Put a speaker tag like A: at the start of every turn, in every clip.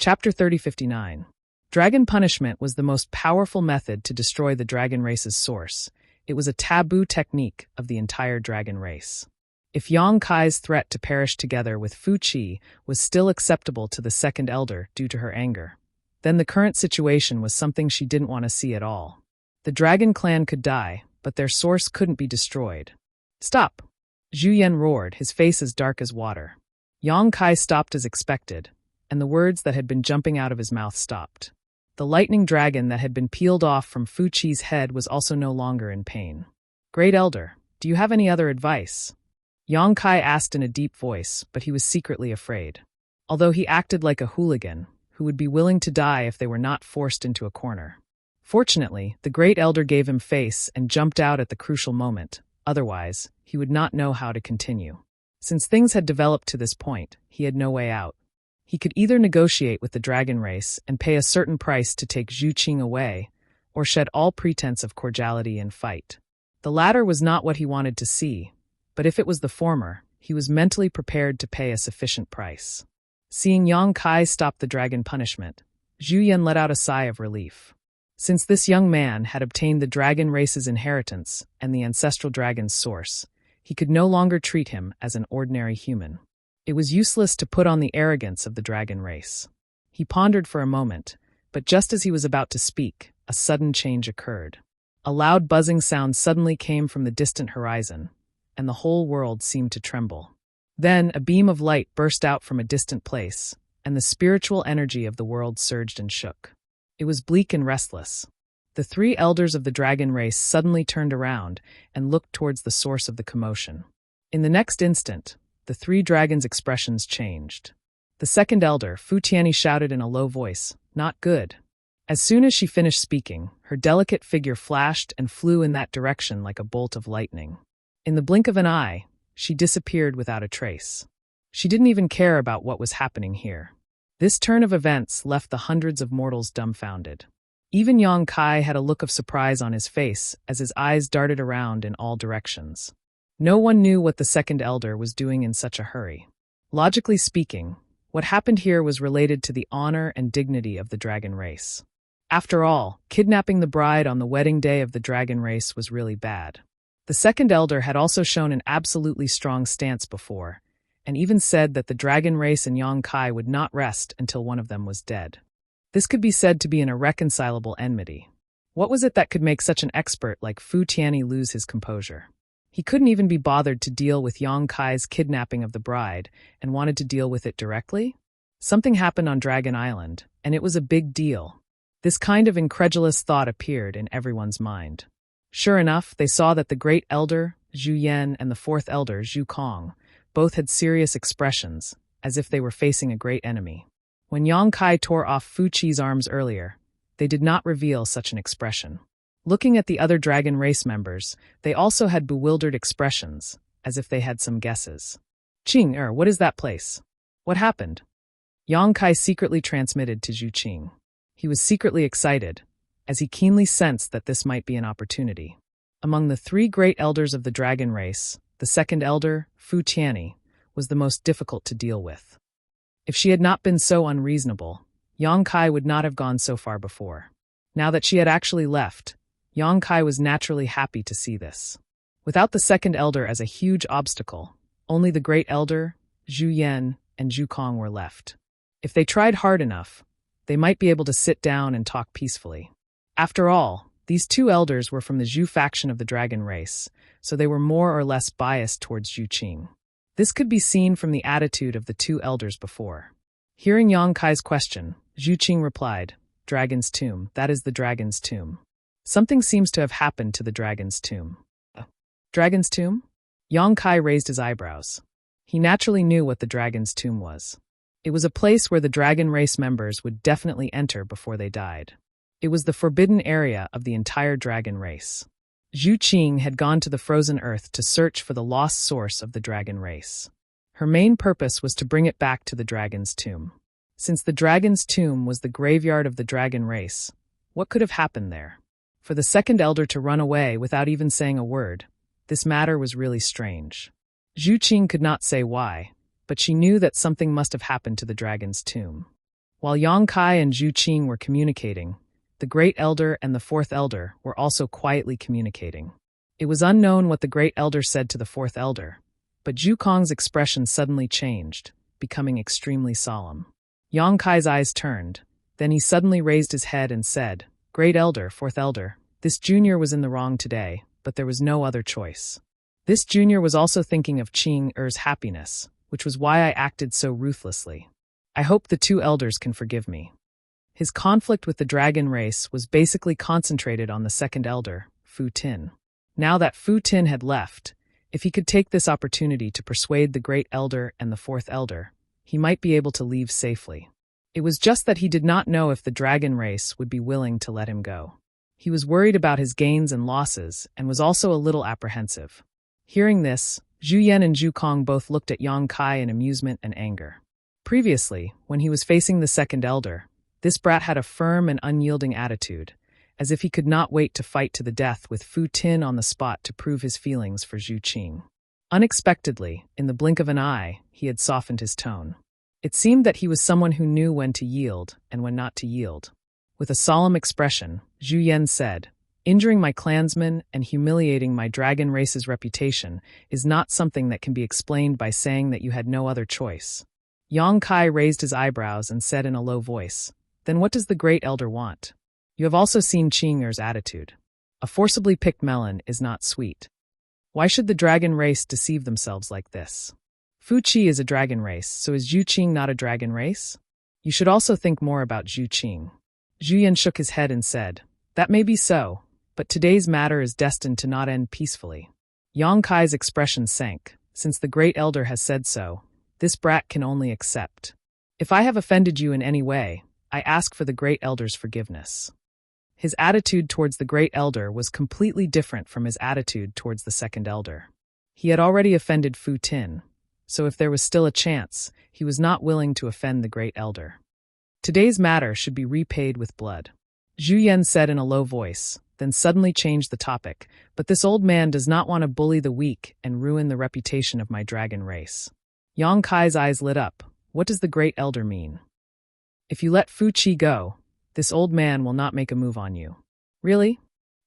A: Chapter 3059. Dragon punishment was the most powerful method to destroy the dragon race's source. It was a taboo technique of the entire dragon race. If Yang Kai's threat to perish together with Fu Qi was still acceptable to the second elder due to her anger, then the current situation was something she didn't want to see at all. The dragon clan could die, but their source couldn't be destroyed. "Stop!" Zhu Yan roared, his face as dark as water. Yang Kai stopped as expected, and the words that had been jumping out of his mouth stopped. The lightning dragon that had been peeled off from Fu Qi's head was also no longer in pain. "Great Elder, do you have any other advice?" Yang Kai asked in a deep voice, but he was secretly afraid. Although he acted like a hooligan, who would be willing to die if they were not forced into a corner. Fortunately, the Great Elder gave him face and jumped out at the crucial moment. Otherwise, he would not know how to continue. Since things had developed to this point, he had no way out. He could either negotiate with the dragon race and pay a certain price to take Zhu Qing away, or shed all pretense of cordiality and fight. The latter was not what he wanted to see, but if it was the former, he was mentally prepared to pay a sufficient price. Seeing Yang Kai stop the dragon punishment, Zhu Yan let out a sigh of relief. Since this young man had obtained the dragon race's inheritance and the ancestral dragon's source, he could no longer treat him as an ordinary human. It was useless to put on the arrogance of the dragon race. He pondered for a moment, but just as he was about to speak, a sudden change occurred. A loud buzzing sound suddenly came from the distant horizon, and the whole world seemed to tremble. Then a beam of light burst out from a distant place, and the spiritual energy of the world surged and shook. It was bleak and restless. The three elders of the dragon race suddenly turned around and looked towards the source of the commotion. In the next instant, the three dragons' expressions changed. The second elder, Fu Tianyi, shouted in a low voice, "Not good." As soon as she finished speaking, her delicate figure flashed and flew in that direction like a bolt of lightning. In the blink of an eye, she disappeared without a trace. She didn't even care about what was happening here. This turn of events left the hundreds of mortals dumbfounded. Even Yang Kai had a look of surprise on his face as his eyes darted around in all directions. No one knew what the second elder was doing in such a hurry. Logically speaking, what happened here was related to the honor and dignity of the dragon race. After all, kidnapping the bride on the wedding day of the dragon race was really bad. The second elder had also shown an absolutely strong stance before, and even said that the dragon race and Yang Kai would not rest until one of them was dead. This could be said to be an irreconcilable enmity. What was it that could make such an expert like Fu Tianyi lose his composure? He couldn't even be bothered to deal with Yang Kai's kidnapping of the bride and wanted to deal with it directly? Something happened on Dragon Island, and it was a big deal. This kind of incredulous thought appeared in everyone's mind. Sure enough, they saw that the Great Elder, Zhu Yan, and the Fourth Elder, Zhu Kong, both had serious expressions, as if they were facing a great enemy. When Yang Kai tore off Fu Qi's arms earlier, they did not reveal such an expression. Looking at the other dragon race members, they also had bewildered expressions, as if they had some guesses. "Qing, what is that place? What happened?" Yang Kai secretly transmitted to Zhu Qing. He was secretly excited, as he keenly sensed that this might be an opportunity. Among the three great elders of the dragon race, the second elder, Fu Tianyi, was the most difficult to deal with. If she had not been so unreasonable, Yang Kai would not have gone so far before. Now that she had actually left, Yang Kai was naturally happy to see this. Without the second elder as a huge obstacle, only the great elder, Zhu Yan, and Zhu Kong were left. If they tried hard enough, they might be able to sit down and talk peacefully. After all, these two elders were from the Zhu faction of the dragon race, so they were more or less biased towards Zhu Qing. This could be seen from the attitude of the two elders before. Hearing Yang Kai's question, Zhu Qing replied, "Dragon's tomb, that is the dragon's tomb. Something seems to have happened to the dragon's tomb." Dragon's tomb? Yang Kai raised his eyebrows. He naturally knew what the dragon's tomb was. It was a place where the dragon race members would definitely enter before they died. It was the forbidden area of the entire dragon race. Zhu Qing had gone to the frozen earth to search for the lost source of the dragon race. Her main purpose was to bring it back to the dragon's tomb. Since the dragon's tomb was the graveyard of the dragon race, what could have happened there? For the second elder to run away without even saying a word, this matter was really strange. Zhu Qing could not say why, but she knew that something must have happened to the dragon's tomb. While Yang Kai and Zhu Qing were communicating, the Great Elder and the Fourth Elder were also quietly communicating. It was unknown what the Great Elder said to the Fourth Elder, but Zhu Kong's expression suddenly changed, becoming extremely solemn. Yang Kai's eyes turned. Then he suddenly raised his head and said, "Great Elder, Fourth Elder, this junior was in the wrong today, but there was no other choice. This junior was also thinking of Qing Er's happiness, which was why I acted so ruthlessly. I hope the two elders can forgive me." His conflict with the dragon race was basically concentrated on the second elder, Fu Tin. Now that Fu Tin had left, if he could take this opportunity to persuade the Great Elder and the Fourth Elder, he might be able to leave safely. It was just that he did not know if the dragon race would be willing to let him go. He was worried about his gains and losses and was also a little apprehensive. Hearing this, Zhu Yan and Zhu Kong both looked at Yang Kai in amusement and anger. Previously, when he was facing the second elder, this brat had a firm and unyielding attitude, as if he could not wait to fight to the death with Fu Tin on the spot to prove his feelings for Zhu Qing. Unexpectedly, in the blink of an eye, he had softened his tone. It seemed that he was someone who knew when to yield and when not to yield. With a solemn expression, Zhu Yan said, "Injuring my clansmen and humiliating my dragon race's reputation is not something that can be explained by saying that you had no other choice." Yang Kai raised his eyebrows and said in a low voice, "Then what does the Great Elder want? You have also seen Qing Er's attitude. A forcibly picked melon is not sweet. Why should the dragon race deceive themselves like this? Fu Qi is a dragon race, so is Zhu Qing not a dragon race? You should also think more about Zhu Qing." Zhu Yan shook his head and said, "That may be so, but today's matter is destined to not end peacefully." Yang Kai's expression sank. Since the Great Elder has said so, this brat can only accept. "If I have offended you in any way, I ask for the Great Elder's forgiveness." His attitude towards the Great Elder was completely different from his attitude towards the Second Elder. He had already offended Fu Tin, so if there was still a chance, he was not willing to offend the Great Elder. Today's matter should be repaid with blood. Zhu Yan said in a low voice, then suddenly changed the topic, "But this old man does not want to bully the weak and ruin the reputation of my dragon race." Yang Kai's eyes lit up. "What does the Great Elder mean? If you let Fu Qi go, this old man will not make a move on you." "Really?"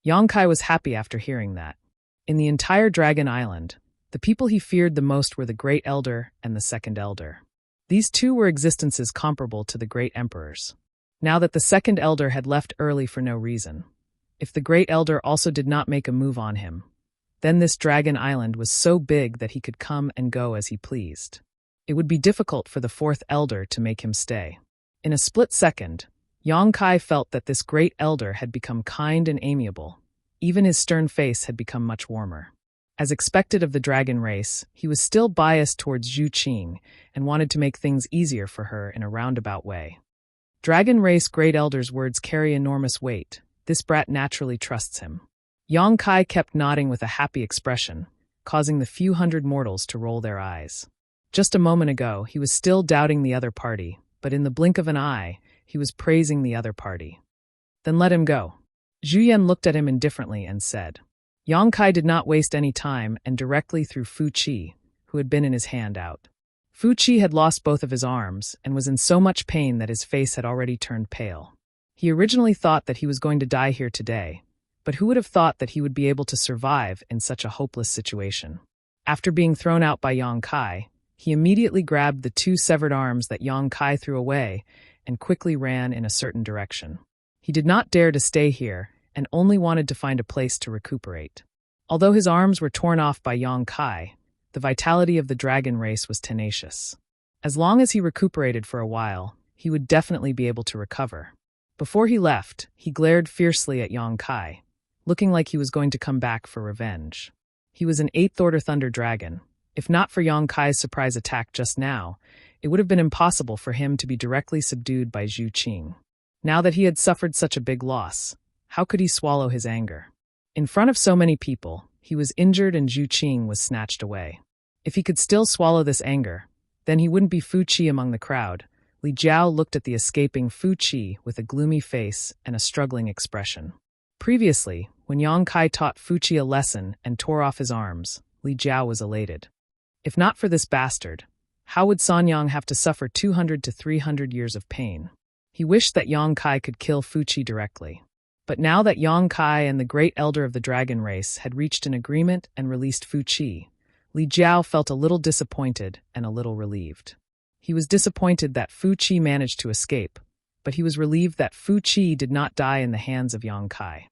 A: Yang Kai was happy after hearing that. In the entire Dragon Island, the people he feared the most were the Great Elder and the Second Elder. These two were existences comparable to the Great Emperors. Now that the Second Elder had left early for no reason, if the Great Elder also did not make a move on him, then this Dragon Island was so big that he could come and go as he pleased. It would be difficult for the Fourth Elder to make him stay. In a split second, Yang Kai felt that this Great Elder had become kind and amiable. Even his stern face had become much warmer. As expected of the dragon race, he was still biased towards Zhu Qing and wanted to make things easier for her in a roundabout way. Dragon race Great Elder's words carry enormous weight. This brat naturally trusts him. Yang Kai kept nodding with a happy expression, causing the few hundred mortals to roll their eyes. Just a moment ago, he was still doubting the other party, but in the blink of an eye, he was praising the other party. "Then let him go." Zhu Yan looked at him indifferently and said. Yang Kai did not waste any time and directly threw Fu Qi, who had been in his hand, out. Fu Qi had lost both of his arms and was in so much pain that his face had already turned pale. He originally thought that he was going to die here today, but who would have thought that he would be able to survive in such a hopeless situation? After being thrown out by Yang Kai, he immediately grabbed the two severed arms that Yang Kai threw away and quickly ran in a certain direction. He did not dare to stay here and only wanted to find a place to recuperate. Although his arms were torn off by Yang Kai, the vitality of the dragon race was tenacious. As long as he recuperated for a while, he would definitely be able to recover. Before he left, he glared fiercely at Yang Kai, looking like he was going to come back for revenge. He was an 8th Order Thunder Dragon. If not for Yang Kai's surprise attack just now, it would have been impossible for him to be directly subdued by Zhu Qing. Now that he had suffered such a big loss, how could he swallow his anger? In front of so many people, he was injured and Zhu Qing was snatched away. If he could still swallow this anger, then he wouldn't be Fu Qi among the crowd. Li Jiao looked at the escaping Fu Qi with a gloomy face and a struggling expression. Previously, when Yang Kai taught Fu Qi a lesson and tore off his arms, Li Jiao was elated. If not for this bastard, how would Sanyang have to suffer 200 to 300 years of pain? He wished that Yang Kai could kill Fu Qi directly. But now that Yang Kai and the great elder of the dragon race had reached an agreement and released Fu Qi, Li Jiao felt a little disappointed and a little relieved. He was disappointed that Fu Qi managed to escape, but he was relieved that Fu Qi did not die in the hands of Yang Kai.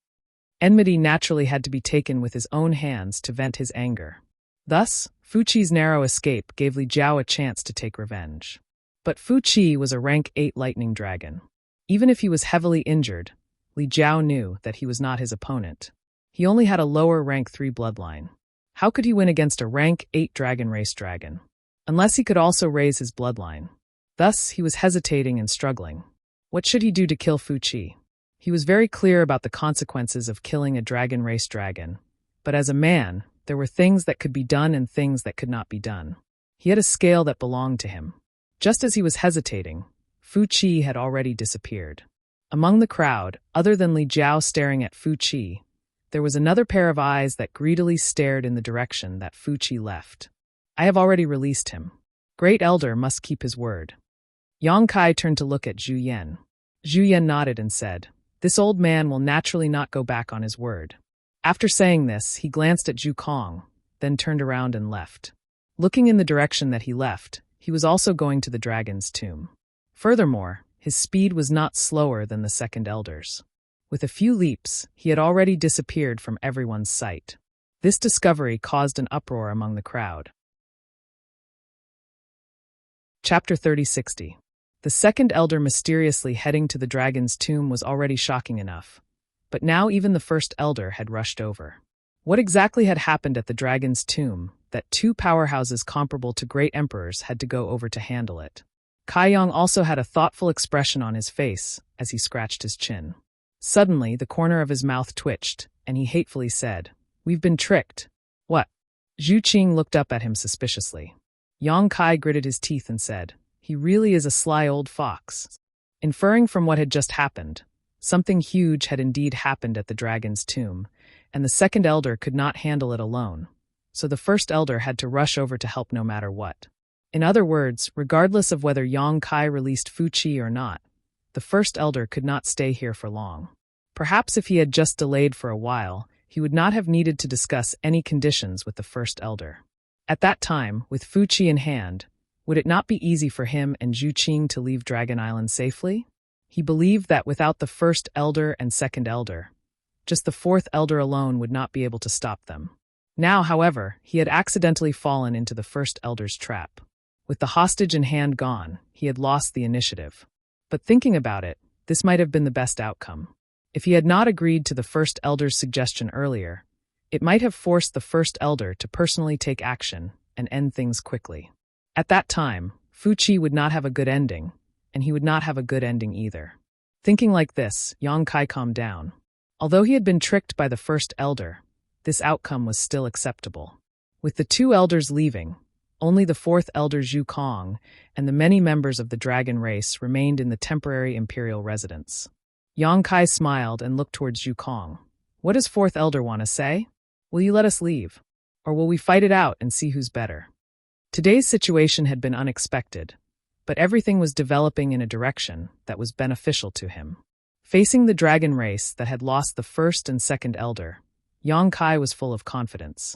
A: Enmity naturally had to be taken with his own hands to vent his anger. Thus, Fu Qi's narrow escape gave Li Jiao a chance to take revenge. But Fu Qi was a rank 8 lightning dragon. Even if he was heavily injured, Li Jiao knew that he was not his opponent. He only had a lower rank 3 bloodline. How could he win against a rank 8 dragon race dragon? Unless he could also raise his bloodline. Thus, he was hesitating and struggling. What should he do to kill Fu Qi? He was very clear about the consequences of killing a dragon race dragon. But as a man, there were things that could be done and things that could not be done. He had a scale that belonged to him. Just as he was hesitating, Fu Qi had already disappeared. Among the crowd, other than Li Jiao staring at Fu Qi, there was another pair of eyes that greedily stared in the direction that Fu Qi left. I have already released him. Great Elder must keep his word. Yang Kai turned to look at Zhu Yan. Zhu Yan nodded and said, "This old man will naturally not go back on his word." After saying this, he glanced at Zhu Kong, then turned around and left. Looking in the direction that he left, he was also going to the dragon's tomb. Furthermore, his speed was not slower than the second elder's. With a few leaps, he had already disappeared from everyone's sight. This discovery caused an uproar among the crowd. Chapter 3060. The second elder mysteriously heading to the dragon's tomb was already shocking enough. But now even the first elder had rushed over. What exactly had happened at the dragon's tomb that 2 powerhouses comparable to great emperors had to go over to handle it? Kai Yang also had a thoughtful expression on his face as he scratched his chin. Suddenly, the corner of his mouth twitched, and he hatefully said, "We've been tricked." "What?" Zhu Qing looked up at him suspiciously. Yang Kai gritted his teeth and said, "He really is a sly old fox." Inferring from what had just happened, something huge had indeed happened at the dragon's tomb, and the second elder could not handle it alone, so the first elder had to rush over to help no matter what. In other words, regardless of whether Yang Kai released Fu Qi or not, the first elder could not stay here for long. Perhaps if he had just delayed for a while, he would not have needed to discuss any conditions with the first elder. At that time, with Fu Qi in hand, would it not be easy for him and Zhu Qing to leave Dragon Island safely? He believed that without the first elder and second elder, just the fourth elder alone would not be able to stop them. Now, however, he had accidentally fallen into the first elder's trap. With the hostage in hand gone, he had lost the initiative. But thinking about it, this might have been the best outcome. If he had not agreed to the first elder's suggestion earlier, it might have forced the first elder to personally take action and end things quickly. At that time, Fu Qi would not have a good ending, and he would not have a good ending either. Thinking like this, Yang Kai calmed down. Although he had been tricked by the first elder, this outcome was still acceptable. With the 2 elders leaving, only the 4th elder Zhu Kong and the many members of the dragon race remained in the temporary imperial residence. Yang Kai smiled and looked towards Zhu Kong. "What does 4th elder want to say? Will you let us leave? Or will we fight it out and see who's better?" Today's situation had been unexpected, but everything was developing in a direction that was beneficial to him. Facing the dragon race that had lost the first and second elder, Yang Kai was full of confidence.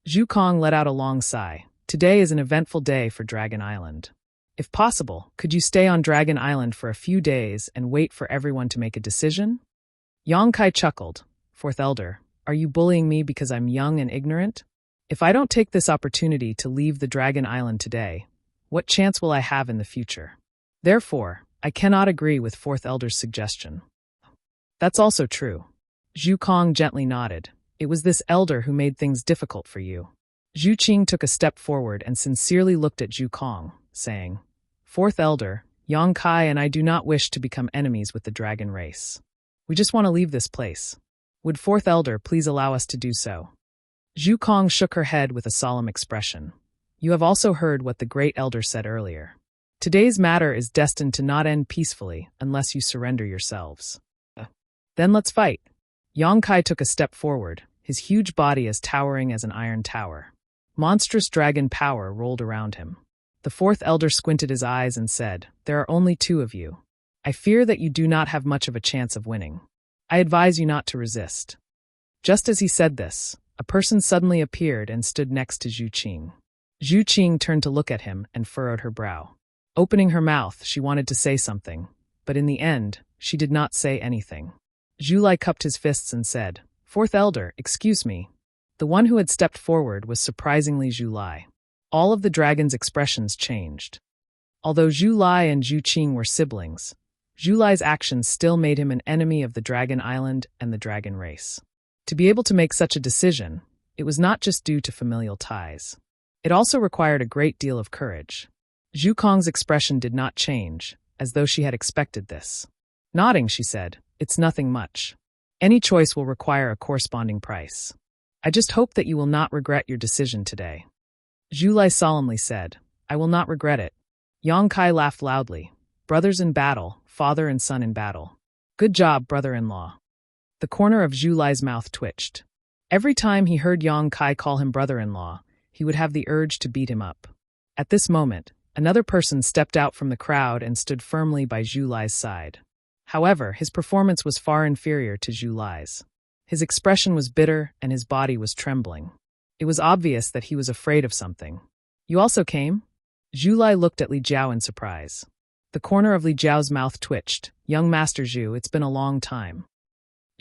A: Zhu Kong let out a long sigh. "Today is an eventful day for Dragon Island. If possible, could you stay on Dragon Island for a few days and wait for everyone to make a decision?" Yang Kai chuckled. "4th elder, are you bullying me because I'm young and ignorant? If I don't take this opportunity to leave the Dragon Island today, what chance will I have in the future? Therefore, I cannot agree with 4th elder's suggestion." "That's also true." Zhu Kong gently nodded. "It was this elder who made things difficult for you." Zhu Qing took a step forward and sincerely looked at Zhu Kong, saying, "4th elder, Yang Kai and I do not wish to become enemies with the dragon race. We just want to leave this place. Would 4th elder please allow us to do so?" Zhu Kong shook her head with a solemn expression. "You have also heard what the great elder said earlier. Today's matter is destined to not end peacefully unless you surrender yourselves. Then let's fight." Yang Kai took a step forward, his huge body as towering as an iron tower. Monstrous dragon power rolled around him. The 4th elder squinted his eyes and said, "There are only 2 of you. I fear that you do not have much of a chance of winning. I advise you not to resist." Just as he said this, a person suddenly appeared and stood next to Zhu Qing. Zhu Qing turned to look at him and furrowed her brow. Opening her mouth, she wanted to say something, but in the end, she did not say anything. Zhu Lai cupped his fists and said, "Fourth Elder, excuse me." The one who had stepped forward was surprisingly Zhu Lai. All of the dragon's expressions changed. Although Zhu Lai and Zhu Qing were siblings, Zhu Lai's actions still made him an enemy of the Dragon Island and the dragon race. To be able to make such a decision, it was not just due to familial ties. It also required a great deal of courage. Zhu Kong's expression did not change, as though she had expected this. Nodding, she said, "It's nothing much. Any choice will require a corresponding price. I just hope that you will not regret your decision today." Zhu Lai solemnly said, "I will not regret it." Yang Kai laughed loudly. "Brothers in battle, father and son in battle. Good job, brother-in-law." The corner of Zhu Lai's mouth twitched. Every time he heard Yang Kai call him brother-in-law, he would have the urge to beat him up. At this moment, another person stepped out from the crowd and stood firmly by Zhu Lai's side. However, his performance was far inferior to Zhu Lai's. His expression was bitter and his body was trembling. It was obvious that he was afraid of something. "You also came?" Zhu Lai looked at Li Jiao in surprise. The corner of Li Jiao's mouth twitched. "Young Master Zhu, it's been a long time."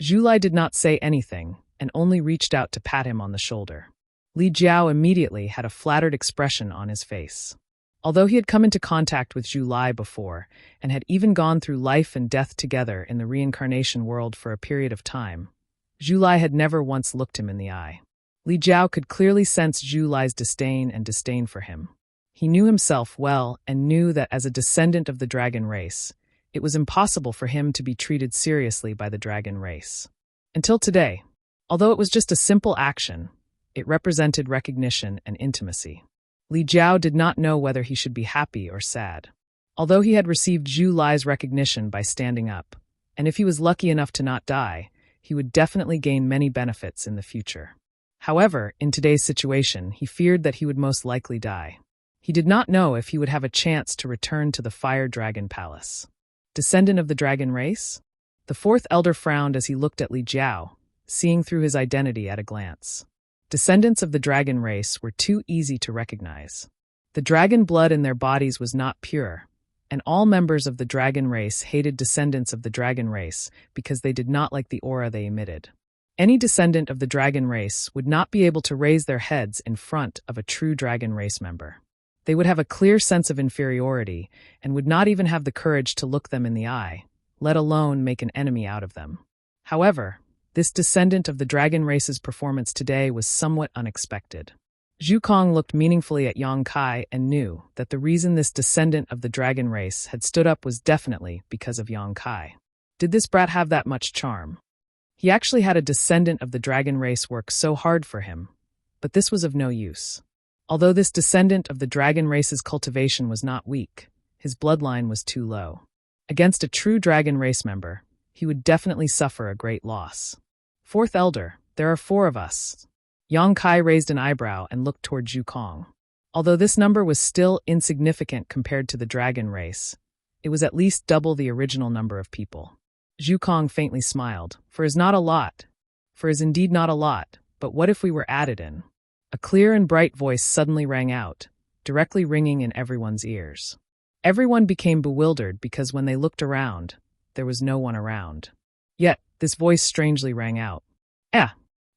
A: Zhu Lai did not say anything and only reached out to pat him on the shoulder. Li Jiao immediately had a flattered expression on his face. Although he had come into contact with Zhu Lai before and had even gone through life and death together in the reincarnation world for a period of time, Zhu Lai had never once looked him in the eye. Li Jiao could clearly sense Zhu Lai's disdain for him. He knew himself well and knew that as a descendant of the dragon race, it was impossible for him to be treated seriously by the dragon race. Until today, although it was just a simple action, it represented recognition and intimacy. Li Jiao did not know whether he should be happy or sad. Although he had received Zhu Lai's recognition by standing up, and if he was lucky enough to not die, he would definitely gain many benefits in the future. However, in today's situation, he feared that he would most likely die. He did not know if he would have a chance to return to the Fire Dragon Palace. Descendant of the dragon race? The fourth elder frowned as he looked at Li Jiao, seeing through his identity at a glance. Descendants of the dragon race were too easy to recognize. The dragon blood in their bodies was not pure, and all members of the dragon race hated descendants of the dragon race because they did not like the aura they emitted. Any descendant of the dragon race would not be able to raise their heads in front of a true dragon race member. They would have a clear sense of inferiority and would not even have the courage to look them in the eye, let alone make an enemy out of them. However, this descendant of the dragon race's performance today was somewhat unexpected. Zhu Kong looked meaningfully at Yang Kai and knew that the reason this descendant of the dragon race had stood up was definitely because of Yang Kai. Did this brat have that much charm? He actually had a descendant of the dragon race work so hard for him, but this was of no use. Although this descendant of the dragon race's cultivation was not weak, his bloodline was too low. Against a true dragon race member, he would definitely suffer a great loss. Fourth elder, there are 4 of us. Yang Kai raised an eyebrow and looked toward Zhu Kong. Although this number was still insignificant compared to the dragon race, it was at least double the original number of people. Zhu Kong faintly smiled. For is indeed not a lot, but what if we were added in? A clear and bright voice suddenly rang out, directly ringing in everyone's ears. Everyone became bewildered because when they looked around, there was no one around. Yet, this voice strangely rang out.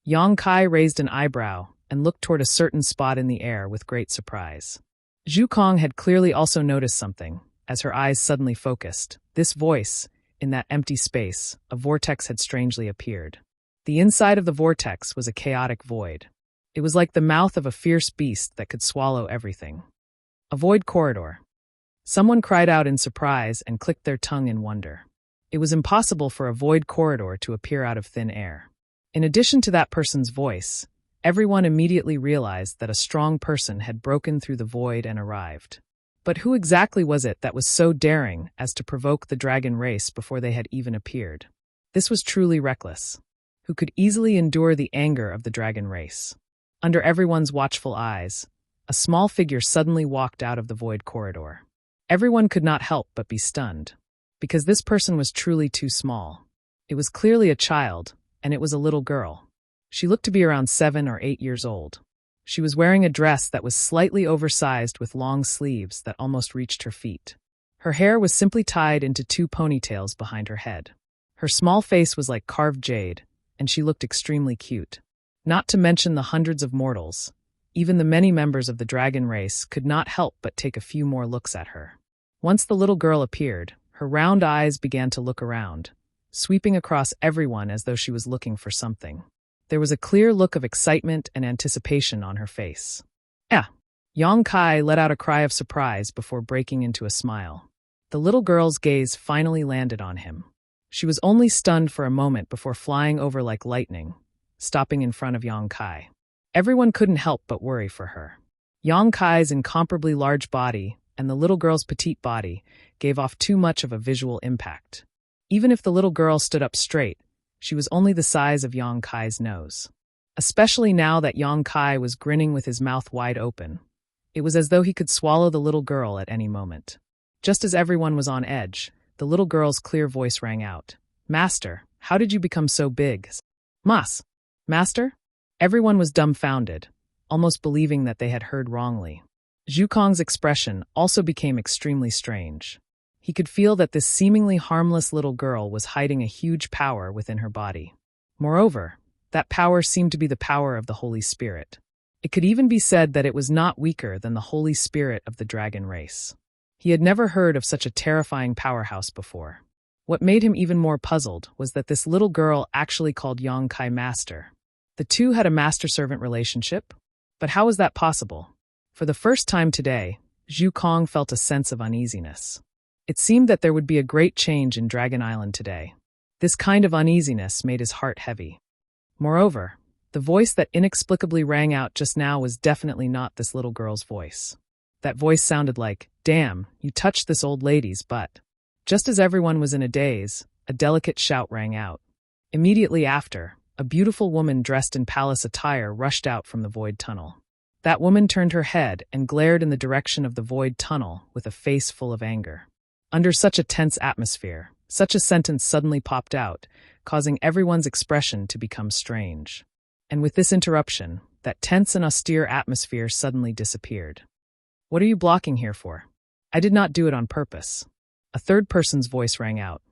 A: Yang Kai raised an eyebrow and looked toward a certain spot in the air with great surprise. Zhu Kong had clearly also noticed something, as her eyes suddenly focused. This voice, in that empty space, a vortex had strangely appeared. The inside of the vortex was a chaotic void. It was like the mouth of a fierce beast that could swallow everything. A void corridor. Someone cried out in surprise and clicked their tongue in wonder. It was impossible for a void corridor to appear out of thin air. In addition to that person's voice, everyone immediately realized that a strong person had broken through the void and arrived. But who exactly was it that was so daring as to provoke the dragon race before they had even appeared? This was truly reckless. Who could easily endure the anger of the dragon race? Under everyone's watchful eyes, a small figure suddenly walked out of the void corridor. Everyone could not help but be stunned. because this person was truly too small. It was clearly a child, and it was a little girl. She looked to be around 7 or 8 years old. She was wearing a dress that was slightly oversized with long sleeves that almost reached her feet. Her hair was simply tied into 2 ponytails behind her head. Her small face was like carved jade, and she looked extremely cute. Not to mention the hundreds of mortals. Even the many members of the dragon race could not help but take a few more looks at her. Once the little girl appeared, her round eyes began to look around, sweeping across everyone as though she was looking for something. There was a clear look of excitement and anticipation on her face. Yang Kai let out a cry of surprise before breaking into a smile. The little girl's gaze finally landed on him. She was only stunned for a moment before flying over like lightning, stopping in front of Yang Kai. Everyone couldn't help but worry for her. Yang Kai's incomparably large body and the little girl's petite body gave off too much of a visual impact. Even if the little girl stood up straight, she was only the size of Yang Kai's nose. Especially now that Yang Kai was grinning with his mouth wide open. It was as though he could swallow the little girl at any moment. Just as everyone was on edge, the little girl's clear voice rang out. "Master, how did you become so big?" Master? Everyone was dumbfounded, almost believing that they had heard wrongly. Zhu Kong's expression also became extremely strange. He could feel that this seemingly harmless little girl was hiding a huge power within her body. Moreover, that power seemed to be the power of the Holy Spirit. It could even be said that it was not weaker than the Holy Spirit of the dragon race. He had never heard of such a terrifying powerhouse before. What made him even more puzzled was that this little girl actually called Yang Kai master. The two had a master-servant relationship? But how was that possible? For the first time today, Zhu Kong felt a sense of uneasiness. It seemed that there would be a great change in Dragon Island today. This kind of uneasiness made his heart heavy. Moreover, the voice that inexplicably rang out just now was definitely not this little girl's voice. That voice sounded like, "Damn, you touched this old lady's butt." Just as everyone was in a daze, a delicate shout rang out. Immediately after, a beautiful woman dressed in palace attire rushed out from the void tunnel. That woman turned her head and glared in the direction of the void tunnel with a face full of anger. Under such a tense atmosphere, such a sentence suddenly popped out, causing everyone's expression to become strange. And with this interruption, that tense and austere atmosphere suddenly disappeared. "What are you blocking here for?" "I did not do it on purpose." A third person's voice rang out.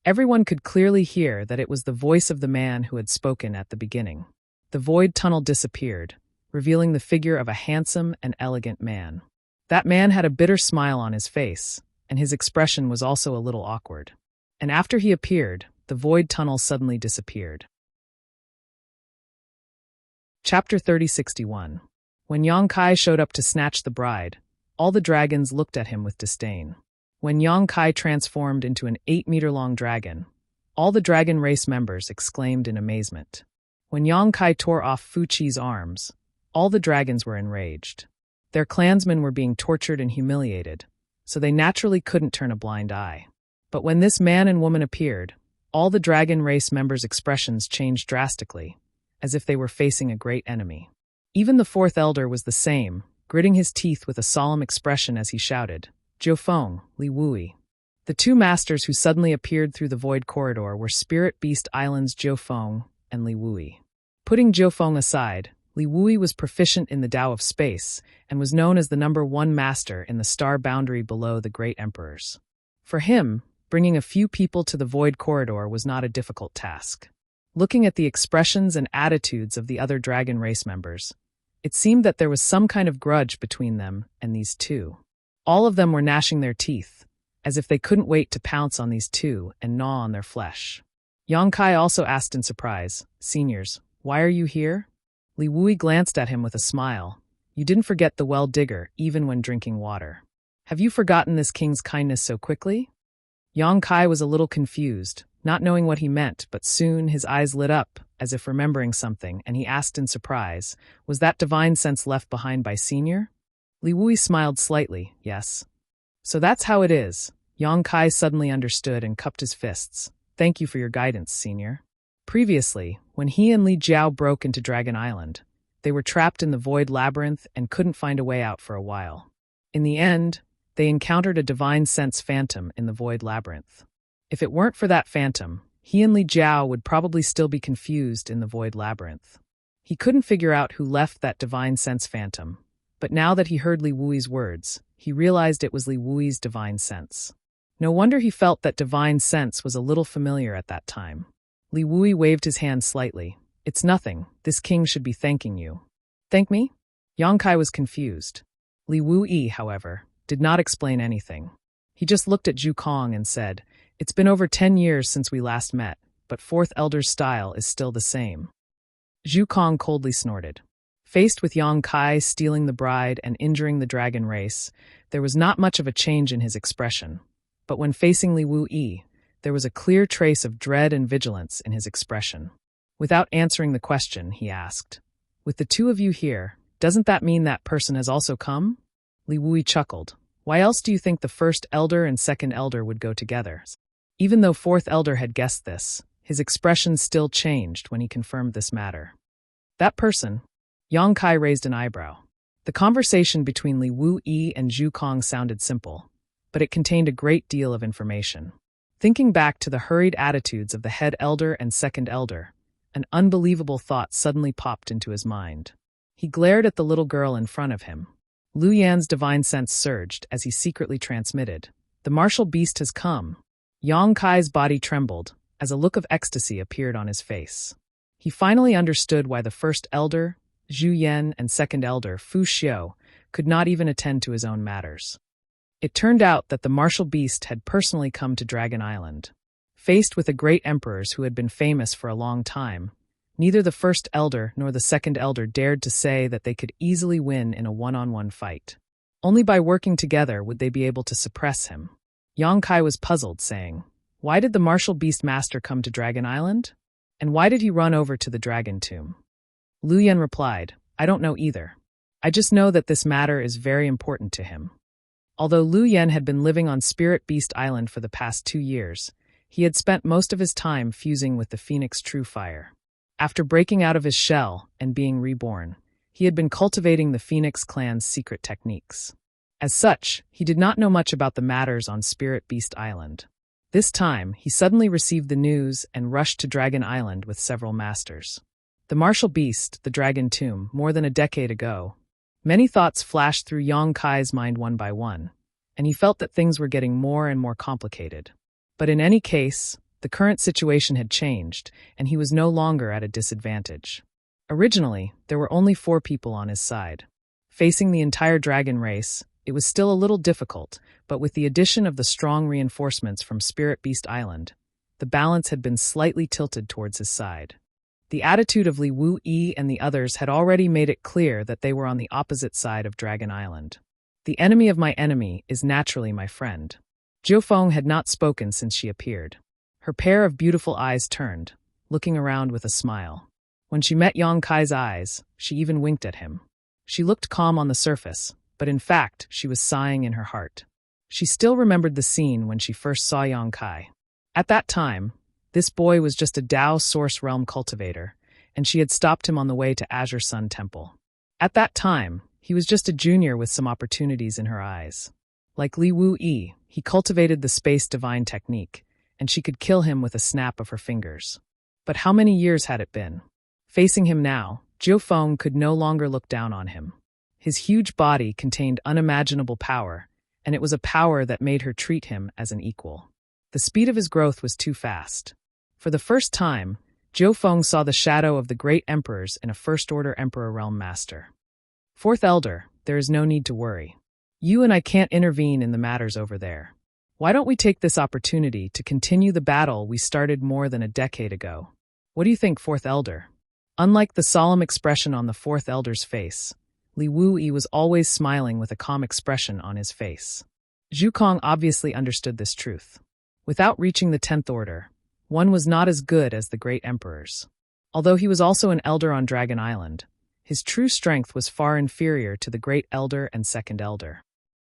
A: Everyone could clearly hear that it was the voice of the man who had spoken at the beginning. The void tunnel disappeared, revealing the figure of a handsome and elegant man. That man had a bitter smile on his face, and his expression was also a little awkward. And after he appeared, the void tunnel suddenly disappeared. Chapter 3061. When Yang Kai showed up to snatch the bride, all the dragons looked at him with disdain. When Yang Kai transformed into an 8-meter-long dragon, all the dragon race members exclaimed in amazement. When Yang Kai tore off Fu Qi's arms, all the dragons were enraged. Their clansmen were being tortured and humiliated, so they naturally couldn't turn a blind eye. But when this man and woman appeared, all the dragon race members' expressions changed drastically, as if they were facing a great enemy. Even the fourth elder was the same, gritting his teeth with a solemn expression as he shouted, "Jiu Feng, Li Wui." The two masters who suddenly appeared through the void corridor were Spirit Beast Island's Jiu Feng and Li Wui. Putting Jiu Feng aside, Li Wui was proficient in the Tao of space and was known as the #1 master in the star boundary below the great emperors. For him, bringing a few people to the void corridor was not a difficult task. Looking at the expressions and attitudes of the other dragon race members, it seemed that there was some kind of grudge between them and these two. All of them were gnashing their teeth, as if they couldn't wait to pounce on these two and gnaw on their flesh. Yang Kai also asked in surprise, "Seniors, why are you here?" Li Wui glanced at him with a smile. "You didn't forget the well digger even when drinking water. Have you forgotten this king's kindness so quickly?" Yang Kai was a little confused, not knowing what he meant, but soon his eyes lit up, as if remembering something, and he asked in surprise, "Was that divine sense left behind by Senior?" Li Wui smiled slightly, "Yes." "So that's how it is." Yang Kai suddenly understood and cupped his fists. "Thank you for your guidance, Senior." Previously, when he and Li Jiao broke into Dragon Island, they were trapped in the void labyrinth and couldn't find a way out for a while. In the end, they encountered a divine sense phantom in the void labyrinth. If it weren't for that phantom, he and Li Jiao would probably still be confused in the void labyrinth. He couldn't figure out who left that divine sense phantom, but now that he heard Li Wui's words, he realized it was Li Wui's divine sense. No wonder he felt that divine sense was a little familiar at that time. Li Wui waved his hand slightly. It's nothing. This king should be thanking you. Thank me? Yang Kai was confused. Li Wui, however, did not explain anything. He just looked at Zhu Kong and said, It's been over 10 years since we last met, but Fourth Elder's style is still the same. Zhu Kong coldly snorted. Faced with Yang Kai stealing the bride and injuring the dragon race, there was not much of a change in his expression. But when facing Li Wui, there was a clear trace of dread and vigilance in his expression. Without answering the question, he asked, With the two of you here, doesn't that mean that person has also come? Li Wui chuckled. Why else do you think the first elder and second elder would go together? Even though fourth elder had guessed this, his expression still changed when he confirmed this matter. That person? Yang Kai raised an eyebrow. The conversation between Li Wui and Zhu Kong sounded simple, but it contained a great deal of information. Thinking back to the hurried attitudes of the head elder and second elder, an unbelievable thought suddenly popped into his mind. He glared at the little girl in front of him. Lu Yan's divine sense surged as he secretly transmitted, The martial beast has come. Yang Kai's body trembled as a look of ecstasy appeared on his face. He finally understood why the first elder, Zhu Yan, and second elder, Fu Xiu, could not even attend to his own matters. It turned out that the martial beast had personally come to Dragon Island. Faced with the great emperors who had been famous for a long time, neither the first elder nor the second elder dared to say that they could easily win in a one-on-one fight. Only by working together would they be able to suppress him. Yang Kai was puzzled, saying, Why did the martial beast master come to Dragon Island? And why did he run over to the dragon tomb? Lu Yan replied, I don't know either. I just know that this matter is very important to him. Although Lu Yan had been living on Spirit Beast Island for the past 2 years, he had spent most of his time fusing with the Phoenix True Fire. After breaking out of his shell and being reborn, he had been cultivating the Phoenix clan's secret techniques. As such, he did not know much about the matters on Spirit Beast Island. This time, he suddenly received the news and rushed to Dragon Island with several masters. The martial beast, the dragon tomb, more than a decade ago. Many thoughts flashed through Yang Kai's mind one by one, and he felt that things were getting more and more complicated. But in any case, the current situation had changed, and he was no longer at a disadvantage. Originally, there were only 4 people on his side. Facing the entire dragon race, it was still a little difficult, but with the addition of the strong reinforcements from Spirit Beast Island, the balance had been slightly tilted towards his side. The attitude of Li Wui and the others had already made it clear that they were on the opposite side of Dragon Island. The enemy of my enemy is naturally my friend. Jiu Feng had not spoken since she appeared. Her pair of beautiful eyes turned, looking around with a smile. When she met Yang Kai's eyes, she even winked at him. She looked calm on the surface, but in fact, she was sighing in her heart. She still remembered the scene when she first saw Yang Kai. At that time, this boy was just a Dao Source Realm cultivator, and she had stopped him on the way to Azure Sun Temple. At that time, he was just a junior with some opportunities in her eyes. Like Li Wui, he cultivated the Space Divine technique, and she could kill him with a snap of her fingers. But how many years had it been? Facing him now, Jiu Feng could no longer look down on him. His huge body contained unimaginable power, and it was a power that made her treat him as an equal. The speed of his growth was too fast. For the first time, Jiu Feng saw the shadow of the great emperors in a First-Order Emperor Realm Master. Fourth Elder, there is no need to worry. You and I can't intervene in the matters over there. Why don't we take this opportunity to continue the battle we started more than a decade ago? What do you think, Fourth Elder? Unlike the solemn expression on the Fourth Elder's face, Li Wui was always smiling with a calm expression on his face. Zhu Kong obviously understood this truth. Without reaching the 10th Order, one was not as good as the great emperors. Although he was also an elder on Dragon Island, his true strength was far inferior to the great elder and second elder.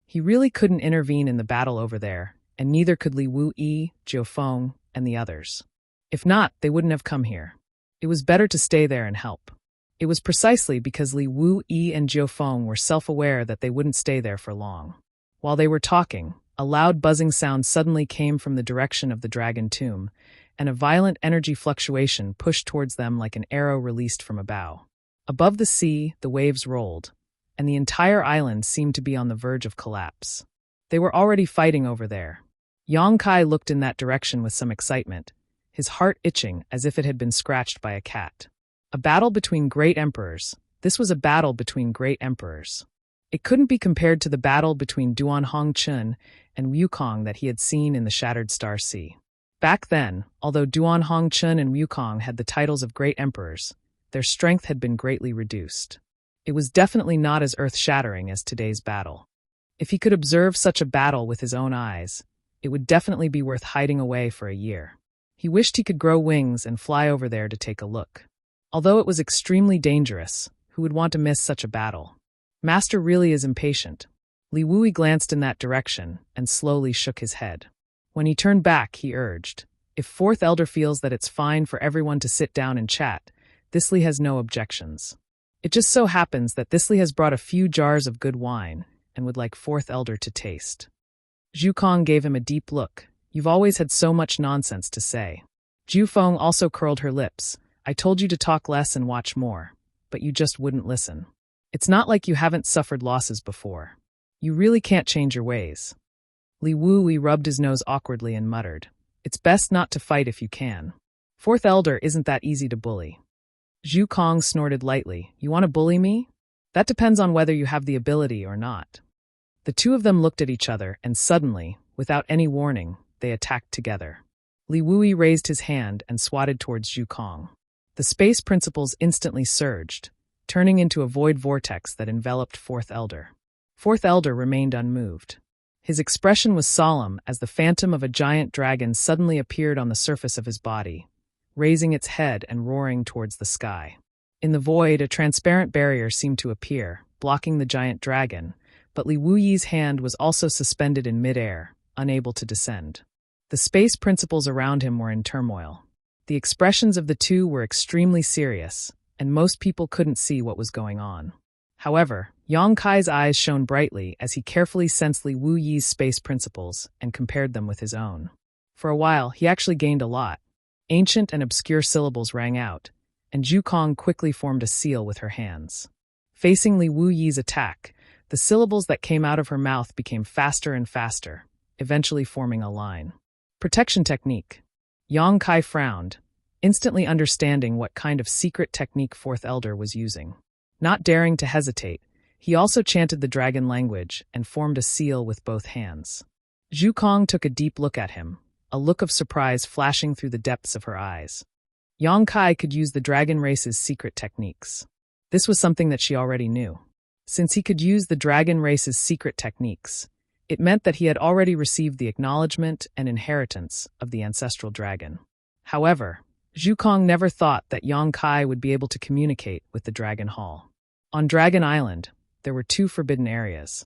A: He really couldn't intervene in the battle over there, and neither could Li Wui, Jiu Feng, and the others. If not, they wouldn't have come here. It was better to stay there and help. It was precisely because Li Wui and Jiu Feng were self-aware that they wouldn't stay there for long. While they were talking, A loud buzzing sound suddenly came from the direction of the dragon tomb, and a violent energy fluctuation pushed towards them like an arrow released from a bow. Above the sea, the waves rolled, and the entire island seemed to be on the verge of collapse. They were already fighting over there. Yang Kai looked in that direction with some excitement, his heart itching as if it had been scratched by a cat. A battle between great emperors. This was a battle between great emperors. It couldn't be compared to the battle between Duan Hongchun and Wukong that he had seen in the Shattered Star Sea. Back then, although Duan Hongchun and Wukong had the titles of great emperors, their strength had been greatly reduced. It was definitely not as earth-shattering as today's battle. If he could observe such a battle with his own eyes, it would definitely be worth hiding away for a year. He wished he could grow wings and fly over there to take a look. Although it was extremely dangerous, who would want to miss such a battle? Master really is impatient. Li Wui glanced in that direction and slowly shook his head. When he turned back, he urged, "If Fourth Elder feels that it's fine for everyone to sit down and chat, Thisly has no objections. It just so happens that Thisly has brought a few jars of good wine and would like Fourth Elder to taste." Zhu Kong gave him a deep look. "You've always had so much nonsense to say." Zhu Feng also curled her lips. "I told you to talk less and watch more, but you just wouldn't listen. It's not like you haven't suffered losses before. You really can't change your ways." Li Wui rubbed his nose awkwardly and muttered, "It's best not to fight if you can. Fourth Elder isn't that easy to bully." Zhu Kong snorted lightly. "You want to bully me? That depends on whether you have the ability or not." The two of them looked at each other, and suddenly, without any warning, they attacked together. Li Wui raised his hand and swatted towards Zhu Kong. The space principles instantly surged, turning into a void vortex that enveloped Fourth Elder. Fourth Elder remained unmoved. His expression was solemn as the phantom of a giant dragon suddenly appeared on the surface of his body, raising its head and roaring towards the sky. In the void, a transparent barrier seemed to appear, blocking the giant dragon, but Li Wuyi's hand was also suspended in midair, unable to descend. The space principles around him were in turmoil. The expressions of the two were extremely serious, and most people couldn't see what was going on. However, Yang Kai's eyes shone brightly as he carefully sensed Li Wuyi's space principles and compared them with his own. For a while, he actually gained a lot. Ancient and obscure syllables rang out, and Zhu Kong quickly formed a seal with her hands. Facing Li Wuyi's attack, the syllables that came out of her mouth became faster and faster, eventually forming a line. Protection technique. Yang Kai frowned, instantly understanding what kind of secret technique Fourth Elder was using. Not daring to hesitate, he also chanted the dragon language and formed a seal with both hands. Zhu Kong took a deep look at him, a look of surprise flashing through the depths of her eyes. Yang Kai could use the dragon race's secret techniques. This was something that she already knew. Since he could use the dragon race's secret techniques, it meant that he had already received the acknowledgement and inheritance of the ancestral dragon. However, Zhu Kong never thought that Yang Kai would be able to communicate with the Dragon Hall. On Dragon Island, there were two forbidden areas.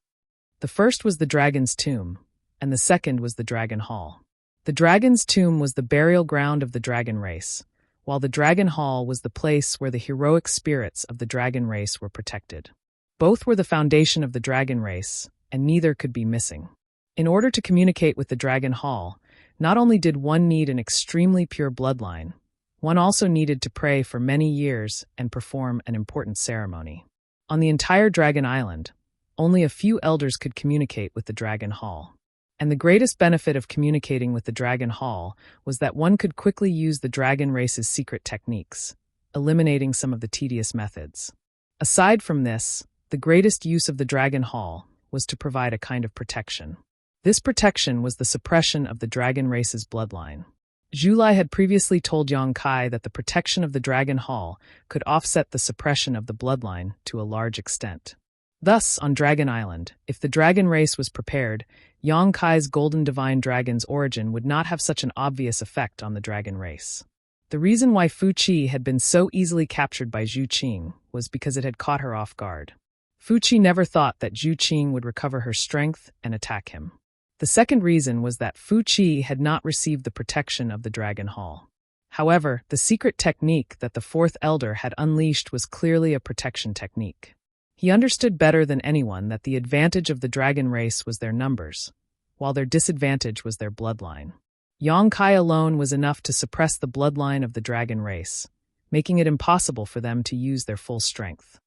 A: The first was the Dragon's Tomb, and the second was the Dragon Hall. The Dragon's Tomb was the burial ground of the dragon race, while the Dragon Hall was the place where the heroic spirits of the dragon race were protected. Both were the foundation of the dragon race, and neither could be missing. In order to communicate with the Dragon Hall, not only did one need an extremely pure bloodline, one also needed to pray for many years and perform an important ceremony. On the entire Dragon Island, only a few elders could communicate with the Dragon Hall. And the greatest benefit of communicating with the Dragon Hall was that one could quickly use the dragon race's secret techniques, eliminating some of the tedious methods. Aside from this, the greatest use of the Dragon Hall was to provide a kind of protection. This protection was the suppression of the dragon race's bloodline. Zhu Lai had previously told Yang Kai that the protection of the Dragon Hall could offset the suppression of the bloodline to a large extent. Thus, on Dragon Island, if the dragon race was prepared, Yang Kai's golden divine dragon's origin would not have such an obvious effect on the dragon race. The reason why Fu Qi had been so easily captured by Zhu Qing was because it had caught her off guard. Fu Qi never thought that Zhu Qing would recover her strength and attack him. The second reason was that Fu Qi had not received the protection of the Dragon Hall. However, the secret technique that the Fourth Elder had unleashed was clearly a protection technique. He understood better than anyone that the advantage of the dragon race was their numbers, while their disadvantage was their bloodline. Yang Kai alone was enough to suppress the bloodline of the dragon race, making it impossible for them to use their full strength.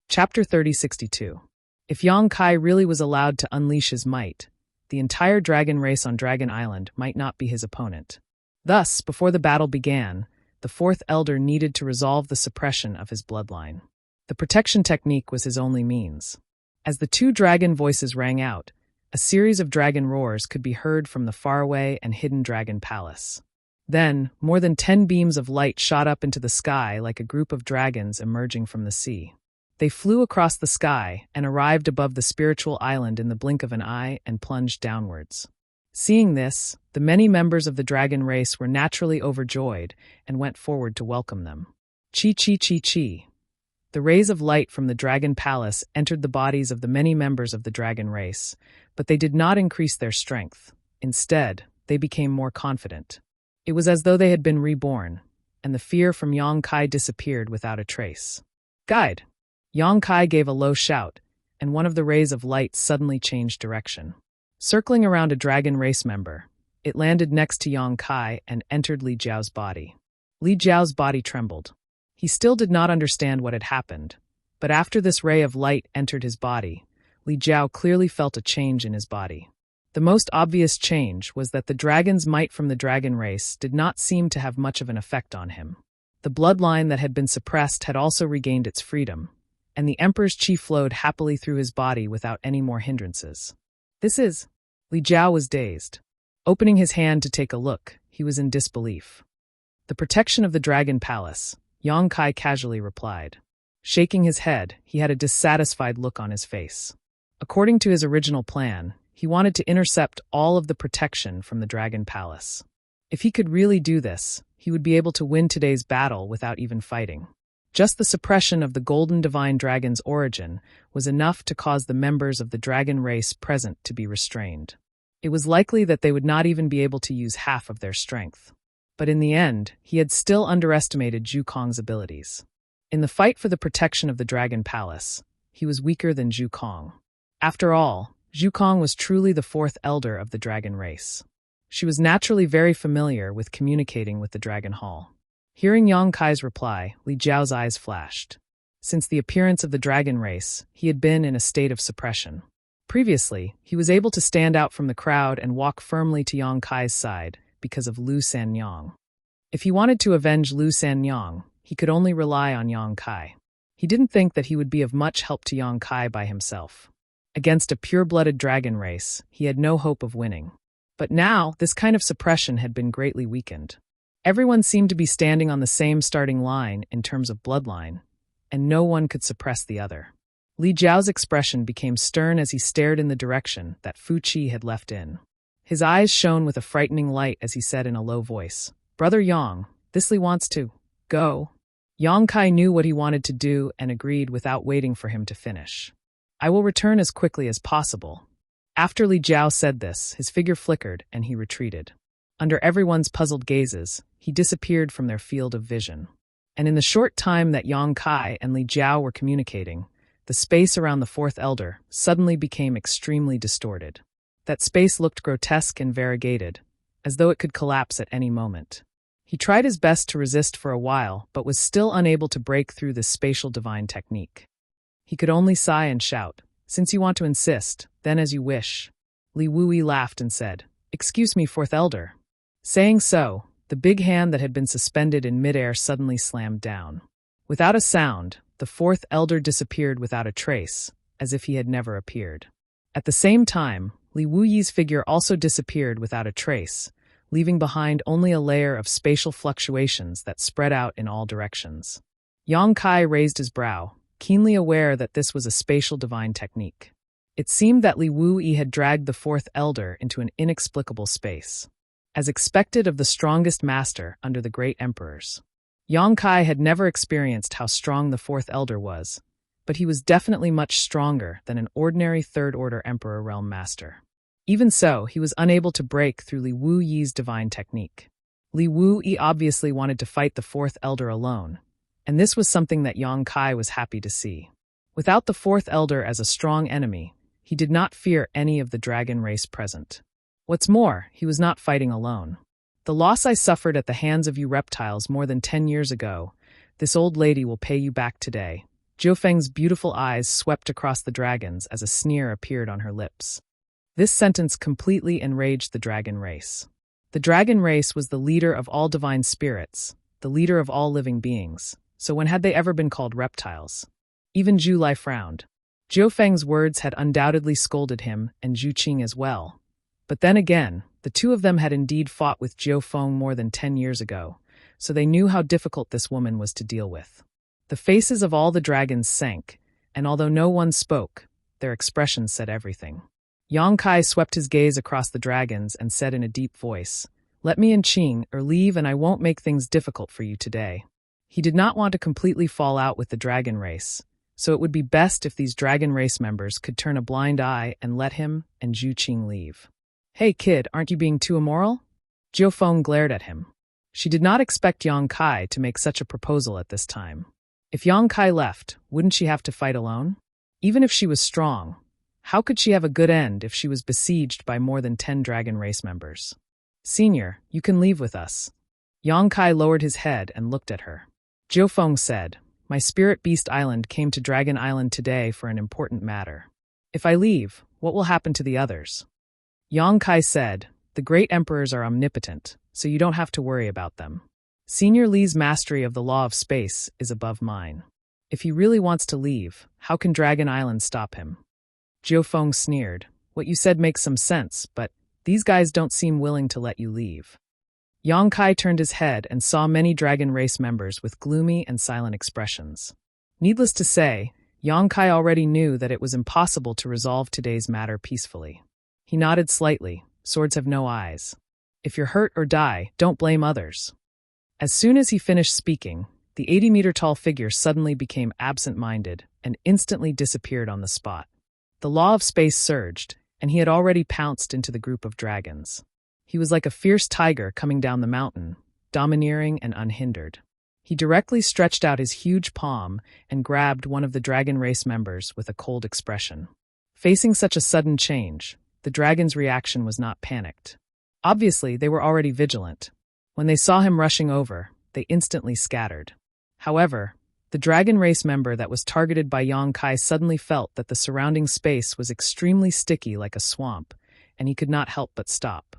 A: Chapter 3062. If Yang Kai really was allowed to unleash his might, the entire dragon race on Dragon Island might not be his opponent. Thus, before the battle began, the fourth elder needed to resolve the suppression of his bloodline. The protection technique was his only means. As the two dragon voices rang out, a series of dragon roars could be heard from the faraway and hidden dragon palace. Then, more than 10 beams of light shot up into the sky like a group of dragons emerging from the sea. They flew across the sky and arrived above the spiritual island in the blink of an eye and plunged downwards. Seeing this, the many members of the dragon race were naturally overjoyed and went forward to welcome them. Chi chi chi chi. The rays of light from the dragon palace entered the bodies of the many members of the dragon race, but they did not increase their strength. Instead, they became more confident. It was as though they had been reborn, and the fear from Yang Kai disappeared without a trace. Guide! Yang Kai gave a low shout, and one of the rays of light suddenly changed direction. Circling around a dragon race member, it landed next to Yang Kai and entered Li Jiao's body. Li Jiao's body trembled. He still did not understand what had happened, but after this ray of light entered his body, Li Jiao clearly felt a change in his body. The most obvious change was that the dragon's might from the dragon race did not seem to have much of an effect on him. The bloodline that had been suppressed had also regained its freedom, and the emperor's qi flowed happily through his body without any more hindrances. Li Jiao was dazed. Opening his hand to take a look, he was in disbelief. The protection of the dragon palace, Yang Kai casually replied. Shaking his head, he had a dissatisfied look on his face. According to his original plan, he wanted to intercept all of the protection from the dragon palace. If he could really do this, he would be able to win today's battle without even fighting. Just the suppression of the golden divine dragon's origin was enough to cause the members of the dragon race present to be restrained. It was likely that they would not even be able to use half of their strength. But in the end, he had still underestimated Zhu Kong's abilities. In the fight for the protection of the dragon palace, he was weaker than Zhu Kong. After all, Zhu Kong was truly the fourth elder of the dragon race. She was naturally very familiar with communicating with the dragon hall. Hearing Yang Kai's reply, Li Jiao's eyes flashed. Since the appearance of the dragon race, he had been in a state of suppression. Previously, he was able to stand out from the crowd and walk firmly to Yang Kai's side because of Lu Sanyang. If he wanted to avenge Lu Sanyang, he could only rely on Yang Kai. He didn't think that he would be of much help to Yang Kai by himself. Against a pure-blooded dragon race, he had no hope of winning. But now, this kind of suppression had been greatly weakened. Everyone seemed to be standing on the same starting line in terms of bloodline, and no one could suppress the other. Li Jiao's expression became stern as he stared in the direction that Fu Qi had left in. His eyes shone with a frightening light as he said in a low voice, "Brother Yang, this Li wants to go." Yang Kai knew what he wanted to do and agreed without waiting for him to finish. "I will return as quickly as possible." After Li Jiao said this, his figure flickered and he retreated. Under everyone's puzzled gazes, he disappeared from their field of vision. And in the short time that Yang Kai and Li Jiao were communicating, the space around the fourth elder suddenly became extremely distorted. That space looked grotesque and variegated, as though it could collapse at any moment. He tried his best to resist for a while, but was still unable to break through this spatial divine technique. He could only sigh and shout, "Since you want to insist, then as you wish." Li Wuyi laughed and said, "Excuse me, fourth elder." Saying so, the big hand that had been suspended in midair suddenly slammed down. Without a sound, the fourth elder disappeared without a trace, as if he had never appeared. At the same time, Li Wuyi's figure also disappeared without a trace, leaving behind only a layer of spatial fluctuations that spread out in all directions. Yang Kai raised his brow, keenly aware that this was a spatial divine technique. It seemed that Li Wuyi had dragged the fourth elder into an inexplicable space. As expected of the strongest master under the great emperors. Yang Kai had never experienced how strong the fourth elder was, but he was definitely much stronger than an ordinary third-order emperor realm master. Even so, he was unable to break through Li Wuyi's divine technique. Li Wuyi obviously wanted to fight the fourth elder alone, and this was something that Yang Kai was happy to see. Without the fourth elder as a strong enemy, He did not fear any of the dragon race present. What's more, he was not fighting alone. The loss I suffered at the hands of you reptiles more than 10 years ago, this old lady will pay you back today. Jiufeng's beautiful eyes swept across the dragons as a sneer appeared on her lips. This sentence completely enraged the dragon race. The dragon race was the leader of all divine spirits, the leader of all living beings, so when had they ever been called reptiles? Even Zhu Lai frowned. Jiufeng's words had undoubtedly scolded him and Zhu Qing as well. But then again, the two of them had indeed fought with Jiufeng more than 10 years ago, so they knew how difficult this woman was to deal with. The faces of all the dragons sank, and although no one spoke, their expressions said everything. Yang Kai swept his gaze across the dragons and said in a deep voice, "Let me and Qing or leave and I won't make things difficult for you today." He did not want to completely fall out with the dragon race, so it would be best if these dragon race members could turn a blind eye and let him and Zhu Qing leave. "Hey kid, aren't you being too immoral?" Jiufeng glared at him. She did not expect Yang Kai to make such a proposal at this time. If Yang Kai left, wouldn't she have to fight alone? Even if she was strong, how could she have a good end if she was besieged by more than 10 dragon race members? "Senior, you can leave with us." Yang Kai lowered his head and looked at her. Jiufeng said, "My spirit beast island came to Dragon Island today for an important matter. If I leave, what will happen to the others?" Yang Kai said, "The great emperors are omnipotent, so you don't have to worry about them. Senior Li's mastery of the law of space is above mine. If he really wants to leave, how can Dragon Island stop him?" Jiufeng sneered, "What you said makes some sense, but these guys don't seem willing to let you leave." Yang Kai turned his head and saw many dragon race members with gloomy and silent expressions. Needless to say, Yang Kai already knew that it was impossible to resolve today's matter peacefully. He nodded slightly. Swords have no eyes. If you're hurt or die, don't blame others. As soon as he finished speaking, the 80-meter-tall figure suddenly became absent-minded and instantly disappeared on the spot. The law of space surged, and he had already pounced into the group of dragons. He was like a fierce tiger coming down the mountain, domineering and unhindered. He directly stretched out his huge palm and grabbed one of the dragon race members with a cold expression. Facing such a sudden change, the dragon's reaction was not panicked. Obviously, they were already vigilant. When they saw him rushing over, they instantly scattered. However, the dragon race member that was targeted by Yang Kai suddenly felt that the surrounding space was extremely sticky like a swamp, and he could not help but stop.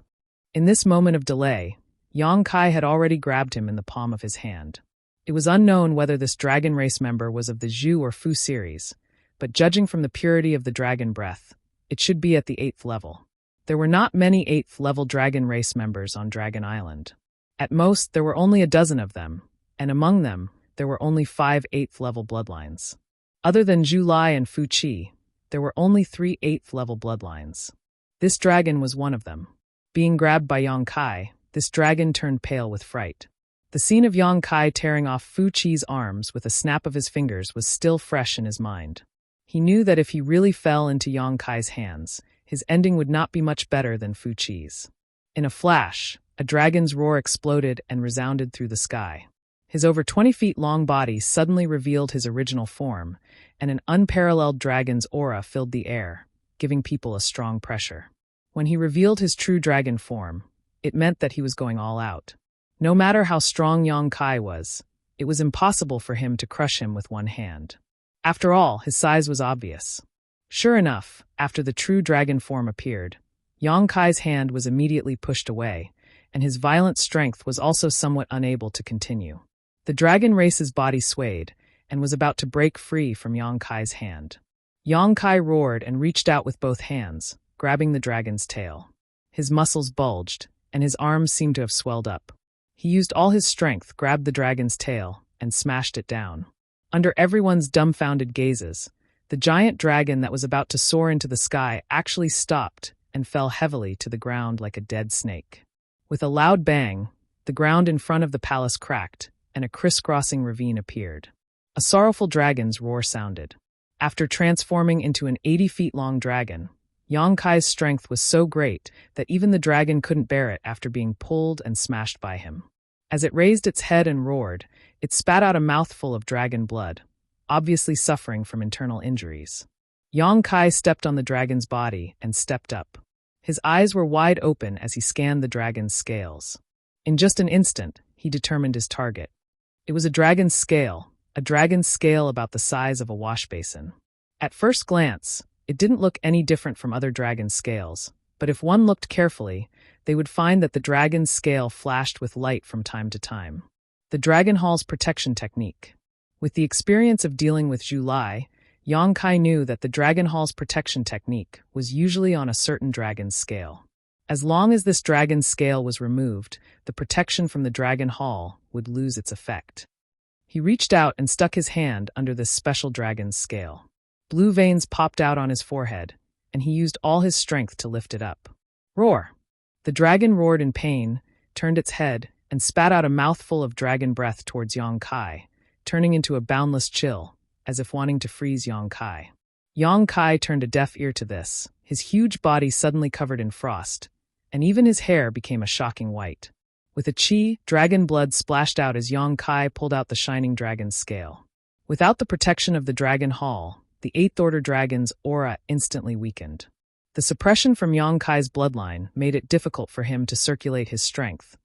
A: In this moment of delay, Yang Kai had already grabbed him in the palm of his hand. It was unknown whether this dragon race member was of the Zhu or Fu series, but judging from the purity of the dragon breath, it should be at the 8th level. There were not many 8th level dragon race members on Dragon Island. At most, there were only a dozen of them, and among them, there were only 5 8th level bloodlines. Other than Zhu Lai and Fu Qi, there were only 3 8th level bloodlines. This dragon was one of them. Being grabbed by Yang Kai, this dragon turned pale with fright. The scene of Yang Kai tearing off Fu Qi's arms with a snap of his fingers was still fresh in his mind. He knew that if he really fell into Yang Kai's hands, his ending would not be much better than Fu Qi's. In a flash, a dragon's roar exploded and resounded through the sky. His over 20 feet long body suddenly revealed his original form, and an unparalleled dragon's aura filled the air, giving people a strong pressure. When he revealed his true dragon form, it meant that he was going all out. No matter how strong Yang Kai was, it was impossible for him to crush him with one hand. After all, his size was obvious. Sure enough, after the true dragon form appeared, Yang Kai's hand was immediately pushed away, and his violent strength was also somewhat unable to continue. The dragon race's body swayed, and was about to break free from Yang Kai's hand. Yang Kai roared and reached out with both hands, grabbing the dragon's tail. His muscles bulged, and his arms seemed to have swelled up. He used all his strength, grabbed the dragon's tail, and smashed it down. Under everyone's dumbfounded gazes, the giant dragon that was about to soar into the sky actually stopped and fell heavily to the ground like a dead snake. With a loud bang, the ground in front of the palace cracked, and a crisscrossing ravine appeared. A sorrowful dragon's roar sounded. After transforming into an 80-feet-long dragon, Yang Kai's strength was so great that even the dragon couldn't bear it after being pulled and smashed by him. As it raised its head and roared, it spat out a mouthful of dragon blood, obviously suffering from internal injuries. Yang Kai stepped on the dragon's body and stepped up. His eyes were wide open as he scanned the dragon's scales. In just an instant, he determined his target. It was a dragon's scale about the size of a wash basin. At first glance, it didn't look any different from other dragon scales, but if one looked carefully, they would find that the dragon's scale flashed with light from time to time. The Dragon Hall's protection technique. With the experience of dealing with Zhu Lai, Yang Kai knew that the Dragon Hall's protection technique was usually on a certain dragon's scale. As long as this dragon's scale was removed, the protection from the Dragon Hall would lose its effect. He reached out and stuck his hand under this special dragon's scale. Blue veins popped out on his forehead, and he used all his strength to lift it up. Roar! The dragon roared in pain, turned its head, and spat out a mouthful of dragon breath towards Yang Kai, turning into a boundless chill, as if wanting to freeze Yang Kai. Yang Kai turned a deaf ear to this, his huge body suddenly covered in frost, and even his hair became a shocking white. With a chi, dragon blood splashed out as Yang Kai pulled out the shining dragon's scale. Without the protection of the Dragon Hall, the 8th Order dragon's aura instantly weakened. The suppression from Yang Kai's bloodline made it difficult for him to circulate his strength,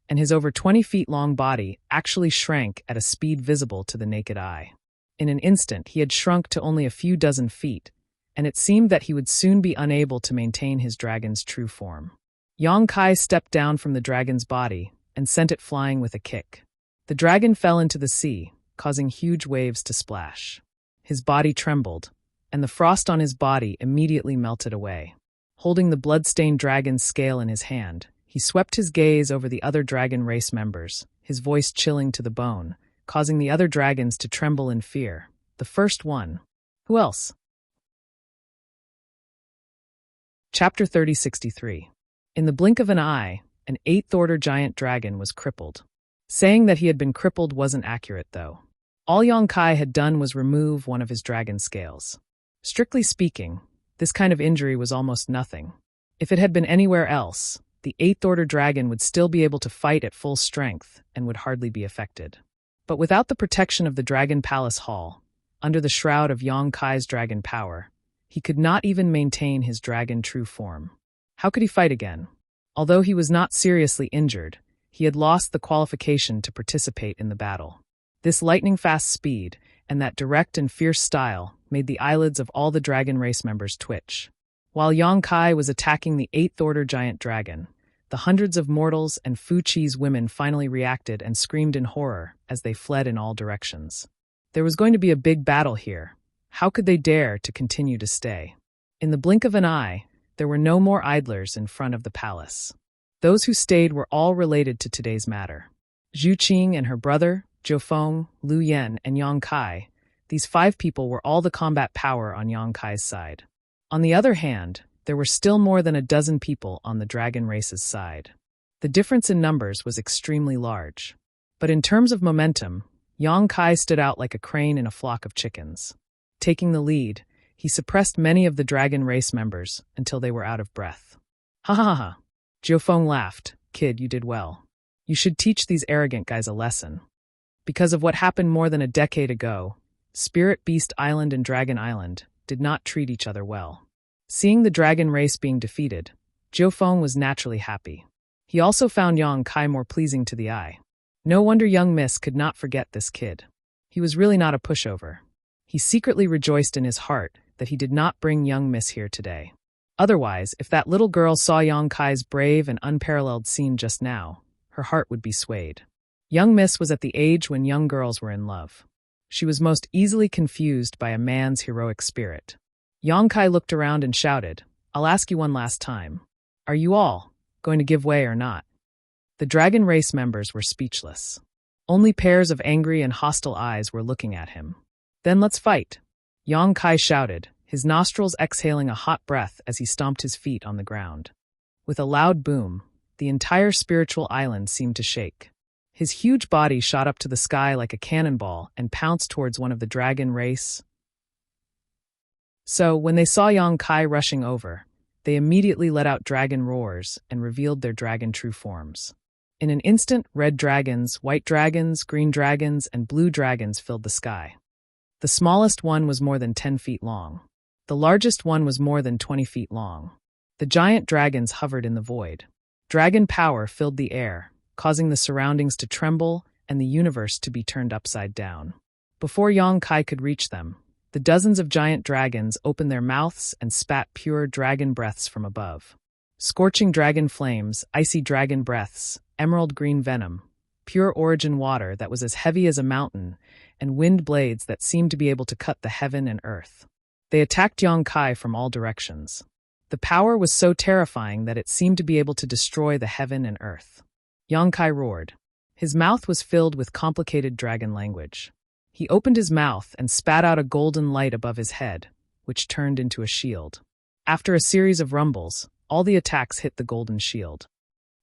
A: and his over 20 feet long body actually shrank at a speed visible to the naked eye. In an instant, he had shrunk to only a few dozen feet, and it seemed that he would soon be unable to maintain his dragon's true form. Yang Kai stepped down from the dragon's body and sent it flying with a kick. The dragon fell into the sea, causing huge waves to splash. His body trembled, and the frost on his body immediately melted away. Holding the blood-stained dragon's scale in his hand, he swept his gaze over the other dragon race members, his voice chilling to the bone, causing the other dragons to tremble in fear. The first one. Who else? Chapter 3063. In the blink of an eye, an 8th Order giant dragon was crippled. Saying that he had been crippled wasn't accurate, though. All Yang Kai had done was remove one of his dragon scales. Strictly speaking, this kind of injury was almost nothing. If it had been anywhere else, the 8th Order dragon would still be able to fight at full strength and would hardly be affected. But without the protection of the Dragon Palace Hall, under the shroud of Yang Kai's dragon power, he could not even maintain his dragon true form. How could he fight again? Although he was not seriously injured, he had lost the qualification to participate in the battle. This lightning-fast speed and that direct and fierce style made the eyelids of all the dragon race members twitch. While Yang Kai was attacking the 8th Order giant dragon, the hundreds of mortals and Fu Chi's women finally reacted and screamed in horror as they fled in all directions. There was going to be a big battle here. How could they dare to continue to stay? In the blink of an eye, there were no more idlers in front of the palace. Those who stayed were all related to today's matter. Zhu Qing and her brother, Zhou Feng, Lu Yan, and Yang Kai. These 5 people were all the combat power on Yang Kai's side. On the other hand, there were still more than a dozen people on the dragon race's side. The difference in numbers was extremely large. But in terms of momentum, Yang Kai stood out like a crane in a flock of chickens. Taking the lead, he suppressed many of the dragon race members until they were out of breath. Ha ha ha ha. Zhou Feng laughed. Kid, you did well. You should teach these arrogant guys a lesson. Because of what happened more than a decade ago, Spirit Beast Island and Dragon Island did not treat each other well. Seeing the dragon race being defeated, Zhou Feng was naturally happy. He also found Yang Kai more pleasing to the eye. No wonder young Miss could not forget this kid. He was really not a pushover. He secretly rejoiced in his heart that he did not bring young Miss here today. Otherwise, if that little girl saw Yang Kai's brave and unparalleled scene just now, her heart would be swayed. Young Miss was at the age when young girls were in love. She was most easily confused by a man's heroic spirit. Yang Kai looked around and shouted, "I'll ask you one last time. Are you all going to give way or not?" The dragon race members were speechless. Only pairs of angry and hostile eyes were looking at him. "Then let's fight," Yang Kai shouted, his nostrils exhaling a hot breath as he stomped his feet on the ground. With a loud boom, the entire spiritual island seemed to shake. His huge body shot up to the sky like a cannonball and pounced towards one of the dragon race. So, when they saw Yang Kai rushing over, they immediately let out dragon roars and revealed their dragon true forms. In an instant, red dragons, white dragons, green dragons, and blue dragons filled the sky. The smallest one was more than 10 feet long. The largest one was more than 20 feet long. The giant dragons hovered in the void. Dragon power filled the air, causing the surroundings to tremble and the universe to be turned upside down. Before Yang Kai could reach them, the dozens of giant dragons opened their mouths and spat pure dragon breaths from above. Scorching dragon flames, icy dragon breaths, emerald green venom, pure origin water that was as heavy as a mountain, and wind blades that seemed to be able to cut the heaven and earth. They attacked Yang Kai from all directions. The power was so terrifying that it seemed to be able to destroy the heaven and earth. Yang Kai roared. His mouth was filled with complicated dragon language. He opened his mouth and spat out a golden light above his head, which turned into a shield. After a series of rumbles, all the attacks hit the golden shield.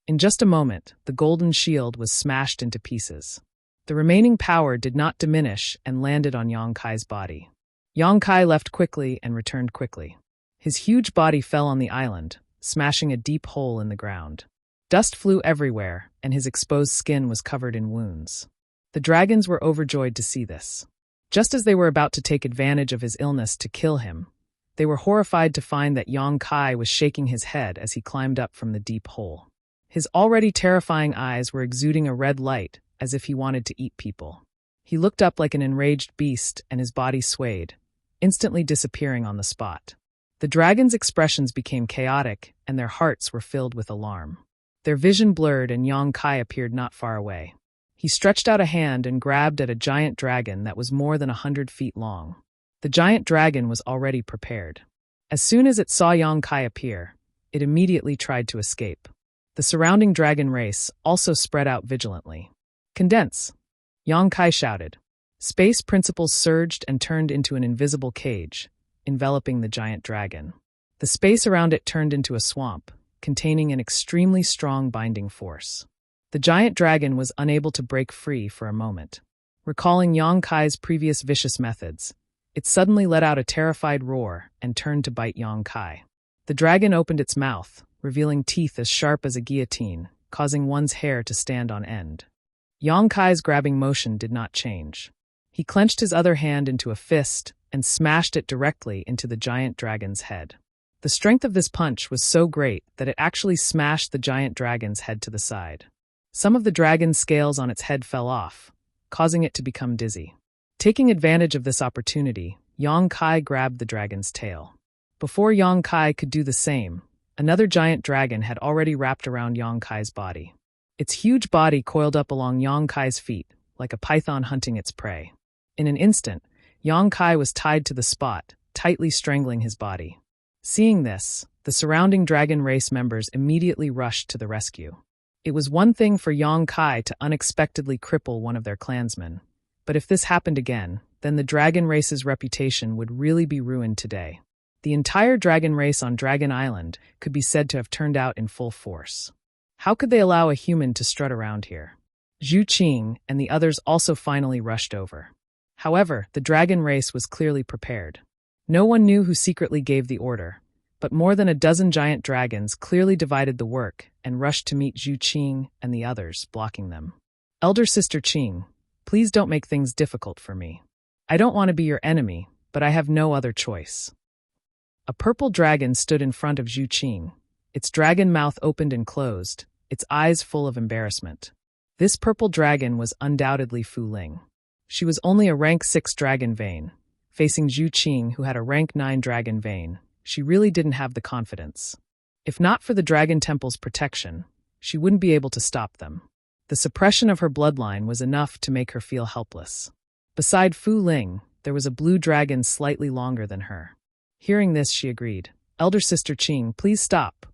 A: In just a moment, the golden shield was smashed into pieces. The remaining power did not diminish and landed on Yang Kai's body. Yang Kai left quickly and returned quickly. His huge body fell on the island, smashing a deep hole in the ground. Dust flew everywhere, and his exposed skin was covered in wounds. The dragons were overjoyed to see this. Just as they were about to take advantage of his illness to kill him, they were horrified to find that Yang Kai was shaking his head as he climbed up from the deep hole. His already terrifying eyes were exuding a red light, as if he wanted to eat people. He looked up like an enraged beast, and his body swayed, instantly disappearing on the spot. The dragons' expressions became chaotic, and their hearts were filled with alarm. Their vision blurred, and Yang Kai appeared not far away. He stretched out a hand and grabbed at a giant dragon that was more than 100 feet long. The giant dragon was already prepared. As soon as it saw Yang Kai appear, it immediately tried to escape. The surrounding dragon race also spread out vigilantly. "Condense!" Yang Kai shouted. Space principles surged and turned into an invisible cage, enveloping the giant dragon. The space around it turned into a swamp, containing an extremely strong binding force. The giant dragon was unable to break free for a moment. Recalling Yang Kai's previous vicious methods, it suddenly let out a terrified roar and turned to bite Yang Kai. The dragon opened its mouth, revealing teeth as sharp as a guillotine, causing one's hair to stand on end. Yang Kai's grabbing motion did not change. He clenched his other hand into a fist and smashed it directly into the giant dragon's head. The strength of this punch was so great that it actually smashed the giant dragon's head to the side. Some of the dragon's scales on its head fell off, causing it to become dizzy. Taking advantage of this opportunity, Yang Kai grabbed the dragon's tail. Before Yang Kai could do the same, another giant dragon had already wrapped around Yang Kai's body. Its huge body coiled up along Yang Kai's feet, like a python hunting its prey. In an instant, Yang Kai was tied to the spot, tightly strangling his body. Seeing this, the surrounding dragon race members immediately rushed to the rescue. It was one thing for Yang Kai to unexpectedly cripple one of their clansmen, but if this happened again, then the dragon race's reputation would really be ruined today. The entire dragon race on Dragon Island could be said to have turned out in full force. How could they allow a human to strut around here? Zhu Qing and the others also finally rushed over. However, the dragon race was clearly prepared. No one knew who secretly gave the order, but more than a dozen giant dragons clearly divided the work and rushed to meet Zhu Qing and the others, blocking them. "Elder Sister Qing, please don't make things difficult for me. I don't want to be your enemy, but I have no other choice." A purple dragon stood in front of Zhu Qing. Its dragon mouth opened and closed, its eyes full of embarrassment. This purple dragon was undoubtedly Fu Ling. She was only a rank 6 dragon vein. Facing Zhu Qing, who had a rank 9 dragon vein, she really didn't have the confidence. If not for the Dragon Temple's protection, she wouldn't be able to stop them. The suppression of her bloodline was enough to make her feel helpless. Beside Fu Ling, there was a blue dragon slightly longer than her. Hearing this, she agreed. "Elder Sister Qing, please stop."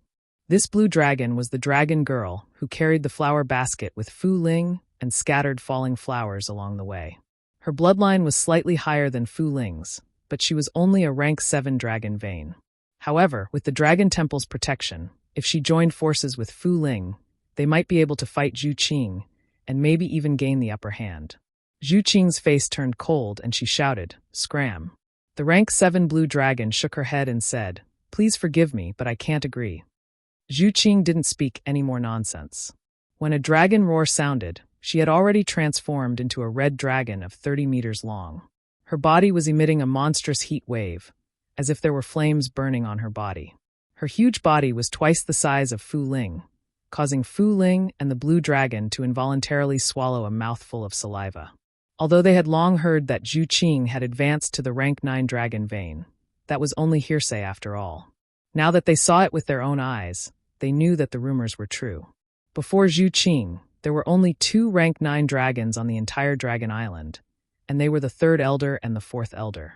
A: This blue dragon was the dragon girl who carried the flower basket with Fu Ling and scattered falling flowers along the way. Her bloodline was slightly higher than Fu Ling's, but she was only a rank 7 dragon vein. However, with the Dragon Temple's protection, if she joined forces with Fu Ling, they might be able to fight Zhu Qing and maybe even gain the upper hand. Zhu Qing's face turned cold and she shouted, "Scram." The rank 7 blue dragon shook her head and said, "Please forgive me, but I can't agree." Zhu Qing didn't speak any more nonsense. When a dragon roar sounded, she had already transformed into a red dragon of 30 meters long. Her body was emitting a monstrous heat wave, as if there were flames burning on her body. Her huge body was twice the size of Fu Ling, causing Fu Ling and the blue dragon to involuntarily swallow a mouthful of saliva. Although they had long heard that Zhu Qing had advanced to the rank 9 dragon vein, that was only hearsay after all. Now that they saw it with their own eyes, they knew that the rumors were true. Before Zhu Qing, there were only 2 rank 9 dragons on the entire Dragon Island, and they were the 3rd elder and the 4th elder.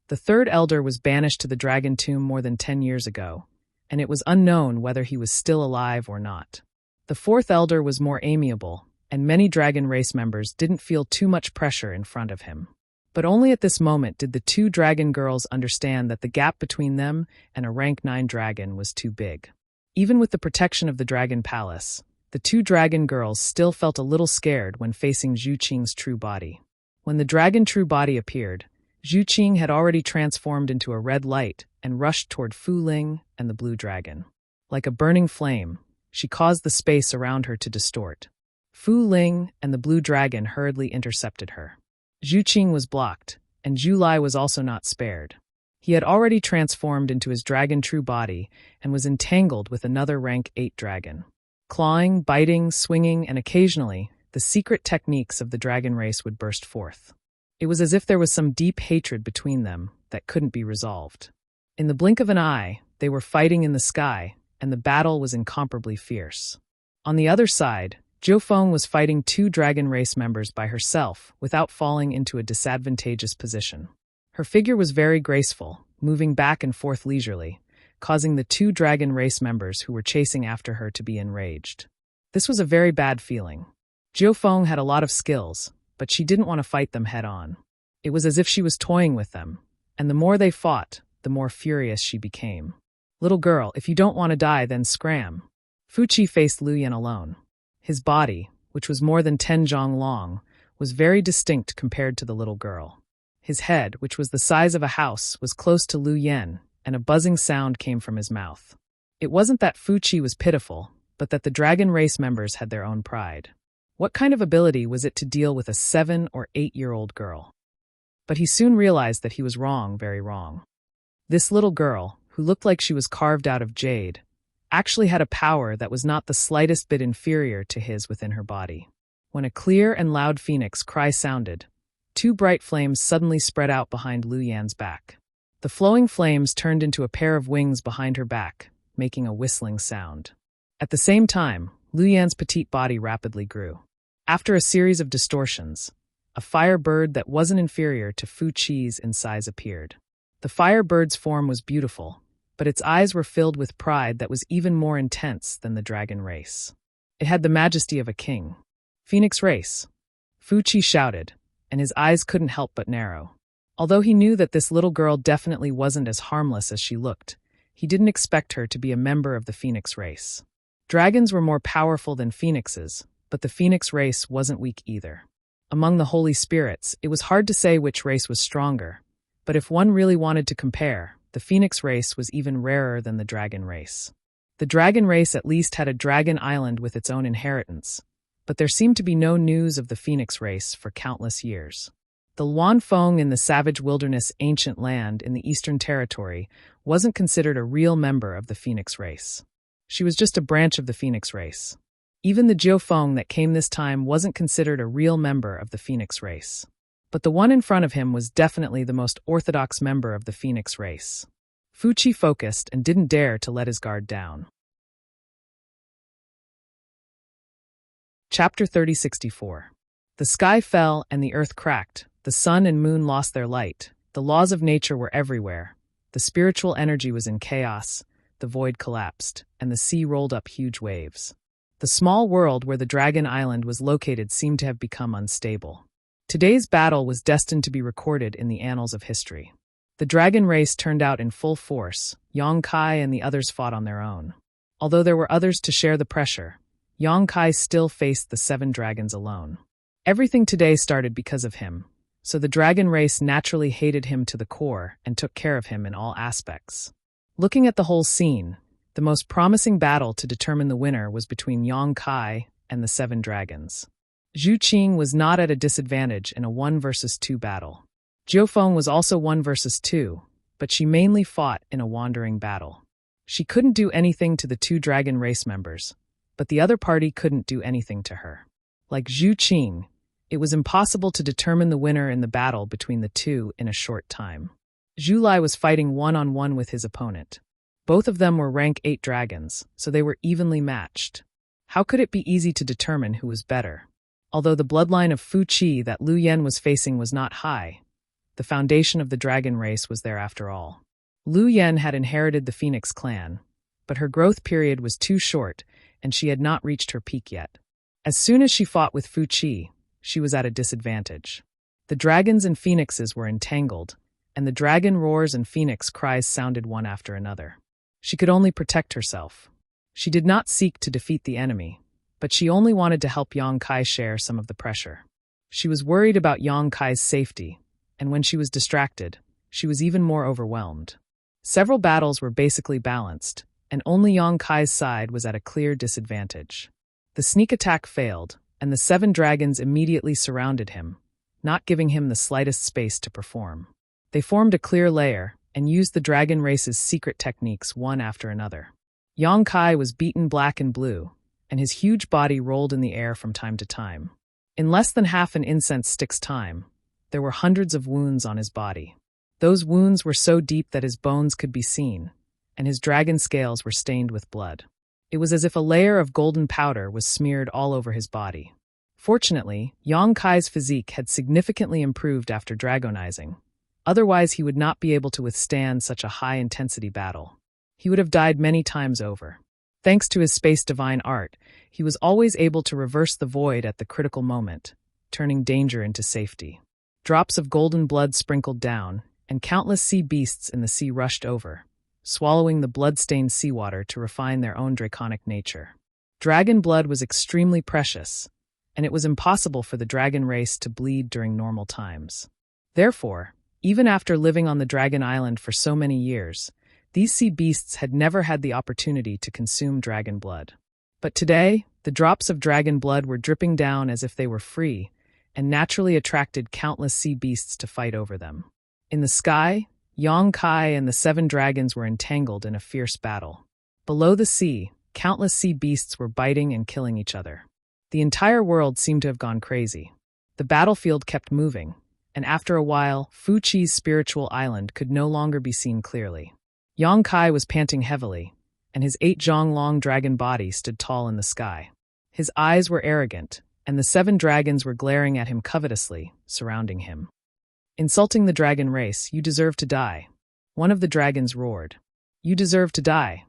A: The 3rd elder was banished to the dragon tomb more than 10 years ago, and it was unknown whether he was still alive or not. The 4th elder was more amiable, and many dragon race members didn't feel too much pressure in front of him. But only at this moment did the 2 dragon girls understand that the gap between them and a rank 9 dragon was too big. Even with the protection of the dragon palace, the 2 dragon girls still felt a little scared when facing Zhu Qing's true body. When the dragon true body appeared, Zhu Qing had already transformed into a red light and rushed toward Fu Ling and the blue dragon. Like a burning flame, she caused the space around her to distort. Fu Ling and the blue dragon hurriedly intercepted her. Zhu Qing was blocked, and Zhu Lai was also not spared. He had already transformed into his dragon true body and was entangled with another rank 8 dragon. Clawing, biting, swinging, and occasionally, the secret techniques of the dragon race would burst forth. It was as if there was some deep hatred between them that couldn't be resolved. In the blink of an eye, they were fighting in the sky, and the battle was incomparably fierce. On the other side, Zhou Feng was fighting 2 dragon race members by herself without falling into a disadvantageous position. Her figure was very graceful, moving back and forth leisurely, causing the 2 dragon race members who were chasing after her to be enraged. This was a very bad feeling. Zhou Feng had a lot of skills, but she didn't want to fight them head-on. It was as if she was toying with them, and the more they fought, the more furious she became. "Little girl, if you don't want to die, then scram." Fu Qi faced Lu Yan alone. His body, which was more than 10 zhang long, was very distinct compared to the little girl. His head, which was the size of a house, was close to Lu Yan, and a buzzing sound came from his mouth. It wasn't that Fu Qi was pitiful, but that the dragon race members had their own pride. What kind of ability was it to deal with a 7- or 8-year-old girl? But he soon realized that he was wrong, very wrong. This little girl, who looked like she was carved out of jade, actually had a power that was not the slightest bit inferior to his within her body. When a clear and loud phoenix cry sounded, 2 bright flames suddenly spread out behind Lu Yan's back. The flowing flames turned into a pair of wings behind her back, making a whistling sound. At the same time, Lu Yan's petite body rapidly grew. After a series of distortions, a fire bird that wasn't inferior to Fu Qi's in size appeared. The fire bird's form was beautiful, but its eyes were filled with pride that was even more intense than the dragon race. It had the majesty of a king. "Phoenix race!" Fu Qi shouted, and his eyes couldn't help but narrow. Although he knew that this little girl definitely wasn't as harmless as she looked, he didn't expect her to be a member of the Phoenix race. Dragons were more powerful than phoenixes, but the Phoenix race wasn't weak either. Among the holy spirits, it was hard to say which race was stronger, but if one really wanted to compare, the Phoenix race was even rarer than the dragon race. The dragon race at least had a dragon island with its own inheritance, but there seemed to be no news of the Phoenix race for countless years. The Luan Feng in the savage wilderness ancient land in the Eastern Territory wasn't considered a real member of the Phoenix race. She was just a branch of the Phoenix race. Even the Jiu Feng that came this time wasn't considered a real member of the Phoenix race. But the one in front of him was definitely the most orthodox member of the Phoenix race. Fu Qi focused and didn't dare to let his guard down. Chapter 3064. The sky fell and the earth cracked. The sun and moon lost their light. The laws of nature were everywhere. The spiritual energy was in chaos. The void collapsed, and the sea rolled up huge waves. The small world where the Dragon Island was located seemed to have become unstable. Today's battle was destined to be recorded in the annals of history. The dragon race turned out in full force. Yang Kai and the others fought on their own. Although there were others to share the pressure, Yang Kai still faced the 7 dragons alone. Everything today started because of him, so the dragon race naturally hated him to the core and took care of him in all aspects. Looking at the whole scene, the most promising battle to determine the winner was between Yang Kai and the 7 dragons. Zhu Qing was not at a disadvantage in a 1 versus 2 battle. Jiu Feng was also 1 versus 2, but she mainly fought in a wandering battle. She couldn't do anything to the two dragon race members, but the other party couldn't do anything to her. Like Zhu Qing, it was impossible to determine the winner in the battle between the two in a short time. Zhu Lai was fighting one-on-one with his opponent. Both of them were rank 8 dragons, so they were evenly matched. How could it be easy to determine who was better? Although the bloodline of Fu Qi that Lu Yan was facing was not high, the foundation of the dragon race was there after all. Lu Yan had inherited the Phoenix clan, but her growth period was too short and she had not reached her peak yet. As soon as she fought with Fu Qi, she was at a disadvantage. The dragons and phoenixes were entangled, and the dragon roars and phoenix cries sounded one after another. She could only protect herself. She did not seek to defeat the enemy, but she only wanted to help Yang Kai share some of the pressure. She was worried about Yang Kai's safety, and when she was distracted, she was even more overwhelmed. Several battles were basically balanced, and only Yang Kai's side was at a clear disadvantage. The sneak attack failed, and the 7 dragons immediately surrounded him, not giving him the slightest space to perform. They formed a clear layer and used the dragon race's secret techniques one after another. Yang Kai was beaten black and blue, and his huge body rolled in the air from time to time. In less than half an incense stick's time, there were hundreds of wounds on his body. Those wounds were so deep that his bones could be seen, and his dragon scales were stained with blood. It was as if a layer of golden powder was smeared all over his body. Fortunately, Yang Kai's physique had significantly improved after dragonizing. Otherwise, he would not be able to withstand such a high-intensity battle. He would have died many times over. Thanks to his space divine art, he was always able to reverse the void at the critical moment, turning danger into safety. Drops of golden blood sprinkled down, and countless sea beasts in the sea rushed over, swallowing the blood-stained seawater to refine their own draconic nature. Dragon blood was extremely precious, and it was impossible for the dragon race to bleed during normal times. Therefore, even after living on the Dragon Island for so many years, these sea beasts had never had the opportunity to consume dragon blood. But today, the drops of dragon blood were dripping down as if they were free, and naturally attracted countless sea beasts to fight over them. In the sky, Yang Kai and the 7 dragons were entangled in a fierce battle. Below the sea, countless sea beasts were biting and killing each other. The entire world seemed to have gone crazy. The battlefield kept moving, and after a while, Fu Qi's spiritual island could no longer be seen clearly. Yang Kai was panting heavily, and his 8 zhong-long dragon body stood tall in the sky. His eyes were arrogant, and the 7 dragons were glaring at him covetously, surrounding him. "Insulting the dragon race, you deserve to die." One of the dragons roared. "You deserve to die."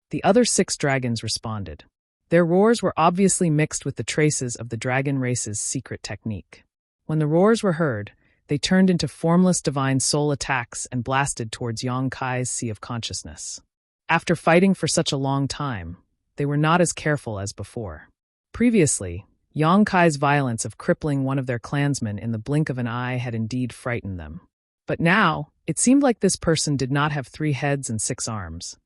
A: The other 6 dragons responded. Their roars were obviously mixed with the traces of the dragon race's secret technique. When the roars were heard, they turned into formless divine soul attacks and blasted towards Yang Kai's sea of consciousness. After fighting for such a long time, they were not as careful as before. Previously, Yang Kai's violence of crippling one of their clansmen in the blink of an eye had indeed frightened them. But now, it seemed like this person did not have 3 heads and 6 arms.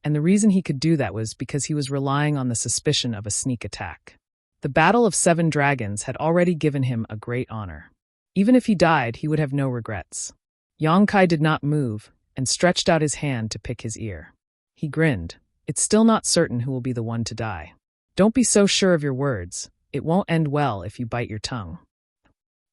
A: And the reason he could do that was because he was relying on the suspicion of a sneak attack. The Battle of 7 Dragons had already given him a great honor. Even if he died, he would have no regrets. Yang Kai did not move and stretched out his hand to pick his ear. He grinned. "It's still not certain who will be the one to die. Don't be so sure of your words. It won't end well if you bite your tongue."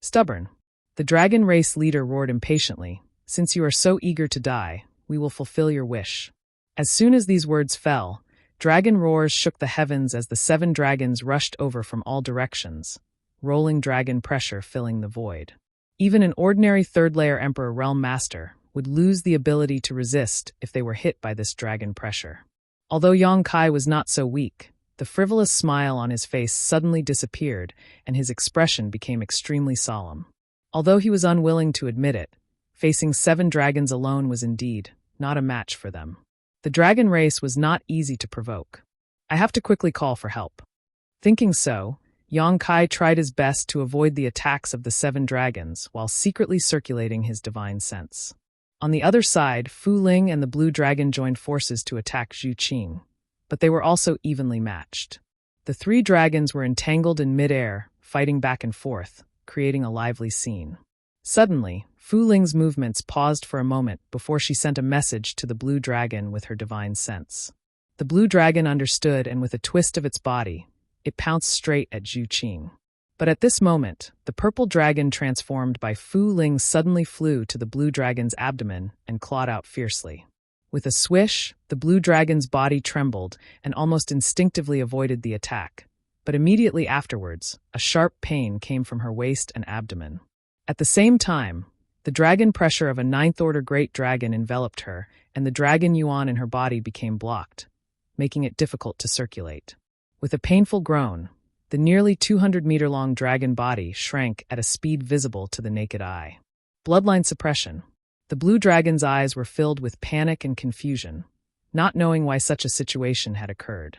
A: "Stubborn." The dragon race leader roared impatiently. "Since you are so eager to die, we will fulfill your wish." As soon as these words fell, dragon roars shook the heavens as the 7 dragons rushed over from all directions, rolling dragon pressure filling the void. Even an ordinary 3rd-layer Emperor Realm Master would lose the ability to resist if they were hit by this dragon pressure. Although Yang Kai was not so weak, the frivolous smile on his face suddenly disappeared and his expression became extremely solemn. Although he was unwilling to admit it, facing 7 dragons alone was indeed not a match for them. The dragon race was not easy to provoke. "I have to quickly call for help." Thinking so, Yang Kai tried his best to avoid the attacks of the 7 dragons while secretly circulating his divine sense. On the other side, Fu Ling and the blue dragon joined forces to attack Zhu Qing, but they were also evenly matched. The 3 dragons were entangled in mid-air, fighting back and forth, creating a lively scene. Suddenly, Fu Ling's movements paused for a moment before she sent a message to the blue dragon with her divine sense. The blue dragon understood, and with a twist of its body, it pounced straight at Zhu Qing. But at this moment, the purple dragon transformed by Fu Ling suddenly flew to the blue dragon's abdomen and clawed out fiercely. With a swish, the blue dragon's body trembled and almost instinctively avoided the attack. But immediately afterwards, a sharp pain came from her waist and abdomen. At the same time, the dragon pressure of a ninth-order great dragon enveloped her, and the dragon yuan in her body became blocked, making it difficult to circulate. With a painful groan, the nearly 200-meter-long dragon body shrank at a speed visible to the naked eye. Bloodline suppression. The blue dragon's eyes were filled with panic and confusion, not knowing why such a situation had occurred.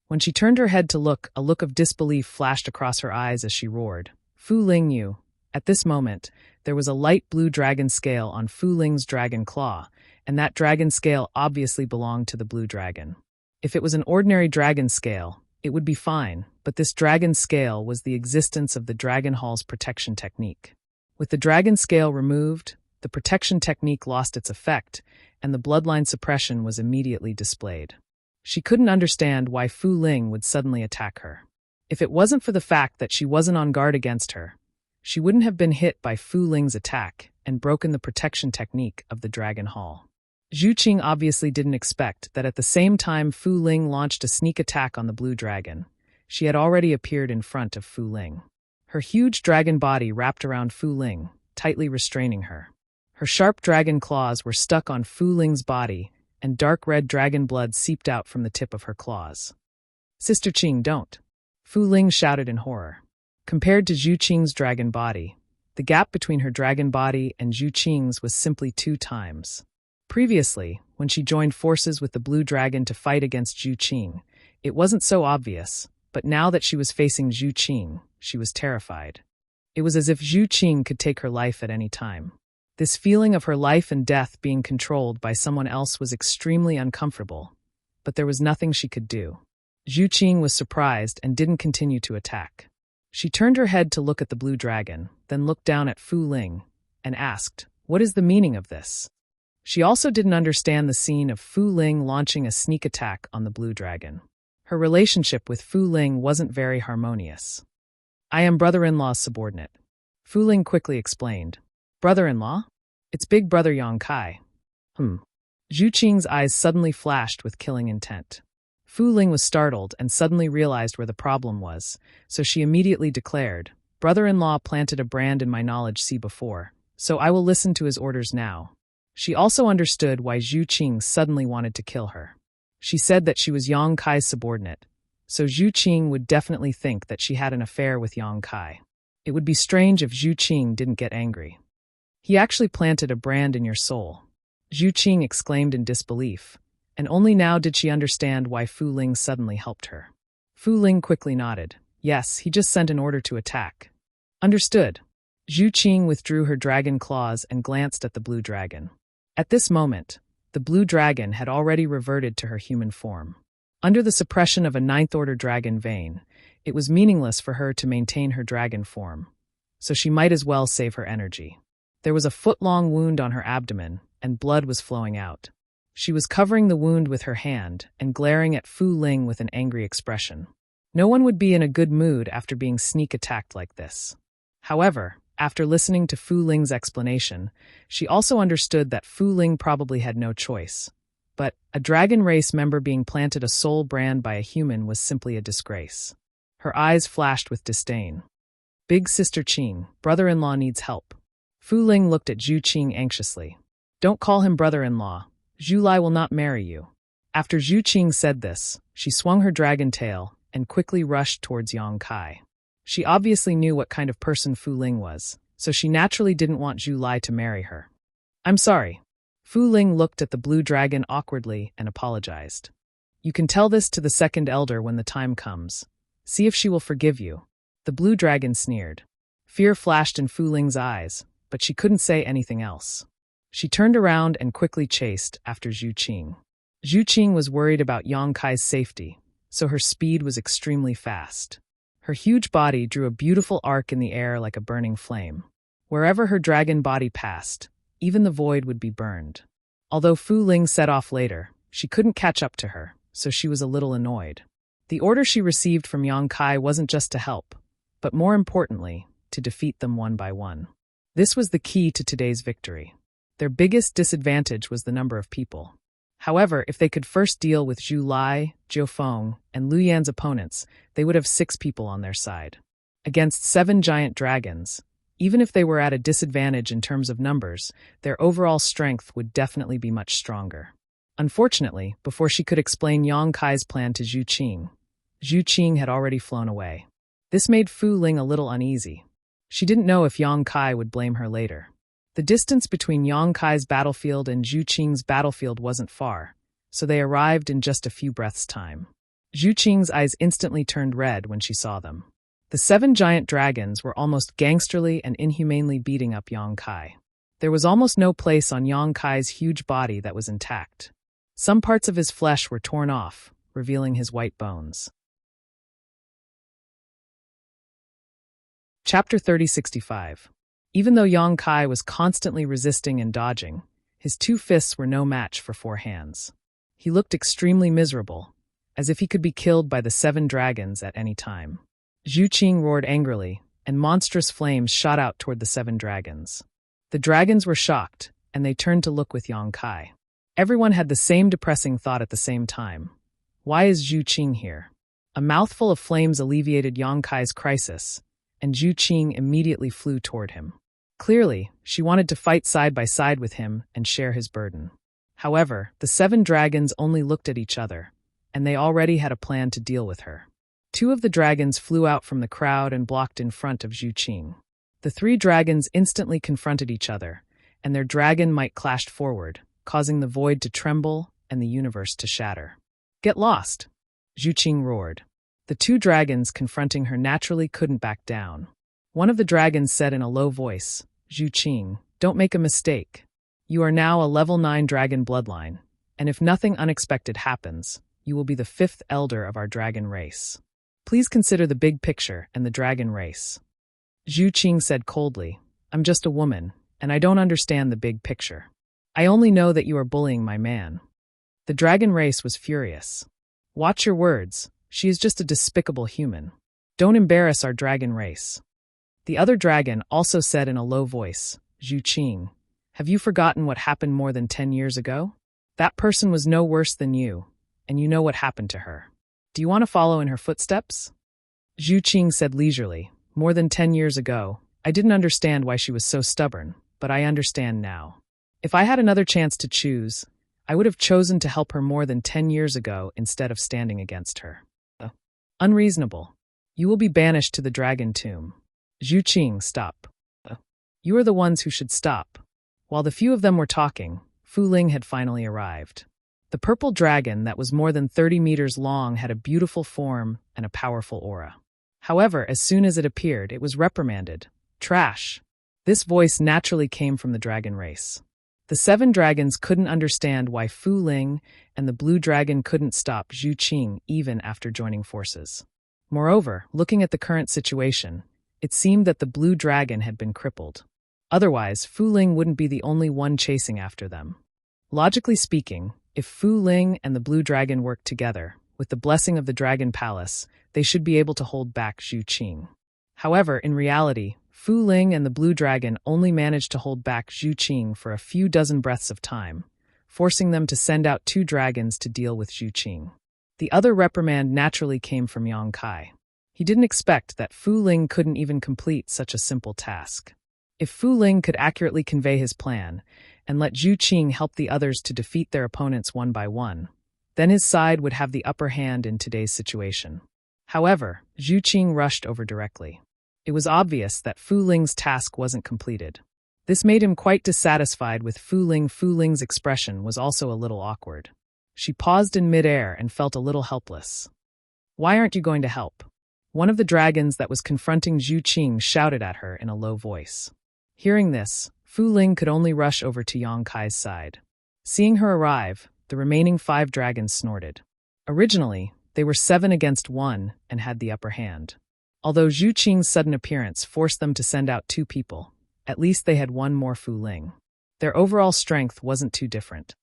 A: When she turned her head to look, a look of disbelief flashed across her eyes as she roared, "Fu Ling, you!" At this moment, there was a light blue dragon scale on Fu Ling's dragon claw, and that dragon scale obviously belonged to the blue dragon. If it was an ordinary dragon scale, it would be fine, but this dragon scale was the existence of the Dragon Hall's protection technique. With the dragon scale removed, the protection technique lost its effect, and the bloodline suppression was immediately displayed. She couldn't understand why Fu Ling would suddenly attack her. If it wasn't for the fact that she wasn't on guard against her, she wouldn't have been hit by Fu Ling's attack and broken the protection technique of the Dragon Hall. Zhu Qing obviously didn't expect that at the same time Fu Ling launched a sneak attack on the blue dragon, she had already appeared in front of Fu Ling. Her huge dragon body wrapped around Fu Ling, tightly restraining her. Her sharp dragon claws were stuck on Fu Ling's body, and dark red dragon blood seeped out from the tip of her claws. "Sister Qing, don't!" Fu Ling shouted in horror. Compared to Zhu Qing's dragon body, the gap between her dragon body and Zhu Qing's was simply 2 times. Previously, when she joined forces with the blue dragon to fight against Zhu Qing, it wasn't so obvious, but now that she was facing Zhu Qing, she was terrified. It was as if Zhu Qing could take her life at any time. This feeling of her life and death being controlled by someone else was extremely uncomfortable, but there was nothing she could do. Zhu Qing was surprised and didn't continue to attack. She turned her head to look at the blue dragon, then looked down at Fu Ling, and asked, "What is the meaning of this?" She also didn't understand the scene of Fu Ling launching a sneak attack on the blue dragon. Her relationship with Fu Ling wasn't very harmonious. "I am brother-in-law's subordinate," Fu Ling quickly explained. "Brother-in-law? It's big brother Yang Kai." Zhu Qing's eyes suddenly flashed with killing intent. Fu Ling was startled and suddenly realized where the problem was, so she immediately declared, "Brother-in-law planted a brand in my knowledge see before, so I will listen to his orders now." She also understood why Zhu Qing suddenly wanted to kill her. She said that she was Yang Kai's subordinate, so Zhu Qing would definitely think that she had an affair with Yang Kai. It would be strange if Zhu Qing didn't get angry. "He actually planted a brand in your soul," Zhu Qing exclaimed in disbelief, and only now did she understand why Fu Ling suddenly helped her. Fu Ling quickly nodded. "Yes, he just sent an order to attack." "Understood." Zhu Qing withdrew her dragon claws and glanced at the blue dragon. At this moment, the blue dragon had already reverted to her human form. Under the suppression of a ninth-order dragon vein, it was meaningless for her to maintain her dragon form, so she might as well save her energy. There was a foot-long wound on her abdomen, and blood was flowing out. She was covering the wound with her hand and glaring at Fu Ling with an angry expression. No one would be in a good mood after being sneak attacked like this. However, after listening to Fu Ling's explanation, she also understood that Fu Ling probably had no choice. But a dragon race member being planted a soul brand by a human was simply a disgrace. Her eyes flashed with disdain. "Big Sister Qing, brother-in-law needs help." Fu Ling looked at Zhu Qing anxiously. "Don't call him brother-in-law. Zhu Lai will not marry you." After Zhu Qing said this, she swung her dragon tail and quickly rushed towards Yang Kai. She obviously knew what kind of person Fu Ling was, so she naturally didn't want Zhu Lai to marry her. "I'm sorry." Fu Ling looked at the blue dragon awkwardly and apologized. "You can tell this to the second elder when the time comes. See if she will forgive you." The blue dragon sneered. Fear flashed in Fu Ling's eyes, but she couldn't say anything else. She turned around and quickly chased after Zhu Qing. Zhu Qing was worried about Yang Kai's safety, so her speed was extremely fast. Her huge body drew a beautiful arc in the air like a burning flame. Wherever her dragon body passed, even the void would be burned. Although Fu Ling set off later, she couldn't catch up to her, so she was a little annoyed. The order she received from Yang Kai wasn't just to help, but more importantly, to defeat them one by one. This was the key to today's victory. Their biggest disadvantage was the number of people. However, if they could first deal with Zhu Lai, Jiu Feng, and Lu Yan's opponents, they would have 6 people on their side. Against 7 giant dragons, even if they were at a disadvantage in terms of numbers, their overall strength would definitely be much stronger. Unfortunately, before she could explain Yang Kai's plan to Zhu Qing had already flown away. This made Fu Ling a little uneasy. She didn't know if Yang Kai would blame her later. The distance between Yang Kai's battlefield and Zhu Qing's battlefield wasn't far, so they arrived in just a few breaths' time. Zhu Qing's eyes instantly turned red when she saw them. The 7 giant dragons were almost gangsterly and inhumanely beating up Yang Kai. There was almost no place on Yang Kai's huge body that was intact. Some parts of his flesh were torn off, revealing his white bones. Chapter 3065. Even though Yang Kai was constantly resisting and dodging, his 2 fists were no match for 4 hands. He looked extremely miserable, as if he could be killed by the 7 dragons at any time. Zhu Qing roared angrily, and monstrous flames shot out toward the 7 dragons. The dragons were shocked, and they turned to look with Yang Kai. Everyone had the same depressing thought at the same time. Why is Zhu Qing here? A mouthful of flames alleviated Yang Kai's crisis, and Zhu Qing immediately flew toward him. Clearly, she wanted to fight side by side with him and share his burden. However, the 7 dragons only looked at each other, and they already had a plan to deal with her. 2 of the dragons flew out from the crowd and blocked in front of Zhu Qing. The 3 dragons instantly confronted each other, and their dragon might clashed forward, causing the void to tremble and the universe to shatter. "Get lost!" Zhu Qing roared. The 2 dragons confronting her naturally couldn't back down. One of the dragons said in a low voice, "Zhu Qing, don't make a mistake. You are now a level 9 dragon bloodline, and if nothing unexpected happens, you will be the 5th elder of our dragon race. Please consider the big picture and the dragon race." Zhu Qing said coldly, "I'm just a woman, and I don't understand the big picture. I only know that you are bullying my man." The dragon race was furious. "Watch your words. She is just a despicable human. Don't embarrass our dragon race." The other dragon also said in a low voice, "Zhu Qing, have you forgotten what happened more than 10 years ago? That person was no worse than you, and you know what happened to her. Do you want to follow in her footsteps?" Zhu Qing said leisurely, "More than 10 years ago, I didn't understand why she was so stubborn, but I understand now. If I had another chance to choose, I would have chosen to help her more than 10 years ago instead of standing against her. Unreasonable. You will be banished to the dragon tomb." Zhu Qing, stop. You are the ones who should stop. While the few of them were talking, Fu Ling had finally arrived. The purple dragon that was more than 30 meters long had a beautiful form and a powerful aura. However, as soon as it appeared, it was reprimanded. "Trash." This voice naturally came from the dragon race. The 7 dragons couldn't understand why Fu Ling and the blue dragon couldn't stop Zhu Qing even after joining forces. Moreover, looking at the current situation, it seemed that the blue dragon had been crippled. Otherwise, Fu Ling wouldn't be the only one chasing after them. Logically speaking, if Fu Ling and the blue dragon worked together, with the blessing of the Dragon Palace, they should be able to hold back Zhu Qing. However, in reality, Fu Ling and the blue dragon only managed to hold back Zhu Qing for a few dozen breaths of time, forcing them to send out 2 dragons to deal with Zhu Qing. The other reprimand naturally came from Yang Kai. He didn't expect that Fu Ling couldn't even complete such a simple task. If Fu Ling could accurately convey his plan and let Zhu Qing help the others to defeat their opponents one by one, then his side would have the upper hand in today's situation. However, Zhu Qing rushed over directly. It was obvious that Fu Ling's task wasn't completed. This made him quite dissatisfied with Fu Ling. Fu Ling's expression was also a little awkward. She paused in midair and felt a little helpless. "Why aren't you going to help?" One of the dragons that was confronting Zhu Qing shouted at her in a low voice. Hearing this, Fu Ling could only rush over to Yang Kai's side. Seeing her arrive, the remaining 5 dragons snorted. Originally, they were 7 against 1 and had the upper hand. Although Zhu Qing's sudden appearance forced them to send out 2 people, At least they had one more Fu Ling. Their overall strength wasn't too different.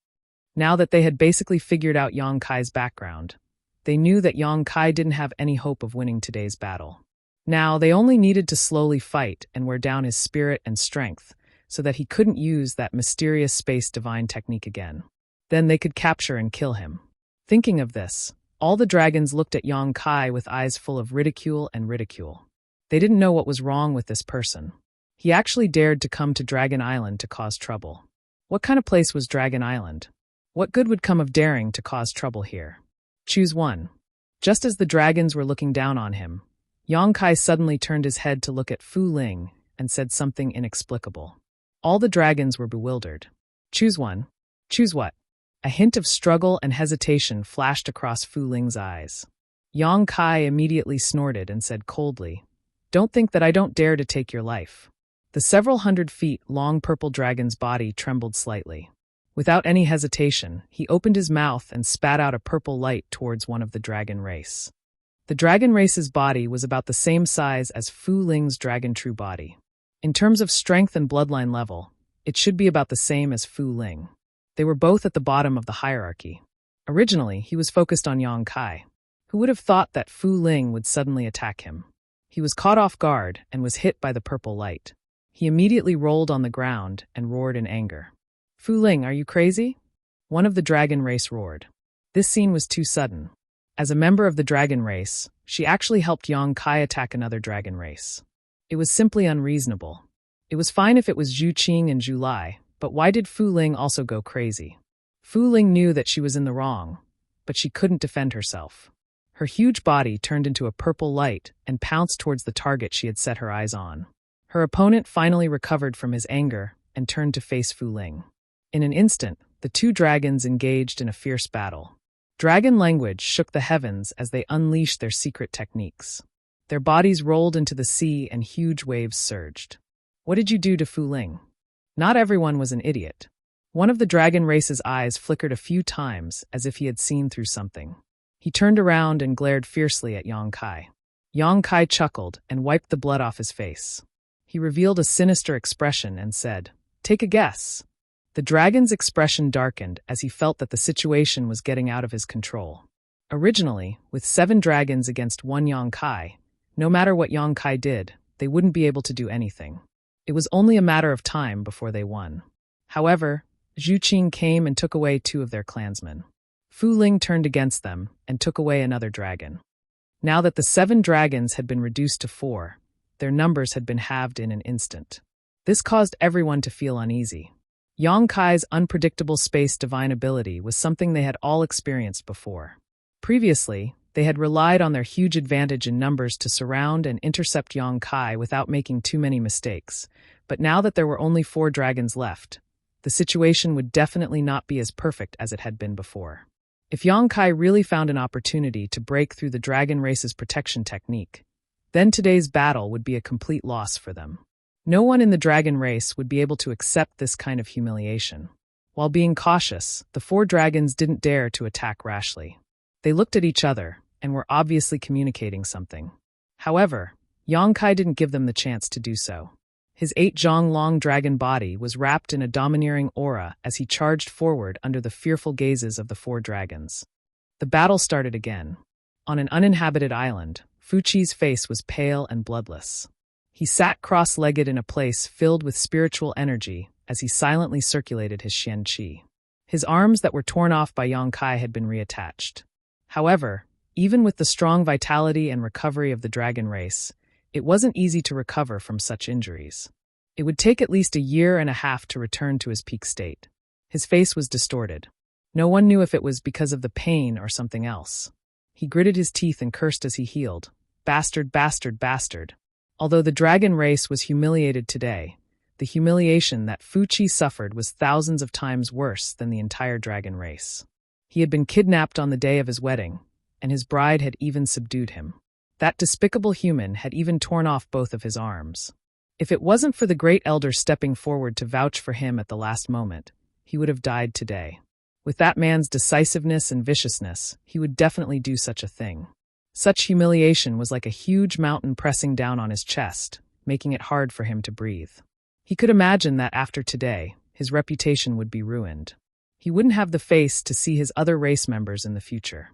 A: Now that they had basically figured out Yang Kai's background, they knew that Yang Kai didn't have any hope of winning today's battle. Now, they only needed to slowly fight and wear down his spirit and strength so that he couldn't use that mysterious space divine technique again. Then they could capture and kill him. Thinking of this, all the dragons looked at Yang Kai with eyes full of ridicule and ridicule. They didn't know what was wrong with this person. He actually dared to come to Dragon Island to cause trouble. What kind of place was Dragon Island? What good would come of daring to cause trouble here? Choose one. Just as the dragons were looking down on him, Yang Kai suddenly turned his head to look at Fu Ling and said something inexplicable. All the dragons were bewildered. Choose one. Choose what? A hint of struggle and hesitation flashed across Fu Ling's eyes. Yang Kai immediately snorted and said coldly, "Don't think that I don't dare to take your life." The several hundred feet long purple dragon's body trembled slightly. Without any hesitation, he opened his mouth and spat out a purple light towards one of the dragon race. The dragon race's body was about the same size as Fu Ling's dragon true body. In terms of strength and bloodline level, it should be about the same as Fu Ling. They were both at the bottom of the hierarchy. Originally, he was focused on Yang Kai. Who would have thought that Fu Ling would suddenly attack him? He was caught off guard and was hit by the purple light. He immediately rolled on the ground and roared in anger. "Fu Ling, are you crazy?" One of the dragon race roared. This scene was too sudden. As a member of the dragon race, she actually helped Yang Kai attack another dragon race. It was simply unreasonable. It was fine if it was Zhu Qing and Zhu Lai, but why did Fu Ling also go crazy? Fu Ling knew that she was in the wrong, but she couldn't defend herself. Her huge body turned into a purple light and pounced towards the target she had set her eyes on. Her opponent finally recovered from his anger and turned to face Fu Ling. In an instant, the two dragons engaged in a fierce battle. Dragon language shook the heavens as they unleashed their secret techniques. Their bodies rolled into the sea and huge waves surged. What did you do to Fu Ling? Not everyone was an idiot. One of the dragon race's eyes flickered a few times as if he had seen through something. He turned around and glared fiercely at Yang Kai. Yang Kai chuckled and wiped the blood off his face. He revealed a sinister expression and said, "Take a guess." The dragon's expression darkened as he felt that the situation was getting out of his control. Originally, with 7 dragons against 1 Yang Kai, no matter what Yang Kai did, they wouldn't be able to do anything. It was only a matter of time before they won. However, Zhu Qing came and took away 2 of their clansmen. Fu Ling turned against them and took away another dragon. Now that the 7 dragons had been reduced to 4, their numbers had been halved in an instant. This caused everyone to feel uneasy. Yang Kai's unpredictable space divine ability was something they had all experienced before. Previously, they had relied on their huge advantage in numbers to surround and intercept Yang Kai without making too many mistakes, but now that there were only 4 dragons left, the situation would definitely not be as perfect as it had been before. If Yang Kai really found an opportunity to break through the dragon race's protection technique, then today's battle would be a complete loss for them. No one in the dragon race would be able to accept this kind of humiliation. While being cautious, the 4 dragons didn't dare to attack rashly. They looked at each other and were obviously communicating something. However, Yang Kai didn't give them the chance to do so. His 8-zhong-long dragon body was wrapped in a domineering aura as he charged forward under the fearful gazes of the 4 dragons. The battle started again. On an uninhabited island, Fu Qi's face was pale and bloodless. He sat cross-legged in a place filled with spiritual energy as he silently circulated his Xian Qi. His arms that were torn off by Yang Kai had been reattached. However, even with the strong vitality and recovery of the dragon race, it wasn't easy to recover from such injuries. It would take at least a year and a half to return to his peak state. His face was distorted. No one knew if it was because of the pain or something else. He gritted his teeth and cursed as he healed. Bastard, bastard, bastard. Although the dragon race was humiliated today, the humiliation that Fu Qi suffered was thousands of times worse than the entire dragon race. He had been kidnapped on the day of his wedding, and his bride had even subdued him. That despicable human had even torn off both of his arms. If it wasn't for the great elder stepping forward to vouch for him at the last moment, he would have died today. With that man's decisiveness and viciousness, he would definitely do such a thing. Such humiliation was like a huge mountain pressing down on his chest, making it hard for him to breathe. He could imagine that after today, his reputation would be ruined. He wouldn't have the face to see his other race members in the future.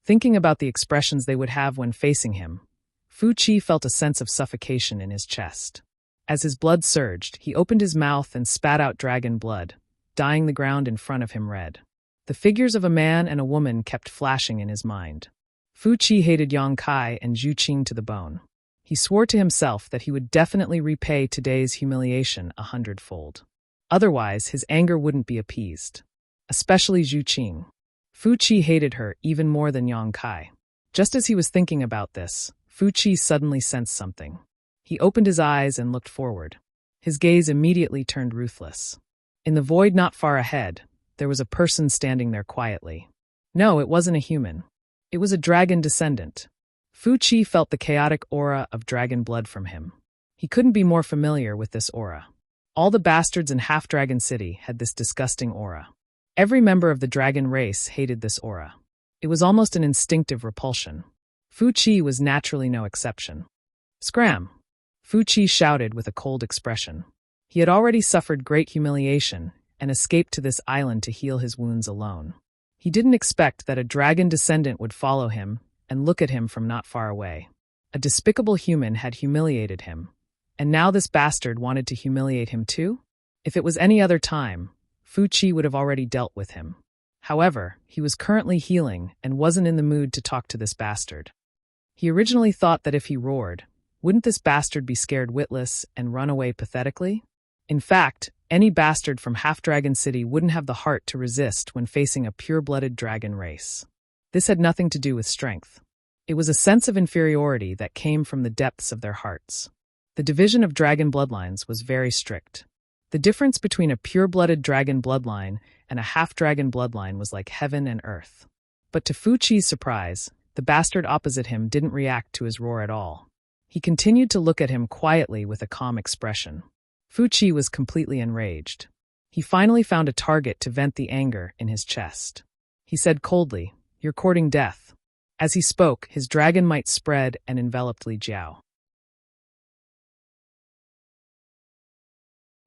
A: Thinking about the expressions they would have when facing him, Fu Qi felt a sense of suffocation in his chest. As his blood surged, he opened his mouth and spat out dragon blood, dyeing the ground in front of him red. The figures of a man and a woman kept flashing in his mind. Fu Qi hated Yang Kai and Zhu Qing to the bone. He swore to himself that he would definitely repay today's humiliation 100-fold. Otherwise, his anger wouldn't be appeased. Especially Zhu Qing. Fu Qi hated her even more than Yang Kai. Just as he was thinking about this, Fu Qi suddenly sensed something. He opened his eyes and looked forward. His gaze immediately turned ruthless. In the void not far ahead, there was a person standing there quietly. No, it wasn't a human. It was a dragon descendant. Fu Qi felt the chaotic aura of dragon blood from him. He couldn't be more familiar with this aura. All the bastards in Half-Dragon City had this disgusting aura. Every member of the dragon race hated this aura. It was almost an instinctive repulsion. Fu Qi was naturally no exception. Scram! Fu Qi shouted with a cold expression. He had already suffered great humiliation and escaped to this island to heal his wounds alone. He didn't expect that a dragon descendant would follow him and look at him from not far away. A despicable human had humiliated him, and now this bastard wanted to humiliate him too? If it was any other time, Fu Qi would have already dealt with him. However, he was currently healing and wasn't in the mood to talk to this bastard. He originally thought that if he roared, wouldn't this bastard be scared witless and run away pathetically? In fact, any bastard from Half-Dragon City wouldn't have the heart to resist when facing a pure-blooded dragon race. This had nothing to do with strength. It was a sense of inferiority that came from the depths of their hearts. The division of dragon bloodlines was very strict. The difference between a pure-blooded dragon bloodline and a half-dragon bloodline was like heaven and earth. But to Fu Qi's surprise, the bastard opposite him didn't react to his roar at all. He continued to look at him quietly with a calm expression. Fu Qi was completely enraged. He finally found a target to vent the anger in his chest. He said coldly, "You're courting death." As he spoke, his dragon might spread and enveloped Li Jiao.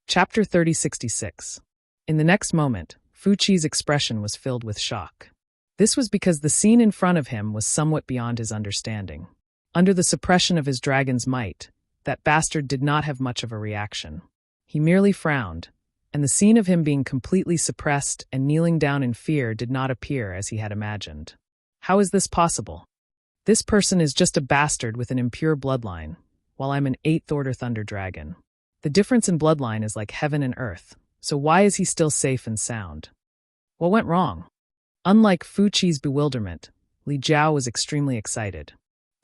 A: Chapter 3066. In the next moment, Fu Qi's expression was filled with shock. This was because the scene in front of him was somewhat beyond his understanding. Under the suppression of his dragon's might, that bastard did not have much of a reaction. He merely frowned, and the scene of him being completely suppressed and kneeling down in fear did not appear as he had imagined. How is this possible? This person is just a bastard with an impure bloodline, while I'm an 8th-order thunder dragon. The difference in bloodline is like heaven and earth, so why is he still safe and sound? What went wrong? Unlike Fu Qi's bewilderment, Li Jiao was extremely excited.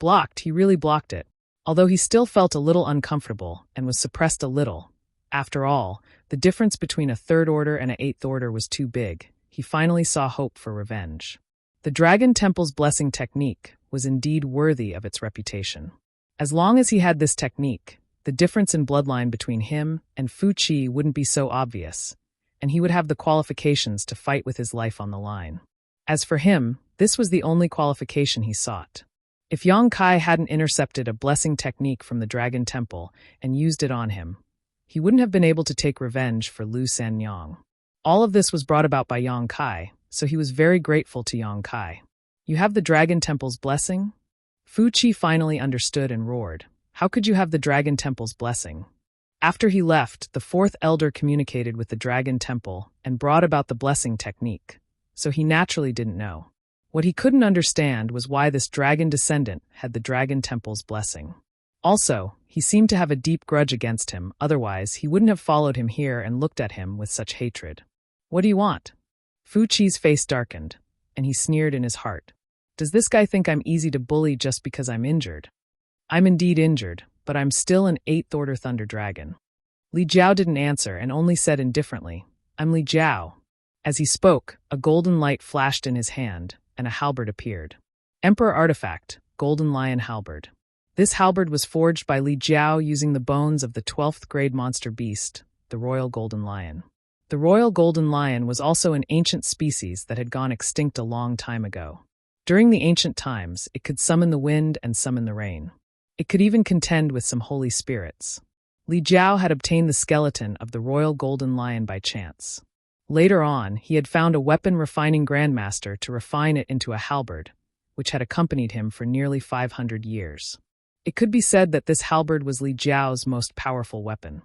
A: Blocked, he really blocked it. Although he still felt a little uncomfortable and was suppressed a little. After all, the difference between a 3rd order and an 8th order was too big. He finally saw hope for revenge. The Dragon Temple's blessing technique was indeed worthy of its reputation. As long as he had this technique, the difference in bloodline between him and Fu Qi wouldn't be so obvious, and he would have the qualifications to fight with his life on the line. As for him, this was the only qualification he sought. If Yang Kai hadn't intercepted a blessing technique from the Dragon Temple and used it on him, he wouldn't have been able to take revenge for Lu Sanyang. All of this was brought about by Yang Kai, so he was very grateful to Yang Kai. "You have the Dragon Temple's blessing?" Fu Qi finally understood and roared. "How could you have the Dragon Temple's blessing?" After he left, the 4th elder communicated with the Dragon Temple and brought about the blessing technique, so he naturally didn't know. What he couldn't understand was why this dragon descendant had the Dragon Temple's blessing. Also, he seemed to have a deep grudge against him, otherwise he wouldn't have followed him here and looked at him with such hatred. "What do you want?" Fu Qi's face darkened, and he sneered in his heart. "Does this guy think I'm easy to bully just because I'm injured?" "I'm indeed injured, but I'm still an 8th-order thunder dragon." Li Jiao didn't answer and only said indifferently, "I'm Li Jiao." As he spoke, a golden light flashed in his hand, and a halberd appeared. Emperor Artifact, Golden Lion Halberd. This halberd was forged by Li Jiao using the bones of the 12th grade monster beast, the Royal Golden Lion. The Royal Golden Lion was also an ancient species that had gone extinct a long time ago. During the ancient times, it could summon the wind and summon the rain. It could even contend with some holy spirits. Li Jiao had obtained the skeleton of the royal golden lion by chance. Later on, he had found a weapon-refining grandmaster to refine it into a halberd, which had accompanied him for nearly 500 years. It could be said that this halberd was Li Jiao's most powerful weapon.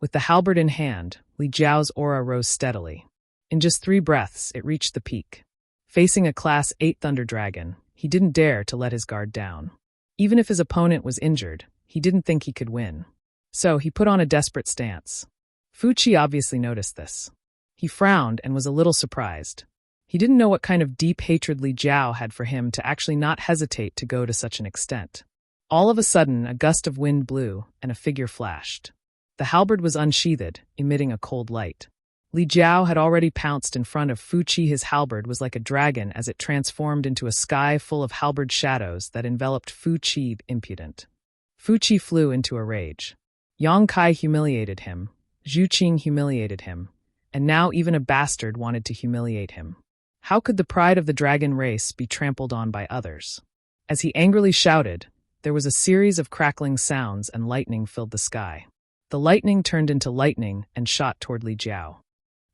A: With the halberd in hand, Li Jiao's aura rose steadily. In just 3 breaths, it reached the peak. Facing a Class 8 Thunder Dragon, he didn't dare to let his guard down. Even if his opponent was injured, he didn't think he could win. So he put on a desperate stance. Fu Qi obviously noticed this. He frowned and was a little surprised. He didn't know what kind of deep hatred Li Jiao had for him to actually not hesitate to go to such an extent. All of a sudden, a gust of wind blew, and a figure flashed. The halberd was unsheathed, emitting a cold light. Li Jiao had already pounced in front of Fu Qi. His halberd was like a dragon as it transformed into a sky full of halberd shadows that enveloped Fu Qi impudent. Fu Qi flew into a rage. Yang Kai humiliated him, Zhu Qing humiliated him, and now even a bastard wanted to humiliate him. How could the pride of the dragon race be trampled on by others? As he angrily shouted, there was a series of crackling sounds and lightning filled the sky. The lightning turned into lightning and shot toward Li Jiao.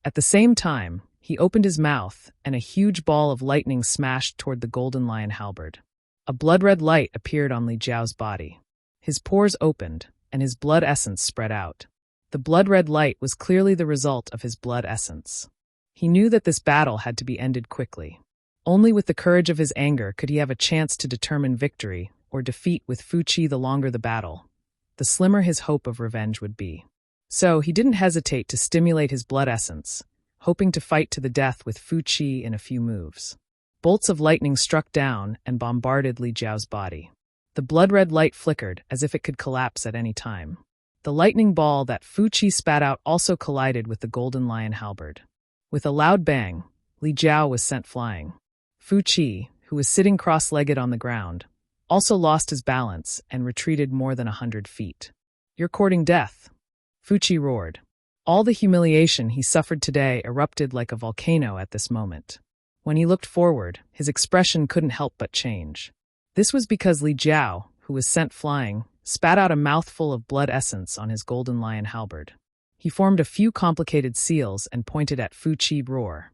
A: At the same time, he opened his mouth and a huge ball of lightning smashed toward the golden lion halberd. A blood-red light appeared on Li Jiao's body. His pores opened, and his blood essence spread out. The blood-red light was clearly the result of his blood essence. He knew that this battle had to be ended quickly. Only with the courage of his anger could he have a chance to determine victory or defeat. With Fu Qi, the longer the battle, the slimmer his hope of revenge would be. So he didn't hesitate to stimulate his blood essence, hoping to fight to the death with Fu Qi in a few moves. Bolts of lightning struck down and bombarded Li Jiao's body. The blood-red light flickered as if it could collapse at any time. The lightning ball that Fu Qi spat out also collided with the golden lion halberd. With a loud bang, Li Jiao was sent flying. Fu Qi, who was sitting cross-legged on the ground, also lost his balance and retreated more than 100 feet. "You're courting death," Fu Qi roared. All the humiliation he suffered today erupted like a volcano at this moment. When he looked forward, his expression couldn't help but change. This was because Li Jiao, who was sent flying, spat out a mouthful of blood essence on his golden lion halberd. He formed a few complicated seals and pointed at Fu Qi. Roar.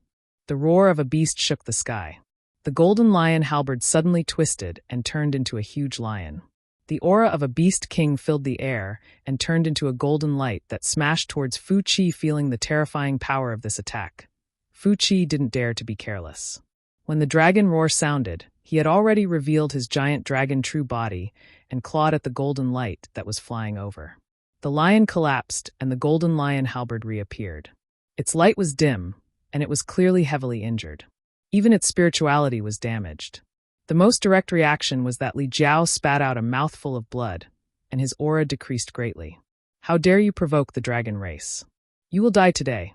A: The roar of a beast shook the sky. The golden lion halberd suddenly twisted and turned into a huge lion. The aura of a beast king filled the air and turned into a golden light that smashed towards Fu Qi. Feeling the terrifying power of this attack, Fu Qi didn't dare to be careless. When the dragon roar sounded, he had already revealed his giant dragon true body and clawed at the golden light that was flying over. The lion collapsed and the golden lion halberd reappeared. Its light was dim, and it was clearly heavily injured. Even its spirituality was damaged. The most direct reaction was that Li Jiao spat out a mouthful of blood, and his aura decreased greatly. "How dare you provoke the dragon race? You will die today."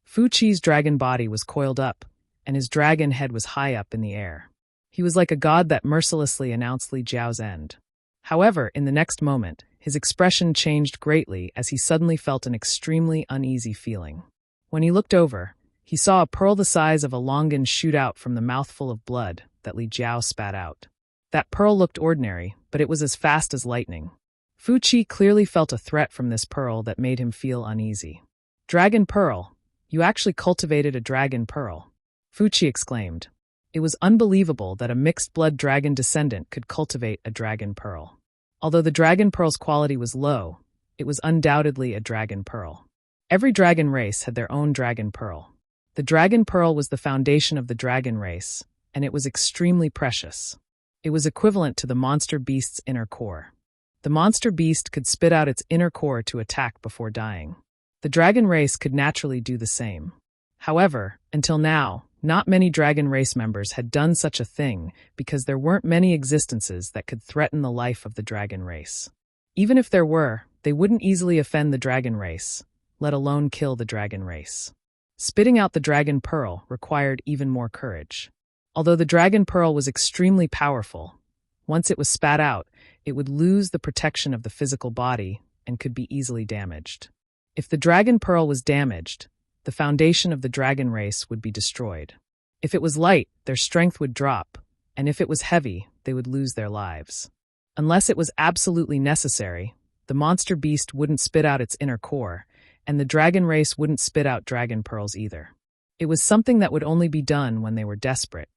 A: Fu Qi's dragon body was coiled up, and his dragon head was high up in the air. He was like a god that mercilessly announced Li Jiao's end. However, in the next moment, his expression changed greatly as he suddenly felt an extremely uneasy feeling. When he looked over, he saw a pearl the size of a longan shoot out from the mouthful of blood that Li Jiao spat out. That pearl looked ordinary, but it was as fast as lightning. Fu Qi clearly felt a threat from this pearl that made him feel uneasy. "Dragon pearl! You actually cultivated a dragon pearl," Fu Qi exclaimed. It was unbelievable that a mixed-blood dragon descendant could cultivate a dragon pearl. Although the dragon pearl's quality was low, it was undoubtedly a dragon pearl. Every dragon race had their own dragon pearl. The dragon pearl was the foundation of the dragon race, and it was extremely precious. It was equivalent to the monster beast's inner core. The monster beast could spit out its inner core to attack before dying. The dragon race could naturally do the same. However, until now, not many dragon race members had done such a thing because there weren't many existences that could threaten the life of the dragon race. Even if there were, they wouldn't easily offend the dragon race, let alone kill the dragon race. Spitting out the dragon pearl required even more courage. Although the dragon pearl was extremely powerful, once it was spat out, it would lose the protection of the physical body and could be easily damaged. If the dragon pearl was damaged, the foundation of the dragon race would be destroyed. If it was light, their strength would drop, and if it was heavy, they would lose their lives. Unless it was absolutely necessary, The monster beast wouldn't spit out its inner core, and the dragon race wouldn't spit out dragon pearls either. It was something that would only be done when they were desperate.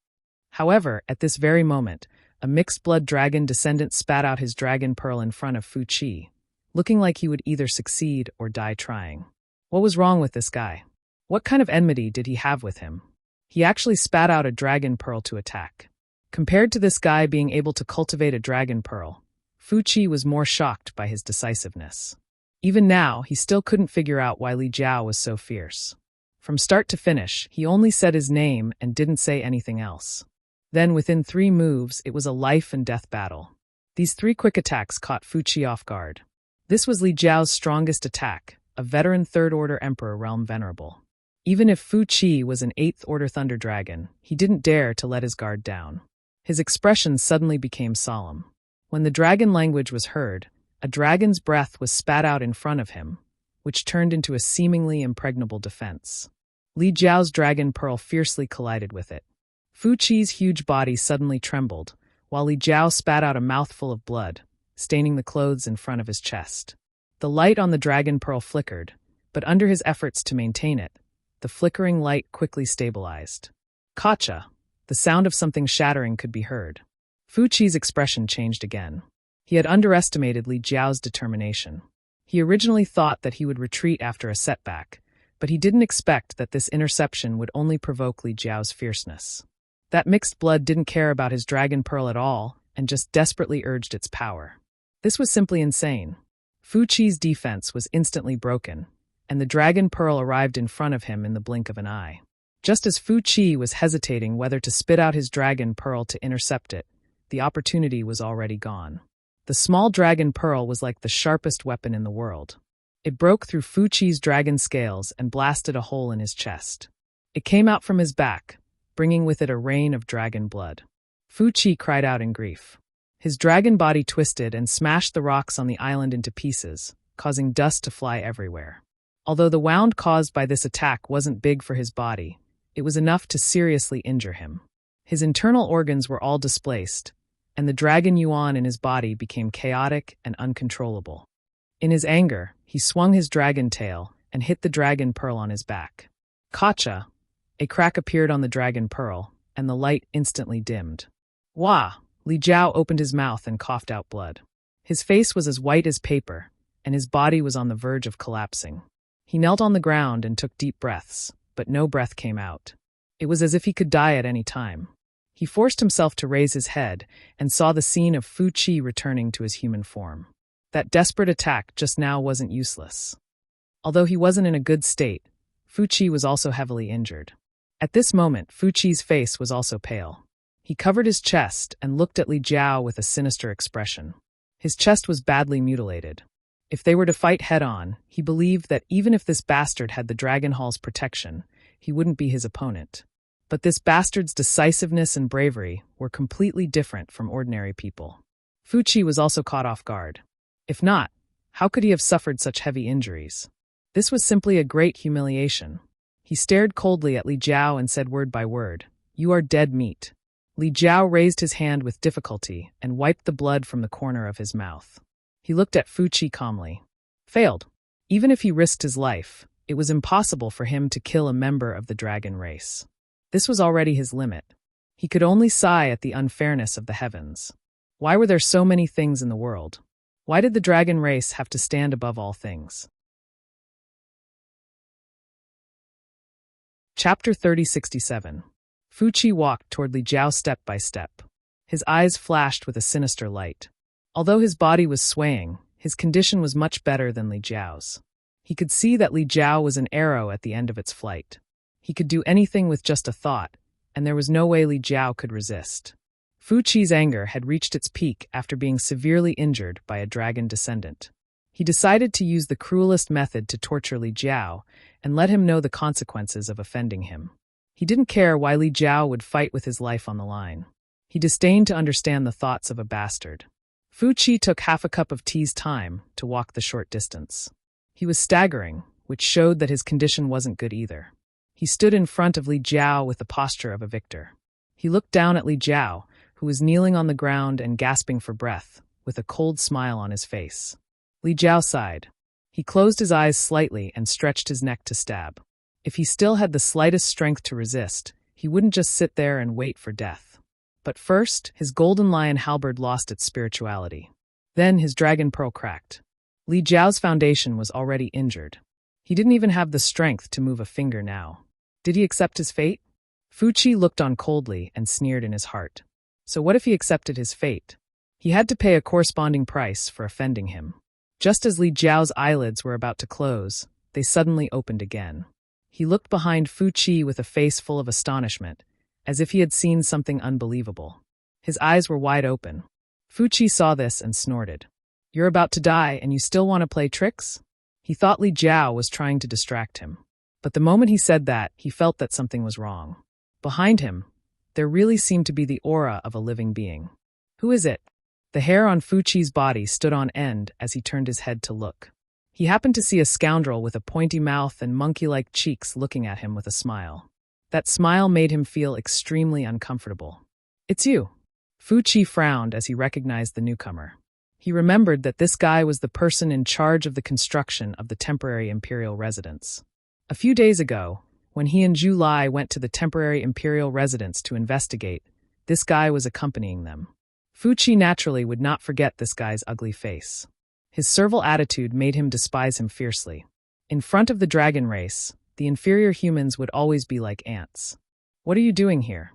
A: However, at this very moment, a mixed-blood dragon descendant spat out his dragon pearl in front of Fu Qi, looking like he would either succeed or die trying. What was wrong with this guy? What kind of enmity did he have with him? He actually spat out a dragon pearl to attack. Compared to this guy being able to cultivate a dragon pearl, Fu Qi was more shocked by his decisiveness. Even now, he still couldn't figure out why Li Jiao was so fierce. From start to finish, he only said his name and didn't say anything else. Then, within 3 moves, it was a life-and-death battle. These 3 quick attacks caught Fu Qi off guard. This was Li Jiao's strongest attack, a veteran Third-Order Emperor realm venerable. Even if Fu Qi was an 8th-Order Thunder Dragon, he didn't dare to let his guard down. His expression suddenly became solemn. When the dragon language was heard, a dragon's breath was spat out in front of him, which turned into a seemingly impregnable defense. Li Jiao's dragon pearl fiercely collided with it. Fu Qi's huge body suddenly trembled, while Li Jiao spat out a mouthful of blood, staining the clothes in front of his chest. The light on the dragon pearl flickered, but under his efforts to maintain it, the flickering light quickly stabilized. Gotcha! The sound of something shattering could be heard. Fu Qi's expression changed again. He had underestimated Li Jiao's determination. He originally thought that he would retreat after a setback, but he didn't expect that this interception would only provoke Li Jiao's fierceness. That mixed blood didn't care about his dragon pearl at all and just desperately urged its power. This was simply insane. Fu Qi's defense was instantly broken, and the dragon pearl arrived in front of him in the blink of an eye. Just as Fu Qi was hesitating whether to spit out his dragon pearl to intercept it, the opportunity was already gone. The small dragon pearl was like the sharpest weapon in the world. It broke through Fu Qi's dragon scales and blasted a hole in his chest. It came out from his back, bringing with it a rain of dragon blood. Fu Qi cried out in grief. His dragon body twisted and smashed the rocks on the island into pieces, causing dust to fly everywhere. Although the wound caused by this attack wasn't big for his body, it was enough to seriously injure him. His internal organs were all displaced, and the dragon yuan in his body became chaotic and uncontrollable. In his anger, he swung his dragon tail and hit the dragon pearl on his back. Gotcha! A crack appeared on the dragon pearl, and the light instantly dimmed. Wah! Li Jiao opened his mouth and coughed out blood. His face was as white as paper, and his body was on the verge of collapsing. He knelt on the ground and took deep breaths, but no breath came out. It was as if he could die at any time. He forced himself to raise his head and saw the scene of Fu Qi returning to his human form. That desperate attack just now wasn't useless. Although he wasn't in a good state, Fu Qi was also heavily injured. At this moment, Fu Qi's face was also pale. He covered his chest and looked at Li Jiao with a sinister expression. His chest was badly mutilated. If they were to fight head-on, he believed that even if this bastard had the Dragon Hall's protection, he wouldn't be his opponent. But this bastard's decisiveness and bravery were completely different from ordinary people. Fu Qi was also caught off guard. If not, how could he have suffered such heavy injuries? This was simply a great humiliation. He stared coldly at Li Jiao and said word by word, "You are dead meat." Li Jiao raised his hand with difficulty and wiped the blood from the corner of his mouth. He looked at Fu Qi calmly. Failed. Even if he risked his life, it was impossible for him to kill a member of the dragon race. This was already his limit. He could only sigh at the unfairness of the heavens. Why were there so many things in the world? Why did the dragon race have to stand above all things? Chapter 3067. Fu Qi walked toward Li Jiao step by step. His eyes flashed with a sinister light. Although his body was swaying, his condition was much better than Li Jiao's. He could see that Li Jiao was an arrow at the end of its flight. He could do anything with just a thought, and there was no way Li Jiao could resist. Fu Qi's anger had reached its peak after being severely injured by a dragon descendant. He decided to use the cruelest method to torture Li Jiao and let him know the consequences of offending him. He didn't care why Li Jiao would fight with his life on the line. He disdained to understand the thoughts of a bastard. Fu Qi took half a cup of tea's time to walk the short distance. He was staggering, which showed that his condition wasn't good either. He stood in front of Li Jiao with the posture of a victor. He looked down at Li Jiao, who was kneeling on the ground and gasping for breath, with a cold smile on his face. Li Jiao sighed. He closed his eyes slightly and stretched his neck to stab. If he still had the slightest strength to resist, he wouldn't just sit there and wait for death. But first, his golden lion halberd lost its spirituality. Then his dragon pearl cracked. Li Jiao's foundation was already injured. He didn't even have the strength to move a finger now. Did he accept his fate? Fu Qi looked on coldly and sneered in his heart. So what if he accepted his fate? He had to pay a corresponding price for offending him. Just as Li Jiao's eyelids were about to close, they suddenly opened again. He looked behind Fu Qi with a face full of astonishment, as if he had seen something unbelievable. His eyes were wide open. Fu Qi saw this and snorted. You're about to die and you still want to play tricks? He thought Li Jiao was trying to distract him. But the moment he said that, he felt that something was wrong. Behind him, there really seemed to be the aura of a living being. Who is it? The hair on Fu Qi's body stood on end as he turned his head to look. He happened to see a scoundrel with a pointy mouth and monkey-like cheeks looking at him with a smile. That smile made him feel extremely uncomfortable. It's you. Fu Qi frowned as he recognized the newcomer. He remembered that this guy was the person in charge of the construction of the temporary imperial residence. A few days ago, when he and Zhu Lai went to the temporary imperial residence to investigate, this guy was accompanying them. Fu Qi naturally would not forget this guy's ugly face. His servile attitude made him despise him fiercely. In front of the dragon race, the inferior humans would always be like ants. What are you doing here?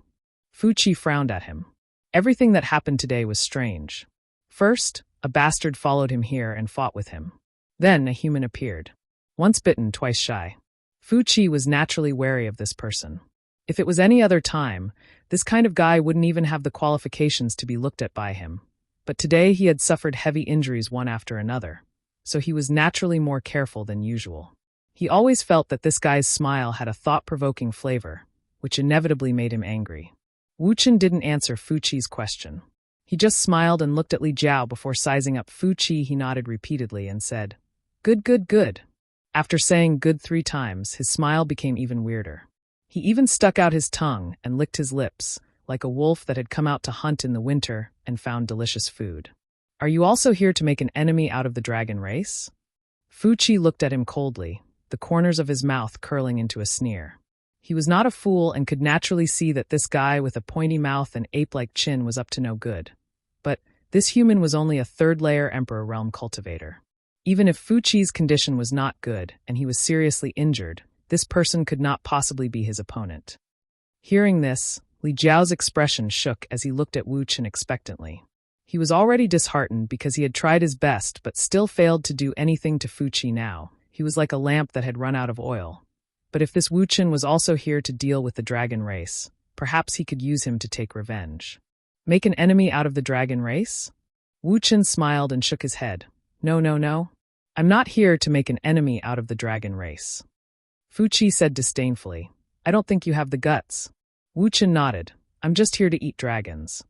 A: Fu Qi frowned at him. Everything that happened today was strange. First, a bastard followed him here and fought with him. Then a human appeared. Once bitten, twice shy. Fu Qi was naturally wary of this person. If it was any other time, this kind of guy wouldn't even have the qualifications to be looked at by him. But today he had suffered heavy injuries one after another, so he was naturally more careful than usual. He always felt that this guy's smile had a thought-provoking flavor, which inevitably made him angry. Wu Chen didn't answer Fu Qi's question. He just smiled and looked at Li Jiao before sizing up Fu Qi. He nodded repeatedly and said, "Good, good, good." After saying good 3 times, his smile became even weirder. He even stuck out his tongue and licked his lips, like a wolf that had come out to hunt in the winter and found delicious food. Are you also here to make an enemy out of the dragon race? Fu Qi looked at him coldly, the corners of his mouth curling into a sneer. He was not a fool and could naturally see that this guy with a pointy mouth and ape-like chin was up to no good. But this human was only a third-layer Emperor Realm cultivator. Even if Fu Qi's condition was not good and he was seriously injured, this person could not possibly be his opponent. Hearing this, Li Jiao's expression shook as he looked at Wu Chen expectantly. He was already disheartened because he had tried his best but still failed to do anything to Fu Qi now. He was like a lamp that had run out of oil. But if this Wu Chen was also here to deal with the dragon race, perhaps he could use him to take revenge. Make an enemy out of the dragon race? Wu Chen smiled and shook his head. No, no, no. I'm not here to make an enemy out of the dragon race. Fu Qi said disdainfully, I don't think you have the guts. Wu Chen nodded. I'm just here to eat dragons.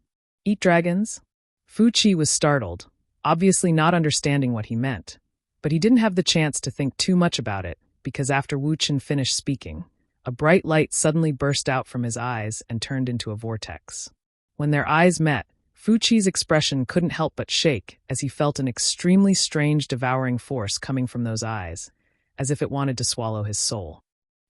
A: Eat dragons? Fu Qi was startled, obviously not understanding what he meant. But he didn't have the chance to think too much about it, because after Wu Chen finished speaking, a bright light suddenly burst out from his eyes and turned into a vortex. When their eyes met, Fu Qi's expression couldn't help but shake as he felt an extremely strange devouring force coming from those eyes, as if it wanted to swallow his soul.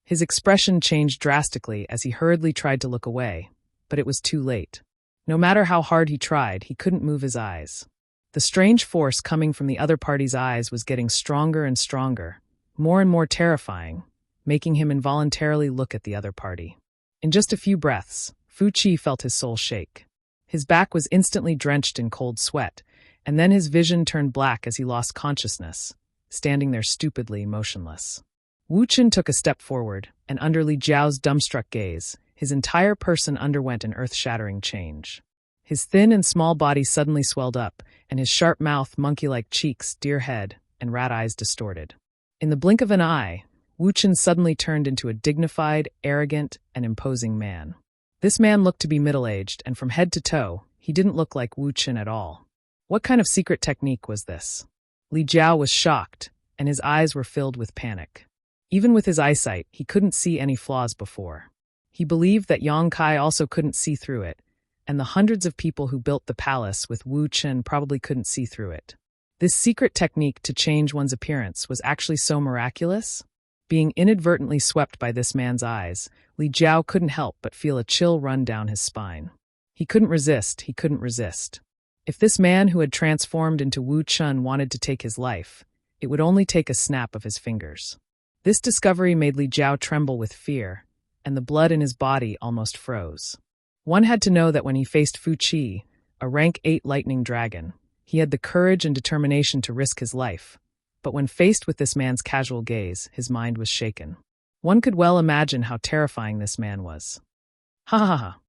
A: His expression changed drastically as he hurriedly tried to look away, but it was too late. No matter how hard he tried, he couldn't move his eyes. The strange force coming from the other party's eyes was getting stronger and stronger, more and more terrifying, making him involuntarily look at the other party. In just a few breaths, Fu Qi felt his soul shake. His back was instantly drenched in cold sweat, and then his vision turned black as he lost consciousness, standing there stupidly motionless. Wu Chen took a step forward, and under Li Jiao's dumbstruck gaze, his entire person underwent an earth-shattering change. His thin and small body suddenly swelled up, and his sharp mouth, monkey-like cheeks, deer head, and rat eyes distorted. In the blink of an eye, Wu Chen suddenly turned into a dignified, arrogant, and imposing man. This man looked to be middle-aged, and from head to toe, he didn't look like Wu Chen at all. What kind of secret technique was this? Li Jiao was shocked, and his eyes were filled with panic. Even with his eyesight, he couldn't see any flaws before. He believed that Yang Kai also couldn't see through it, and the hundreds of people who built the palace with Wu Chen probably couldn't see through it. This secret technique to change one's appearance was actually so miraculous. Being inadvertently swept by this man's eyes, Li Jiao couldn't help but feel a chill run down his spine. He couldn't resist. If this man who had transformed into Wu Chun wanted to take his life, it would only take a snap of his fingers. This discovery made Li Jiao tremble with fear, and the blood in his body almost froze. One had to know that when he faced Fu Qi, a rank 8 lightning dragon, he had the courage and determination to risk his life. But when faced with this man's casual gaze, his mind was shaken. One could well imagine how terrifying this man was. Ha ha ha.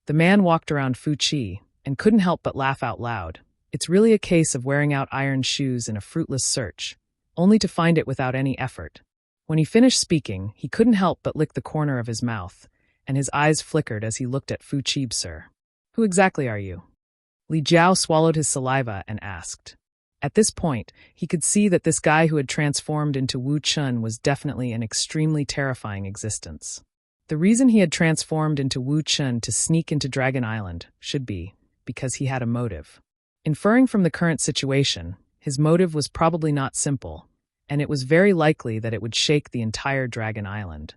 A: The man walked around Fu Qi and couldn't help but laugh out loud. It's really a case of wearing out iron shoes in a fruitless search, only to find it without any effort. When he finished speaking, he couldn't help but lick the corner of his mouth, and his eyes flickered as he looked at Fu Qi. Sir, who exactly are you? Li Jiao swallowed his saliva and asked. At this point, he could see that this guy who had transformed into Wu Chun was definitely an extremely terrifying existence. The reason he had transformed into Wu Chun to sneak into Dragon Island should be because he had a motive. Inferring from the current situation, his motive was probably not simple, and it was very likely that it would shake the entire Dragon Island.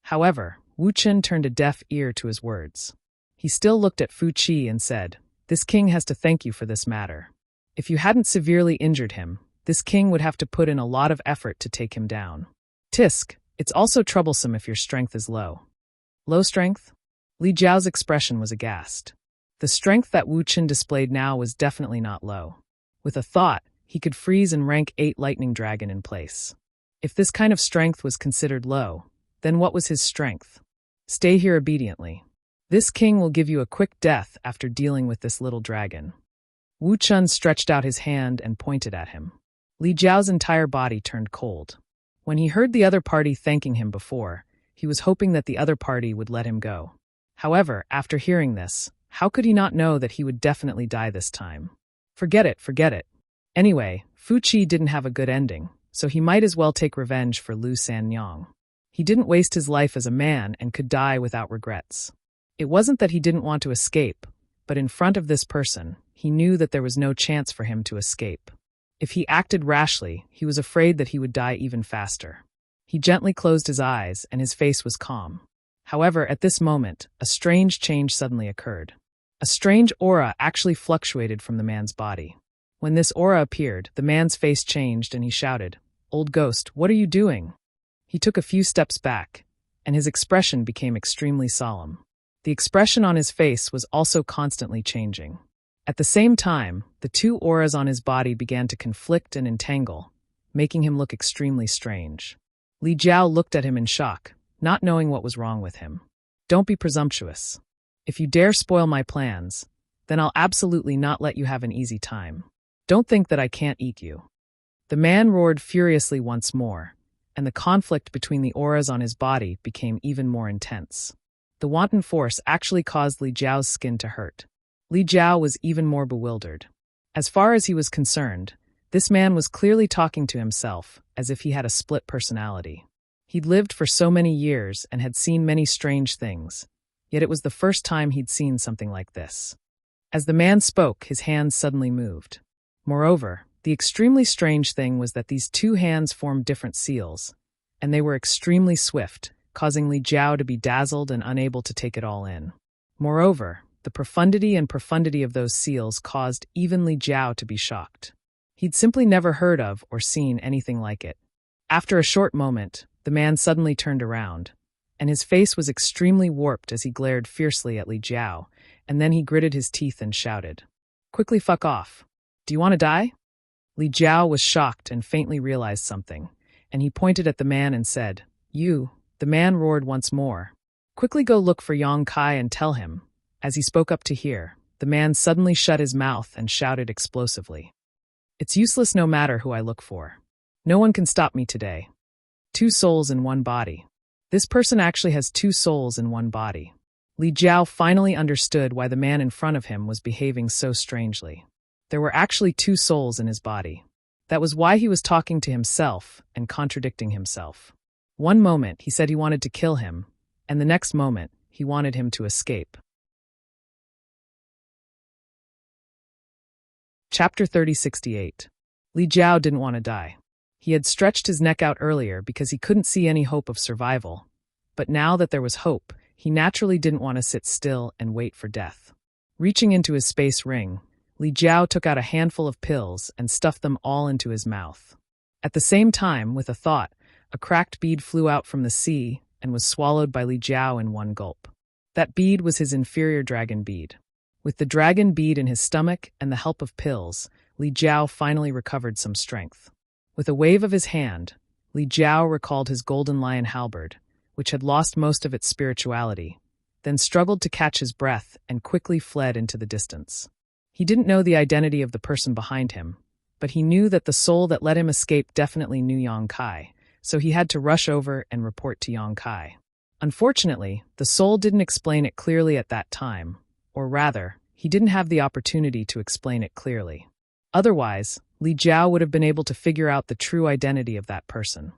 A: However, Wu Chun turned a deaf ear to his words. He still looked at Fu Qi and said, "This king has to thank you for this matter. If you hadn't severely injured him, this king would have to put in a lot of effort to take him down. Tisk, it's also troublesome if your strength is low." Low strength? Li Jiao's expression was aghast. The strength that Wu Chun displayed now was definitely not low. With a thought, he could freeze and rank 8 lightning dragon in place. If this kind of strength was considered low, then what was his strength? Stay here obediently. This king will give you a quick death after dealing with this little dragon. Wu Chun stretched out his hand and pointed at him. Li Jiao's entire body turned cold. When he heard the other party thanking him before, he was hoping that the other party would let him go. However, after hearing this, how could he not know that he would definitely die this time? Forget it. Anyway, Fu Qi didn't have a good ending, so he might as well take revenge for Lu Sanyang. He didn't waste his life as a man and could die without regrets. It wasn't that he didn't want to escape, but in front of this person, he knew that there was no chance for him to escape. If he acted rashly, he was afraid that he would die even faster. He gently closed his eyes, and his face was calm. However, at this moment, a strange change suddenly occurred. A strange aura actually fluctuated from the man's body. When this aura appeared, the man's face changed and he shouted, "Old ghost, what are you doing?" He took a few steps back, and his expression became extremely solemn. The expression on his face was also constantly changing. At the same time, the two auras on his body began to conflict and entangle, making him look extremely strange. Li Jiao looked at him in shock, not knowing what was wrong with him. "Don't be presumptuous. If you dare spoil my plans, then I'll absolutely not let you have an easy time. Don't think that I can't eat you." The man roared furiously once more, and the conflict between the auras on his body became even more intense. The wanton force actually caused Li Jiao's skin to hurt. Li Jiao was even more bewildered. As far as he was concerned, this man was clearly talking to himself, as if he had a split personality. He'd lived for so many years and had seen many strange things, yet it was the first time he'd seen something like this. As the man spoke, his hands suddenly moved. Moreover, the extremely strange thing was that these two hands formed different seals, and they were extremely swift, causing Li Jiao to be dazzled and unable to take it all in. Moreover, the profundity of those seals caused even Li Jiao to be shocked. He'd simply never heard of or seen anything like it. After a short moment, the man suddenly turned around, and his face was extremely warped as he glared fiercely at Li Jiao, and then he gritted his teeth and shouted, "Quickly fuck off. Do you want to die?" Li Jiao was shocked and faintly realized something, and he pointed at the man and said, "You." The man roared once more, "Quickly go look for Yang Kai and tell him." As he spoke up to hear, the man suddenly shut his mouth and shouted explosively, "It's useless no matter who I look for. No one can stop me today. 2 souls in one body. This person actually has 2 souls in one body." Li Jiao finally understood why the man in front of him was behaving so strangely. There were actually 2 souls in his body. That was why he was talking to himself and contradicting himself. One moment he said he wanted to kill him, and the next moment he wanted him to escape. Chapter 3068. Li Jiao didn't want to die. He had stretched his neck out earlier because he couldn't see any hope of survival. But now that there was hope, he naturally didn't want to sit still and wait for death. Reaching into his space ring, Li Jiao took out a handful of pills and stuffed them all into his mouth. At the same time, with a thought, a cracked bead flew out from the sea and was swallowed by Li Jiao in one gulp. That bead was his inferior dragon bead. With the dragon bead in his stomach and the help of pills, Li Jiao finally recovered some strength. With a wave of his hand, Li Jiao recalled his golden lion halberd, which had lost most of its spirituality, then struggled to catch his breath and quickly fled into the distance. He didn't know the identity of the person behind him, but he knew that the soul that let him escape definitely knew Yang Kai, so he had to rush over and report to Yang Kai. Unfortunately, the soul didn't explain it clearly at that time, or rather, he didn't have the opportunity to explain it clearly. Otherwise, Li Jiao would have been able to figure out the true identity of that person.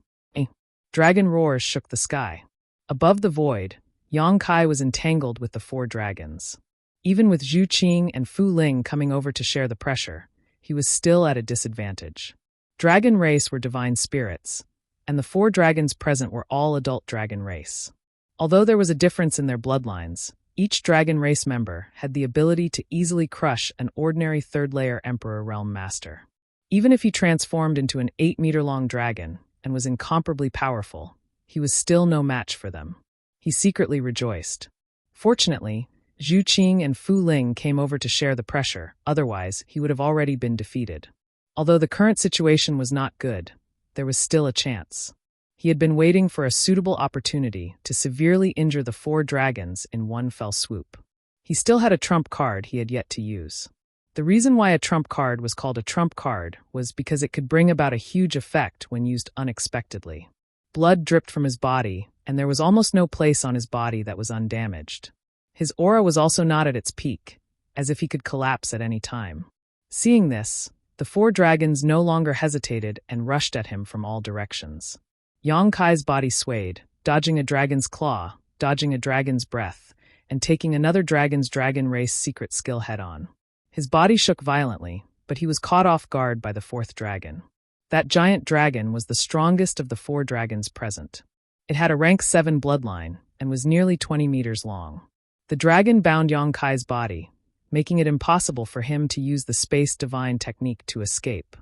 A: Dragon roars shook the sky. Above the void, Yang Kai was entangled with the 4 dragons. Even with Zhu Qing and Fu Ling coming over to share the pressure, he was still at a disadvantage. Dragon race were divine spirits, and the 4 dragons present were all adult dragon race. Although there was a difference in their bloodlines, each dragon race member had the ability to easily crush an ordinary 3rd-layer Emperor Realm Master. Even if he transformed into an 8-meter-long dragon and was incomparably powerful, he was still no match for them. He secretly rejoiced. Fortunately, Zhu Qing and Fu Ling came over to share the pressure, otherwise he would have already been defeated. Although the current situation was not good, there was still a chance. He had been waiting for a suitable opportunity to severely injure the 4 dragons in one fell swoop. He still had a trump card he had yet to use. The reason why a trump card was called a trump card was because it could bring about a huge effect when used unexpectedly. Blood dripped from his body, and there was almost no place on his body that was undamaged. His aura was also not at its peak, as if he could collapse at any time. Seeing this, the 4 dragons no longer hesitated and rushed at him from all directions. Yang Kai's body swayed, dodging a dragon's claw, dodging a dragon's breath, and taking another dragon's dragon race secret skill head-on. His body shook violently, but he was caught off guard by the 4th dragon. That giant dragon was the strongest of the 4 dragons present. It had a rank 7 bloodline and was nearly 20 meters long. The dragon bound Yang Kai's body, making it impossible for him to use the space divine technique to escape.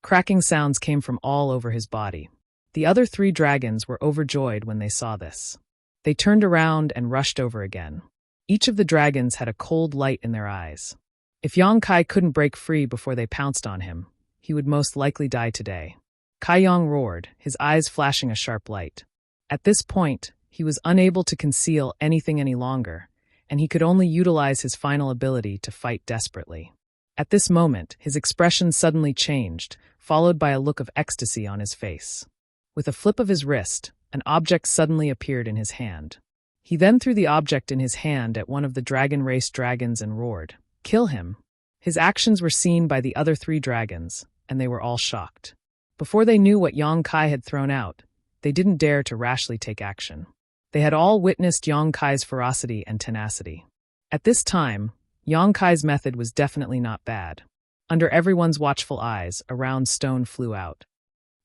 A: Cracking sounds came from all over his body. The other 3 dragons were overjoyed when they saw this. They turned around and rushed over again. Each of the dragons had a cold light in their eyes. If Yang Kai couldn't break free before they pounced on him, he would most likely die today. Kai Yang roared, his eyes flashing a sharp light. At this point, he was unable to conceal anything any longer, and he could only utilize his final ability to fight desperately. At this moment, his expression suddenly changed, followed by a look of ecstasy on his face. With a flip of his wrist, an object suddenly appeared in his hand. He then threw the object in his hand at one of the dragon race dragons and roared, "Kill him!" His actions were seen by the other 3 dragons, and they were all shocked. Before they knew what Yang Kai had thrown out, they didn't dare to rashly take action. They had all witnessed Yang Kai's ferocity and tenacity. At this time, Yang Kai's method was definitely not bad. Under everyone's watchful eyes, a round stone flew out.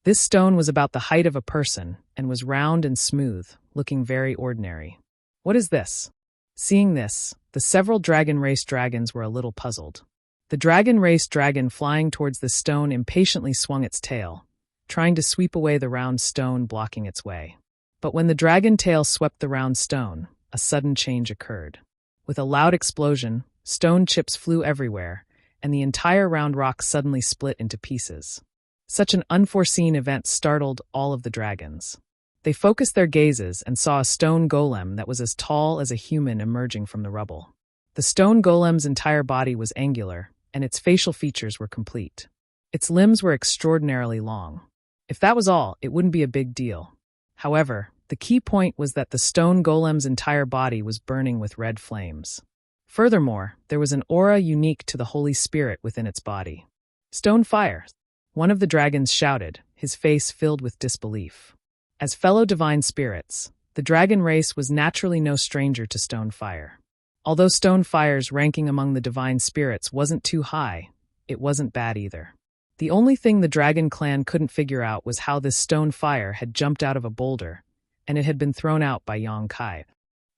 A: This stone was about the height of a person and was round and smooth, looking very ordinary. What is this? Seeing this, the several dragon race dragons were a little puzzled. The dragon race dragon flying towards the stone impatiently swung its tail, trying to sweep away the round stone blocking its way. But when the dragon tail swept the round stone, a sudden change occurred. With a loud explosion, stone chips flew everywhere, and the entire round rock suddenly split into pieces. Such an unforeseen event startled all of the dragons. They focused their gazes and saw a stone golem that was as tall as a human emerging from the rubble. The stone golem's entire body was angular, and its facial features were complete. Its limbs were extraordinarily long. If that was all, it wouldn't be a big deal. However, the key point was that the stone golem's entire body was burning with red flames. Furthermore, there was an aura unique to the Holy Spirit within its body. "Stone fire!" One of the dragons shouted, his face filled with disbelief. As fellow divine spirits, the dragon race was naturally no stranger to stone fire. Although stone fire's ranking among the divine spirits wasn't too high, it wasn't bad either. The only thing the dragon clan couldn't figure out was how this stone fire had jumped out of a boulder, and it had been thrown out by Yang Kai.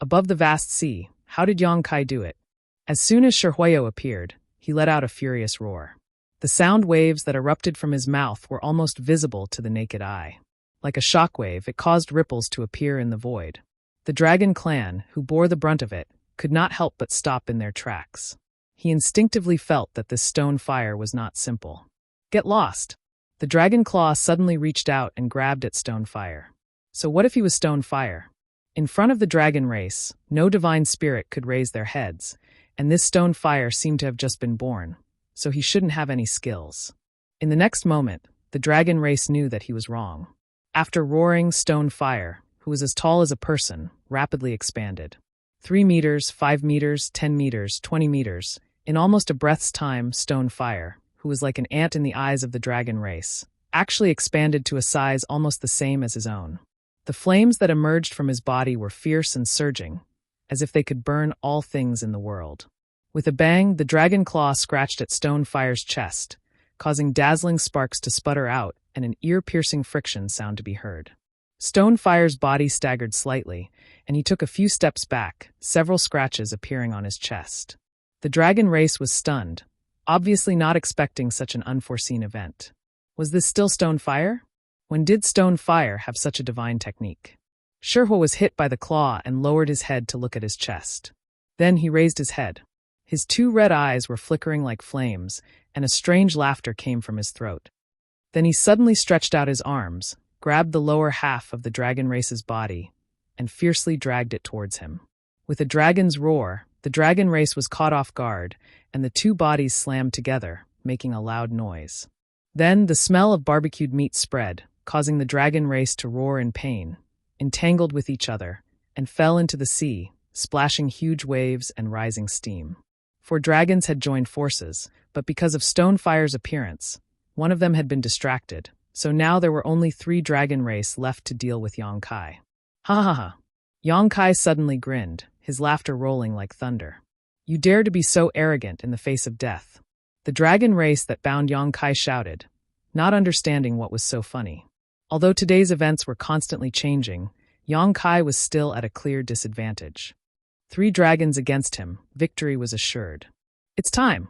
A: Above the vast sea, how did Yang Kai do it? As soon as Shihuyo appeared, he let out a furious roar. The sound waves that erupted from his mouth were almost visible to the naked eye. Like a shockwave, it caused ripples to appear in the void. The dragon clan, who bore the brunt of it, could not help but stop in their tracks. He instinctively felt that this stone fire was not simple. Get lost! The dragon claw suddenly reached out and grabbed at stone fire. So what if he was stone fire? In front of the dragon race, no divine spirit could raise their heads, and this stone fire seemed to have just been born, so he shouldn't have any skills. In the next moment, the dragon race knew that he was wrong. After roaring, stone fire, who was as tall as a person, rapidly expanded. 3 meters, 5 meters, 10 meters, 20 meters. In almost a breath's time, stone fire, who was like an ant in the eyes of the dragon race, actually expanded to a size almost the same as his own. The flames that emerged from his body were fierce and surging, as if they could burn all things in the world. With a bang, the dragon claw scratched at stone fire's chest, causing dazzling sparks to sputter out and an ear-piercing friction sound to be heard. Stone fire's body staggered slightly, and he took a few steps back, several scratches appearing on his chest. The dragon race was stunned, obviously not expecting such an unforeseen event. Was this still stone fire? When did stone fire have such a divine technique? Shihuo was hit by the claw and lowered his head to look at his chest. Then he raised his head. His 2 red eyes were flickering like flames, and a strange laughter came from his throat. Then he suddenly stretched out his arms, grabbed the lower half of the dragon race's body, and fiercely dragged it towards him. With a dragon's roar, the dragon race was caught off guard, and the 2 bodies slammed together, making a loud noise. Then the smell of barbecued meat spread, causing the dragon race to roar in pain, entangled with each other, and fell into the sea, splashing huge waves and rising steam. 4 dragons had joined forces, but because of stone fire's appearance, one of them had been distracted, so now there were only 3 dragon race left to deal with Yang Kai. Ha ha ha! Yang Kai suddenly grinned, his laughter rolling like thunder. You dare to be so arrogant in the face of death. The dragon race that bound Yang Kai shouted, not understanding what was so funny. Although today's events were constantly changing, Yang Kai was still at a clear disadvantage. 3 dragons against him, victory was assured. It's time!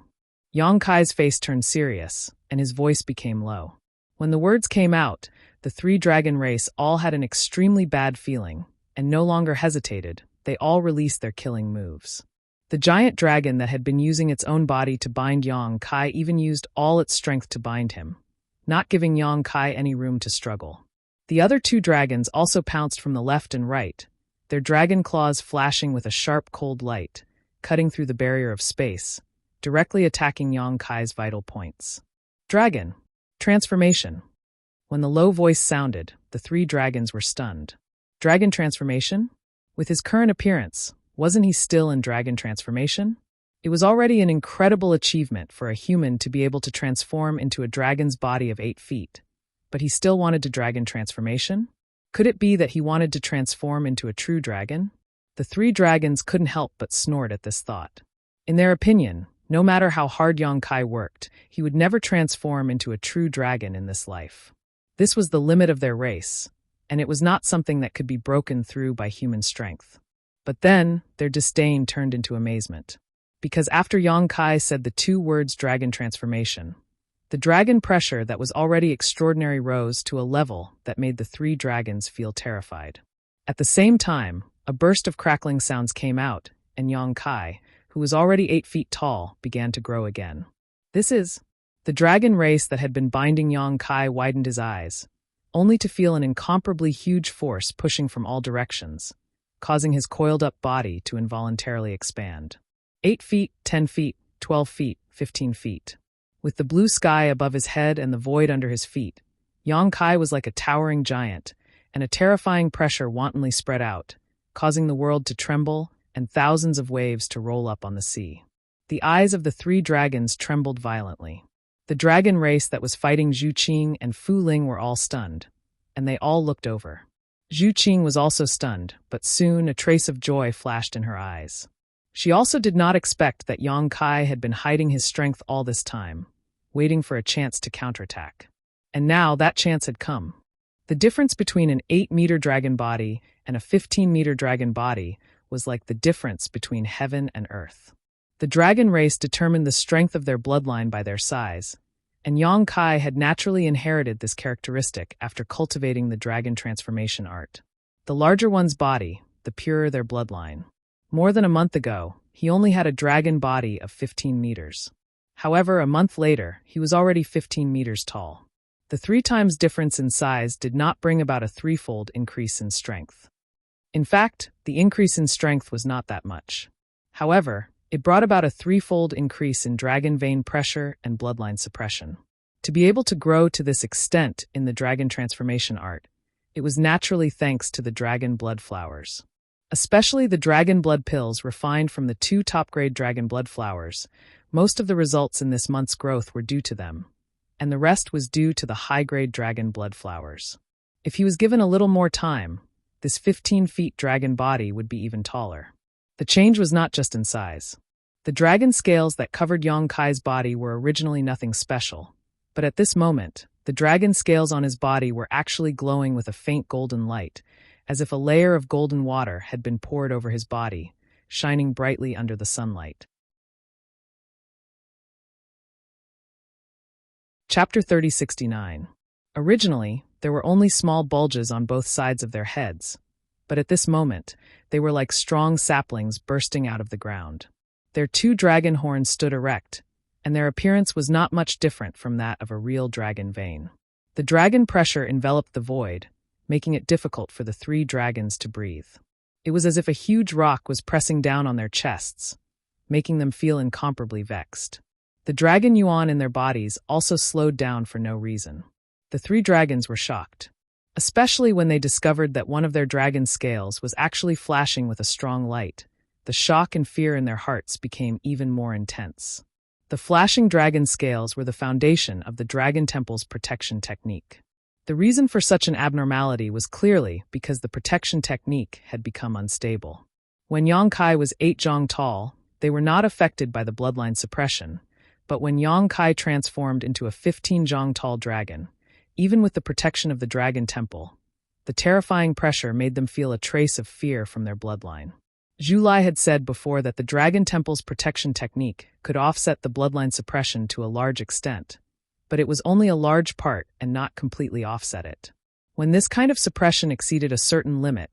A: Yang Kai's face turned serious, and his voice became low. When the words came out, the 3 dragon race all had an extremely bad feeling, and no longer hesitated. They all released their killing moves. The giant dragon that had been using its own body to bind Yang Kai even used all its strength to bind him, not giving Yang Kai any room to struggle. The other 2 dragons also pounced from the left and right, their dragon claws flashing with a sharp cold light, cutting through the barrier of space, directly attacking Yang Kai's vital points. Dragon. Transformation. When the low voice sounded, the 3 dragons were stunned. Dragon transformation? With his current appearance, wasn't he still in dragon transformation? It was already an incredible achievement for a human to be able to transform into a dragon's body of 8 feet, but he still wanted to dragon transformation? Could it be that he wanted to transform into a true dragon? The 3 dragons couldn't help but snort at this thought. In their opinion, no matter how hard Yang Kai worked, he would never transform into a true dragon in this life. This was the limit of their race, and it was not something that could be broken through by human strength. But then, their disdain turned into amazement. Because after Yang Kai said the 2 words dragon transformation, the dragon pressure that was already extraordinary rose to a level that made the 3 dragons feel terrified. At the same time, a burst of crackling sounds came out, and Yang Kai, who was already 8 feet tall, began to grow again. The dragon race that had been binding Yang Kai widened his eyes, only to feel an incomparably huge force pushing from all directions, causing his coiled-up body to involuntarily expand. 8 feet, 10 feet, 12 feet, 15 feet. With the blue sky above his head and the void under his feet, Yang Kai was like a towering giant, and a terrifying pressure wantonly spread out, causing the world to tremble and thousands of waves to roll up on the sea. The eyes of the 3 dragons trembled violently. The dragon race that was fighting Zhu Qing and Fu Ling were all stunned, and they all looked over. Zhu Qing was also stunned, but soon a trace of joy flashed in her eyes. She also did not expect that Yang Kai had been hiding his strength all this time, waiting for a chance to counterattack. And now that chance had come. The difference between an 8-meter dragon body and a 15-meter dragon body was like the difference between heaven and earth. The dragon race determined the strength of their bloodline by their size, and Yang Kai had naturally inherited this characteristic after cultivating the dragon transformation art. The larger one's body, the purer their bloodline. More than a month ago, he only had a dragon body of 15 meters. However, a month later, he was already 15 meters tall. The 3 times difference in size did not bring about a 3-fold increase in strength. In fact, the increase in strength was not that much. However, it brought about a 3-fold increase in dragon vein pressure and bloodline suppression. To be able to grow to this extent in the dragon transformation art, it was naturally thanks to the dragon blood flowers. Especially the dragon blood pills refined from the 2 top-grade dragon blood flowers. Most of the results in this month's growth were due to them, and the rest was due to the high-grade dragon blood flowers. If he was given a little more time, this 15-feet dragon body would be even taller. The change was not just in size. The dragon scales that covered Yang Kai's body were originally nothing special, but at this moment, the dragon scales on his body were actually glowing with a faint golden light, as if a layer of golden water had been poured over his body, shining brightly under the sunlight. Chapter 3069. Originally, there were only small bulges on both sides of their heads, but at this moment, they were like strong saplings bursting out of the ground. Their 2 dragon horns stood erect, and their appearance was not much different from that of a real dragon vein. The dragon pressure enveloped the void, making it difficult for the 3 dragons to breathe. It was as if a huge rock was pressing down on their chests, making them feel incomparably vexed. The dragon yuan in their bodies also slowed down for no reason. The 3 dragons were shocked, especially when they discovered that one of their dragon scales was actually flashing with a strong light. The shock and fear in their hearts became even more intense. The flashing dragon scales were the foundation of the Dragon Temple's protection technique. The reason for such an abnormality was clearly because the protection technique had become unstable. When Yang Kai was 8 zhang tall, they were not affected by the bloodline suppression, but when Yang Kai transformed into a 15 zhang tall dragon, even with the protection of the Dragon Temple, the terrifying pressure made them feel a trace of fear from their bloodline. Zhu Lai had said before that the Dragon Temple's protection technique could offset the bloodline suppression to a large extent, but it was only a large part and not completely offset it. When this kind of suppression exceeded a certain limit,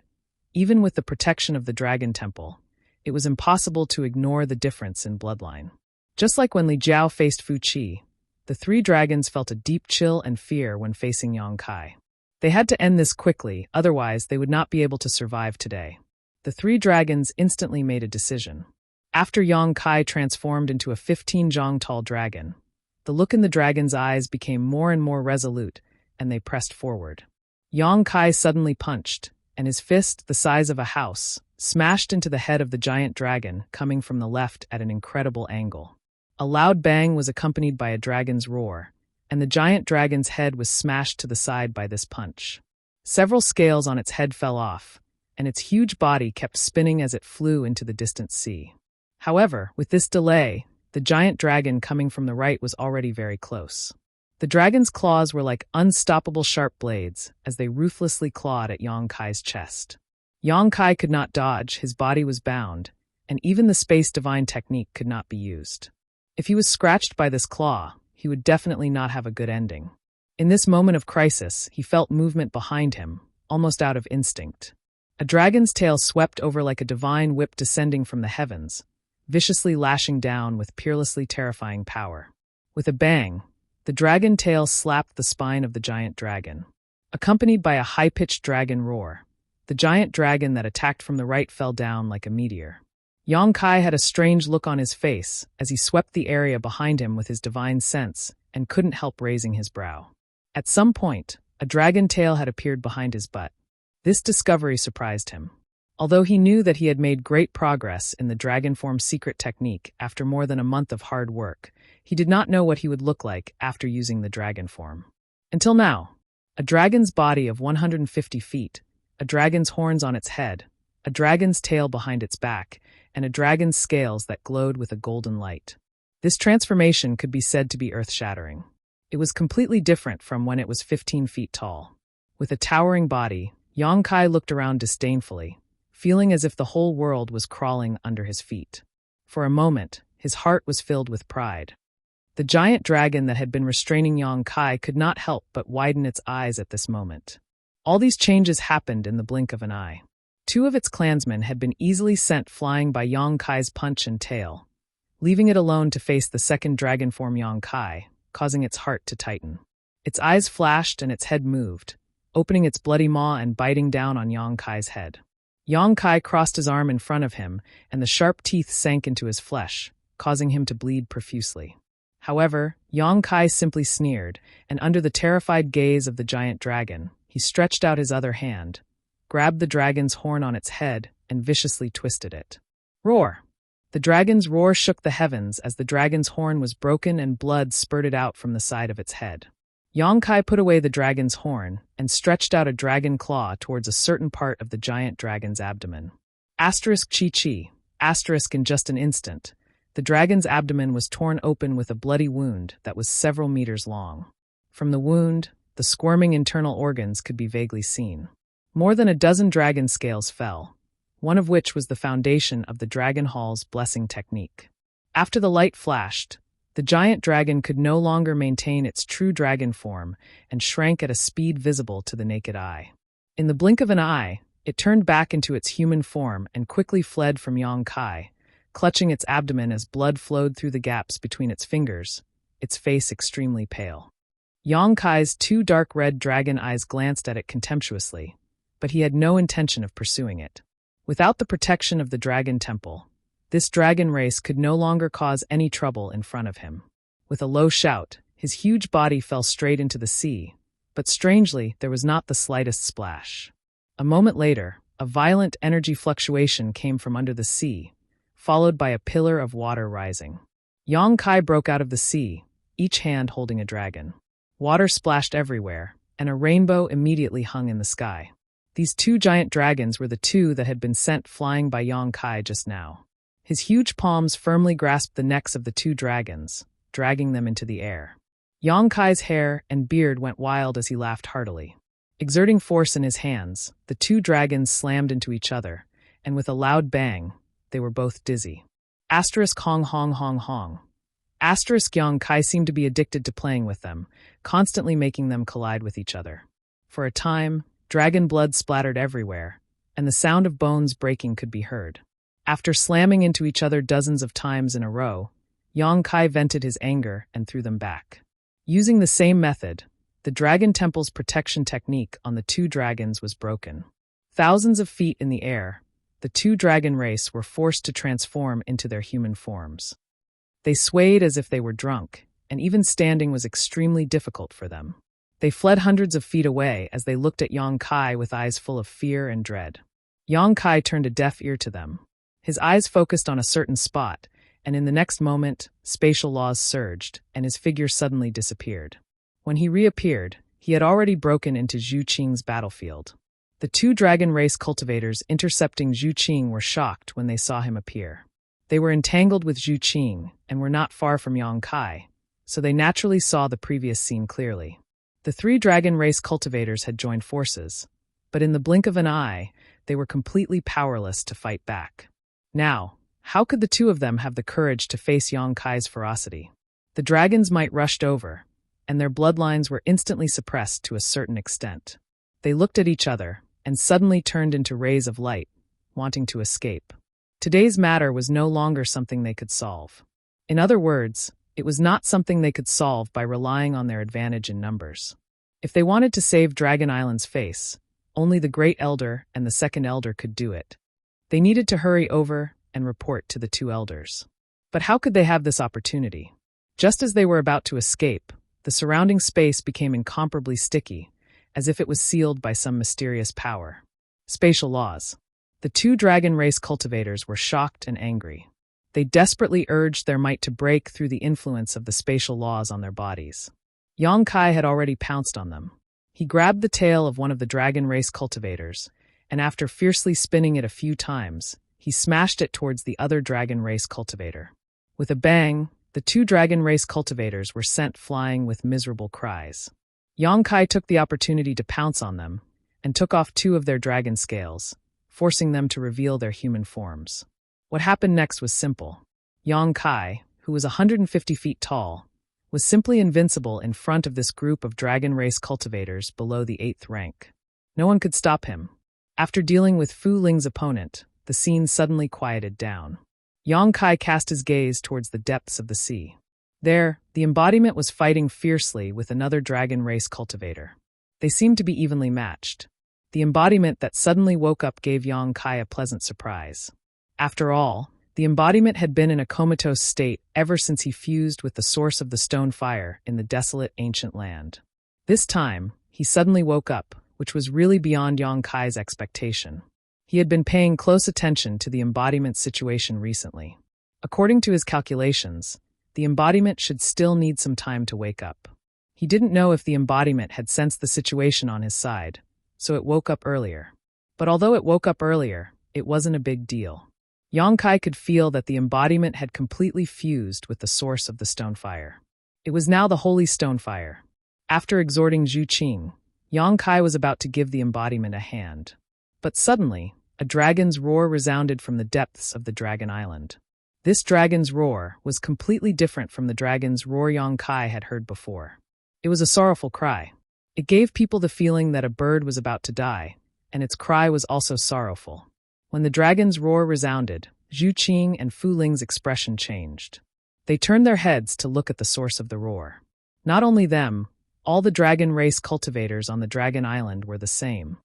A: even with the protection of the Dragon Temple, it was impossible to ignore the difference in bloodline. Just like when Li Jiao faced Fu Qi, the 3 dragons felt a deep chill and fear when facing Yang Kai. They had to end this quickly, otherwise they would not be able to survive today. The 3 dragons instantly made a decision. After Yang Kai transformed into a 15 zhang tall dragon, the look in the dragon's eyes became more and more resolute, and they pressed forward. Yang Kai suddenly punched, and his fist, the size of a house, smashed into the head of the giant dragon, coming from the left at an incredible angle. A loud bang was accompanied by a dragon's roar, and the giant dragon's head was smashed to the side by this punch. Several scales on its head fell off, and its huge body kept spinning as it flew into the distant sea. However, with this delay, the giant dragon coming from the right was already very close. The dragon's claws were like unstoppable sharp blades as they ruthlessly clawed at Yang Kai's chest. Yang Kai could not dodge, his body was bound, and even the space divine technique could not be used. If he was scratched by this claw, he would definitely not have a good ending. In this moment of crisis, he felt movement behind him, almost out of instinct. A dragon's tail swept over like a divine whip descending from the heavens, viciously lashing down with peerlessly terrifying power. With a bang, the dragon tail slapped the spine of the giant dragon. Accompanied by a high-pitched dragon roar, the giant dragon that attacked from the right fell down like a meteor. Yang Kai had a strange look on his face as he swept the area behind him with his divine sense and couldn't help raising his brow. At some point, a dragon tail had appeared behind his butt. This discovery surprised him. Although he knew that he had made great progress in the dragon form secret technique after more than a month of hard work, he did not know what he would look like after using the dragon form. Until now, a dragon's body of 150 feet, a dragon's horns on its head, a dragon's tail behind its back, and a dragon's scales that glowed with a golden light. This transformation could be said to be earth-shattering. It was completely different from when it was 15 feet tall. With a towering body, Yongkai looked around disdainfully, feeling as if the whole world was crawling under his feet. For a moment, his heart was filled with pride. The giant dragon that had been restraining Yongkai could not help but widen its eyes at this moment. All these changes happened in the blink of an eye. 2 of its clansmen had been easily sent flying by Yongkai's punch and tail, leaving it alone to face the second dragon form Yongkai, causing its heart to tighten. Its eyes flashed and its head moved, opening its bloody maw and biting down on Yongkai's head. Yongkai crossed his arm in front of him, and the sharp teeth sank into his flesh, causing him to bleed profusely. However, Yongkai simply sneered, and under the terrified gaze of the giant dragon, he stretched out his other hand, grabbed the dragon's horn on its head, and viciously twisted it. Roar! The dragon's roar shook the heavens as the dragon's horn was broken and blood spurted out from the side of its head. Yongkai put away the dragon's horn and stretched out a dragon claw towards a certain part of the giant dragon's abdomen. Asterisk chi-chi, asterisk in just an instant, the dragon's abdomen was torn open with a bloody wound that was several meters long. From the wound, the squirming internal organs could be vaguely seen. More than a dozen dragon scales fell, one of which was the foundation of the Dragon Hall's blessing technique. After the light flashed, the giant dragon could no longer maintain its true dragon form and shrank at a speed visible to the naked eye. In the blink of an eye, it turned back into its human form and quickly fled from Yongkai, clutching its abdomen as blood flowed through the gaps between its fingers, its face extremely pale. Yongkai's 2 dark red dragon eyes glanced at it contemptuously, but he had no intention of pursuing it. Without the protection of the Dragon Temple, this dragon race could no longer cause any trouble in front of him. With a low shout, his huge body fell straight into the sea, but strangely, there was not the slightest splash. A moment later, a violent energy fluctuation came from under the sea, followed by a pillar of water rising. Yongkai broke out of the sea, each hand holding a dragon. Water splashed everywhere, and a rainbow immediately hung in the sky. These 2 giant dragons were the 2 that had been sent flying by Yongkai just now. His huge palms firmly grasped the necks of the 2 dragons, dragging them into the air. Yongkai's hair and beard went wild as he laughed heartily. Exerting force in his hands, the 2 dragons slammed into each other, and with a loud bang, they were both dizzy. Asterisk hong hong hong hong. Asterisk Yongkai seemed to be addicted to playing with them, constantly making them collide with each other. For a time, dragon blood splattered everywhere, and the sound of bones breaking could be heard. After slamming into each other dozens of times in a row, Yongkai vented his anger and threw them back. Using the same method, the Dragon Temple's protection technique on the 2 dragons was broken. Thousands of feet in the air, the 2 dragon race were forced to transform into their human forms. They swayed as if they were drunk, and even standing was extremely difficult for them. They fled hundreds of feet away as they looked at Yongkai with eyes full of fear and dread. Yongkai turned a deaf ear to them. His eyes focused on a certain spot, and in the next moment, spatial laws surged, and his figure suddenly disappeared. When he reappeared, he had already broken into Zhu Qing's battlefield. The 2 dragon race cultivators intercepting Zhu Qing were shocked when they saw him appear. They were entangled with Zhu Qing and were not far from Yongkai, so they naturally saw the previous scene clearly. The 3 dragon race cultivators had joined forces, but in the blink of an eye, they were completely powerless to fight back. Now, how could the 2 of them have the courage to face Yongkai's ferocity? The dragons might rushed over, and their bloodlines were instantly suppressed to a certain extent. They looked at each other, and suddenly turned into rays of light, wanting to escape. Today's matter was no longer something they could solve. In other words, it was not something they could solve by relying on their advantage in numbers. If they wanted to save Dragon Island's face, only the Great Elder and the Second Elder could do it. They needed to hurry over and report to the 2 elders. But how could they have this opportunity? Just as they were about to escape, the surrounding space became incomparably sticky, as if it was sealed by some mysterious power. Spatial laws. The 2 dragon race cultivators were shocked and angry. They desperately urged their might to break through the influence of the spatial laws on their bodies. Yongkai had already pounced on them. He grabbed the tail of one of the dragon race cultivators, and after fiercely spinning it a few times, he smashed it towards the other dragon race cultivator. With a bang, the two dragon race cultivators were sent flying with miserable cries. Yongkai took the opportunity to pounce on them and took off two of their dragon scales, forcing them to reveal their human forms. What happened next was simple. Yongkai, who was 150 feet tall, was simply invincible in front of this group of dragon race cultivators below the 8th rank. No one could stop him. After dealing with Fu Ling's opponent, the scene suddenly quieted down. Yongkai cast his gaze towards the depths of the sea. There, the embodiment was fighting fiercely with another dragon race cultivator. They seemed to be evenly matched. The embodiment that suddenly woke up gave Yongkai a pleasant surprise. After all, the embodiment had been in a comatose state ever since he fused with the source of the stone fire in the desolate ancient land. This time, he suddenly woke up, which was really beyond Yongkai's expectation. He had been paying close attention to the embodiment's situation recently. According to his calculations, the embodiment should still need some time to wake up. He didn't know if the embodiment had sensed the situation on his side, so it woke up earlier. But although it woke up earlier, it wasn't a big deal. Yongkai could feel that the embodiment had completely fused with the source of the stone fire. It was now the holy stone fire. After exhorting Zhu Qing, Yongkai was about to give the embodiment a hand. But suddenly, a dragon's roar resounded from the depths of the Dragon Island. This dragon's roar was completely different from the dragon's roar Yongkai had heard before. It was a sorrowful cry. It gave people the feeling that a bird was about to die, and its cry was also sorrowful. When the dragon's roar resounded, Zhu Qing and Fu Ling's expression changed. They turned their heads to look at the source of the roar. Not only them, all the dragon race cultivators on the Dragon Island were the same.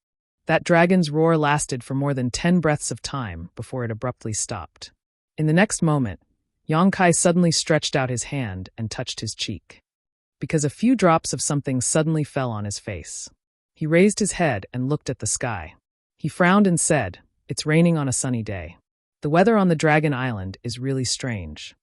A: That dragon's roar lasted for more than 10 breaths of time before it abruptly stopped. In the next moment, Yongkai suddenly stretched out his hand and touched his cheek. Because a few drops of something suddenly fell on his face. He raised his head and looked at the sky. He frowned and said, "It's raining on a sunny day. The weather on the Dragon Island is really strange."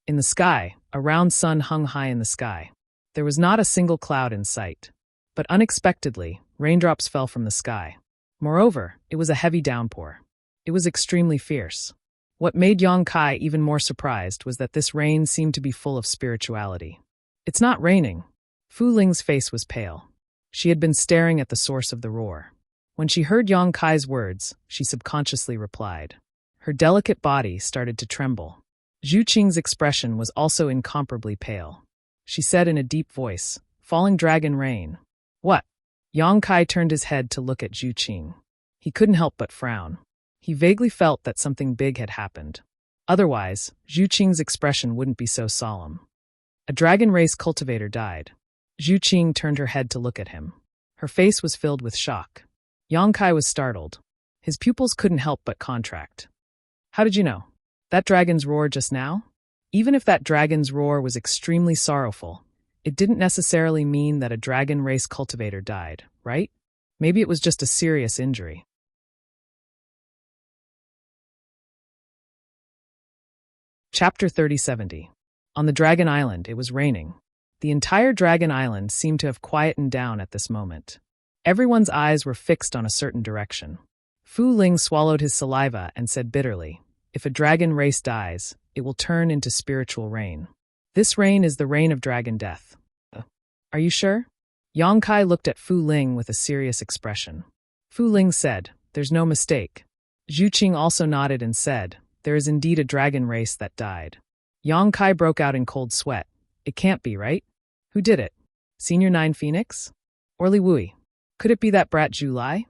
A: In the sky, a round sun hung high in the sky. There was not a single cloud in sight. But unexpectedly, raindrops fell from the sky. Moreover, it was a heavy downpour. It was extremely fierce. What made Yongkai even more surprised was that this rain seemed to be full of spirituality. "It's not raining." Fu Ling's face was pale. She had been staring at the source of the roar. When she heard Yongkai's words, she subconsciously replied. Her delicate body started to tremble. Zhu Qing's expression was also incomparably pale. She said in a deep voice, "Falling dragon rain." "What?" Yongkai turned his head to look at Zhu Qing. He couldn't help but frown. He vaguely felt that something big had happened. Otherwise, Zhu Qing's expression wouldn't be so solemn. A dragon race cultivator died. Zhu Qing turned her head to look at him. Her face was filled with shock. Yongkai was startled. His pupils couldn't help but contract. "How did you know? That dragon's roar just now?" Even if that dragon's roar was extremely sorrowful, it didn't necessarily mean that a dragon race cultivator died, right? Maybe it was just a serious injury. Chapter 3070. On the Dragon Island, it was raining. The entire Dragon Island seemed to have quietened down at this moment. Everyone's eyes were fixed on a certain direction. Fu Ling swallowed his saliva and said bitterly, "If a dragon race dies, it will turn into spiritual rain. This rain is the rain of dragon death." "Are you sure?" Yongkai looked at Fu Ling with a serious expression. Fu Ling said, "There's no mistake." Zhu Qing also nodded and said, "There is indeed a dragon race that died." Yongkai broke out in cold sweat. "It can't be, right? Who did it? Senior 9 Phoenix? Or Li Wui? Could it be that brat Zhu Lai?"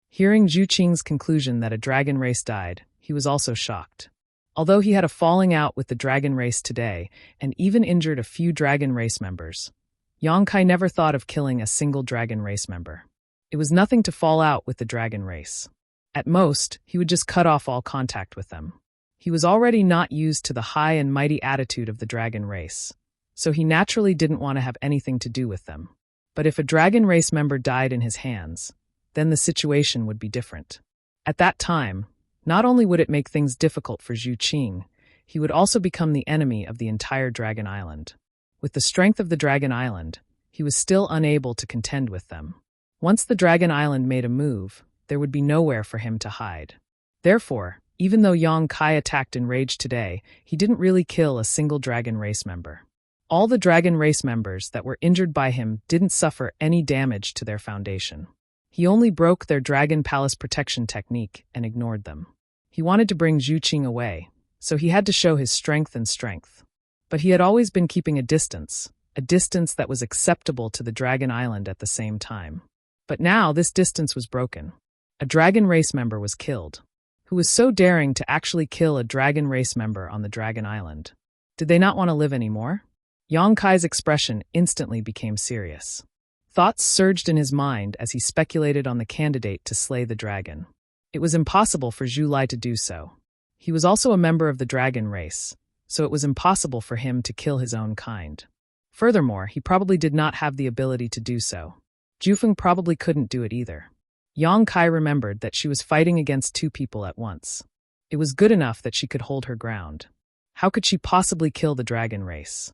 A: Hearing Zhu Qing's conclusion that a dragon race died, he was also shocked. Although he had a falling out with the dragon race today and even injured a few dragon race members, Yongkai never thought of killing a single dragon race member. It was nothing to fall out with the dragon race. At most, he would just cut off all contact with them. He was already not used to the high and mighty attitude of the dragon race, so he naturally didn't want to have anything to do with them. But if a dragon race member died in his hands, then the situation would be different. At that time, not only would it make things difficult for Zhu Qing, he would also become the enemy of the entire Dragon Island. With the strength of the Dragon Island, he was still unable to contend with them. Once the Dragon Island made a move, there would be nowhere for him to hide. Therefore, Even though Yang Kai attacked in rage today, he didn't really kill a single dragon race member. All the dragon race members that were injured by him didn't suffer any damage to their foundation. He only broke their dragon palace protection technique and ignored them. He wanted to bring Zhu Qing away, so he had to show his strength and strength. But he had always been keeping a distance that was acceptable to the Dragon Island at the same time. But now this distance was broken. A dragon race member was killed. Who was so daring to actually kill a dragon race member on the Dragon Island? Did they not want to live anymore? Yang Kai's expression instantly became serious. Thoughts surged in his mind as he speculated on the candidate to slay the dragon. It was impossible for Zhu Lai to do so. He was also a member of the dragon race, so it was impossible for him to kill his own kind. Furthermore, he probably did not have the ability to do so. Jufeng probably couldn't do it either. Yang Kai remembered that she was fighting against two people at once. It was good enough that she could hold her ground. How could she possibly kill the dragon race?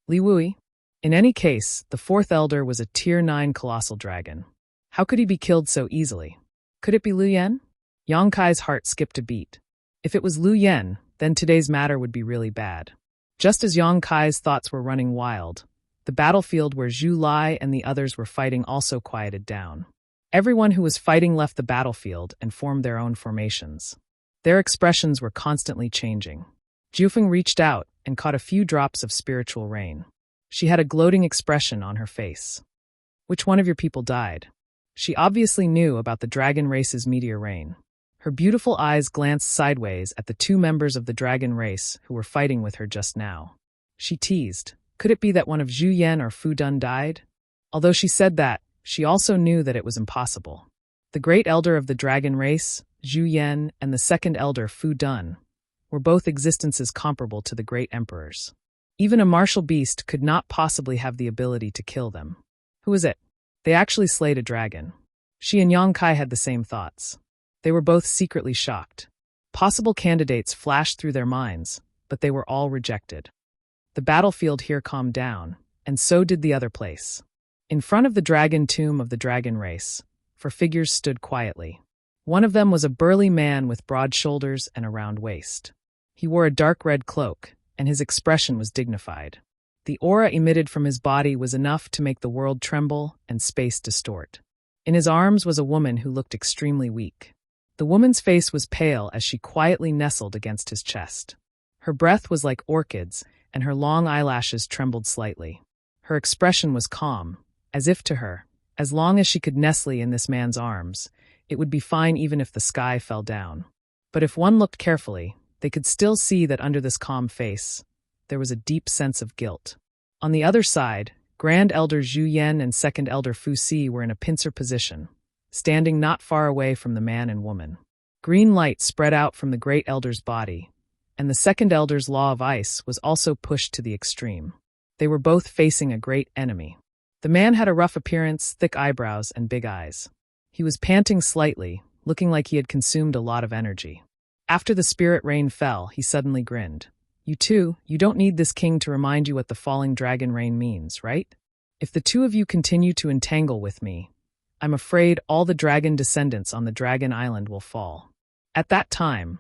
A: Li Wui? In any case, the fourth elder was a Tier 9 colossal dragon. How could he be killed so easily? Could it be Lu Yan? Yang Kai's heart skipped a beat. If it was Lu Yan, then today's matter would be really bad. Just as Yang Kai's thoughts were running wild, the battlefield where Zhu Lai and the others were fighting also quieted down. Everyone who was fighting left the battlefield and formed their own formations. Their expressions were constantly changing. Jufeng reached out and caught a few drops of spiritual rain. She had a gloating expression on her face. Which one of your people died? She obviously knew about the dragon race's meteor rain. Her beautiful eyes glanced sideways at the two members of the dragon race who were fighting with her just now. She teased, could it be that one of Zhu Yan or Fu Dun died? Although she said that, she also knew that it was impossible. The great elder of the dragon race, Zhu Yan, and the second elder, Fu Dun, were both existences comparable to the great emperors. Even a martial beast could not possibly have the ability to kill them. Who is it? They actually slayed a dragon. She and Yang Kai had the same thoughts. They were both secretly shocked. Possible candidates flashed through their minds, but they were all rejected. The battlefield here calmed down, and so did the other place. In front of the dragon tomb of the dragon race, 4 figures stood quietly. One of them was a burly man with broad shoulders and a round waist. He wore a dark red cloak, and his expression was dignified. The aura emitted from his body was enough to make the world tremble and space distort. In his arms was a woman who looked extremely weak. The woman's face was pale as she quietly nestled against his chest. Her breath was like orchids, and her long eyelashes trembled slightly. Her expression was calm, as if to her, as long as she could nestle in this man's arms, it would be fine even if the sky fell down. But if one looked carefully, they could still see that under this calm face, there was a deep sense of guilt. On the other side, Grand Elder Zhu Yan and Second Elder Fu Si were in a pincer position, standing not far away from the man and woman. Green light spread out from the Great Elder's body, and the Second Elder's Law of Ice was also pushed to the extreme. They were both facing a great enemy. The man had a rough appearance, thick eyebrows, and big eyes. He was panting slightly, looking like he had consumed a lot of energy. After the spirit rain fell, he suddenly grinned. You two, you don't need this king to remind you what the falling dragon rain means, right? If the two of you continue to entangle with me, I'm afraid all the dragon descendants on the dragon island will fall. At that time,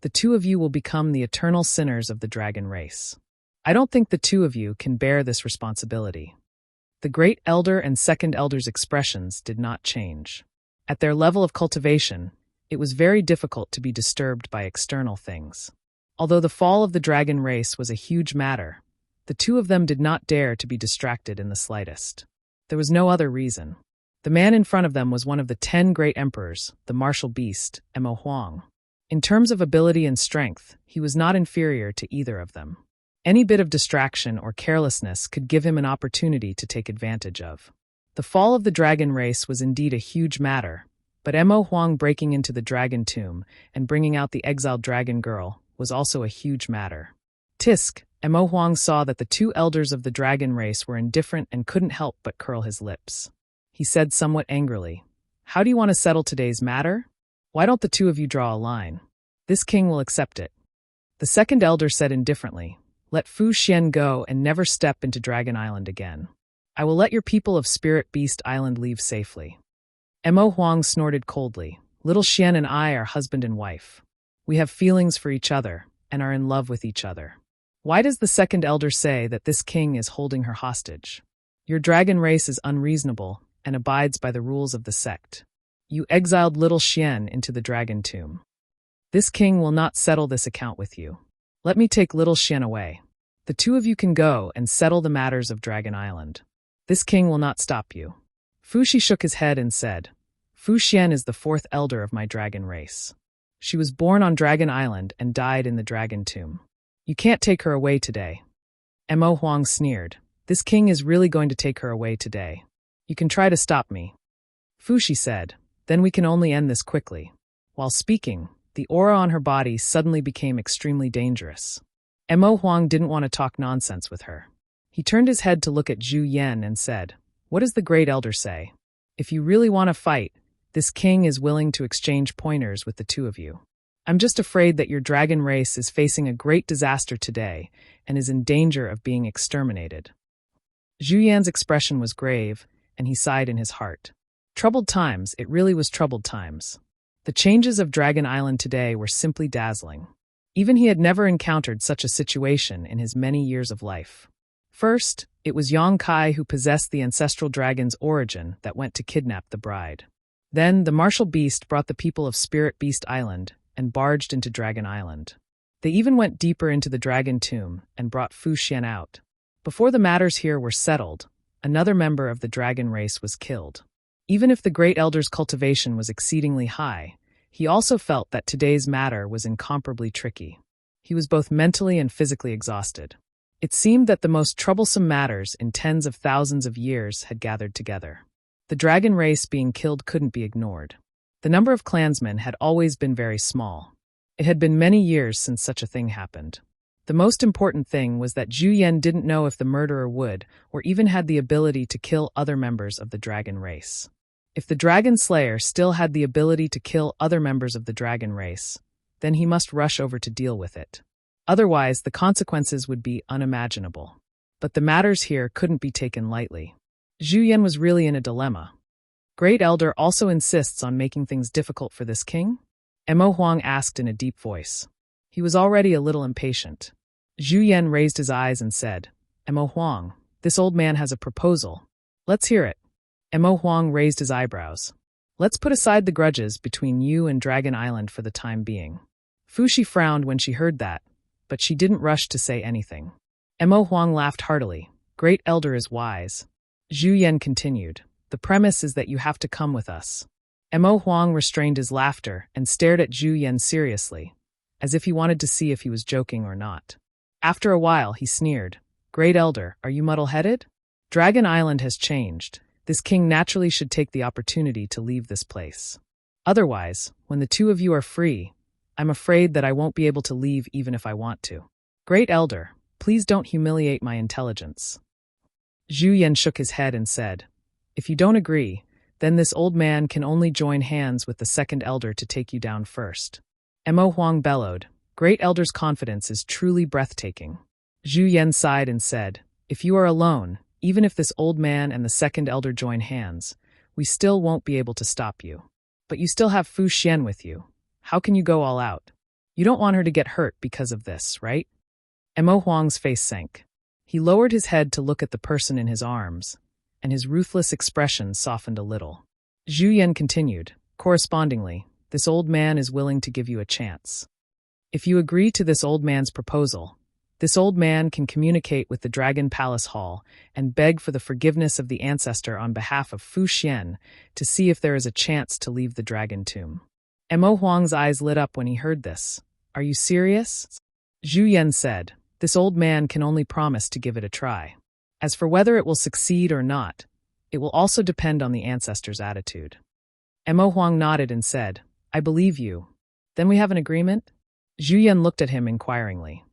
A: the two of you will become the eternal sinners of the dragon race. I don't think the two of you can bear this responsibility. The great elder and second elder's expressions did not change. At their level of cultivation, it was very difficult to be disturbed by external things. Although the fall of the dragon race was a huge matter, the two of them did not dare to be distracted in the slightest. There was no other reason. The man in front of them was one of the 10 great emperors, the martial beast, Emo Huang. In terms of ability and strength, he was not inferior to either of them. Any bit of distraction or carelessness could give him an opportunity to take advantage of. The fall of the dragon race was indeed a huge matter, but Emo Huang breaking into the dragon tomb and bringing out the exiled dragon girl was also a huge matter. Tisk, Emo Huang saw that the two elders of the dragon race were indifferent and couldn't help but curl his lips. He said somewhat angrily, "How do you want to settle today's matter? Why don't the two of you draw a line? This king will accept it." The second elder said indifferently, "Let Fu Xian go and never step into Dragon Island again. I will let your people of Spirit Beast Island leave safely." Emo Huang snorted coldly, "Little Xian and I are husband and wife. We have feelings for each other and are in love with each other. Why does the second elder say that this king is holding her hostage? Your dragon race is unreasonable and abides by the rules of the sect. You exiled little Xian into the dragon tomb. This king will not settle this account with you. Let me take little Xian away. The two of you can go and settle the matters of Dragon Island. This king will not stop you. Fu Shi shook his head and said, Fu Xian is the fourth elder of my dragon race. She was born on Dragon Island and died in the dragon tomb. You can't take her away today. Mo Huang sneered. This king is really going to take her away today. You can try to stop me. Fu Shi said, then we can only end this quickly. While speaking, the aura on her body suddenly became extremely dangerous. Mo Huang didn't want to talk nonsense with her. He turned his head to look at Zhu Yan and said, what does the great elder say? If you really want to fight, this king is willing to exchange pointers with the two of you. I'm just afraid that your dragon race is facing a great disaster today and is in danger of being exterminated. Zhu Yan's expression was grave, and he sighed in his heart. Troubled times, it really was troubled times. The changes of Dragon Island today were simply dazzling. Even he had never encountered such a situation in his many years of life. First, it was Yang Kai who possessed the ancestral dragon's origin that went to kidnap the bride. Then, the martial beast brought the people of Spirit Beast Island and barged into Dragon Island. They even went deeper into the dragon tomb and brought Fu Xian out. Before the matters here were settled, another member of the dragon race was killed. Even if the Great Elder's cultivation was exceedingly high, he also felt that today's matter was incomparably tricky. He was both mentally and physically exhausted. It seemed that the most troublesome matters in tens of thousands of years had gathered together. The dragon race being killed couldn't be ignored. The number of clansmen had always been very small. It had been many years since such a thing happened. The most important thing was that Zhu Yan didn't know if the murderer would, or even had the ability to kill other members of the dragon race. If the dragon slayer still had the ability to kill other members of the dragon race, then he must rush over to deal with it. Otherwise, the consequences would be unimaginable. But the matters here couldn't be taken lightly. Zhu Yan was really in a dilemma. Great Elder also insists on making things difficult for this king? Mo Huang asked in a deep voice. He was already a little impatient. Zhu Yan raised his eyes and said, Mo Huang, this old man has a proposal. Let's hear it. Mo Huang raised his eyebrows. Let's put aside the grudges between you and Dragon Island for the time being. Fu Shi frowned when she heard that, but she didn't rush to say anything. Mo Huang laughed heartily. Great Elder is wise. Zhu Yan continued. The premise is that you have to come with us. Mo Huang restrained his laughter and stared at Zhu Yan seriously, as if he wanted to see if he was joking or not. After a while, he sneered. Great Elder, are you muddle-headed? Dragon Island has changed. This king naturally should take the opportunity to leave this place. Otherwise, when the two of you are free, I'm afraid that I won't be able to leave even if I want to. Great Elder, please don't humiliate my intelligence. Zhu Yan shook his head and said, If you don't agree, then this old man can only join hands with the second elder to take you down first. Mo Huang bellowed, Great Elder's confidence is truly breathtaking. Zhu Yan sighed and said, If you are alone, even if this old man and the second elder join hands, we still won't be able to stop you. But you still have Fu Xian with you. How can you go all out? You don't want her to get hurt because of this, right? Mo Huang's face sank. He lowered his head to look at the person in his arms, and his ruthless expression softened a little. Zhu Yan continued, Correspondingly, this old man is willing to give you a chance. If you agree to this old man's proposal, this old man can communicate with the Dragon Palace Hall and beg for the forgiveness of the ancestor on behalf of Fu Xian to see if there is a chance to leave the dragon tomb. Mo Huang's eyes lit up when he heard this. Are you serious? Zhu Yan said, This old man can only promise to give it a try. As for whether it will succeed or not, it will also depend on the ancestor's attitude. Mo Huang nodded and said, I believe you. Then we have an agreement? Zhu Yan looked at him inquiringly.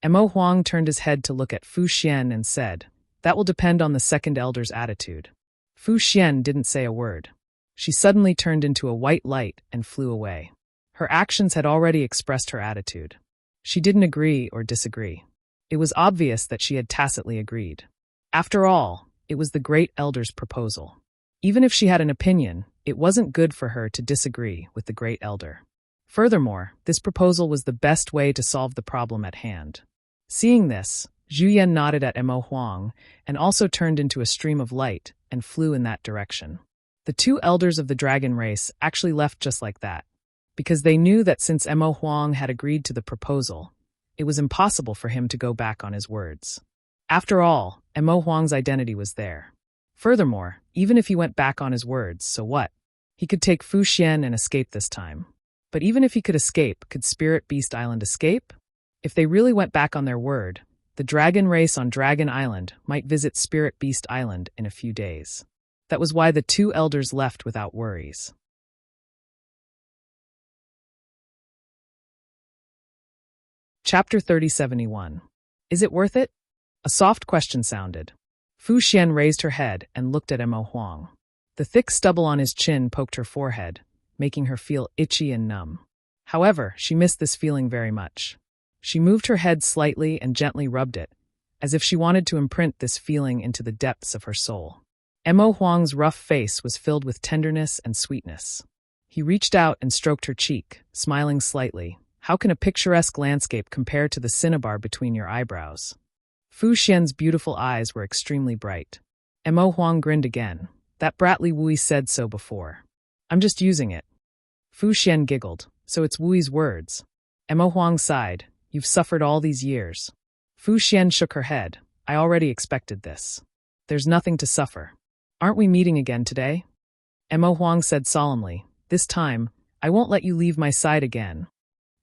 A: Mo Huang turned his head to look at Fu Xian and said, That will depend on the second elder's attitude. Fu Xian didn't say a word. She suddenly turned into a white light and flew away. Her actions had already expressed her attitude. She didn't agree or disagree. It was obvious that she had tacitly agreed. After all, it was the Great Elder's proposal. Even if she had an opinion, it wasn't good for her to disagree with the Great Elder. Furthermore, this proposal was the best way to solve the problem at hand. Seeing this, Zhu Yan nodded at Mo Huang and also turned into a stream of light and flew in that direction. The two elders of the dragon race actually left just like that, because they knew that since Mo Huang had agreed to the proposal, it was impossible for him to go back on his words. After all, Mo Huang's identity was there. Furthermore, even if he went back on his words, so what? He could take Fu Xian and escape this time. But even if he could escape, could Spirit Beast Island escape? If they really went back on their word, the dragon race on Dragon Island might visit Spirit Beast Island in a few days. That was why the two elders left without worries. Chapter 3071. Is it worth it? A soft question sounded. Fu Xian raised her head and looked at Mo Huang. The thick stubble on his chin poked her forehead, making her feel itchy and numb. However, she missed this feeling very much. She moved her head slightly and gently rubbed it, as if she wanted to imprint this feeling into the depths of her soul. Mo Huang's rough face was filled with tenderness and sweetness. He reached out and stroked her cheek, smiling slightly. How can a picturesque landscape compare to the cinnabar between your eyebrows? Fu Xian's beautiful eyes were extremely bright. Mo Huang grinned again. That bratly Wui said so before. I'm just using it. Fu Xian giggled. So it's Wui's words. Mo Huang sighed. You've suffered all these years. Fu Xian shook her head. I already expected this. There's nothing to suffer. Aren't we meeting again today? Mo Huang said solemnly. This time, I won't let you leave my side again.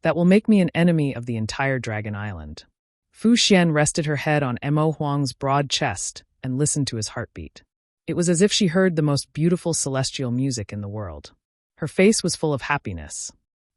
A: That will make me an enemy of the entire Dragon Island. Fu Xian rested her head on Mo Huang's broad chest and listened to his heartbeat. It was as if she heard the most beautiful celestial music in the world. Her face was full of happiness.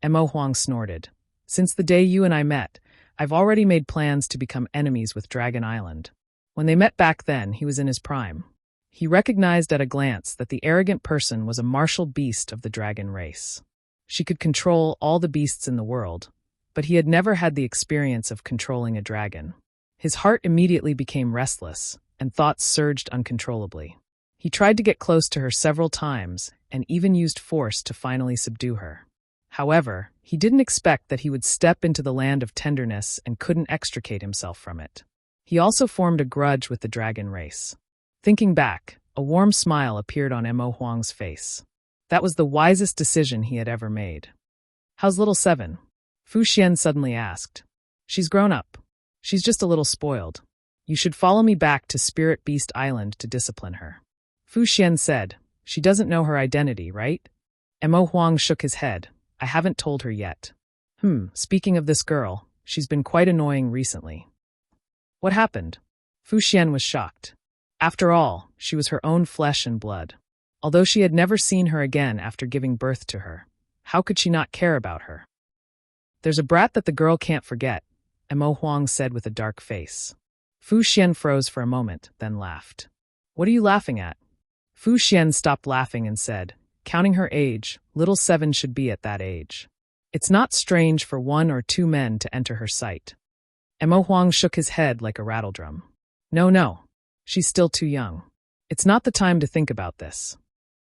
A: Mo Huang snorted. Since the day you and I met, I've already made plans to become enemies with Dragon Island. When they met back then, he was in his prime. He recognized at a glance that the arrogant person was a martial beast of the dragon race. She could control all the beasts in the world, but he had never had the experience of controlling a dragon. His heart immediately became restless, and thoughts surged uncontrollably. He tried to get close to her several times and even used force to finally subdue her. However, he didn't expect that he would step into the land of tenderness and couldn't extricate himself from it. He also formed a grudge with the dragon race. Thinking back, a warm smile appeared on Mo Huang's face. That was the wisest decision he had ever made. How's little Seven? Fu Xian suddenly asked. She's grown up. She's just a little spoiled. You should follow me back to Spirit Beast Island to discipline her. Fu Xian said, she doesn't know her identity, right? Mo Huang shook his head. I haven't told her yet. Speaking of this girl, she's been quite annoying recently. What happened? Fu Xian was shocked. After all, she was her own flesh and blood. Although she had never seen her again after giving birth to her, how could she not care about her? There's a brat that the girl can't forget, Mo Huang said with a dark face. Fu Xian froze for a moment, then laughed. What are you laughing at? Fu Xian stopped laughing and said, counting her age, little Seven should be at that age. It's not strange for 1 or 2 men to enter her sight. Mo Huang shook his head like a rattledrum. No. She's still too young. It's not the time to think about this.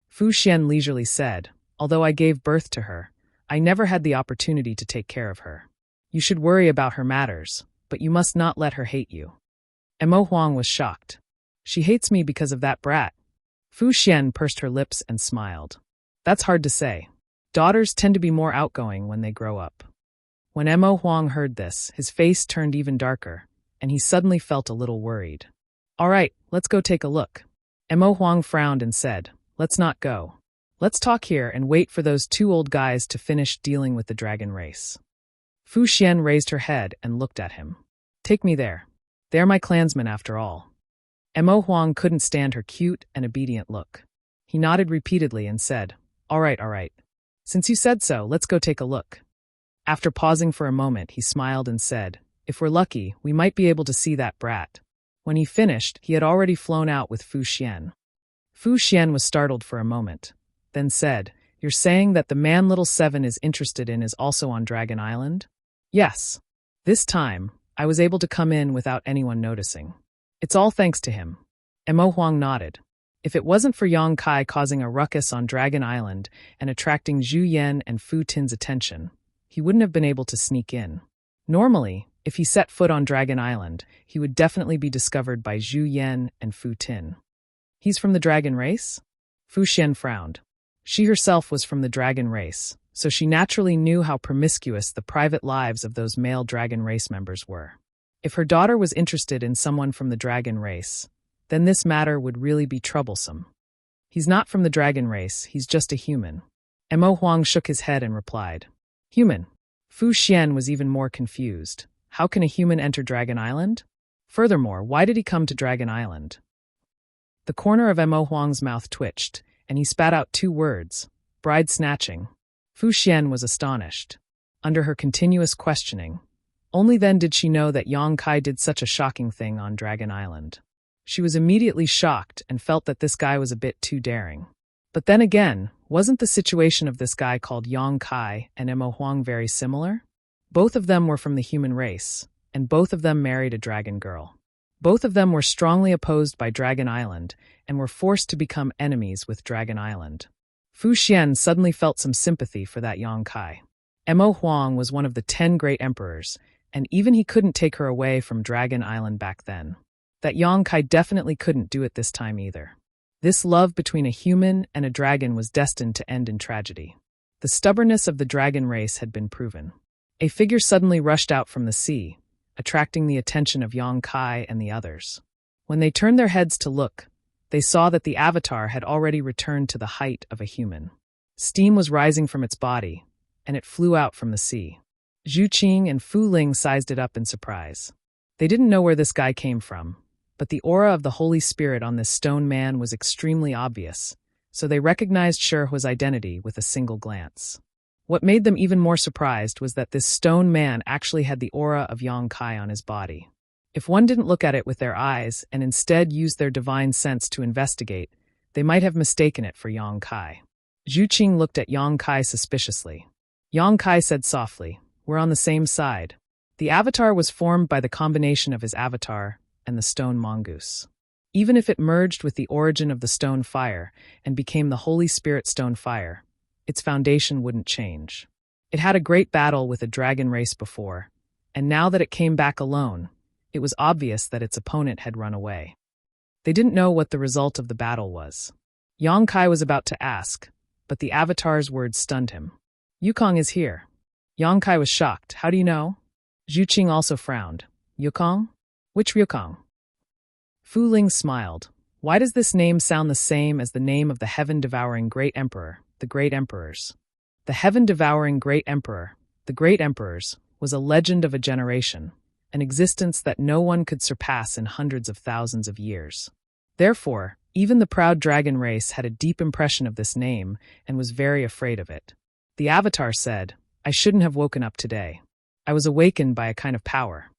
A: Fu Xian leisurely said, although I gave birth to her, I never had the opportunity to take care of her. You should worry about her matters, but you must not let her hate you. Mo Huang was shocked. She hates me because of that brat. Fu Xian pursed her lips and smiled. That's hard to say. Daughters tend to be more outgoing when they grow up. When Mo Huang heard this, his face turned even darker, and he suddenly felt a little worried. All right, let's go take a look. Mo Huang frowned and said, let's not go. Let's talk here and wait for those 2 old guys to finish dealing with the dragon race. Fu Xian raised her head and looked at him. Take me there. They're my clansmen after all. Mo Huang couldn't stand her cute and obedient look. He nodded repeatedly and said, all right. Since you said so, let's go take a look. After pausing for a moment, he smiled and said, if we're lucky, we might be able to see that brat. When he finished, he had already flown out with Fu Xian. Fu Xian was startled for a moment, then said, you're saying that the man little Seven is interested in is also on Dragon Island? Yes. This time, I was able to come in without anyone noticing. It's all thanks to him. Mo Huang nodded. If it wasn't for Yang Kai causing a ruckus on Dragon Island and attracting Zhu Yan and Fu Tin's attention, he wouldn't have been able to sneak in. Normally, if he set foot on Dragon Island, he would definitely be discovered by Zhu Yan and Fu Tin. He's from the dragon race? Fu Xian frowned. She herself was from the dragon race, so she naturally knew how promiscuous the private lives of those male dragon race members were. If her daughter was interested in someone from the dragon race, then this matter would really be troublesome. He's not from the dragon race, he's just a human. Mo Huang shook his head and replied. Human. Fu Xian was even more confused. How can a human enter Dragon Island? Furthermore, why did he come to Dragon Island? The corner of Mo Huang's mouth twitched, and he spat out 2 words, bride snatching. Fu Xian was astonished. Under her continuous questioning, only then did she know that Yang Kai did such a shocking thing on Dragon Island. She was immediately shocked and felt that this guy was a bit too daring. But then again, wasn't the situation of this guy called Yang Kai and Mo Huang very similar? Both of them were from the human race, and both of them married a dragon girl. Both of them were strongly opposed by Dragon Island and were forced to become enemies with Dragon Island. Fu Xian suddenly felt some sympathy for that Yang Kai. Mo Huang was one of the 10 great emperors, and even he couldn't take her away from Dragon Island back then. That Yang Kai definitely couldn't do it this time either. This love between a human and a dragon was destined to end in tragedy. The stubbornness of the dragon race had been proven. A figure suddenly rushed out from the sea, attracting the attention of Yang Kai and the others. When they turned their heads to look, they saw that the avatar had already returned to the height of a human. Steam was rising from its body, and it flew out from the sea. Zhu Qing and Fu Ling sized it up in surprise. They didn't know where this guy came from, but the aura of the Holy Spirit on this stone man was extremely obvious, so they recognized Shehu's identity with a single glance. What made them even more surprised was that this stone man actually had the aura of Yang Kai on his body. If one didn't look at it with their eyes and instead used their divine sense to investigate, they might have mistaken it for Yang Kai. Zhu Qing looked at Yang Kai suspiciously. Yang Kai said softly, "We're on the same side." The avatar was formed by the combination of his avatar and the stone mongoose. Even if it merged with the origin of the stone fire and became the Holy Spirit stone fire, its foundation wouldn't change. It had a great battle with a dragon race before, and now that it came back alone, it was obvious that its opponent had run away. They didn't know what the result of the battle was. Yang Kai was about to ask, but the avatar's words stunned him. "Yukong is here." Yang Kai was shocked. "How do you know?" Zhu Qing also frowned. "Yukong? Which Yukong?" Fu Ling smiled. "Why does this name sound the same as the name of the heaven-devouring great emperor, the great emperors?" The heaven-devouring great emperor, the great emperors, was a legend of a generation, an existence that no one could surpass in hundreds of thousands of years. Therefore, even the proud dragon race had a deep impression of this name and was very afraid of it. The avatar said, "I shouldn't have woken up today. I was awakened by a kind of power."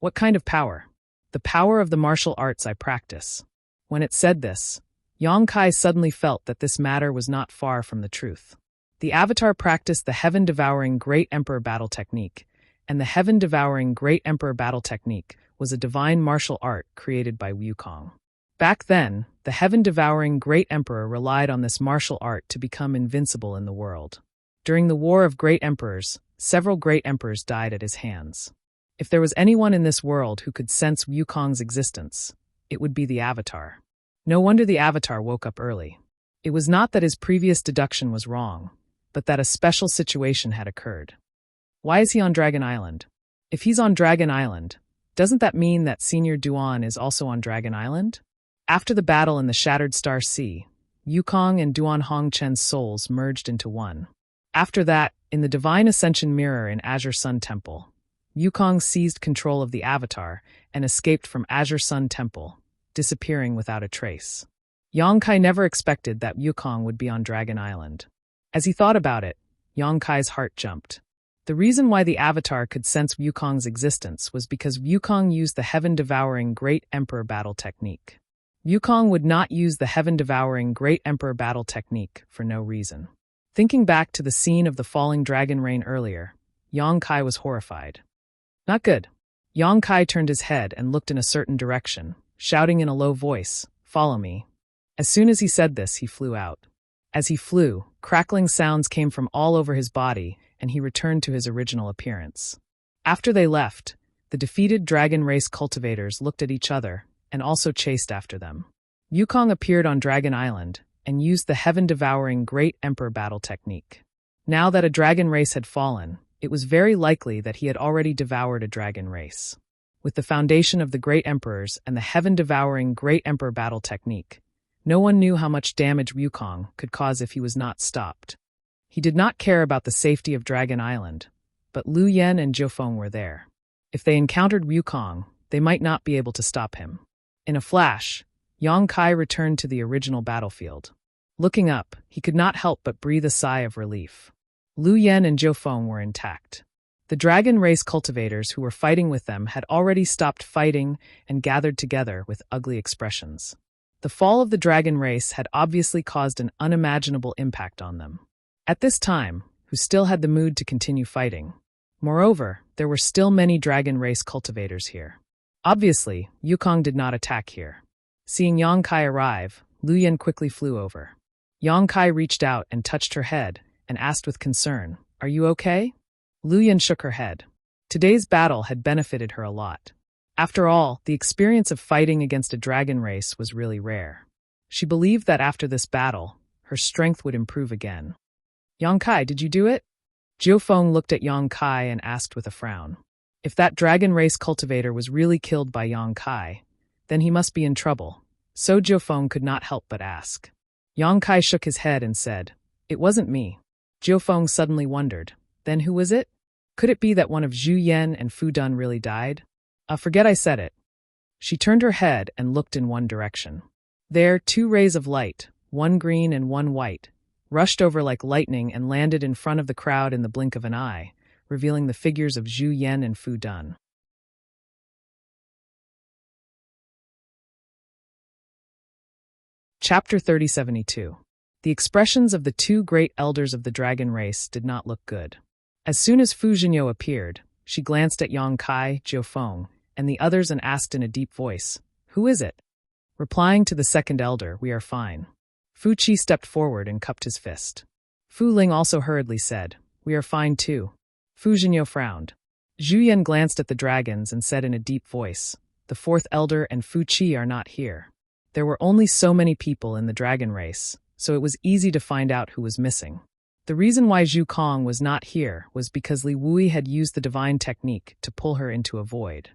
A: "What kind of power?" "The power of the martial arts I practice." When it said this, Yang Kai suddenly felt that this matter was not far from the truth. The avatar practiced the heaven-devouring Great Emperor battle technique, and the heaven-devouring Great Emperor battle technique was a divine martial art created by Wukong. Back then, the heaven-devouring Great Emperor relied on this martial art to become invincible in the world. During the War of Great Emperors, several great emperors died at his hands. If there was anyone in this world who could sense Wukong's existence, it would be the Avatar. No wonder the Avatar woke up early. It was not that his previous deduction was wrong, but that a special situation had occurred. Why is he on Dragon Island? If he's on Dragon Island, doesn't that mean that Senior Duan is also on Dragon Island? After the battle in the Shattered Star Sea, Wukong and Duan Hongchen's souls merged into one. After that, in the Divine Ascension Mirror in Azure Sun Temple, Wukong seized control of the Avatar and escaped from Azure Sun Temple, disappearing without a trace. Yang Kai never expected that Wukong would be on Dragon Island. As he thought about it, Yang Kai's heart jumped. The reason why the Avatar could sense Wukong's existence was because Wukong used the heaven-devouring Great Emperor battle technique. Wukong would not use the heaven-devouring Great Emperor battle technique for no reason. Thinking back to the scene of the falling dragon rain earlier, Yang Kai was horrified. Not good. Yang Kai turned his head and looked in a certain direction, shouting in a low voice, "Follow me." As soon as he said this, he flew out. As he flew, crackling sounds came from all over his body, and he returned to his original appearance. After they left, the defeated dragon race cultivators looked at each other and also chased after them. Yukong appeared on Dragon Island and used the heaven-devouring Great Emperor battle technique. Now that a dragon race had fallen, it was very likely that he had already devoured a dragon race. With the foundation of the Great Emperors and the heaven-devouring Great Emperor battle technique, no one knew how much damage Yukong could cause if he was not stopped. He did not care about the safety of Dragon Island, but Lu Yen and Jiufeng were there. If they encountered Yukong, they might not be able to stop him. In a flash, Yang Kai returned to the original battlefield. Looking up, he could not help but breathe a sigh of relief. Lu Yen and Jiufeng were intact. The dragon race cultivators who were fighting with them had already stopped fighting and gathered together with ugly expressions. The fall of the dragon race had obviously caused an unimaginable impact on them. At this time, who still had the mood to continue fighting. Moreover, there were still many dragon race cultivators here. Obviously, Yukong did not attack here. Seeing Yang Kai arrive, Lu Yen quickly flew over. Yang Kai reached out and touched her head and asked with concern, "Are you okay?" Lu Yen shook her head. Today's battle had benefited her a lot. After all, the experience of fighting against a dragon race was really rare. She believed that after this battle, her strength would improve again. "Yang Kai, did you do it?" Jiufeng looked at Yang Kai and asked with a frown. If that dragon race cultivator was really killed by Yang Kai, then he must be in trouble, so Jiufeng could not help but ask. Yang Kai shook his head and said, "It wasn't me." Jiufeng suddenly wondered, then who was it? Could it be that one of Zhu Yan and Fu Dun really died? Forget I said it. She turned her head and looked in one direction. There, two rays of light, one green and one white, rushed over like lightning and landed in front of the crowd in the blink of an eye, revealing the figures of Zhu Yan and Fu Dun. Chapter 3072. The expressions of the two great elders of the dragon race did not look good. As soon as Fu Jinyo appeared, she glanced at Yang Kai, Jiufeng, and the others and asked in a deep voice, "Who is it?" Replying to the second elder, "We are fine." Fu Qi stepped forward and cupped his fist. Fu Ling also hurriedly said, "We are fine too." Fu Jinyo frowned. Zhu Yan glanced at the dragons and said in a deep voice, "The fourth elder and Fu Qi are not here." There were only so many people in the dragon race, so it was easy to find out who was missing. The reason why Zhu Kong was not here was because Li Wui had used the divine technique to pull her into a void.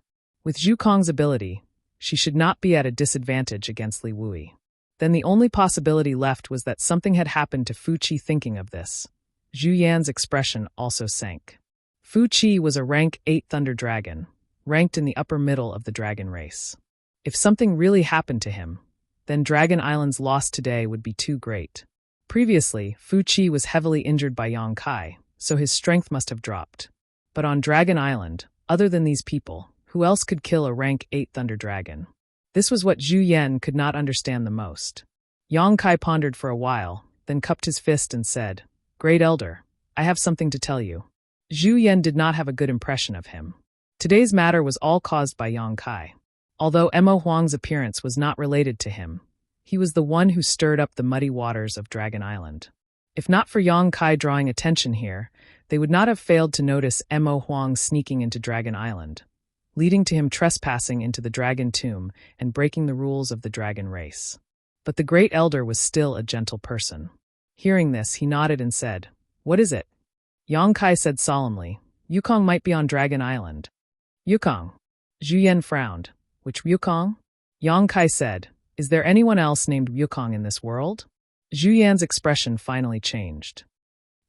A: With Zhu Kong's ability, she should not be at a disadvantage against Li Wui. Then the only possibility left was that something had happened to Fu Qi. Thinking of this, Zhu Yan's expression also sank. Fu Qi was a rank 8 thunder dragon, ranked in the upper middle of the dragon race. If something really happened to him, then Dragon Island's loss today would be too great. Previously, Fu Qi was heavily injured by Yang Kai, so his strength must have dropped. But on Dragon Island, other than these people, who else could kill a rank 8 thunder dragon? This was what Zhu Yan could not understand the most. Yang Kai pondered for a while, then cupped his fist and said, "Great Elder, I have something to tell you." Zhu Yan did not have a good impression of him. Today's matter was all caused by Yang Kai. Although Mo Huang's appearance was not related to him, he was the one who stirred up the muddy waters of Dragon Island. If not for Yang Kai drawing attention here, they would not have failed to notice Mo Huang sneaking into Dragon Island, leading to him trespassing into the dragon tomb and breaking the rules of the dragon race. But the great elder was still a gentle person. Hearing this, he nodded and said, "What is it?" Yang Kai said solemnly, "Yukong might be on Dragon Island." "Yukong?" Zhu Yan frowned. "Which Yukong?" Yang Kai said, "Is there anyone else named Yukong in this world?" Zhu Yan's expression finally changed.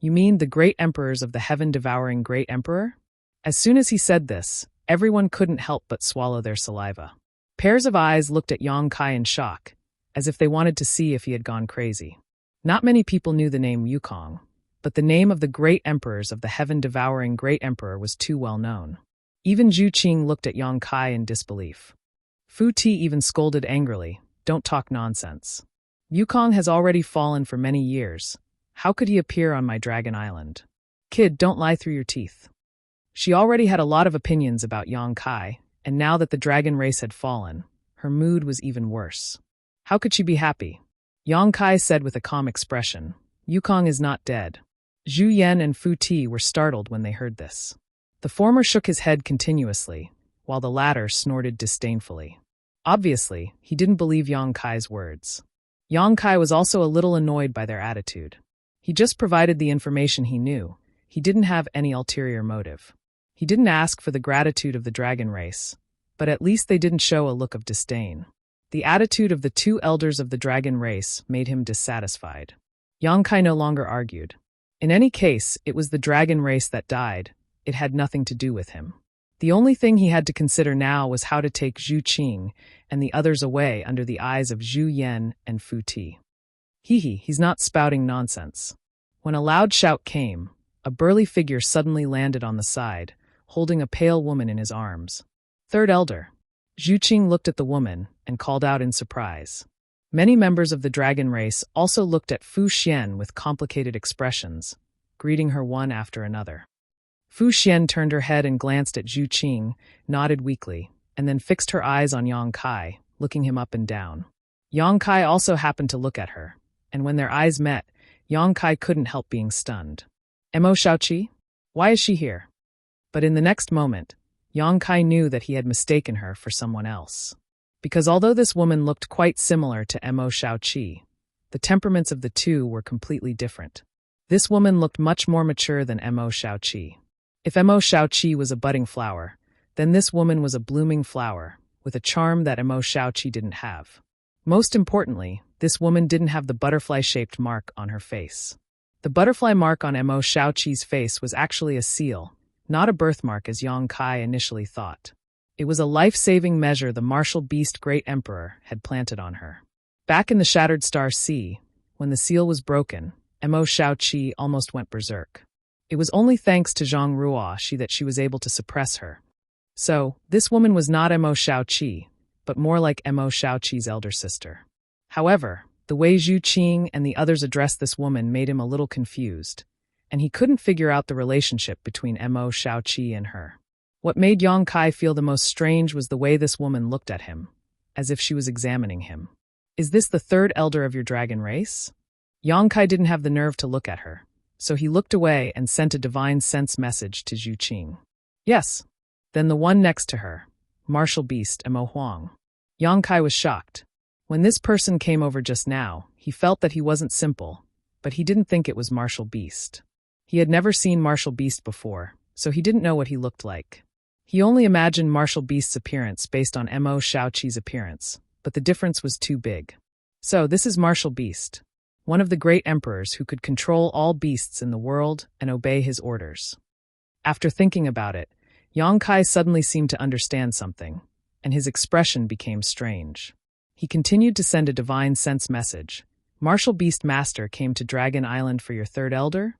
A: "You mean the great emperors of the heaven-devouring great emperor?" As soon as he said this, everyone couldn't help but swallow their saliva. Pairs of eyes looked at Yang Kai in shock, as if they wanted to see if he had gone crazy. Not many people knew the name Yukong, but the name of the great emperors of the heaven-devouring great emperor was too well known. Even Zhu Qing looked at Yang Kai in disbelief. Fu Ti even scolded angrily, "Don't talk nonsense. Yukong has already fallen for many years. How could he appear on my Dragon Island? Kid, don't lie through your teeth." She already had a lot of opinions about Yang Kai, and now that the dragon race had fallen, her mood was even worse. How could she be happy? Yang Kai said with a calm expression, "Yukong is not dead." Zhu Yan and Fu Ti were startled when they heard this. The former shook his head continuously, while the latter snorted disdainfully. Obviously, he didn't believe Yang Kai's words. Yang Kai was also a little annoyed by their attitude. He just provided the information he knew. He didn't have any ulterior motive. He didn't ask for the gratitude of the dragon race, but at least they didn't show a look of disdain. The attitude of the two elders of the dragon race made him dissatisfied. Yang Kai no longer argued. In any case, it was the dragon race that died. It had nothing to do with him. The only thing he had to consider now was how to take Zhu Qing and the others away under the eyes of Zhu Yan and Fu Ti. He's not spouting nonsense. When a loud shout came, a burly figure suddenly landed on the side, holding a pale woman in his arms. Third Elder. Zhu Qing looked at the woman and called out in surprise. Many members of the dragon race also looked at Fu Xian with complicated expressions, greeting her one after another. Fu Xian turned her head and glanced at Zhu Qing, nodded weakly, and then fixed her eyes on Yang Kai, looking him up and down. Yang Kai also happened to look at her, and when their eyes met, Yang Kai couldn't help being stunned. Mo Shaoqi? Why is she here? But in the next moment, Yang Kai knew that he had mistaken her for someone else. Because although this woman looked quite similar to Mo Shaoqi, the temperaments of the two were completely different. This woman looked much more mature than Mo Shaoqi. If Mo Shaoqi was a budding flower, then this woman was a blooming flower, with a charm that Mo Shaoqi didn't have. Most importantly, this woman didn't have the butterfly-shaped mark on her face. The butterfly mark on Mo Shaoqi's face was actually a seal, not a birthmark as Yang Kai initially thought. It was a life-saving measure the martial beast Great Emperor had planted on her. Back in the Shattered Star Sea, when the seal was broken, Mo Shaoqi almost went berserk. It was only thanks to Zhang Ruoxi that she was able to suppress her. So, this woman was not Mo Shaoqi, but more like Mo Shaoqi's elder sister. However, the way Zhu Qing and the others addressed this woman made him a little confused, and he couldn't figure out the relationship between Mo Shaoqi and her. What made Yang Kai feel the most strange was the way this woman looked at him, as if she was examining him. Is this the third elder of your dragon race? Yang Kai didn't have the nerve to look at her, so he looked away and sent a divine sense message to Zhu Qing. Yes. Then the one next to her, martial beast Mo Huang. Yang Kai was shocked. When this person came over just now, he felt that he wasn't simple, but he didn't think it was martial beast. He had never seen martial beast before, so he didn't know what he looked like. He only imagined martial beast's appearance based on Mo Shaoqi's appearance, but the difference was too big. So this is martial beast, one of the great emperors who could control all beasts in the world and obey his orders. After thinking about it, Yang Kai suddenly seemed to understand something, and his expression became strange. He continued to send a divine sense message. Martial Beast Master came to Dragon Island for your third elder?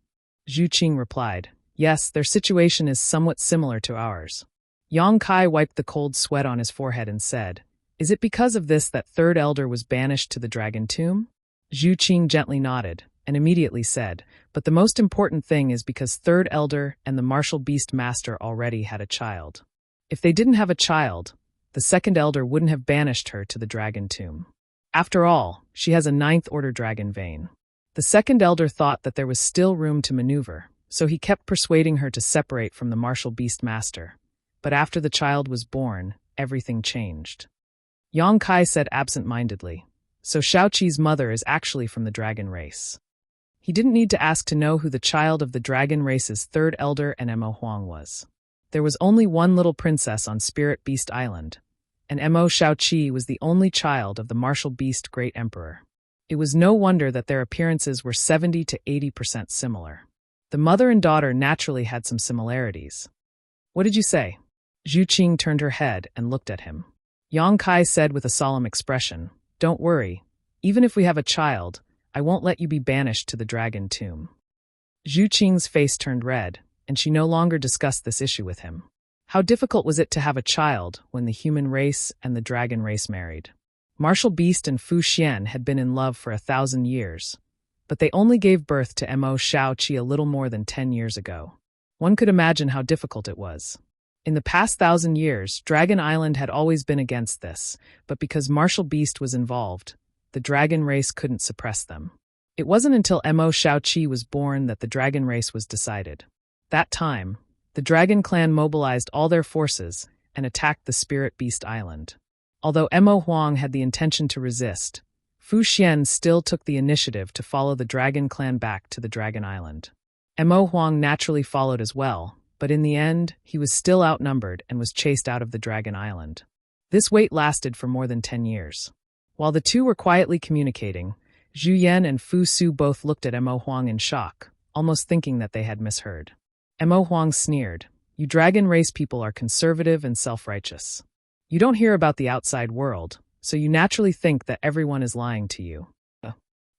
A: Zhu Qing replied, yes, their situation is somewhat similar to ours. Yang Kai wiped the cold sweat on his forehead and said, is it because of this that third elder was banished to the dragon tomb? Zhu Qing gently nodded, and immediately said, but the most important thing is because third elder and the martial beast master already had a child. If they didn't have a child, the second elder wouldn't have banished her to the dragon tomb. After all, she has a ninth order dragon vein. The second elder thought that there was still room to maneuver, so he kept persuading her to separate from the martial beast master. But after the child was born, everything changed. Yang Kai said absent-mindedly, so Shaoqi's mother is actually from the dragon race. He didn't need to ask to know who the child of the dragon race's third elder and Mo Huang was. There was only one little princess on Spirit Beast Island, and Mo Shaoqi was the only child of the martial beast Great Emperor. It was no wonder that their appearances were 70 to 80% similar. The mother and daughter naturally had some similarities. What did you say? Zhu Qing turned her head and looked at him. Yang Kai said with a solemn expression, don't worry, even if we have a child, I won't let you be banished to the dragon tomb. Zhu Qing's face turned red, and she no longer discussed this issue with him. How difficult was it to have a child when the human race and the dragon race married? Martial Beast and Fu Xian had been in love for 1,000 years, but they only gave birth to Mo Shaoqi a little more than 10 years ago. One could imagine how difficult it was. In the past 1,000 years, Dragon Island had always been against this, but because Martial Beast was involved, the dragon race couldn't suppress them. It wasn't until Mo Shaoqi was born that the dragon race was decided. That time, the dragon clan mobilized all their forces and attacked the Spirit Beast Island. Although Mo Huang had the intention to resist, Fu Xian still took the initiative to follow the dragon clan back to the Dragon Island. Mo Huang naturally followed as well, but in the end, he was still outnumbered and was chased out of the Dragon Island. This wait lasted for more than 10 years. While the two were quietly communicating, Zhu Yan and Fu Su both looked at Mo Huang in shock, almost thinking that they had misheard. Mo Huang sneered, "You dragon race people are conservative and self-righteous. You don't hear about the outside world, so you naturally think that everyone is lying to you."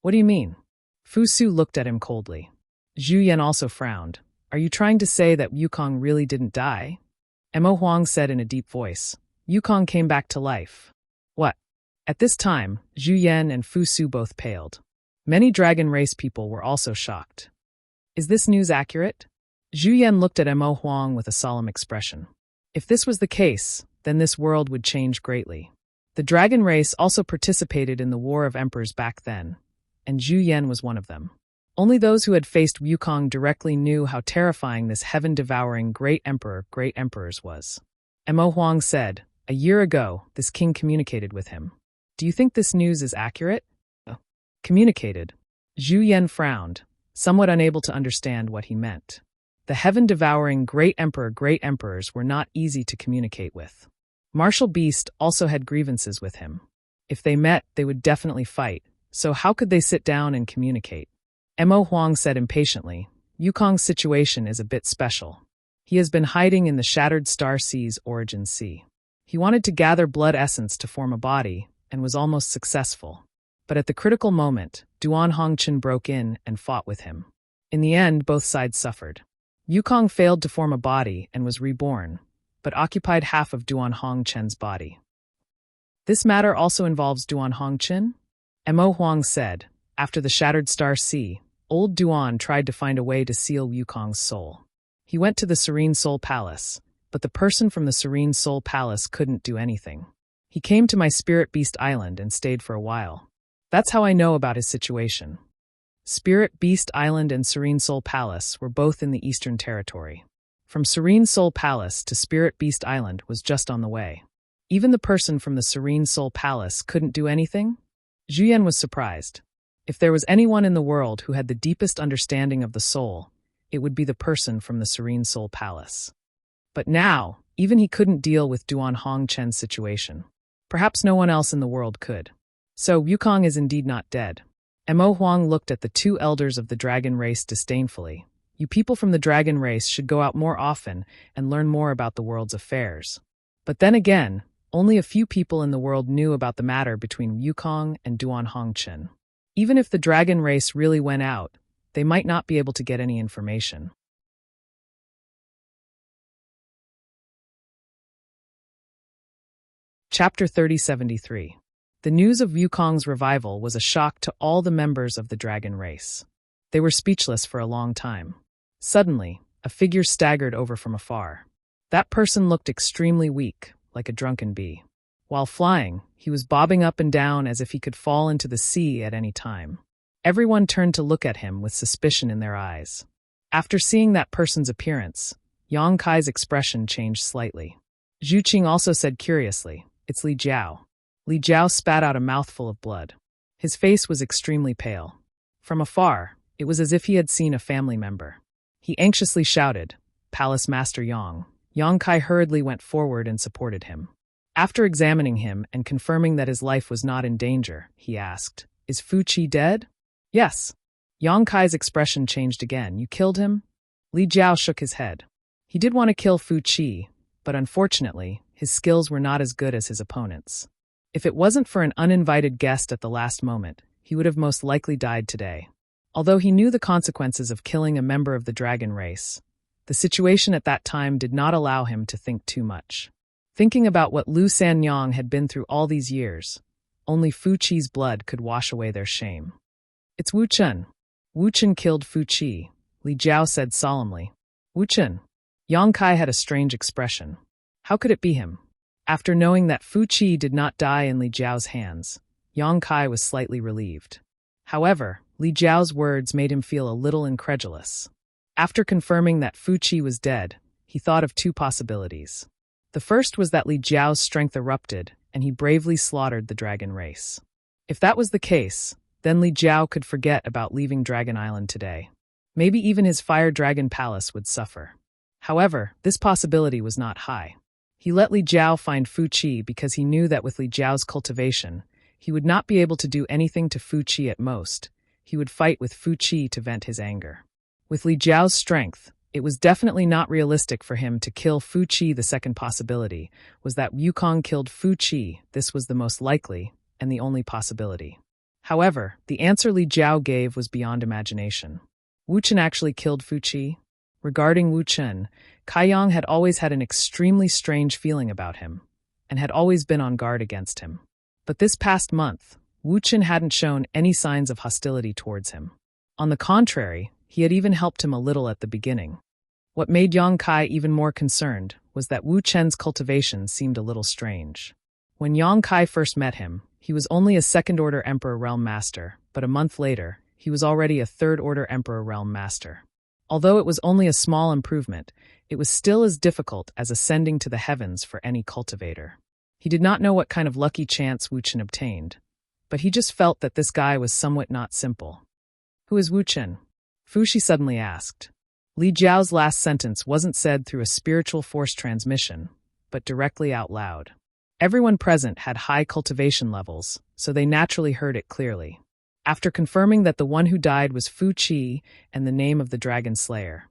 A: What do you mean?" Fu Su looked at him coldly. Zhu Yan also frowned. "Are you trying to say that Wukong really didn't die?" Mo Huang said in a deep voice. "Wukong came back to life." "What?" At this time, Zhu Yan and Fu Su both paled. Many dragon race people were also shocked. "Is this news accurate?" Zhu Yan looked at Mo Huang with a solemn expression. If this was the case, then this world would change greatly. The dragon race also participated in the War of Emperors back then, and Zhu Yan was one of them. Only those who had faced Wukong directly knew how terrifying this heaven-devouring great emperors was. Mo Huang said, "A year ago, this king communicated with him. Do you think this news is accurate?" Communicated. Zhu Yan frowned, somewhat unable to understand what he meant. The heaven-devouring great emperors were not easy to communicate with. Martial Beast also had grievances with him. If they met, they would definitely fight, so how could they sit down and communicate? Mo Huang said impatiently, "Wukong's situation is a bit special. He has been hiding in the Shattered Star Sea's origin sea. He wanted to gather blood essence to form a body, and was almost successful. But at the critical moment, Duan Hongqin broke in and fought with him. In the end, both sides suffered. Wukong failed to form a body and was reborn, but occupied half of Duan Hongqin's body." "This matter also involves Duan Hongqin?" Mo Huang said, "After the Shattered Star Sea, old Duan tried to find a way to seal Wukong's soul. He went to the Serene Soul Palace, but the person from the Serene Soul Palace couldn't do anything. He came to my Spirit Beast Island and stayed for a while. That's how I know about his situation." Spirit Beast Island and Serene Soul Palace were both in the Eastern Territory. From Serene Soul Palace to Spirit Beast Island was just on the way. Even the person from the Serene Soul Palace couldn't do anything? Zhu Yan was surprised. If there was anyone in the world who had the deepest understanding of the soul, it would be the person from the Serene Soul Palace. But now, even he couldn't deal with Duan Hongqin's situation. Perhaps no one else in the world could. So Wukong is indeed not dead. Mo Huang looked at the two elders of the dragon race disdainfully. "You people from the dragon race should go out more often and learn more about the world's affairs." But then again, only a few people in the world knew about the matter between Wukong and Duan Hongqin. Even if the dragon race really went out, they might not be able to get any information. Chapter 3073. The news of Wukong's revival was a shock to all the members of the dragon race. They were speechless for a long time. Suddenly, a figure staggered over from afar. That person looked extremely weak, like a drunken bee. While flying, he was bobbing up and down as if he could fall into the sea at any time. Everyone turned to look at him with suspicion in their eyes. After seeing that person's appearance, Yang Kai's expression changed slightly. Zhu Qing also said curiously, "It's Li Jiao." Li Jiao spat out a mouthful of blood. His face was extremely pale. From afar, it was as if he had seen a family member. He anxiously shouted, "Palace Master Yang." Yang Kai hurriedly went forward and supported him. After examining him and confirming that his life was not in danger, he asked, "Is Fu Qi dead?" "Yes." Yang Kai's expression changed again. "You killed him?" Li Jiao shook his head. He did want to kill Fu Qi, but unfortunately, his skills were not as good as his opponent's. If it wasn't for an uninvited guest at the last moment, he would have most likely died today. Although he knew the consequences of killing a member of the dragon race, the situation at that time did not allow him to think too much. Thinking about what Lu Sanyang had been through all these years, only Fu Qi's blood could wash away their shame. "It's Wu Chen." "Wu Chen killed Fu Qi," Li Jiao said solemnly. "Wu Chen." Yang Kai had a strange expression. How could it be him? After knowing that Fu Qi did not die in Li Jiao's hands, Yang Kai was slightly relieved. However, Li Jiao's words made him feel a little incredulous. After confirming that Fu Qi was dead, he thought of two possibilities. The first was that Li Jiao's strength erupted, and he bravely slaughtered the dragon race. If that was the case, then Li Jiao could forget about leaving Dragon Island today. Maybe even his Fire Dragon Palace would suffer. However, this possibility was not high. He let Li Jiao find Fu Qi because he knew that with Li Jiao's cultivation, he would not be able to do anything to Fu Qi at most. He would fight with Fu Qi to vent his anger. With Li Jiao's strength, it was definitely not realistic for him to kill Fu Qi. The second possibility was that Wukong killed Fu Qi. This was the most likely and the only possibility. However, the answer Li Jiao gave was beyond imagination. Wu Chen actually killed Fu Qi? Regarding Wu Chen, Kaiyang had always had an extremely strange feeling about him, and had always been on guard against him. But this past month, Wu Chen hadn't shown any signs of hostility towards him. On the contrary, he had even helped him a little at the beginning. What made Yang Kai even more concerned was that Wu Chen's cultivation seemed a little strange. When Yang Kai first met him, he was only a second-order Emperor Realm Master, but a month later, he was already a third-order Emperor Realm Master. Although it was only a small improvement, it was still as difficult as ascending to the heavens for any cultivator. He did not know what kind of lucky chance Wu Chen obtained, but he just felt that this guy was somewhat not simple. "Who is Wu Chen?" Fu Qi suddenly asked. Li Jiao's last sentence wasn't said through a spiritual force transmission, but directly out loud. Everyone present had high cultivation levels, so they naturally heard it clearly. After confirming that the one who died was Fu Qi and the name of the dragon slayer,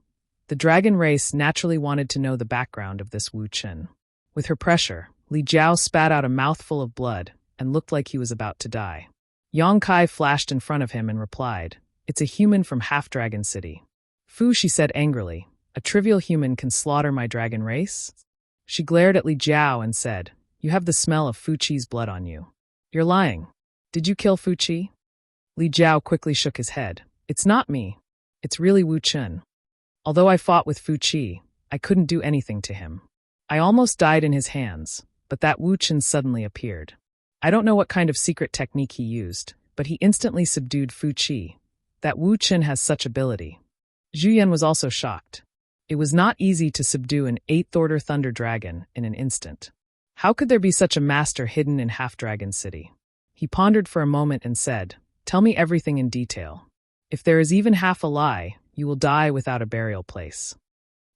A: the dragon race naturally wanted to know the background of this Wu Chen. With her pressure, Li Jiao spat out a mouthful of blood and looked like he was about to die. Yang Kai flashed in front of him and replied, "It's a human from Half-Dragon City." Fu, she said angrily, "A trivial human can slaughter my dragon race?" She glared at Li Jiao and said, "You have the smell of Fu Qi's blood on you. You're lying. Did you kill Fu Qi?" Li Jiao quickly shook his head. "It's not me. It's really Wu Chen. Although I fought with Fu Qi, I couldn't do anything to him. I almost died in his hands, but that Wu Chen suddenly appeared. I don't know what kind of secret technique he used, but he instantly subdued Fu Qi. That Wu Chen has such ability." Zhu Yan was also shocked. It was not easy to subdue an 8th-order Thunder Dragon in an instant. How could there be such a master hidden in Half-Dragon City? He pondered for a moment and said, "Tell me everything in detail. If there is even half a lie, you will die without a burial place."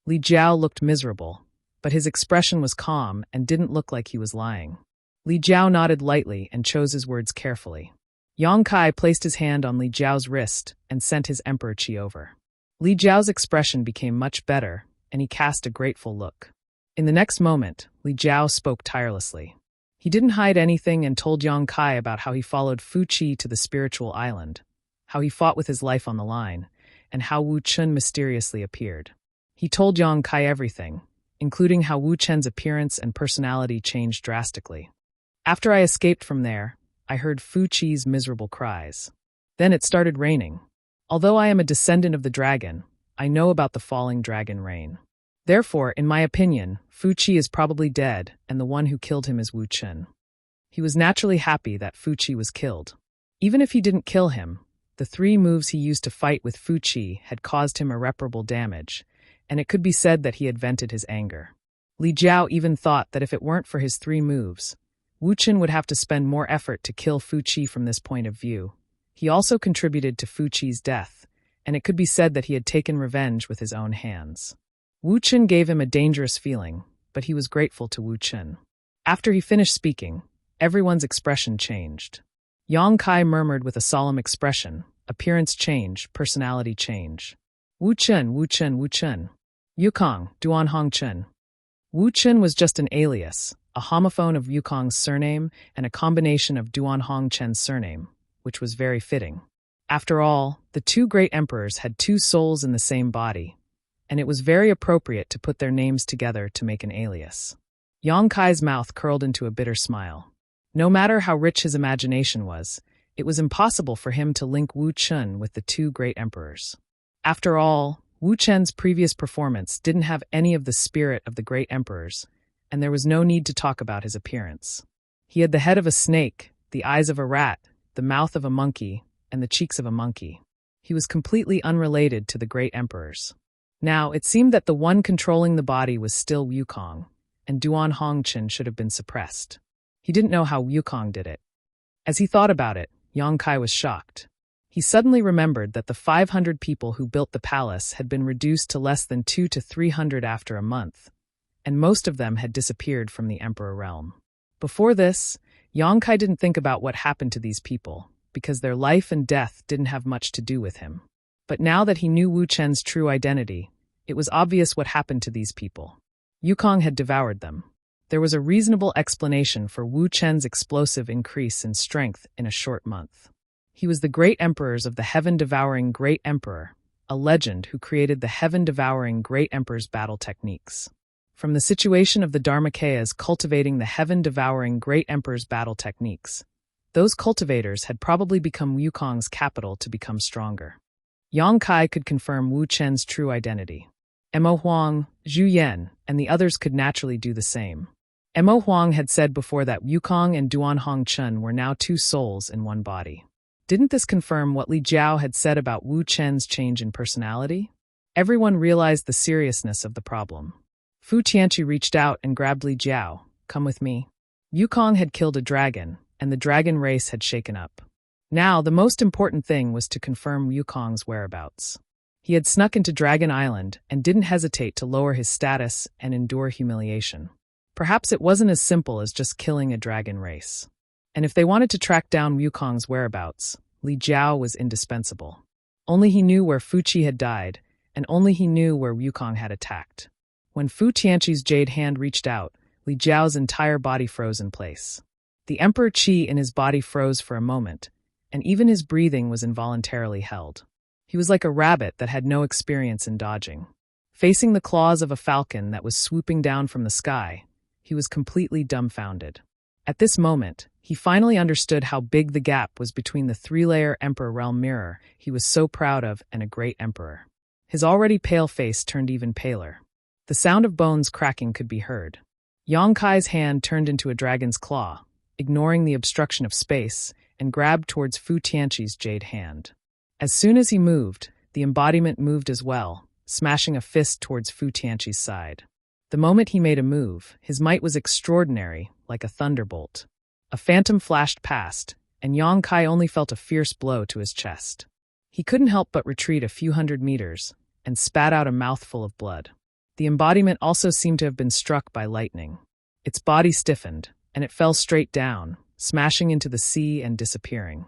A: Li Jiao looked miserable, but his expression was calm and didn't look like he was lying. Li Jiao nodded lightly and chose his words carefully. Yang Kai placed his hand on Li Jiao's wrist and sent his Emperor Qi over. Li Jiao's expression became much better, and he cast a grateful look. In the next moment, Li Jiao spoke tirelessly. He didn't hide anything and told Yang Kai about how he followed Fu Qi to the spiritual island, how he fought with his life on the line, and how Wu Chen mysteriously appeared. He told Yang Kai everything, including how Wu Chen's appearance and personality changed drastically. After I escaped from there, I heard Fu Qi's miserable cries. Then it started raining. Although I am a descendant of the dragon, I know about the falling dragon rain. Therefore, in my opinion, Fu Qi is probably dead, and the one who killed him is Wu Chen. He was naturally happy that Fu Qi was killed. Even if he didn't kill him, the 3 moves he used to fight with Fu Qi had caused him irreparable damage, and it could be said that he had vented his anger. Li Jiao even thought that if it weren't for his 3 moves, Wu Chen would have to spend more effort to kill Fu Qi from this point of view. He also contributed to Fu Qi's death, and it could be said that he had taken revenge with his own hands. Wu Chen gave him a dangerous feeling, but he was grateful to Wu Chen. After he finished speaking, everyone's expression changed. Yang Kai murmured with a solemn expression, appearance change, personality change. "Wu Chen, Wu Chen, Wu Chen. Yukong, Duan Hong Chen." Wu Chen was just an alias, a homophone of Yukong's surname and a combination of Duan Hong Chen's surname, which was very fitting. After all, the 2 great emperors had 2 souls in the same body, and it was very appropriate to put their names together to make an alias. Yang Kai's mouth curled into a bitter smile. No matter how rich his imagination was, it was impossible for him to link Wu Chen with the 2 great emperors. After all, Wu Chen's previous performance didn't have any of the spirit of the great emperors, and there was no need to talk about his appearance. He had the head of a snake, the eyes of a rat, the mouth of a monkey, and the cheeks of a monkey. He was completely unrelated to the great emperors. Now, it seemed that the one controlling the body was still Wukong, and Duan Hongqin should have been suppressed. He didn't know how Wukong did it. As he thought about it, Yang Kai was shocked. He suddenly remembered that the 500 people who built the palace had been reduced to less than 200 to 300 after a month, and most of them had disappeared from the emperor realm. Before this, Yang Kai didn't think about what happened to these people, because their life and death didn't have much to do with him. But now that he knew Wu Chen's true identity, it was obvious what happened to these people. Wukong had devoured them. There was a reasonable explanation for Wu Chen's explosive increase in strength in a short month. He was the great emperors of the heaven-devouring Great Emperor, a legend who created the heaven-devouring Great Emperor's battle techniques. From the situation of the Dharmakayas cultivating the heaven-devouring Great Emperor's battle techniques, those cultivators had probably become Wukong's capital to become stronger. Yang Kai could confirm Wu Chen's true identity. Mo Huang, Zhu Yan, and the others could naturally do the same. Mo Huang had said before that Wukong and Duan Hongqin were now two souls in one body. Didn't this confirm what Li Jiao had said about Wu Chen's change in personality? Everyone realized the seriousness of the problem. Fu Tianqi reached out and grabbed Li Jiao. Come with me. Wukong had killed a dragon, and the dragon race had shaken up. Now, the most important thing was to confirm Wukong's whereabouts. He had snuck into Dragon Island and didn't hesitate to lower his status and endure humiliation. Perhaps it wasn't as simple as just killing a dragon race. And if they wanted to track down Wukong's whereabouts, Li Jiao was indispensable. Only he knew where Fu Qi had died, and only he knew where Wukong had attacked. When Fu Tianqi's jade hand reached out, Li Jiao's entire body froze in place. The Emperor Qi in his body froze for a moment, and even his breathing was involuntarily held. He was like a rabbit that had no experience in dodging. Facing the claws of a falcon that was swooping down from the sky, he was completely dumbfounded. At this moment, he finally understood how big the gap was between the three-layer Emperor Realm mirror he was so proud of and a great emperor. His already pale face turned even paler. The sound of bones cracking could be heard. Yang Kai's hand turned into a dragon's claw, ignoring the obstruction of space, and grabbed towards Fu Tianqi's jade hand. As soon as he moved, the embodiment moved as well, smashing a fist towards Fu Tianqi's side. The moment he made a move, his might was extraordinary, like a thunderbolt. A phantom flashed past, and Yang Kai only felt a fierce blow to his chest. He couldn't help but retreat a few hundred meters, and spat out a mouthful of blood. The embodiment also seemed to have been struck by lightning. Its body stiffened, and it fell straight down, smashing into the sea and disappearing.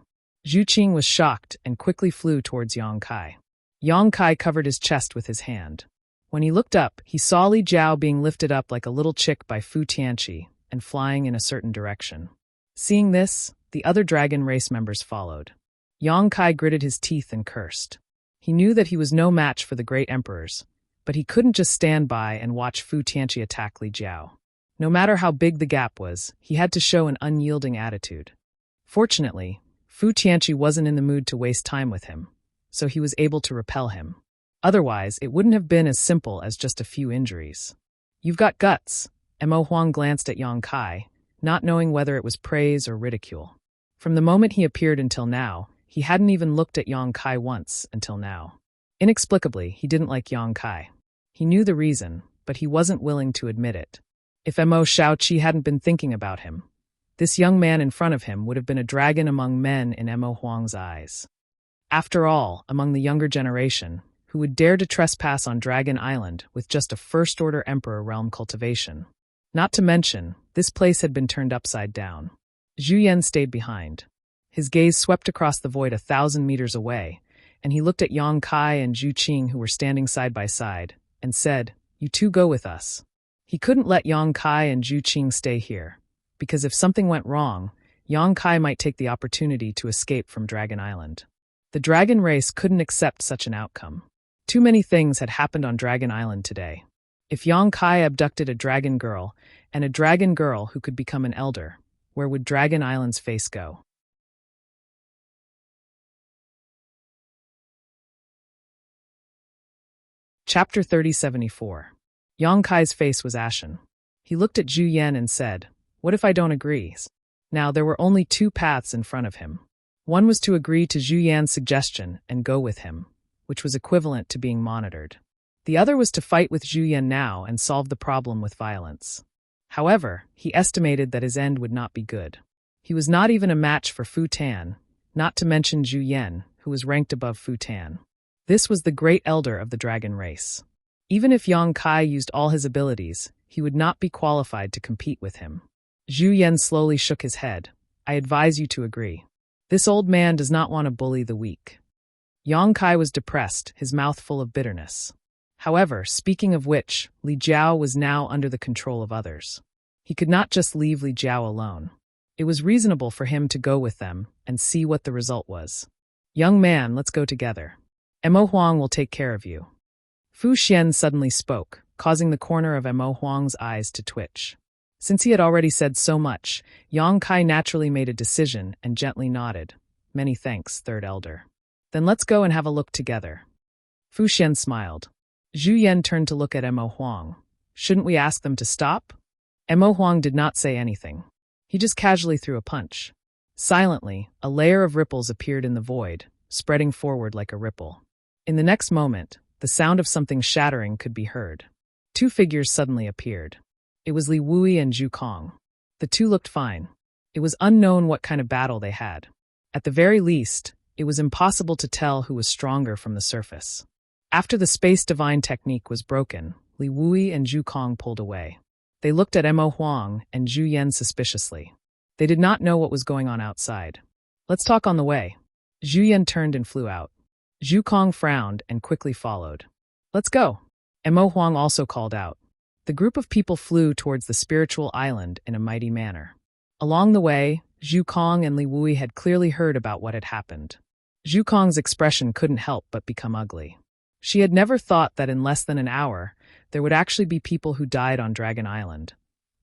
A: Zhu Qing was shocked and quickly flew towards Yang Kai. Yang Kai covered his chest with his hand. When he looked up, he saw Li Jiao being lifted up like a little chick by Fu Tianqi and flying in a certain direction. Seeing this, the other dragon race members followed. Yang Kai gritted his teeth and cursed. He knew that he was no match for the great emperors, but he couldn't just stand by and watch Fu Tianqi attack Li Jiao. No matter how big the gap was, he had to show an unyielding attitude. Fortunately, Fu Tianqi wasn't in the mood to waste time with him, so he was able to repel him. Otherwise, it wouldn't have been as simple as just a few injuries. You've got guts. Mo Huang glanced at Yang Kai, not knowing whether it was praise or ridicule. From the moment he appeared until now, he hadn't even looked at Yang Kai once until now. Inexplicably, he didn't like Yang Kai. He knew the reason, but he wasn't willing to admit it. If Mo Shaoqi hadn't been thinking about him, this young man in front of him would have been a dragon among men in Mo Huang's eyes. After all, among the younger generation, who would dare to trespass on Dragon Island with just a first-order Emperor realm cultivation. Not to mention, this place had been turned upside down. Zhu Yan stayed behind. His gaze swept across the void 1,000 meters away, and he looked at Yang Kai and Zhu Qing who were standing side by side, and said, "You two go with us." He couldn't let Yang Kai and Zhu Qing stay here, because if something went wrong, Yang Kai might take the opportunity to escape from Dragon Island. The dragon race couldn't accept such an outcome. Too many things had happened on Dragon Island today. If Yang Kai abducted a dragon girl, and a dragon girl who could become an elder, where would Dragon Island's face go? Chapter 3074. Yang Kai's face was ashen. He looked at Zhu Yan and said, "What if I don't agree?" Now, there were only two paths in front of him. One was to agree to Zhu Yan's suggestion and go with him, which was equivalent to being monitored. The other was to fight with Zhu Yan now and solve the problem with violence. However, he estimated that his end would not be good. He was not even a match for Fu Tan, not to mention Zhu Yan, who was ranked above Fu Tan. This was the great elder of the dragon race. Even if Yang Kai used all his abilities, he would not be qualified to compete with him. Zhu Yan slowly shook his head. I advise you to agree. This old man does not want to bully the weak. Yang Kai was depressed, his mouth full of bitterness. However, speaking of which, Li Jiao was now under the control of others. He could not just leave Li Jiao alone. It was reasonable for him to go with them and see what the result was. Young man, let's go together. Mo Huang will take care of you. Fu Xian suddenly spoke, causing the corner of Mo Huang's eyes to twitch. Since he had already said so much, Yang Kai naturally made a decision and gently nodded. Many thanks, third elder. Then let's go and have a look together. Fu Xian smiled. Zhu Yan turned to look at Mo Huang. Shouldn't we ask them to stop? Mo Huang did not say anything. He just casually threw a punch. Silently, a layer of ripples appeared in the void, spreading forward like a ripple. In the next moment, the sound of something shattering could be heard. Two figures suddenly appeared. It was Li Wui and Zhu Kong. The two looked fine. It was unknown what kind of battle they had. At the very least, it was impossible to tell who was stronger from the surface. After the space divine technique was broken, Li Wui and Zhu Kong pulled away. They looked at Mo Huang and Zhu Yan suspiciously. They did not know what was going on outside. Let's talk on the way. Zhu Yan turned and flew out. Zhu Kong frowned and quickly followed. Let's go. Mo Huang also called out. The group of people flew towards the spiritual island in a mighty manner. Along the way, Zhu Kong and Li Wui had clearly heard about what had happened. Zhu Kong's expression couldn't help but become ugly. She had never thought that in less than an hour, there would actually be people who died on Dragon Island.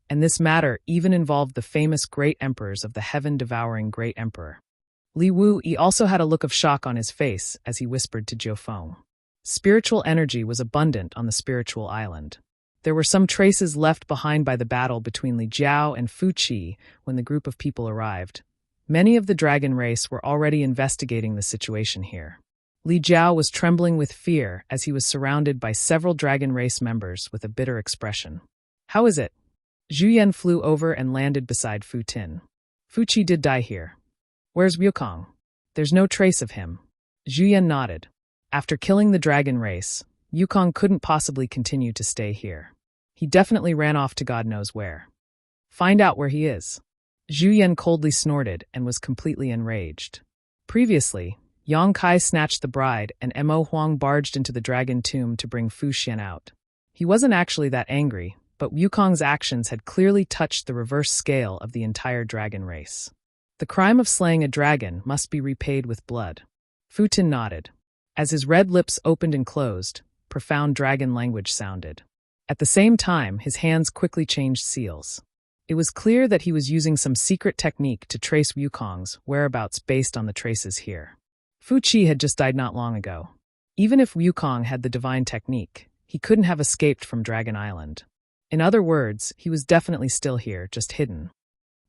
A: And this matter even involved the famous great emperors of the heaven-devouring Great Emperor. Li Wui also had a look of shock on his face as he whispered to Jiu Feng. Spiritual energy was abundant on the spiritual island. There were some traces left behind by the battle between Li Jiao and Fu Qi when the group of people arrived. Many of the dragon race were already investigating the situation here. Li Jiao was trembling with fear as he was surrounded by several dragon race members with a bitter expression. How is it? Zhu Yan flew over and landed beside Fu Tin. Fu Qi did die here. Where's Wukong? There's no trace of him. Zhu Yan nodded. After killing the dragon race, Wukong couldn't possibly continue to stay here. He definitely ran off to God knows where. Find out where he is. Zhu Yan coldly snorted and was completely enraged. Previously, Yang Kai snatched the bride and Mo Huang barged into the dragon tomb to bring Fu Xian out. He wasn't actually that angry, but Wukong's actions had clearly touched the reverse scale of the entire dragon race. The crime of slaying a dragon must be repaid with blood. Fu Tin nodded. As his red lips opened and closed, profound dragon language sounded. At the same time, his hands quickly changed seals. It was clear that he was using some secret technique to trace Wukong's whereabouts based on the traces here. Fu Qi had just died not long ago. Even if Wukong had the divine technique, he couldn't have escaped from Dragon Island. In other words, he was definitely still here, just hidden.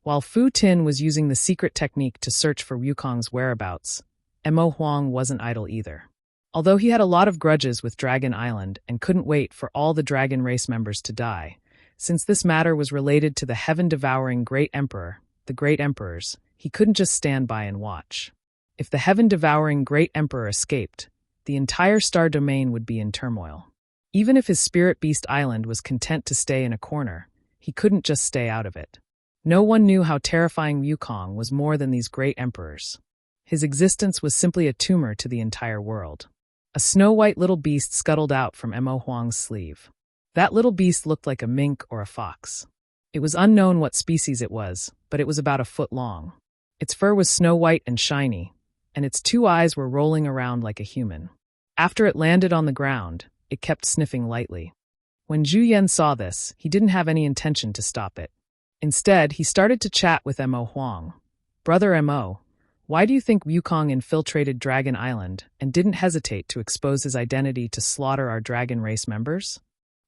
A: While Fu Tin was using the secret technique to search for Wukong's whereabouts, Mo Huang wasn't idle either. Although he had a lot of grudges with Dragon Island and couldn't wait for all the dragon race members to die, since this matter was related to the heaven-devouring Great Emperor, the Great Emperors, he couldn't just stand by and watch. If the heaven-devouring Great Emperor escaped, the entire star domain would be in turmoil. Even if his spirit beast island was content to stay in a corner, he couldn't just stay out of it. No one knew how terrifying Wukong was more than these great emperors. His existence was simply a tumor to the entire world. A snow-white little beast scuttled out from Mo Huang's sleeve. That little beast looked like a mink or a fox. It was unknown what species it was, but it was about a foot long. Its fur was snow-white and shiny, and its two eyes were rolling around like a human. After it landed on the ground, it kept sniffing lightly. When Zhu Yan saw this, he didn't have any intention to stop it. Instead, he started to chat with Mo Huang. Brother Mo, why do you think Wukong infiltrated Dragon Island and didn't hesitate to expose his identity to slaughter our dragon race members?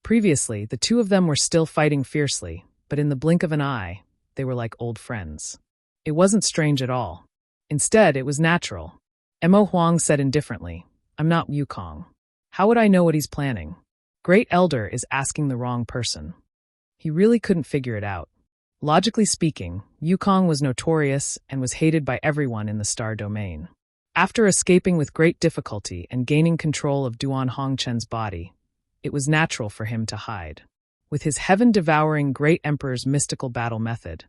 A: Previously, the two of them were still fighting fiercely, but in the blink of an eye, they were like old friends. It wasn't strange at all. Instead, it was natural. Mo Huang said indifferently, "I'm not Wukong. How would I know what he's planning? Great Elder is asking the wrong person." He really couldn't figure it out. Logically speaking, Wukong was notorious and was hated by everyone in the star domain. After escaping with great difficulty and gaining control of Duan Hongchen's body, it was natural for him to hide. With his heaven-devouring Great Emperor's mystical battle method,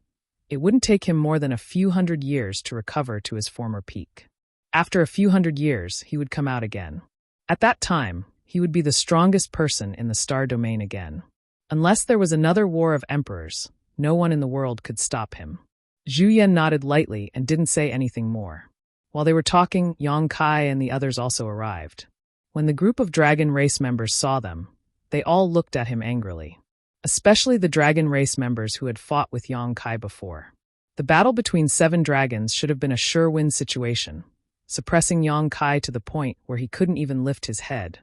A: it wouldn't take him more than a few hundred years to recover to his former peak. After a few hundred years, he would come out again. At that time, he would be the strongest person in the star domain again. Unless there was another war of emperors, no one in the world could stop him. Zhu Yan nodded lightly and didn't say anything more. While they were talking, Yang Kai and the others also arrived. When the group of dragon race members saw them, they all looked at him angrily. Especially the dragon race members who had fought with Yang Kai before. The battle between 7 dragons should have been a sure-win situation, suppressing Yang Kai to the point where he couldn't even lift his head.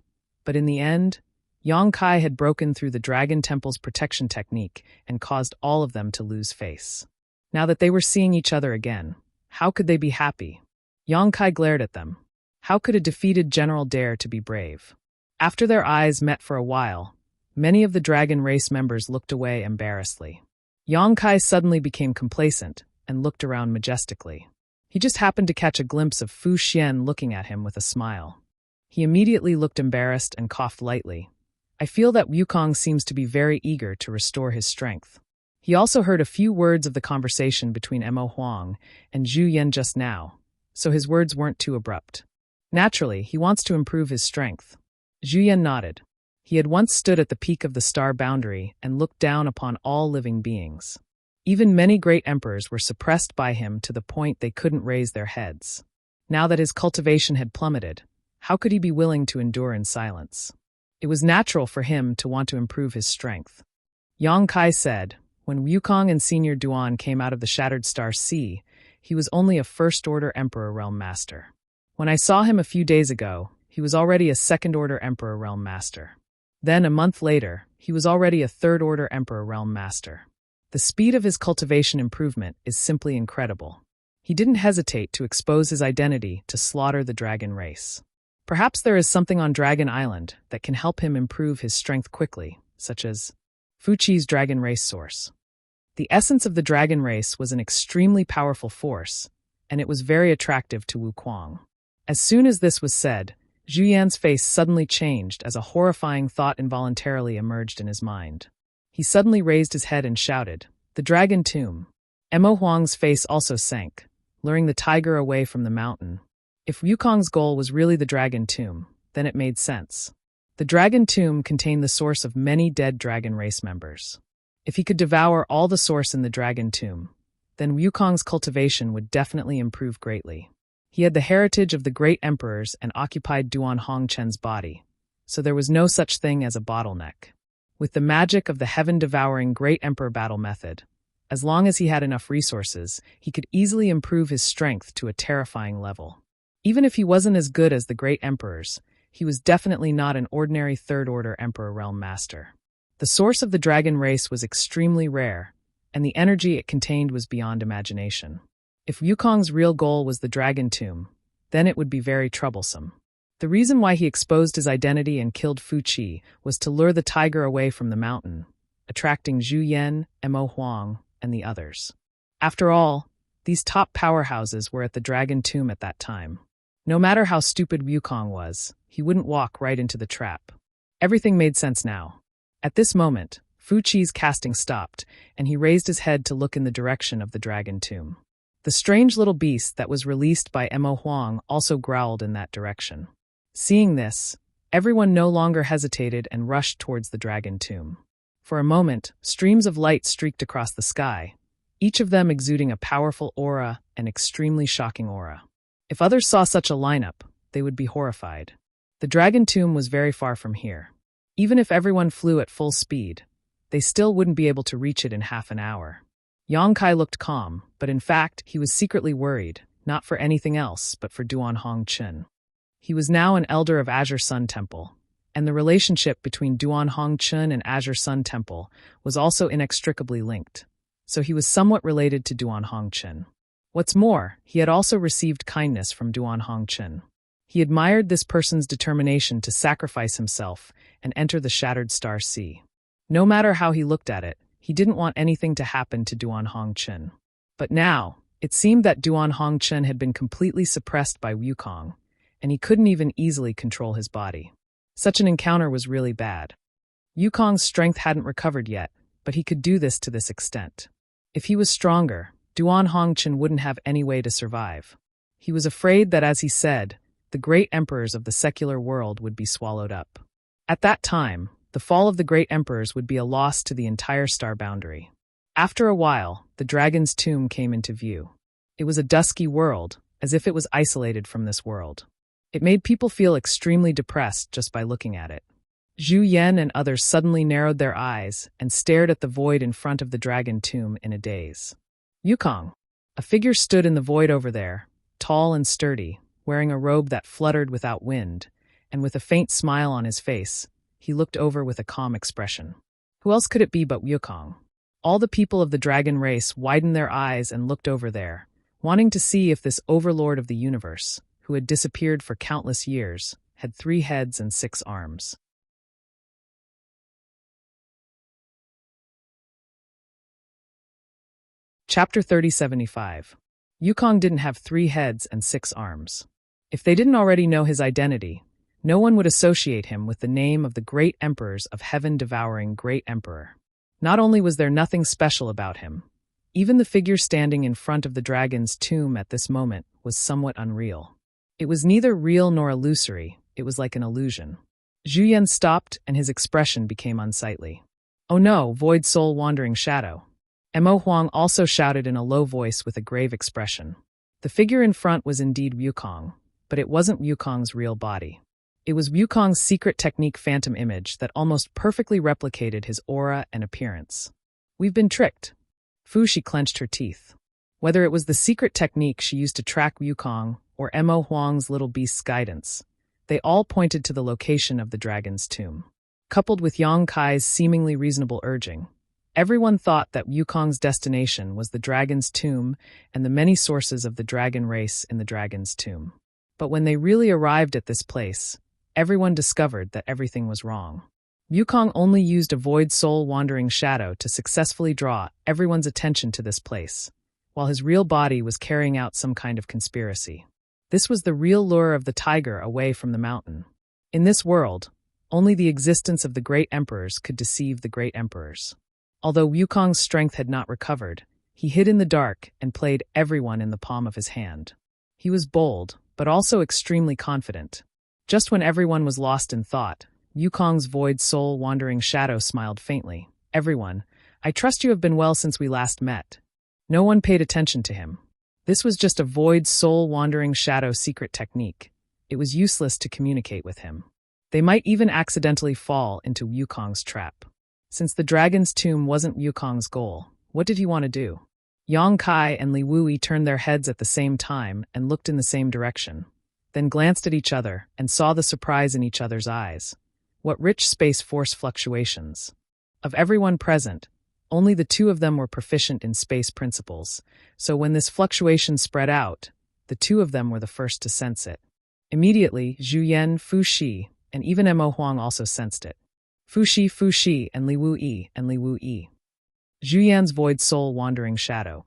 A: But in the end, Yang Kai had broken through the Dragon Temple's protection technique and caused all of them to lose face. Now that they were seeing each other again, how could they be happy? Yang Kai glared at them. How could a defeated general dare to be brave? After their eyes met for a while, many of the dragon race members looked away embarrassedly. Yang Kai suddenly became complacent and looked around majestically. He just happened to catch a glimpse of Fu Xian looking at him with a smile. He immediately looked embarrassed and coughed lightly. I feel that Wukong seems to be very eager to restore his strength. He also heard a few words of the conversation between Mo Huang and Zhu Yan just now, so his words weren't too abrupt. Naturally, he wants to improve his strength. Zhu Yan nodded. He had once stood at the peak of the star boundary and looked down upon all living beings. Even many great emperors were suppressed by him to the point they couldn't raise their heads. Now that his cultivation had plummeted, how could he be willing to endure in silence? It was natural for him to want to improve his strength. Yang Kai said, when Wukong and Senior Duan came out of the Shattered Star Sea, he was only a First-Order Emperor Realm Master. When I saw him a few days ago, he was already a Second-Order Emperor Realm Master. Then, a month later, he was already a Third-Order Emperor Realm Master. The speed of his cultivation improvement is simply incredible. He didn't hesitate to expose his identity to slaughter the dragon race. Perhaps there is something on Dragon Island that can help him improve his strength quickly, such as Fuqi's dragon race source. The essence of the dragon race was an extremely powerful force, and it was very attractive to Wukong. As soon as this was said, Zhu Yan's face suddenly changed as a horrifying thought involuntarily emerged in his mind. He suddenly raised his head and shouted, "The Dragon Tomb!" Mo Huang's face also sank, luring the tiger away from the mountain. If Wukong's goal was really the Dragon Tomb, then it made sense. The Dragon Tomb contained the source of many dead dragon race members. If he could devour all the source in the Dragon Tomb, then Wukong's cultivation would definitely improve greatly. He had the heritage of the great emperors and occupied Duan Hongchen's body, so there was no such thing as a bottleneck. With the magic of the heaven-devouring Great Emperor battle method, as long as he had enough resources, he could easily improve his strength to a terrifying level. Even if he wasn't as good as the great emperors, he was definitely not an ordinary Third-Order Emperor Realm Master. The source of the dragon race was extremely rare, and the energy it contained was beyond imagination. If Wukong's real goal was the Dragon Tomb, then it would be very troublesome. The reason why he exposed his identity and killed Fuqi was to lure the tiger away from the mountain, attracting Zhu Yan, Mo Huang, and the others. After all, these top powerhouses were at the Dragon Tomb at that time. No matter how stupid Wukong was, he wouldn't walk right into the trap. Everything made sense now. At this moment, Fuqi's casting stopped, and he raised his head to look in the direction of the Dragon Tomb. The strange little beast that was released by Mo Huang also growled in that direction. Seeing this, everyone no longer hesitated and rushed towards the Dragon Tomb. For a moment, streams of light streaked across the sky, each of them exuding a powerful aura, an extremely shocking aura. If others saw such a lineup, they would be horrified. The Dragon Tomb was very far from here. Even if everyone flew at full speed, they still wouldn't be able to reach it in half an hour. Yang Kai looked calm, but in fact, he was secretly worried, not for anything else, but for Duan Hongchen. He was now an elder of Azure Sun Temple, and the relationship between Duan Hongchen and Azure Sun Temple was also inextricably linked, so he was somewhat related to Duan Hongchen. What's more, he had also received kindness from Duan Hongchen. He admired this person's determination to sacrifice himself and enter the Shattered Star Sea. No matter how he looked at it, he didn't want anything to happen to Duan Hongchen. But now, it seemed that Duan Hongchen had been completely suppressed by Wukong, and he couldn't even easily control his body. Such an encounter was really bad. Wukong's strength hadn't recovered yet, but he could do this to this extent. If he was stronger, Duan Hongchen wouldn't have any way to survive. He was afraid that, as he said, the great emperors of the secular world would be swallowed up. At that time, the fall of the great emperors would be a loss to the entire star boundary. After a while, the dragon's tomb came into view. It was a dusky world, as if it was isolated from this world. It made people feel extremely depressed just by looking at it. Zhu Yan and others suddenly narrowed their eyes and stared at the void in front of the dragon tomb in a daze. Wukong. A figure stood in the void over there, tall and sturdy, wearing a robe that fluttered without wind, and with a faint smile on his face, he looked over with a calm expression. Who else could it be but Wukong? All the people of the dragon race widened their eyes and looked over there, wanting to see if this overlord of the universe, who had disappeared for countless years, had 3 heads and 6 arms. Chapter 3075. Wukong didn't have 3 heads and 6 arms. If they didn't already know his identity, no one would associate him with the name of the great emperors of heaven-devouring Great Emperor. Not only was there nothing special about him, even the figure standing in front of the dragon's tomb at this moment was somewhat unreal. It was neither real nor illusory, it was like an illusion. Zhu Yan stopped and his expression became unsightly. "Oh no, void soul wandering shadow." Mo Huang also shouted in a low voice with a grave expression. The figure in front was indeed Wukong, but it wasn't Wukong's real body. It was Wukong's secret technique phantom image that almost perfectly replicated his aura and appearance. "We've been tricked." She clenched her teeth. Whether it was the secret technique she used to track Wukong or Mo Huang's little beast's guidance, they all pointed to the location of the dragon's tomb. Coupled with Yang Kai's seemingly reasonable urging, everyone thought that Wukong's destination was the dragon's tomb and the many sources of the dragon race in the dragon's tomb. But when they really arrived at this place, everyone discovered that everything was wrong. Wukong only used a void soul wandering shadow to successfully draw everyone's attention to this place, while his real body was carrying out some kind of conspiracy. This was the real lure of the tiger away from the mountain. In this world, only the existence of the great emperors could deceive the great emperors. Although Wukong's strength had not recovered, he hid in the dark and played everyone in the palm of his hand. He was bold, but also extremely confident. Just when everyone was lost in thought, Wukong's void soul wandering shadow smiled faintly. "Everyone, I trust you have been well since we last met." No one paid attention to him. This was just a void soul wandering shadow secret technique. It was useless to communicate with him. They might even accidentally fall into Wukong's trap. Since the dragon's tomb wasn't Wukong's goal, what did he want to do? Yang Kai and Li Wui turned their heads at the same time and looked in the same direction, then glanced at each other and saw the surprise in each other's eyes. What rich space force fluctuations. Of everyone present, only the 2 of them were proficient in space principles, so when this fluctuation spread out, the 2 of them were the first to sense it. Immediately, Zhu Yan, Fu Shi, and even Mo Huang also sensed it. Fu Shi, and Li Wui. Zhu Yan's void soul wandering shadow.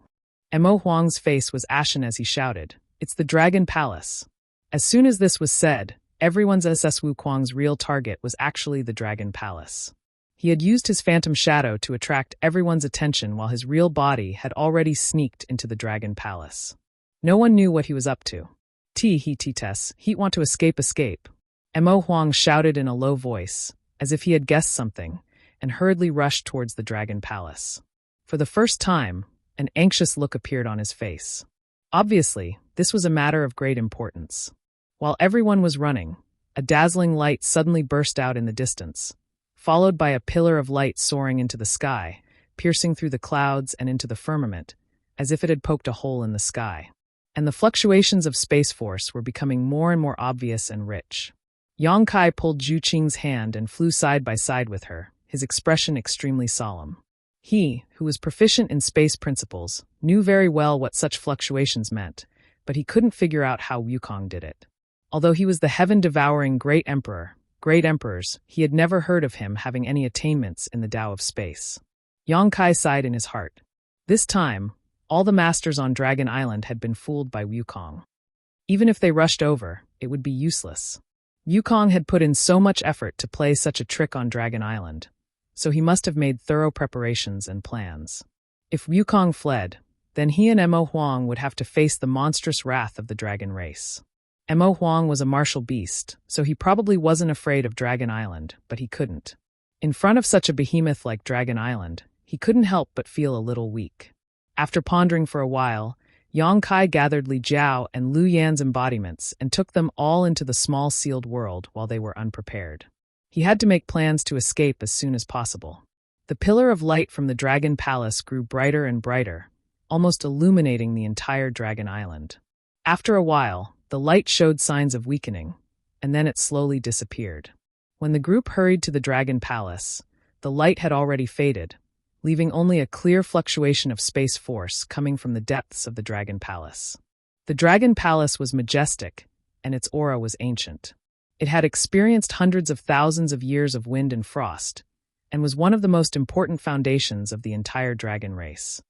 A: Mo Huang's face was ashen as he shouted, "It's the Dragon Palace." As soon as this was said, everyone's SS Wukong's real target was actually the Dragon Palace. He had used his phantom shadow to attract everyone's attention while his real body had already sneaked into the Dragon Palace. No one knew what he was up to. He'd want to escape. Mo Huang shouted in a low voice, as if he had guessed something, and hurriedly rushed towards the Dragon Palace. For the first time, an anxious look appeared on his face. Obviously, this was a matter of great importance. While everyone was running, a dazzling light suddenly burst out in the distance, followed by a pillar of light soaring into the sky, piercing through the clouds and into the firmament, as if it had poked a hole in the sky. And the fluctuations of space force were becoming more and more obvious and rich. Yang Kai pulled Zhu Qing's hand and flew side by side with her, his expression extremely solemn. He, who was proficient in space principles, knew very well what such fluctuations meant, but he couldn't figure out how Wukong did it. Although he was the heaven-devouring great emperors, he had never heard of him having any attainments in the Tao of space. Yang Kai sighed in his heart. This time, all the masters on Dragon Island had been fooled by Wukong. Even if they rushed over, it would be useless. Wukong had put in so much effort to play such a trick on Dragon Island, so he must have made thorough preparations and plans. If Wukong fled, then he and Mo Huang would have to face the monstrous wrath of the dragon race. Mo Huang was a martial beast, so he probably wasn't afraid of Dragon Island, but he couldn't. In front of such a behemoth like Dragon Island, he couldn't help but feel a little weak. After pondering for a while, Yang Kai gathered Li Jiao and Lu Yan's embodiments and took them all into the small sealed world while they were unprepared. He had to make plans to escape as soon as possible. The pillar of light from the Dragon Palace grew brighter and brighter, almost illuminating the entire Dragon Island. After a while, the light showed signs of weakening, and then it slowly disappeared. When the group hurried to the Dragon Palace, the light had already faded, leaving only a clear fluctuation of space force coming from the depths of the Dragon Palace. The Dragon Palace was majestic, and its aura was ancient. It had experienced hundreds of thousands of years of wind and frost, and was one of the most important foundations of the entire dragon race.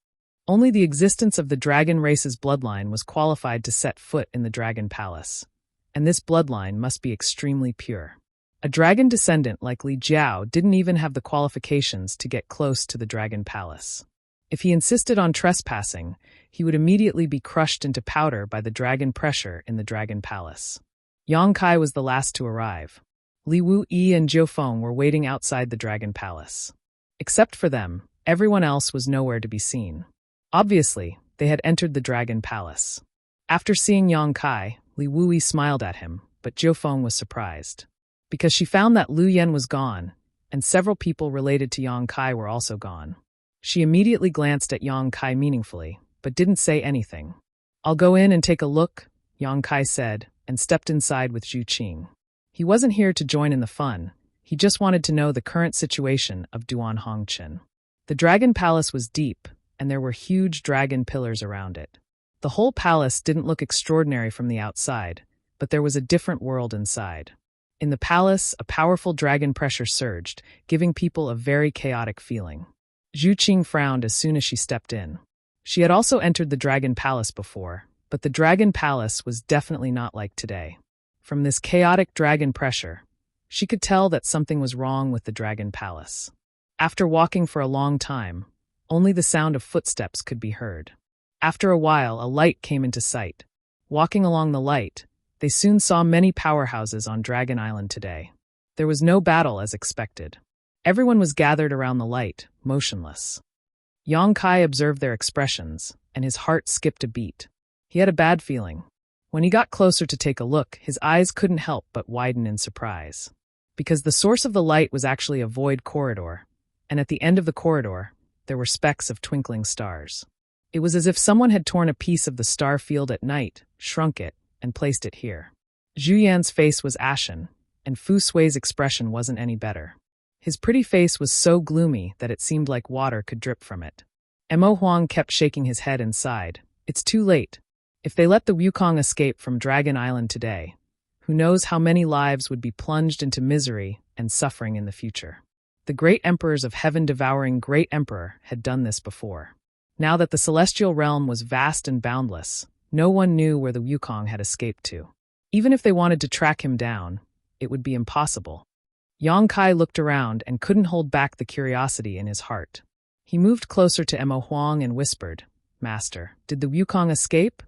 A: Only the existence of the dragon race's bloodline was qualified to set foot in the Dragon Palace, and this bloodline must be extremely pure. A dragon descendant like Li Jiao didn't even have the qualifications to get close to the Dragon Palace. If he insisted on trespassing, he would immediately be crushed into powder by the dragon pressure in the Dragon Palace. Yang Kai was the last to arrive. Li Wuyi and Jiu Feng were waiting outside the Dragon Palace. Except for them, everyone else was nowhere to be seen. Obviously, they had entered the Dragon Palace. After seeing Yang Kai, Li Wuyi smiled at him, but Jiu Feng was surprised. Because she found that Lu Yan was gone, and several people related to Yang Kai were also gone. She immediately glanced at Yang Kai meaningfully, but didn't say anything. "I'll go in and take a look," Yang Kai said, and stepped inside with Zhu Qing. He wasn't here to join in the fun, he just wanted to know the current situation of Duan Hongqin. The Dragon Palace was deep, and there were huge dragon pillars around it. The whole palace didn't look extraordinary from the outside, but there was a different world inside. In the palace, a powerful dragon pressure surged, giving people a very chaotic feeling. Zhu Qing frowned as soon as she stepped in. She had also entered the Dragon Palace before, but the Dragon Palace was definitely not like today. From this chaotic dragon pressure, she could tell that something was wrong with the Dragon Palace. After walking for a long time, only the sound of footsteps could be heard. After a while, a light came into sight. Walking along the light, they soon saw many powerhouses on Dragon Island today. There was no battle as expected. Everyone was gathered around the light, motionless. Yang Kai observed their expressions, and his heart skipped a beat. He had a bad feeling. When he got closer to take a look, his eyes couldn't help but widen in surprise. Because the source of the light was actually a void corridor, and at the end of the corridor, there were specks of twinkling stars. It was as if someone had torn a piece of the star field at night, shrunk it, and placed it here. Zhu Yan's face was ashen, and Fu Sui's expression wasn't any better. His pretty face was so gloomy that it seemed like water could drip from it. Mo Huang kept shaking his head and sighed. It's too late. If they let the Wukong escape from Dragon Island today, who knows how many lives would be plunged into misery and suffering in the future. The great emperors of heaven-devouring great emperor had done this before. Now that the celestial realm was vast and boundless, no one knew where the Wukong had escaped to. Even if they wanted to track him down, it would be impossible. Yang Kai looked around and couldn't hold back the curiosity in his heart. He moved closer to Mo Huang and whispered, "Master, did the Wukong escape?"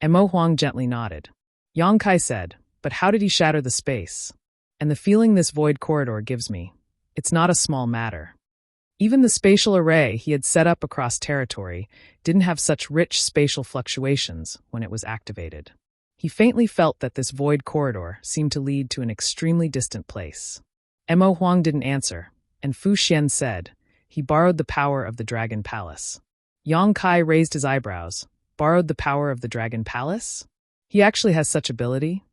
A: Mo Huang gently nodded. Yang Kai said, "But how did he shatter the space? And the feeling this void corridor gives me, it's not a small matter." Even the spatial array he had set up across territory didn't have such rich spatial fluctuations when it was activated. He faintly felt that this void corridor seemed to lead to an extremely distant place. Mo Huang didn't answer, and Fu Xian said, "He borrowed the power of the Dragon Palace." Yang Kai raised his eyebrows. Borrowed the power of the Dragon Palace? He actually has such ability?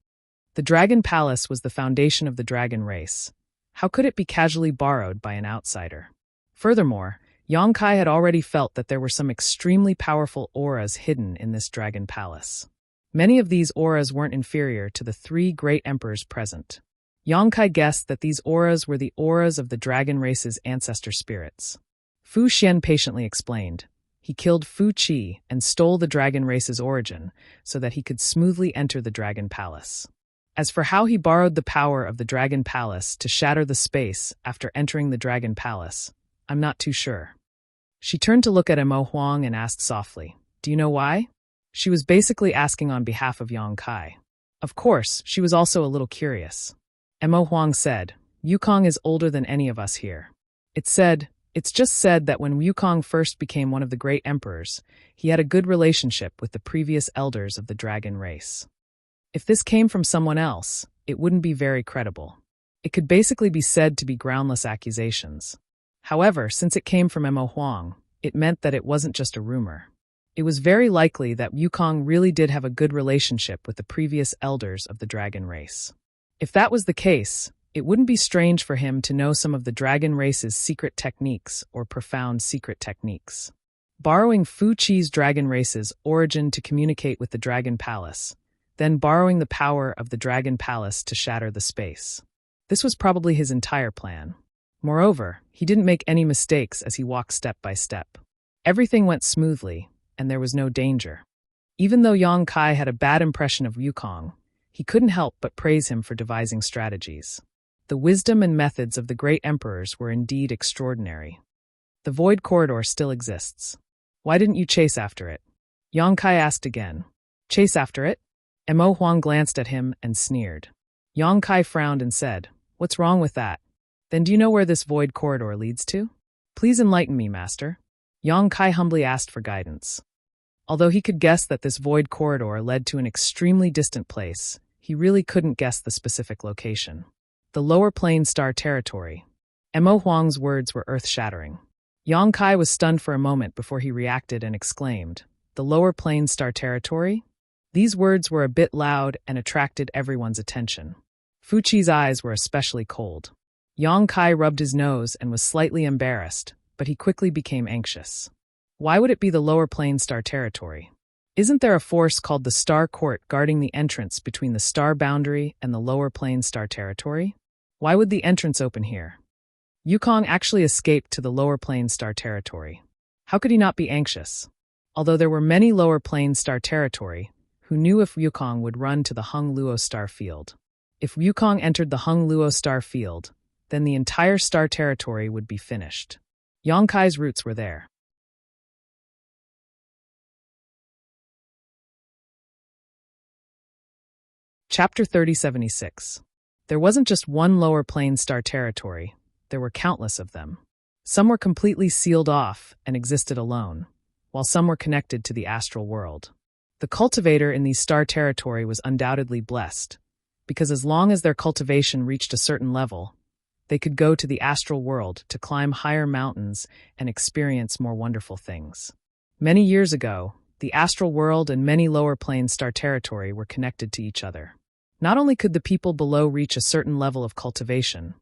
A: The Dragon Palace was the foundation of the dragon race. How could it be casually borrowed by an outsider? Furthermore, Yongkai had already felt that there were some extremely powerful auras hidden in this dragon palace. Many of these auras weren't inferior to the 3 great emperors present. Yongkai guessed that these auras were the auras of the dragon race's ancestor spirits. Fu Xian patiently explained. He killed Fu Qi and stole the dragon race's origin so that he could smoothly enter the dragon palace. As for how he borrowed the power of the dragon palace to shatter the space after entering the dragon palace, I'm not too sure. She turned to look at Emo Huang and asked softly, "Do you know why?" She was basically asking on behalf of Yongkai. Of course, she was also a little curious. Emo Huang said, "Yukong is older than any of us here. It's just said that when Wukong first became one of the great emperors, he had a good relationship with the previous elders of the dragon race. If this came from someone else, it wouldn't be very credible. It could basically be said to be groundless accusations. However, since it came from Emo Huang, it meant that it wasn't just a rumor. It was very likely that Wukong really did have a good relationship with the previous elders of the dragon race. If that was the case, it wouldn't be strange for him to know some of the dragon race's secret techniques or profound secret techniques. Borrowing Fu Qi's dragon race's origin to communicate with the dragon palace, then borrowing the power of the dragon palace to shatter the space. This was probably his entire plan. Moreover, he didn't make any mistakes as he walked step by step. Everything went smoothly, and there was no danger. Even though Yongkai had a bad impression of Wukong, he couldn't help but praise him for devising strategies. The wisdom and methods of the great emperors were indeed extraordinary. The void corridor still exists. Why didn't you chase after it? Yongkai asked again. Chase after it? Emo Huang glanced at him and sneered. Yongkai frowned and said, "What's wrong with that? Then do you know where this void corridor leads to? Please enlighten me, master." Yongkai humbly asked for guidance. Although he could guess that this void corridor led to an extremely distant place, he really couldn't guess the specific location. The Lower Plain Star Territory. Emo Huang's words were earth-shattering. Yongkai was stunned for a moment before he reacted and exclaimed, "The Lower Plain Star Territory?" These words were a bit loud and attracted everyone's attention. Fu Qi's eyes were especially cold. Yongkai rubbed his nose and was slightly embarrassed, but he quickly became anxious. Why would it be the Lower Plain Star Territory? Isn't there a force called the Star Court guarding the entrance between the Star Boundary and the Lower Plain Star Territory? Why would the entrance open here? Wukong actually escaped to the Lower Plain Star Territory. How could he not be anxious? Although there were many Lower Plain Star Territory, who knew if Wukong would run to the Hung Luo Star Field. If Wukong entered the Hung Luo Star Field, then the entire Star Territory would be finished. Yongkai's roots were there. Chapter 3076. There wasn't just one Lower Plain Star Territory, there were countless of them. Some were completely sealed off and existed alone, while some were connected to the astral world. The cultivator in these star territory was undoubtedly blessed, because as long as their cultivation reached a certain level, they could go to the astral world to climb higher mountains and experience more wonderful things. Many years ago, the astral world and many Lower Plain Star Territory were connected to each other. Not only could the people below reach a certain level of cultivation,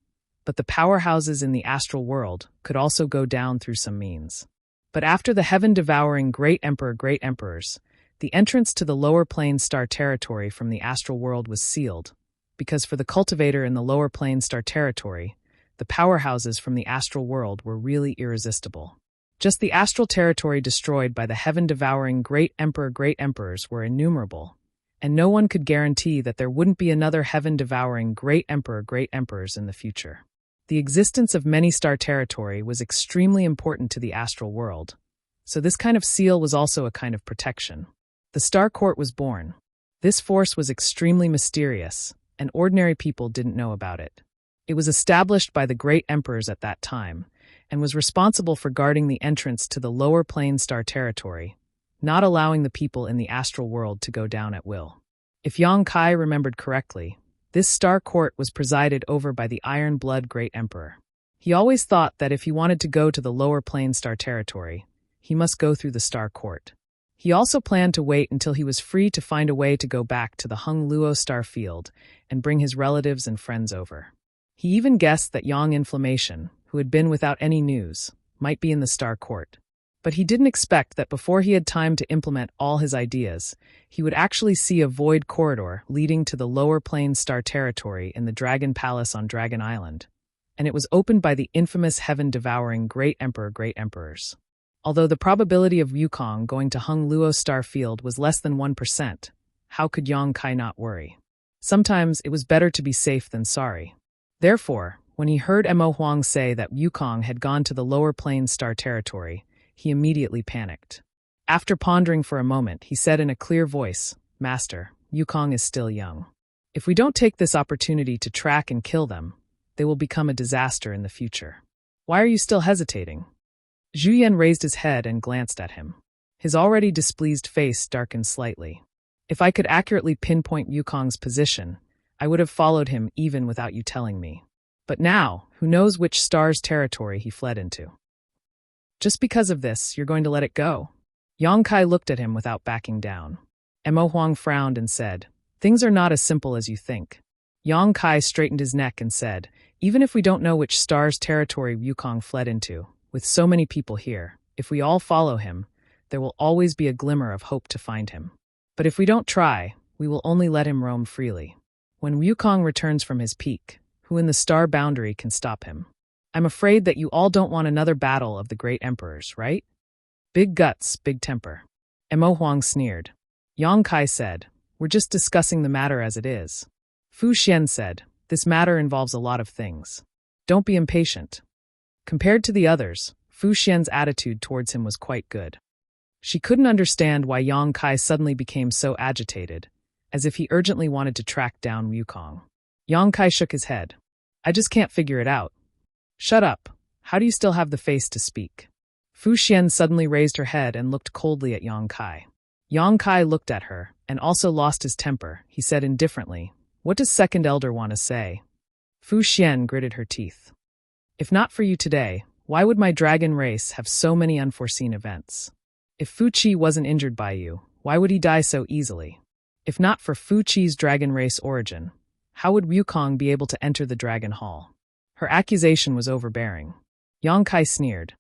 A: but the powerhouses in the astral world could also go down through some means. But after the heaven-devouring great emperors, the entrance to the Lower Plain Star Territory from the astral world was sealed, because for the cultivator in the Lower Plain Star Territory, the powerhouses from the astral world were really irresistible. Just the astral territory destroyed by the heaven-devouring great emperors were innumerable, and no one could guarantee that there wouldn't be another heaven-devouring great emperors in the future. The existence of many star territory was extremely important to the astral world, so this kind of seal was also a kind of protection. The Star Court was born. This force was extremely mysterious, and ordinary people didn't know about it. It was established by the great emperors at that time, and was responsible for guarding the entrance to the Lower Plain Star Territory, not allowing the people in the astral world to go down at will. If Yongkai remembered correctly, this Star Court was presided over by the Iron Blood Great Emperor. He always thought that if he wanted to go to the Lower Plain Star Territory, he must go through the Star Court. He also planned to wait until he was free to find a way to go back to the Hung Luo Star Field and bring his relatives and friends over. He even guessed that Yang Inflammation, who had been without any news, might be in the Star Court. But he didn't expect that before he had time to implement all his ideas, he would actually see a void corridor leading to the lower plane star territory in the Dragon Palace on Dragon Island, and it was opened by the infamous heaven-devouring Great Emperors. Although the probability of Wukong going to Hung Luo Star Field was less than 1%, how could Yang Kai not worry? Sometimes it was better to be safe than sorry. Therefore, when he heard Mo Huang say that Wukong had gone to the lower plane star territory, he immediately panicked. After pondering for a moment, he said in a clear voice, "Master, Wukong is still young. If we don't take this opportunity to track and kill them, they will become a disaster in the future. Why are you still hesitating?" Zhu Yan raised his head and glanced at him. His already displeased face darkened slightly. "If I could accurately pinpoint Wukong's position, I would have followed him even without you telling me. But now, who knows which star's territory he fled into? Just because of this, you're going to let it go?" Yang Kai looked at him without backing down. Mo Huang frowned and said, "Things are not as simple as you think." Yang Kai straightened his neck and said, "Even if we don't know which star's territory Wukong fled into, with so many people here, if we all follow him, there will always be a glimmer of hope to find him. But if we don't try, we will only let him roam freely. When Wukong returns from his peak, who in the star boundary can stop him? I'm afraid that you all don't want another battle of the great emperors, right? Big guts, big temper." Mo Huang sneered. Yang Kai said, "We're just discussing the matter as it is." Fu Xian said, "This matter involves a lot of things. Don't be impatient." Compared to the others, Fu Xian's attitude towards him was quite good. She couldn't understand why Yang Kai suddenly became so agitated, as if he urgently wanted to track down Wukong. Yang Kai shook his head. "I just can't figure it out." "Shut up. How do you still have the face to speak?" Fu Xian suddenly raised her head and looked coldly at Yang Kai. Yang Kai looked at her, and also lost his temper. He said indifferently, "What does Second Elder want to say?" Fu Xian gritted her teeth. "If not for you today, why would my dragon race have so many unforeseen events? If Fu Qi wasn't injured by you, why would he die so easily? If not for Fu Qi's dragon race origin, how would Wukong be able to enter the Dragon Hall?" Her accusation was overbearing. Yang Kai sneered.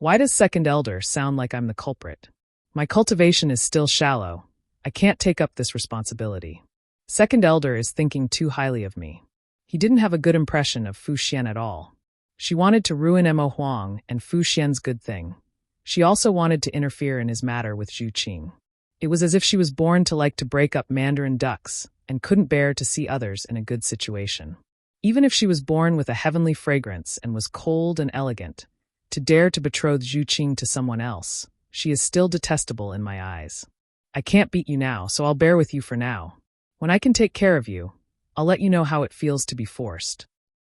A: "Why does Second Elder sound like I'm the culprit? My cultivation is still shallow. I can't take up this responsibility. Second Elder is thinking too highly of me." He didn't have a good impression of Fu Xian at all. She wanted to ruin Mo Huang and Fu Xian's good thing. She also wanted to interfere in his matter with Zhu Qing. It was as if she was born to like to break up Mandarin ducks and couldn't bear to see others in a good situation. Even if she was born with a heavenly fragrance and was cold and elegant, to dare to betroth Zhu Qing to someone else, she is still detestable in my eyes. I can't beat you now, so I'll bear with you for now. When I can take care of you, I'll let you know how it feels to be forced."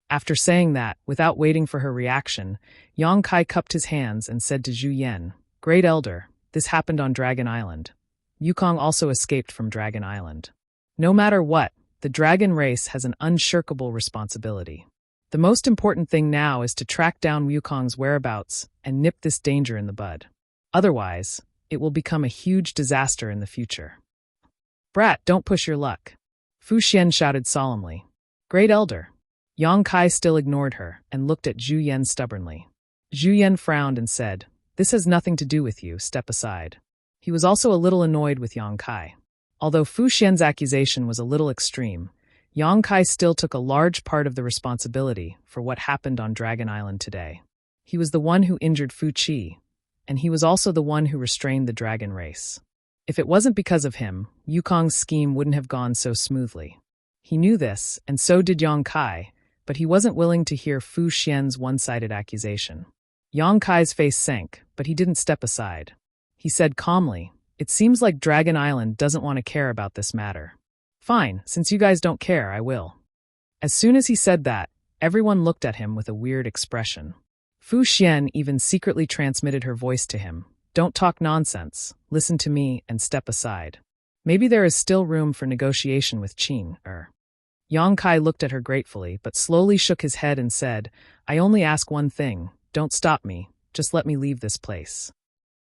A: After saying that, without waiting for her reaction, Yang Kai cupped his hands and said to Zhu Yan, "Great Elder, this happened on Dragon Island. Wukong also escaped from Dragon Island. No matter what, the dragon race has an unshirkable responsibility. The most important thing now is to track down Wukong's whereabouts and nip this danger in the bud. Otherwise, it will become a huge disaster in the future." "Brat, don't push your luck," Fu Xian shouted solemnly. "Great Elder." Yang Kai still ignored her and looked at Zhu Yan stubbornly. Zhu Yan frowned and said, "This has nothing to do with you, step aside." He was also a little annoyed with Yang Kai. Although Fu Xian's accusation was a little extreme, Yang Kai still took a large part of the responsibility for what happened on Dragon Island today. He was the one who injured Fu Qi, and he was also the one who restrained the dragon race. If it wasn't because of him, Wukong's scheme wouldn't have gone so smoothly. He knew this, and so did Yang Kai, but he wasn't willing to hear Fu Xian's one-sided accusation. Yang Kai's face sank, but he didn't step aside. He said calmly, "It seems like Dragon Island doesn't want to care about this matter. Fine, since you guys don't care, I will." As soon as he said that, everyone looked at him with a weird expression. Fu Xian even secretly transmitted her voice to him. "Don't talk nonsense, listen to me, and step aside. Maybe there is still room for negotiation with Qing, Yang Kai looked at her gratefully, but slowly shook his head and said, "I only ask one thing, don't stop me, just let me leave this place.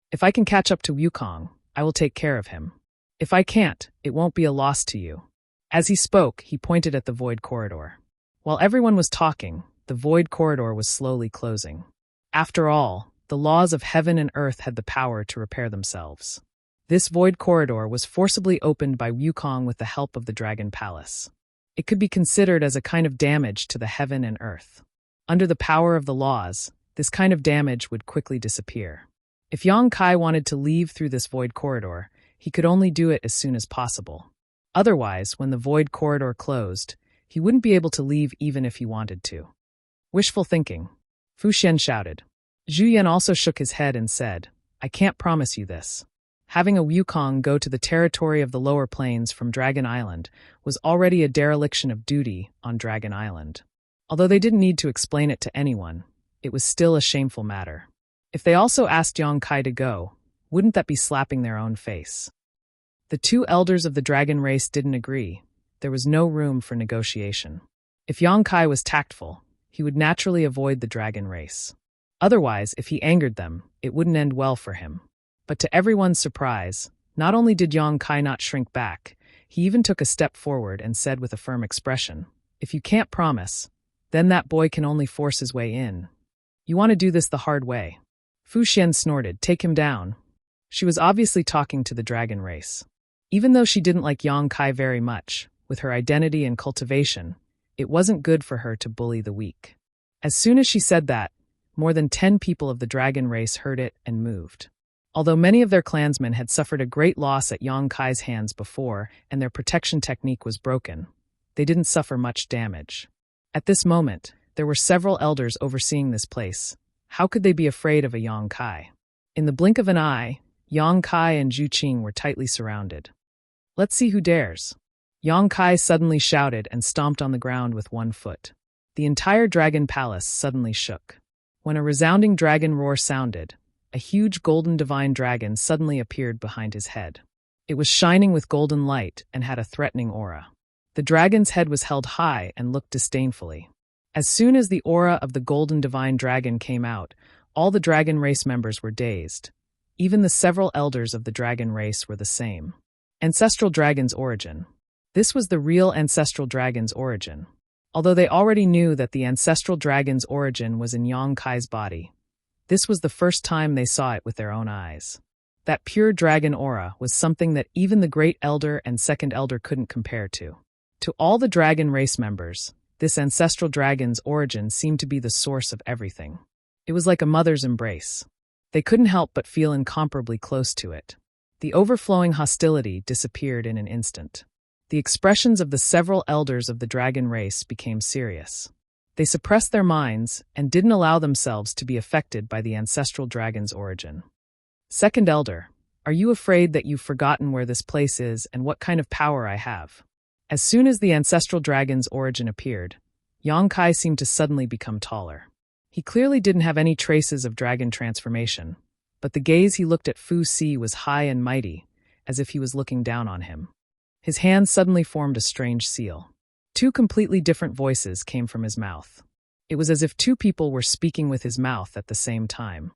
A: If I can catch up to Wukong, I will take care of him. If I can't, it won't be a loss to you." As he spoke, he pointed at the void corridor. While everyone was talking, the void corridor was slowly closing. After all, the laws of heaven and earth had the power to repair themselves. This void corridor was forcibly opened by Wukong with the help of the Dragon Palace. It could be considered as a kind of damage to the heaven and earth. Under the power of the laws, this kind of damage would quickly disappear. If Yang Kai wanted to leave through this void corridor, he could only do it as soon as possible. Otherwise, when the void corridor closed, he wouldn't be able to leave even if he wanted to. Wishful thinking. Fu Xian shouted. Zhu Yan also shook his head and said, I can't promise you this. Having a Wukong go to the territory of the lower planes from Dragon Island was already a dereliction of duty on Dragon Island. Although they didn't need to explain it to anyone, it was still a shameful matter. If they also asked Yang Kai to go, wouldn't that be slapping their own face? The two elders of the dragon race didn't agree. There was no room for negotiation. If Yang Kai was tactful, he would naturally avoid the dragon race. Otherwise, if he angered them, it wouldn't end well for him. But to everyone's surprise, not only did Yang Kai not shrink back, he even took a step forward and said with a firm expression, If you can't promise, then that boy can only force his way in. You want to do this the hard way. Fu Xian snorted, Take him down. She was obviously talking to the dragon race. Even though she didn't like Yang Kai very much, with her identity and cultivation, it wasn't good for her to bully the weak. As soon as she said that, more than 10 people of the dragon race heard it and moved. Although many of their clansmen had suffered a great loss at Yang Kai's hands before and their protection technique was broken, they didn't suffer much damage. At this moment, there were several elders overseeing this place. How could they be afraid of a Yang Kai? In the blink of an eye, Yang Kai and Zhu Qing were tightly surrounded. Let's see who dares. Yang Kai suddenly shouted and stomped on the ground with one foot. The entire dragon palace suddenly shook. When a resounding dragon roar sounded, a huge golden divine dragon suddenly appeared behind his head. It was shining with golden light and had a threatening aura. The dragon's head was held high and looked disdainfully. As soon as the aura of the golden divine dragon came out, all the dragon race members were dazed. Even the several elders of the dragon race were the same. Ancestral dragon's origin. This was the real ancestral dragon's origin. Although they already knew that the ancestral dragon's origin was in Yang Kai's body, this was the first time they saw it with their own eyes. That pure dragon aura was something that even the great elder and second elder couldn't compare to. To all the dragon race members, this ancestral dragon's origin seemed to be the source of everything. It was like a mother's embrace. They couldn't help but feel incomparably close to it. The overflowing hostility disappeared in an instant. The expressions of the several elders of the dragon race became serious. They suppressed their minds and didn't allow themselves to be affected by the ancestral dragon's origin. Second elder, are you afraid that you've forgotten where this place is and what kind of power I have? As soon as the ancestral dragon's origin appeared, Yang Kai seemed to suddenly become taller. He clearly didn't have any traces of dragon transformation, but the gaze he looked at Fu Si was high and mighty, as if he was looking down on him. His hands suddenly formed a strange seal. Two completely different voices came from his mouth. It was as if two people were speaking with his mouth at the same time.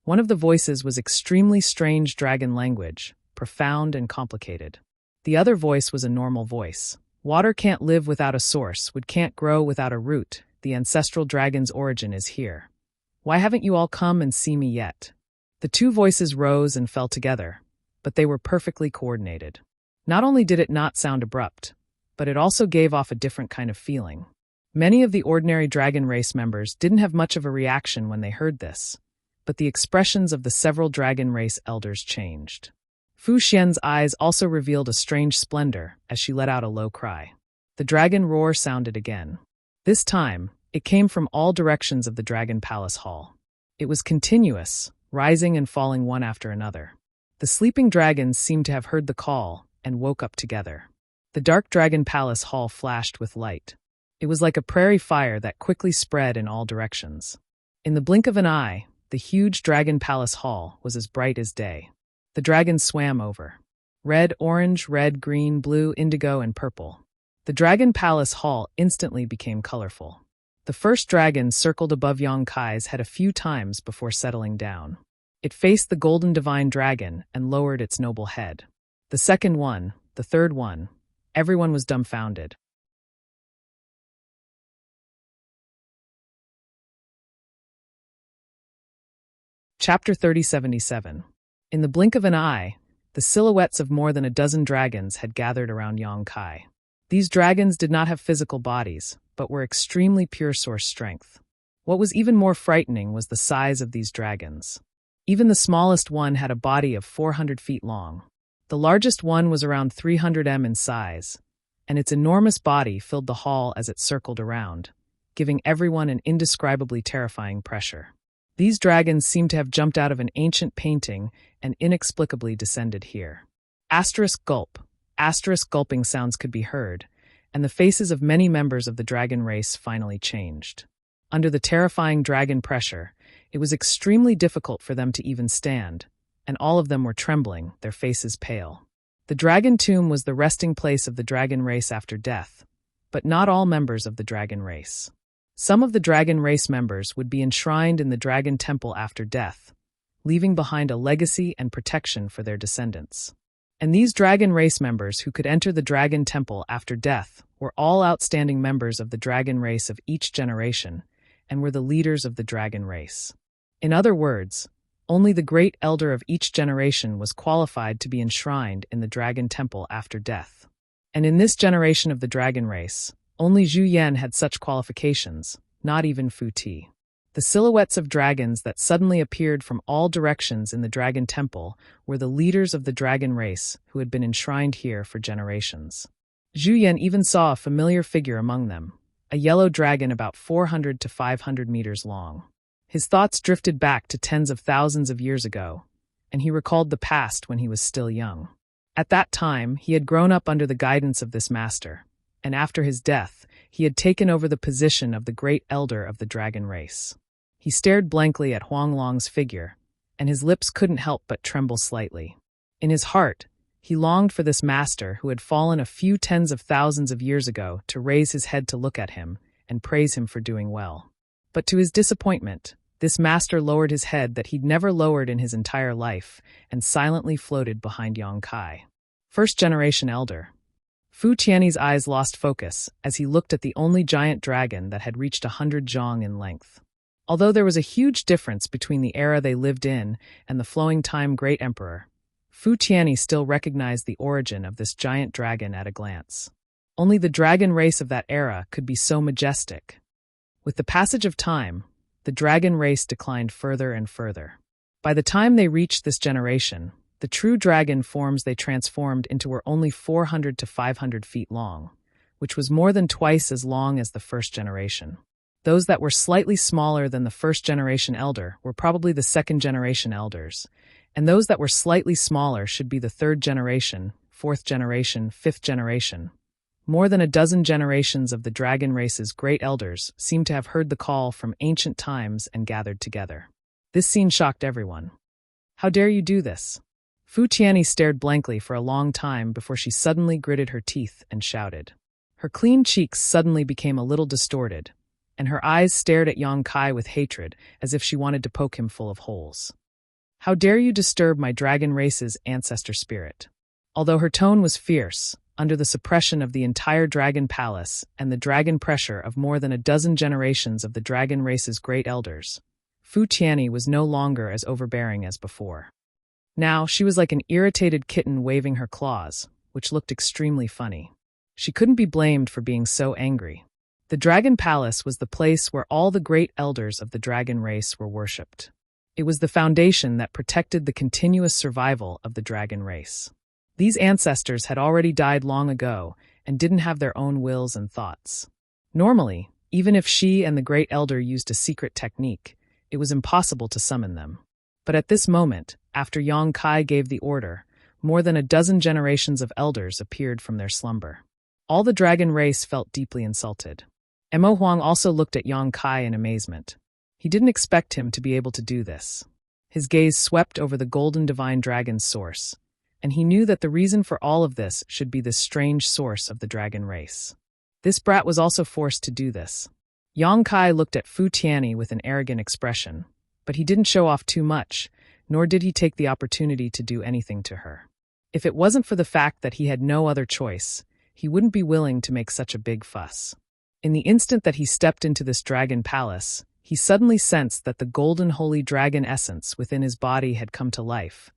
A: One of the voices was extremely strange dragon language, profound and complicated. The other voice was a normal voice. Water can't live without a source, wood can't grow without a root. The ancestral dragon's origin is here. Why haven't you all come and see me yet? The two voices rose and fell together, but they were perfectly coordinated. Not only did it not sound abrupt, but it also gave off a different kind of feeling. Many of the ordinary dragon race members didn't have much of a reaction when they heard this, but the expressions of the several dragon race elders changed. Fu Xian's eyes also revealed a strange splendor as she let out a low cry. The dragon roar sounded again. This time, it came from all directions of the Dragon Palace Hall. It was continuous, rising and falling one after another. The sleeping dragons seemed to have heard the call and woke up together. The dark Dragon Palace Hall flashed with light. It was like a prairie fire that quickly spread in all directions. In the blink of an eye, the huge Dragon Palace Hall was as bright as day. The dragons swam over. Red, orange, red, green, blue, indigo, and purple. The Dragon Palace Hall instantly became colorful. The first dragon circled above Yang Kai's head a few times before settling down. It faced the golden divine dragon and lowered its noble head. The second one, the third one, everyone was dumbfounded. Chapter 3077. In the blink of an eye, the silhouettes of more than a dozen dragons had gathered around Yang Kai. These dragons did not have physical bodies, but were extremely pure source strength. What was even more frightening was the size of these dragons. Even the smallest one had a body of 400 feet long. The largest one was around 300 m in size, and its enormous body filled the hall as it circled around, giving everyone an indescribably terrifying pressure. These dragons seemed to have jumped out of an ancient painting and inexplicably descended here. Asterisk gulp. Asterisk gulping sounds could be heard, and the faces of many members of the dragon race finally changed. Under the terrifying dragon pressure, it was extremely difficult for them to even stand, and all of them were trembling, their faces pale. The dragon tomb was the resting place of the dragon race after death, but not all members of the dragon race. Some of the dragon race members would be enshrined in the dragon temple after death, leaving behind a legacy and protection for their descendants. And these dragon race members who could enter the dragon temple after death were all outstanding members of the dragon race of each generation, and were the leaders of the dragon race. In other words, only the great elder of each generation was qualified to be enshrined in the dragon temple after death. And in this generation of the dragon race, only Zhu Yan had such qualifications, not even Fu Ti. The silhouettes of dragons that suddenly appeared from all directions in the dragon temple were the leaders of the dragon race who had been enshrined here for generations. Zhu Yan even saw a familiar figure among them, a yellow dragon about 400 to 500 meters long. His thoughts drifted back to tens of thousands of years ago, and he recalled the past when he was still young. At that time, he had grown up under the guidance of this master, and after his death, he had taken over the position of the great elder of the dragon race. He stared blankly at Huang Long's figure, and his lips couldn't help but tremble slightly. In his heart, he longed for this master who had fallen a few tens of thousands of years ago to raise his head to look at him and praise him for doing well. But to his disappointment, this master lowered his head that he'd never lowered in his entire life and silently floated behind Yang Kai. First generation elder. Fu Tianyi's eyes lost focus as he looked at the only giant dragon that had reached 100 zhang in length. Although there was a huge difference between the era they lived in and the flowing time great emperor, Fu Tianyi still recognized the origin of this giant dragon at a glance. Only the dragon race of that era could be so majestic. With the passage of time, the dragon race declined further and further. By the time they reached this generation, the true dragon forms they transformed into were only 400 to 500 feet long, which was more than twice as long as the first generation. Those that were slightly smaller than the first generation elder were probably the second generation elders, and those that were slightly smaller should be the third generation, fourth generation, fifth generation. More than a dozen generations of the dragon race's great elders seemed to have heard the call from ancient times and gathered together. This scene shocked everyone. How dare you do this? Fu Tianyi stared blankly for a long time before she suddenly gritted her teeth and shouted. Her clean cheeks suddenly became a little distorted, and her eyes stared at Yang Kai with hatred as if she wanted to poke him full of holes. How dare you disturb my dragon race's ancestor spirit? Although her tone was fierce, under the suppression of the entire dragon palace and the dragon pressure of more than a dozen generations of the dragon race's great elders, Fu Tianyi was no longer as overbearing as before. Now, she was like an irritated kitten waving her claws, which looked extremely funny. She couldn't be blamed for being so angry. The Dragon Palace was the place where all the great elders of the dragon race were worshipped. It was the foundation that protected the continuous survival of the dragon race. These ancestors had already died long ago and didn't have their own wills and thoughts. Normally, even if she and the great elder used a secret technique, it was impossible to summon them. But at this moment, after Yang Kai gave the order, more than a dozen generations of elders appeared from their slumber. All the dragon race felt deeply insulted. Mo Huang also looked at Yang Kai in amazement. He didn't expect him to be able to do this. His gaze swept over the golden divine dragon's source, and he knew that the reason for all of this should be this strange source of the dragon race. This brat was also forced to do this. Yang Kai looked at Fu Tianyi with an arrogant expression, but he didn't show off too much, nor did he take the opportunity to do anything to her. If it wasn't for the fact that he had no other choice, he wouldn't be willing to make such a big fuss. In the instant that he stepped into this dragon palace, He suddenly sensed that the golden holy dragon essence within his body had come to life,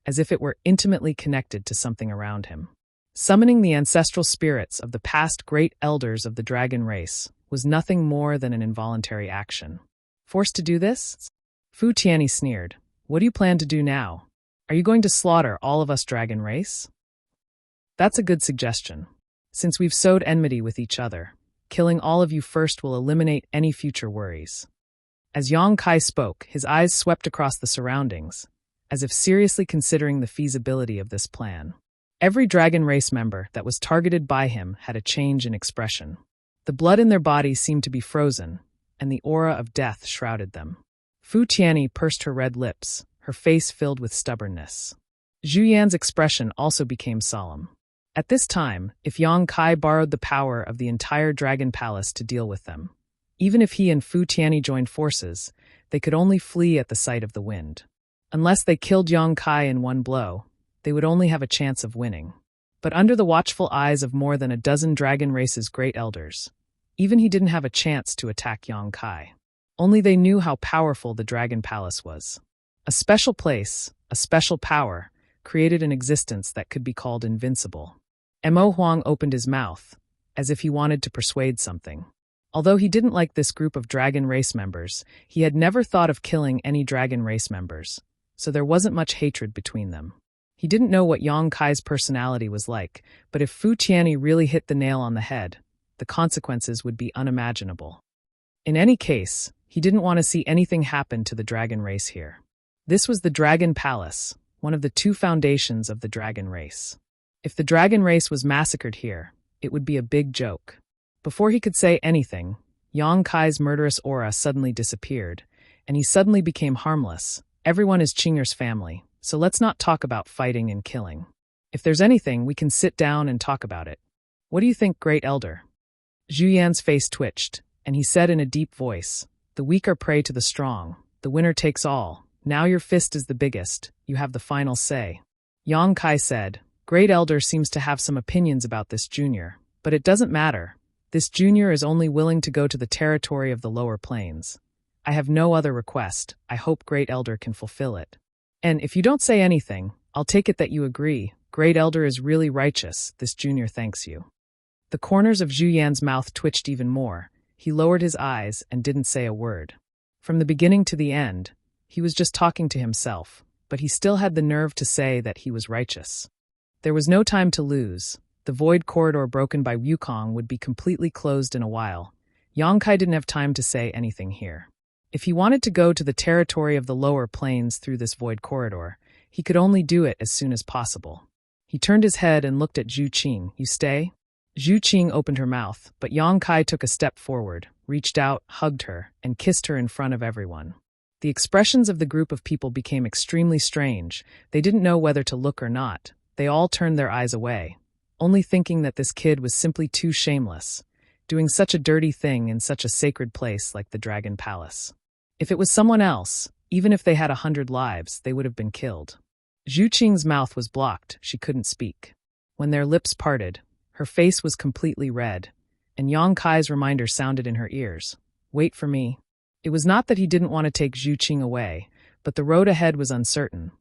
A: as if it were intimately connected to something around him. Summoning the ancestral spirits of the past great elders of the dragon race was nothing more than an involuntary action. Forced to do this? Fu Tianyi sneered. What do you plan to do now? Are you going to slaughter all of us dragon race? That's a good suggestion. Since we've sowed enmity with each other, killing all of you first will eliminate any future worries. As Yang Kai spoke, his eyes swept across the surroundings, as if seriously considering the feasibility of this plan. Every dragon race member that was targeted by him had a change in expression. The blood in their bodies seemed to be frozen, and the aura of death shrouded them. Fu Tianyi pursed her red lips, her face filled with stubbornness. Zhu Yan's expression also became solemn. At this time, if Yang Kai borrowed the power of the entire dragon palace to deal with them, even if he and Fu Tianyi joined forces, they could only flee at the sight of the wind. Unless they killed Yang Kai in one blow, they would only have a chance of winning. But under the watchful eyes of more than a dozen dragon race's great elders, even he didn't have a chance to attack Yang Kai. Only they knew how powerful the dragon palace was. A special place, a special power, created an existence that could be called invincible. Mo Huang opened his mouth, as if he wanted to persuade something. Although he didn't like this group of dragon race members, he had never thought of killing any dragon race members, so there wasn't much hatred between them. He didn't know what Yang Kai's personality was like, but if Fu Tianyi really hit the nail on the head, the consequences would be unimaginable. In any case, he didn't want to see anything happen to the dragon race here. This was the Dragon Palace, one of the two foundations of the dragon race. If the dragon race was massacred here, it would be a big joke. Before he could say anything, Yang Kai's murderous aura suddenly disappeared, and he suddenly became harmless. Everyone is Qing'er's family, so let's not talk about fighting and killing. If there's anything, we can sit down and talk about it. What do you think, Great Elder? Zhu Yan's face twitched, and he said in a deep voice, "The weak are prey to the strong. The winner takes all. Now your fist is the biggest. You have the final say." Yang Kai said, "Great Elder seems to have some opinions about this junior, but it doesn't matter. This junior is only willing to go to the territory of the lower plains. I have no other request. I hope Great Elder can fulfill it. And if you don't say anything, I'll take it that you agree. Great Elder is really righteous. This junior thanks you." The corners of Zhu Yan's mouth twitched even more. He lowered his eyes and didn't say a word. From the beginning to the end, he was just talking to himself, but he still had the nerve to say that he was righteous. There was no time to lose. The void corridor broken by Wukong would be completely closed in a while. Yang Kai didn't have time to say anything here. If he wanted to go to the territory of the lower plains through this void corridor, he could only do it as soon as possible. He turned his head and looked at Zhu Qing. "You stay?" Zhu Qing opened her mouth, but Yang Kai took a step forward, reached out, hugged her, and kissed her in front of everyone. The expressions of the group of people became extremely strange. They didn't know whether to look or not. They all turned their eyes away, only thinking that this kid was simply too shameless, doing such a dirty thing in such a sacred place like the Dragon Palace. If it was someone else, even if they had 100 lives, they would have been killed. Zhu Qing's mouth was blocked. She couldn't speak. When their lips parted, her face was completely red, and Yang Kai's reminder sounded in her ears. "Wait for me." It was not that he didn't want to take Zhu Qing away, but the road ahead was uncertain.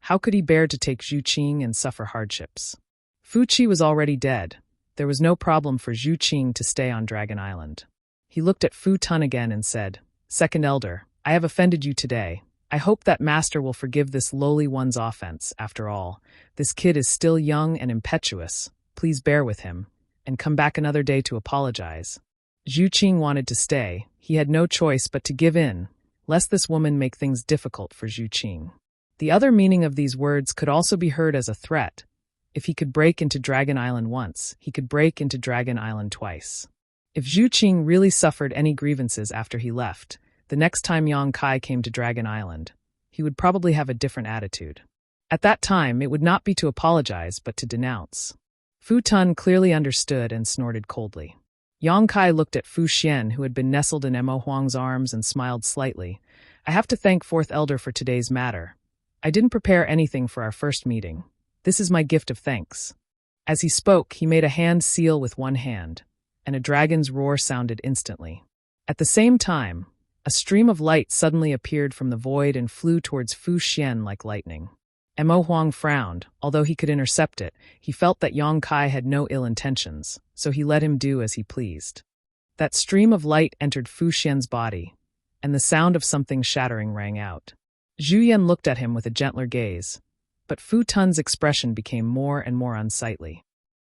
A: How could he bear to take Zhu Qing and suffer hardships? Fu Qi was already dead. There was no problem for Zhu Qing to stay on Dragon Island. He looked at Fu Tun again and said, "Second Elder, I have offended you today. I hope that Master will forgive this lowly one's offense. After all, this kid is still young and impetuous. Please bear with him, and come back another day to apologize." Zhu Qing wanted to stay. He had no choice but to give in, lest this woman make things difficult for Zhu Qing. The other meaning of these words could also be heard as a threat. If he could break into Dragon Island once, he could break into Dragon Island twice. If Zhu Qing really suffered any grievances after he left, the next time Yang Kai came to Dragon Island, he would probably have a different attitude. At that time, it would not be to apologize, but to denounce. Fu Tun clearly understood and snorted coldly. Yang Kai looked at Fu Xian, who had been nestled in Mo Huang's arms, and smiled slightly. "I have to thank Fourth Elder for today's matter. I didn't prepare anything for our first meeting. This is my gift of thanks." As he spoke, he made a hand seal with one hand, and a dragon's roar sounded instantly. At the same time, A stream of light suddenly appeared from the void and flew towards Fu Xian like lightning. Mo Huang frowned. Although he could intercept it, he felt that Yang Kai had no ill intentions, so he let him do as he pleased. That stream of light entered Fu Xian's body, and the sound of something shattering rang out. Zhu Yan looked at him with a gentler gaze, but Fu Tun's expression became more and more unsightly.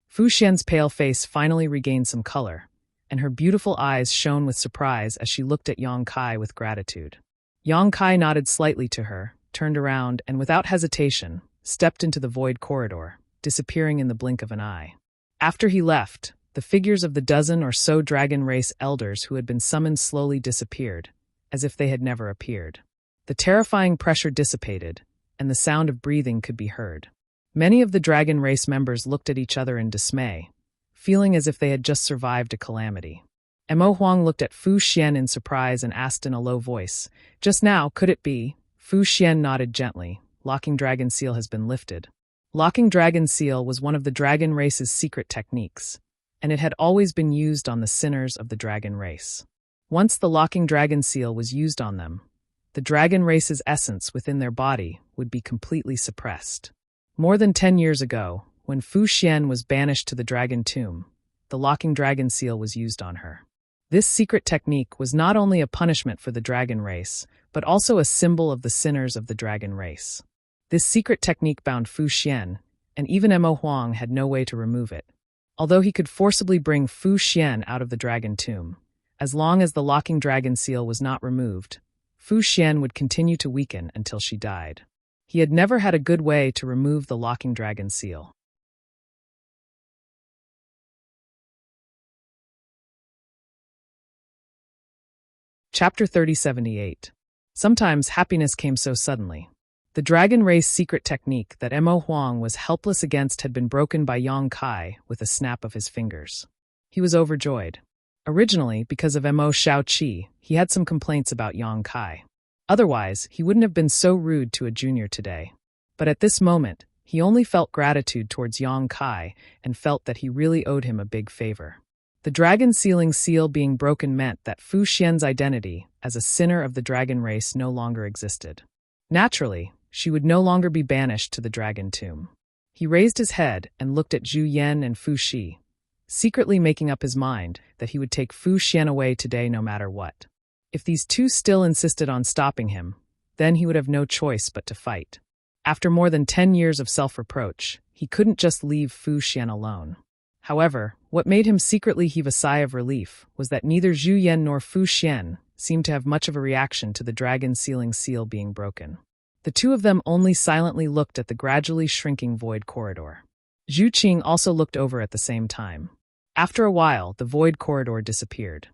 A: Fu Xian's pale face finally regained some color, and her beautiful eyes shone with surprise as she looked at Yang Kai with gratitude. Yang Kai nodded slightly to her, turned around, and without hesitation, stepped into the void corridor, disappearing in the blink of an eye. After he left, the figures of the dozen or so dragon race elders who had been summoned slowly disappeared, as if they had never appeared. The terrifying pressure dissipated, and the sound of breathing could be heard. Many of the dragon race members looked at each other in dismay, feeling as if they had just survived a calamity. Mo Huang looked at Fu Xian in surprise and asked in a low voice, "Just now, could it be?" Fu Xian nodded gently. Locking Dragon Seal has been lifted. Locking Dragon Seal was one of the dragon race's secret techniques, and it had always been used on the sinners of the dragon race. Once the Locking Dragon Seal was used on them, the dragon race's essence within their body would be completely suppressed. More than 10 years ago, when Fu Xian was banished to the Dragon Tomb, the Locking Dragon Seal was used on her. This secret technique was not only a punishment for the dragon race, but also a symbol of the sinners of the dragon race. This secret technique bound Fu Xian, and even Mo Huang had no way to remove it. Although he could forcibly bring Fu Xian out of the Dragon Tomb, as long as the Locking Dragon Seal was not removed, Fu Xian would continue to weaken until she died. He had never had a good way to remove the Locking Dragon Seal. Chapter 3078. Sometimes happiness came so suddenly. The dragon race secret technique that Mo Huang was helpless against had been broken by Yang Kai with a snap of his fingers. He was overjoyed. Originally, because of Mo Shaoqi, he had some complaints about Yang Kai. Otherwise, he wouldn't have been so rude to a junior today. But at this moment, he only felt gratitude towards Yang Kai and felt that he really owed him a big favor. The dragon sealing seal being broken meant that Fu Xian's identity as a sinner of the dragon race no longer existed. Naturally, she would no longer be banished to the Dragon Tomb. He raised his head and looked at Zhu Yan and Fu Xi, secretly making up his mind that he would take Fu Xian away today no matter what. If these two still insisted on stopping him, then he would have no choice but to fight. After more than 10 years of self-reproach, he couldn't just leave Fu Xian alone. However, what made him secretly heave a sigh of relief was that neither Zhu Yan nor Fu Xian seemed to have much of a reaction to the dragon sealing seal being broken. The two of them only silently looked at the gradually shrinking void corridor. Zhu Qing also looked over at the same time. After a while, the void corridor disappeared.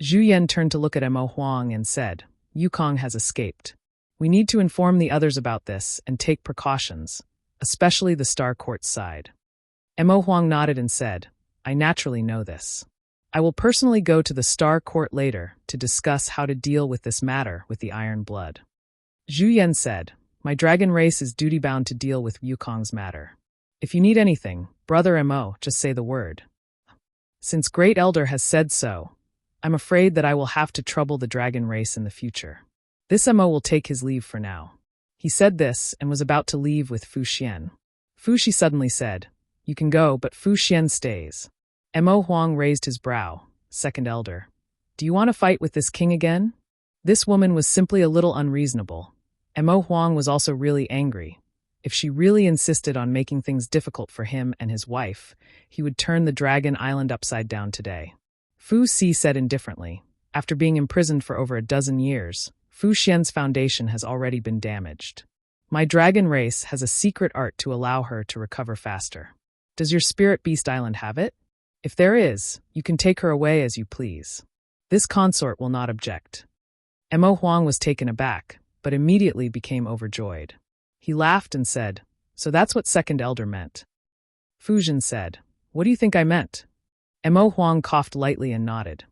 A: Zhu Yan turned to look at Mo Huang and said, "Yukong has escaped. We need to inform the others about this and take precautions, especially the Star Court's side." Mo Huang nodded and said, "I naturally know this. I will personally go to the Star Court later to discuss how to deal with this matter with the Iron Blood." Zhu Yan said, "My dragon race is duty-bound to deal with Yukong's matter. If you need anything, Brother Mo, just say the word. Since Great Elder has said so, I'm afraid that I will have to trouble the dragon race in the future. This Mo will take his leave for now." He said this and was about to leave with Fu Xian. Fu Xi suddenly said, "You can go, but Fu Xian stays." Mo Huang raised his brow. "Second Elder, do you want to fight with this king again?" This woman was simply a little unreasonable. Mo Huang was also really angry. If she really insisted on making things difficult for him and his wife, he would turn the Dragon Island upside down today. Fu Xi said indifferently, "After being imprisoned for over a dozen years, Fu Xian's foundation has already been damaged. My dragon race has a secret art to allow her to recover faster. Does your Spirit Beast Island have it? If there is, you can take her away as you please. This consort will not object." Mo Huang was taken aback, but immediately became overjoyed. He laughed and said, "So that's what Second Elder meant." Fu Zhen said, "What do you think I meant?" Mo Huang coughed lightly and nodded.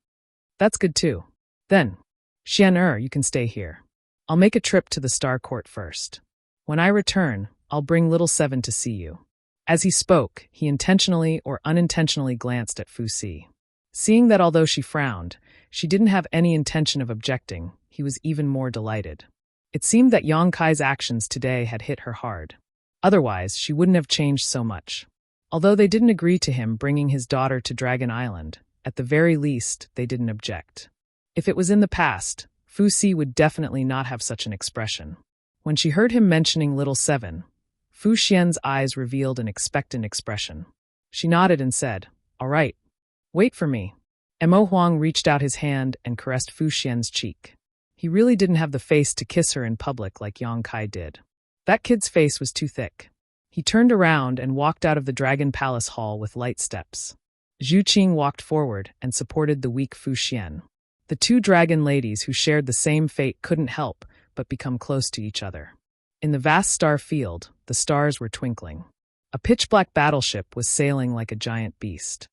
A: "That's good too. Then, Xian you can stay here. I'll make a trip to the Star Court first. When I return, I'll bring Little Seven to see you." As he spoke, he intentionally or unintentionally glanced at Fu Xi. Seeing that although she frowned, She didn't have any intention of objecting. He was even more delighted. It seemed that Yang Kai's actions today had hit her hard. Otherwise, she wouldn't have changed so much. Although they didn't agree to him bringing his daughter to Dragon Island, at the very least, they didn't object. If it was in the past, Fu Si would definitely not have such an expression. When she heard him mentioning Little Seven, Fu Xian's eyes revealed an expectant expression. She nodded and said, "All right. Wait for me." Mo Huang reached out his hand and caressed Fu Xian's cheek. He really didn't have the face to kiss her in public like Yang Kai did. That kid's face was too thick. He turned around and walked out of the Dragon Palace Hall with light steps. Zhu Qing walked forward and supported the weak Fu Xian. The two dragon ladies who shared the same fate couldn't help but become close to each other. In the vast star field, the stars were twinkling. A pitch-black battleship was sailing like a giant beast.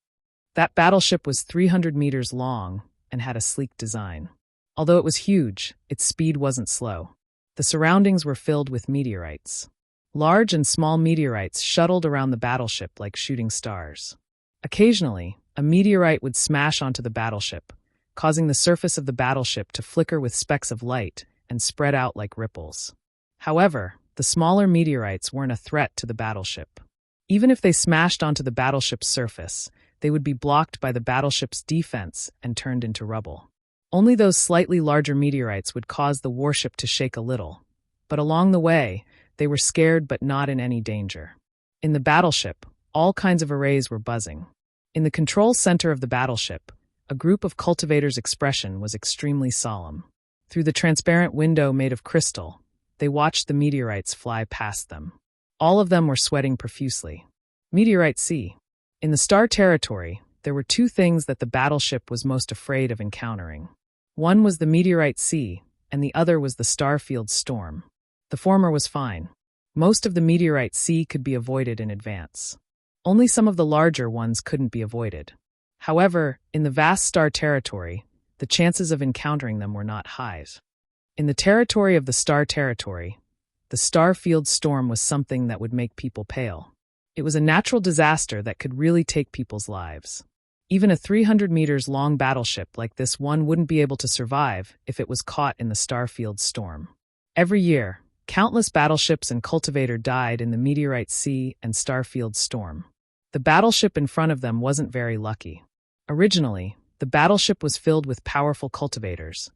A: That battleship was 300 meters long and had a sleek design. Although it was huge, its speed wasn't slow. The surroundings were filled with meteorites. Large and small meteorites shuttled around the battleship like shooting stars. Occasionally, a meteorite would smash onto the battleship, causing the surface of the battleship to flicker with specks of light and spread out like ripples. However, the smaller meteorites weren't a threat to the battleship. Even if they smashed onto the battleship's surface, they would be blocked by the battleship's defense and turned into rubble. Only those slightly larger meteorites would cause the warship to shake a little, but along the way, they were scared but not in any danger. In the battleship, all kinds of arrays were buzzing. In the control center of the battleship, a group of cultivators' expression was extremely solemn. Through the transparent window made of crystal, they watched the meteorites fly past them. All of them were sweating profusely. Meteorite C. In the star territory, there were two things that the battleship was most afraid of encountering. One was the meteorite sea, and the other was the starfield storm. The former was fine. Most of the meteorite sea could be avoided in advance. Only some of the larger ones couldn't be avoided. However, in the vast star territory, the chances of encountering them were not high. In the territory of the star territory, the starfield storm was something that would make people pale. It was a natural disaster that could really take people's lives. Even a 300 meters long battleship like this one wouldn't be able to survive if it was caught in the starfield storm. Every year, countless battleships and cultivator died in the meteorite sea and starfield storm. The battleship in front of them wasn't very lucky. Originally, the battleship was filled with powerful cultivators,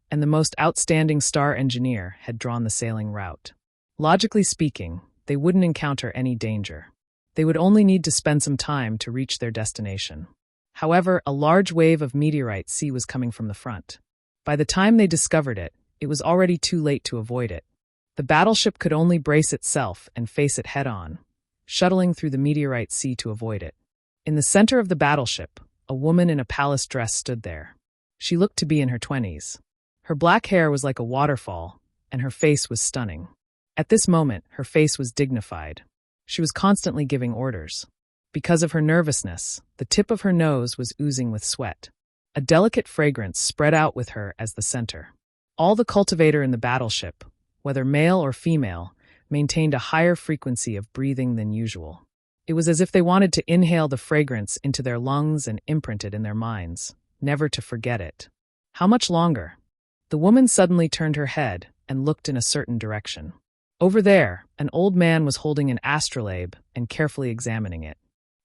A: and the most outstanding star engineer had drawn the sailing route. Logically speaking, they wouldn't encounter any danger. They would only need to spend some time to reach their destination. However, a large wave of meteorite sea was coming from the front. By the time they discovered it, it was already too late to avoid it. The battleship could only brace itself and face it head-on, shuttling through the meteorite sea to avoid it. In the center of the battleship, a woman in a palace dress stood there. She looked to be in her 20s. Her black hair was like a waterfall, and her face was stunning. At this moment, her face was dignified. She was constantly giving orders. Because of her nervousness, the tip of her nose was oozing with sweat. A delicate fragrance spread out with her as the center. All the cultivator in the battleship, whether male or female, maintained a higher frequency of breathing than usual. It was as if they wanted to inhale the fragrance into their lungs and imprint it in their minds, never to forget it. How much longer? The woman suddenly turned her head and looked in a certain direction. Over there, an old man was holding an astrolabe and carefully examining it.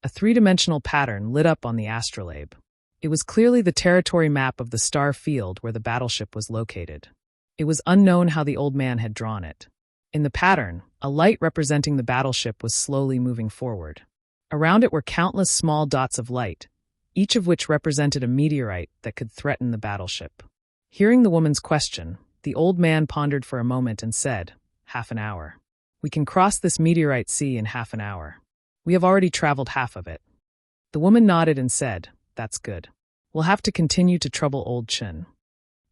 A: A three-dimensional pattern lit up on the astrolabe. It was clearly the territory map of the star field where the battleship was located. It was unknown how the old man had drawn it. In the pattern, a light representing the battleship was slowly moving forward. Around it were countless small dots of light, each of which represented a meteorite that could threaten the battleship. Hearing the woman's question, the old man pondered for a moment and said, "Half an hour. We can cross this meteorite sea in half an hour. We have already traveled half of it." The woman nodded and said, "That's good. We'll have to continue to trouble old Chen."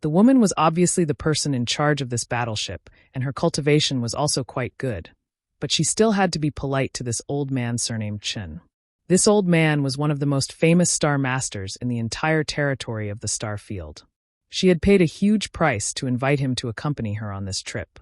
A: The woman was obviously the person in charge of this battleship, and her cultivation was also quite good, but she still had to be polite to this old man surnamed Chen. This old man was one of the most famous star masters in the entire territory of the star field. She had paid a huge price to invite him to accompany her on this trip.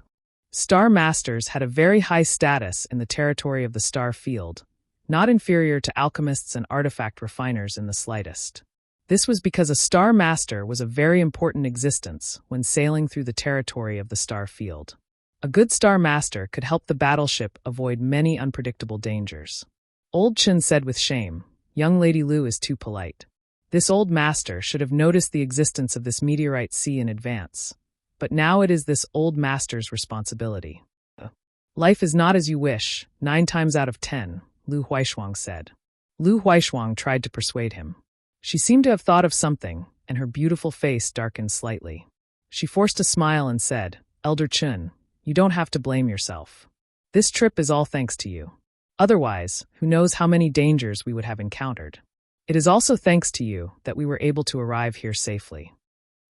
A: Star masters had a very high status in the territory of the star field, not inferior to alchemists and artifact refiners in the slightest. This was because a Star Master was a very important existence when sailing through the territory of the star field. A good Star Master could help the battleship avoid many unpredictable dangers. Old Chen said with shame, "Young Lady Lu is too polite. This old master should have noticed the existence of this meteorite sea in advance. But now it is this old master's responsibility." "Life is not as you wish, 9 times out of 10, Lu Huaishuang said. Lu Huaishuang tried to persuade him. She seemed to have thought of something, and her beautiful face darkened slightly. She forced a smile and said, "Elder Chun, you don't have to blame yourself. This trip is all thanks to you. Otherwise, who knows how many dangers we would have encountered. It is also thanks to you that we were able to arrive here safely."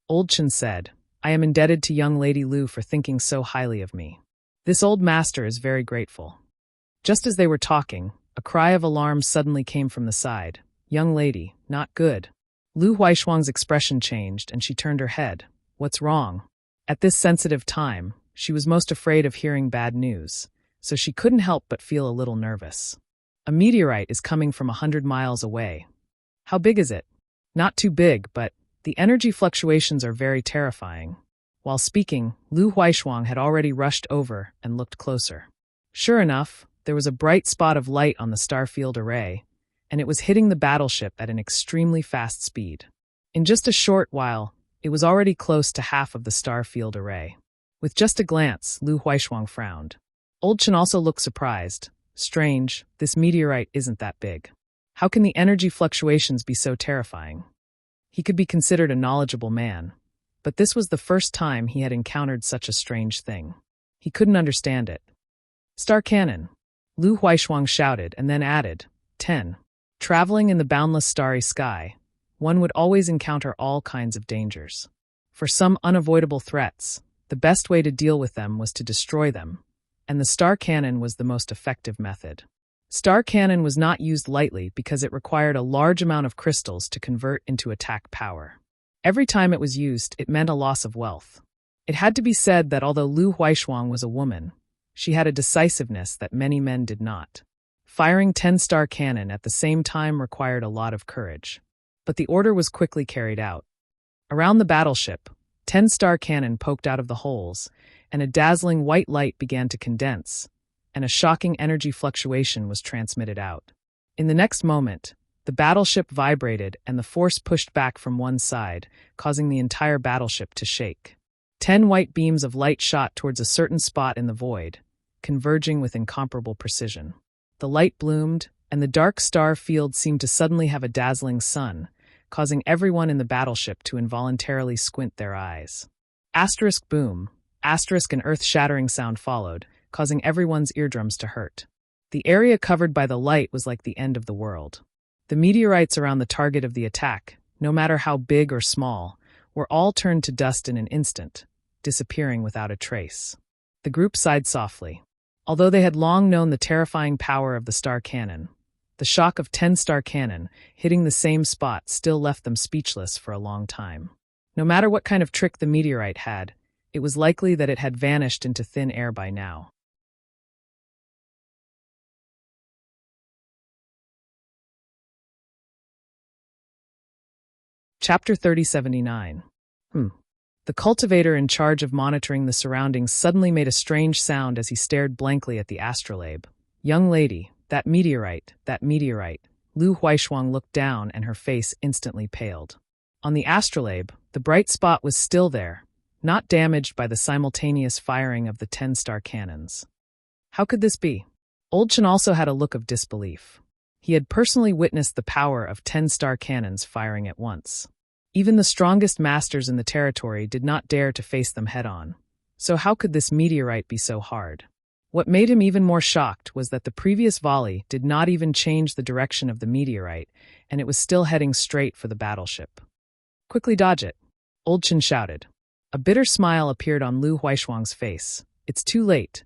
A: Old Chen said, "I am indebted to young Lady Lu for thinking so highly of me. This old master is very grateful." Just as they were talking, a cry of alarm suddenly came from the side. "Young lady, not good." Lu Huaishuang's expression changed and she turned her head. "What's wrong?" At this sensitive time, she was most afraid of hearing bad news, so she couldn't help but feel a little nervous. "A meteorite is coming from 100 miles away. How big is it?" "Not too big, but the energy fluctuations are very terrifying." While speaking, Lu Huaishuang had already rushed over and looked closer. Sure enough, there was a bright spot of light on the starfield array, and it was hitting the battleship at an extremely fast speed. In just a short while, it was already close to half of the starfield array. With just a glance, Lu Huaishuang frowned. Old Chen also looked surprised. Strange, this meteorite isn't that big. How can the energy fluctuations be so terrifying? He could be considered a knowledgeable man, but this was the first time he had encountered such a strange thing. He couldn't understand it. "Star cannon," Lu Huaishuang shouted and then added, 10. Traveling in the boundless starry sky, one would always encounter all kinds of dangers. For some unavoidable threats, the best way to deal with them was to destroy them, and the star cannon was the most effective method. Star cannon was not used lightly because it required a large amount of crystals to convert into attack power. Every time it was used, it meant a loss of wealth. It had to be said that although Lu Huaishuang was a woman, she had a decisiveness that many men did not. Firing 10-star cannon at the same time required a lot of courage. But the order was quickly carried out. Around the battleship, 10-star cannon poked out of the holes, and a dazzling white light began to condense, and a shocking energy fluctuation was transmitted out. In the next moment, the battleship vibrated and the force pushed back from one side, causing the entire battleship to shake. 10 white beams of light shot towards a certain spot in the void, converging with incomparable precision. The light bloomed, and the dark star field seemed to suddenly have a dazzling sun, causing everyone in the battleship to involuntarily squint their eyes. Asterisk boom, asterisk an earth-shattering sound followed, causing everyone's eardrums to hurt. The area covered by the light was like the end of the world. The meteorites around the target of the attack, no matter how big or small, were all turned to dust in an instant, disappearing without a trace. The group sighed softly. Although they had long known the terrifying power of the star cannon, the shock of 10-star cannon hitting the same spot still left them speechless for a long time. No matter what kind of trick the meteorite had, it was likely that it had vanished into thin air by now. Chapter 3079. The cultivator in charge of monitoring the surroundings suddenly made a strange sound as he stared blankly at the astrolabe. "Young lady, that meteorite. Lu Huaishuang looked down and her face instantly paled. On the astrolabe, the bright spot was still there, not damaged by the simultaneous firing of the 10-star cannons. How could this be? Old Chen also had a look of disbelief. He had personally witnessed the power of 10-star cannons firing at once. Even the strongest masters in the territory did not dare to face them head-on. So how could this meteorite be so hard? What made him even more shocked was that the previous volley did not even change the direction of the meteorite, and it was still heading straight for the battleship. "Quickly dodge it," Old Chen shouted. A bitter smile appeared on Lu Huaishuang's face. It's too late.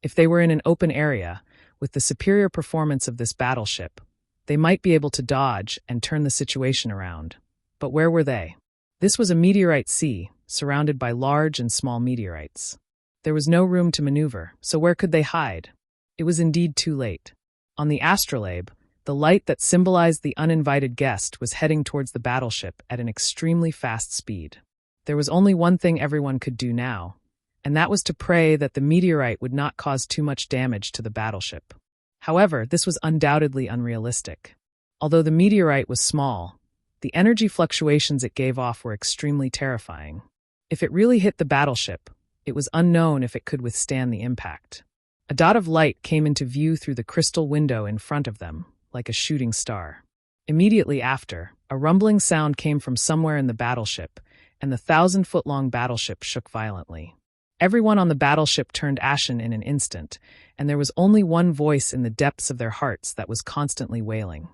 A: If they were in an open area, with the superior performance of this battleship, they might be able to dodge and turn the situation around. But where were they? This was a meteorite sea, surrounded by large and small meteorites. There was no room to maneuver, so where could they hide? It was indeed too late. On the astrolabe, The light that symbolized the uninvited guest was heading towards the battleship at an extremely fast speed. There was only one thing everyone could do now, and that was to pray that the meteorite would not cause too much damage to the battleship. However, this was undoubtedly unrealistic. Although the meteorite was small, the energy fluctuations it gave off were extremely terrifying. If it really hit the battleship, it was unknown if it could withstand the impact. A dot of light came into view through the crystal window in front of them, like a shooting star. Immediately after, a rumbling sound came from somewhere in the battleship, and the 1,000-foot-long battleship shook violently. Everyone on the battleship turned ashen in an instant, and there was only one voice in the depths of their hearts that was constantly wailing.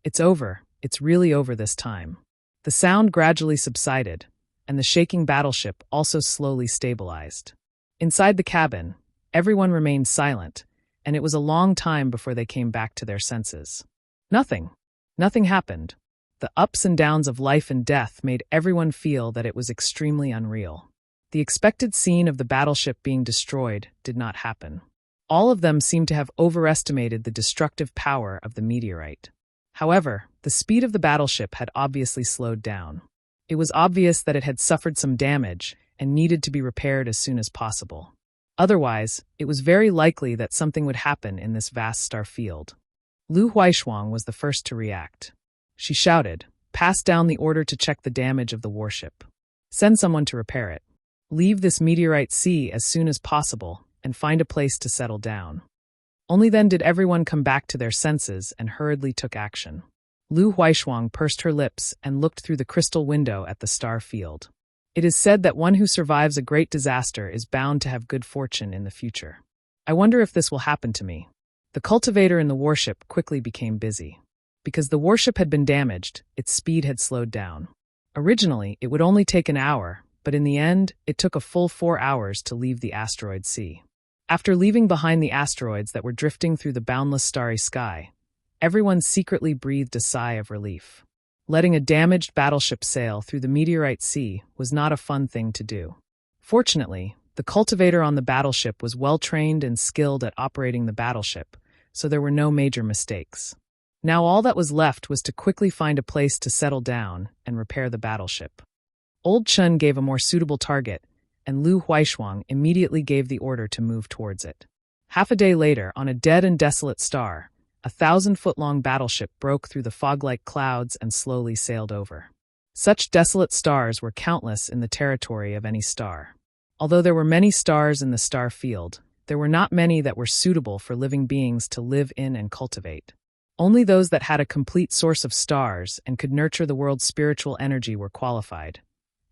A: "It's over. It's really over this time." The sound gradually subsided, and the shaking battleship also slowly stabilized. Inside the cabin, everyone remained silent, and it was a long time before they came back to their senses. Nothing happened. The ups and downs of life and death made everyone feel that it was extremely unreal. The expected scene of the battleship being destroyed did not happen. All of them seemed to have overestimated the destructive power of the meteorite. However, the speed of the battleship had obviously slowed down. It was obvious that it had suffered some damage and needed to be repaired as soon as possible. Otherwise, it was very likely that something would happen in this vast star field. Lu Huaishuang was the first to react. She shouted, "Pass down the order to check the damage of the warship. Send someone to repair it. Leave this meteorite sea as soon as possible and find a place to settle down." Only then did everyone come back to their senses and hurriedly took action. Lu Huaishuang pursed her lips and looked through the crystal window at the star field. It is said that one who survives a great disaster is bound to have good fortune in the future. I wonder if this will happen to me. The cultivator in the warship quickly became busy. Because the warship had been damaged, its speed had slowed down. Originally, it would only take an hour, but in the end, it took a full 4 hours to leave the asteroid sea. After leaving behind the asteroids that were drifting through the boundless starry sky, everyone secretly breathed a sigh of relief. Letting a damaged battleship sail through the meteorite sea was not a fun thing to do. Fortunately, the cultivator on the battleship was well-trained and skilled at operating the battleship, so there were no major mistakes. Now all that was left was to quickly find a place to settle down and repair the battleship. Old Chun gave a more suitable target, and Lu Huaishuang immediately gave the order to move towards it. Half a day later, on a dead and desolate star, a 1,000-foot-long battleship broke through the fog-like clouds and slowly sailed over. Such desolate stars were countless in the territory of any star. Although there were many stars in the star field, there were not many that were suitable for living beings to live in and cultivate. Only those that had a complete source of stars and could nurture the world's spiritual energy were qualified.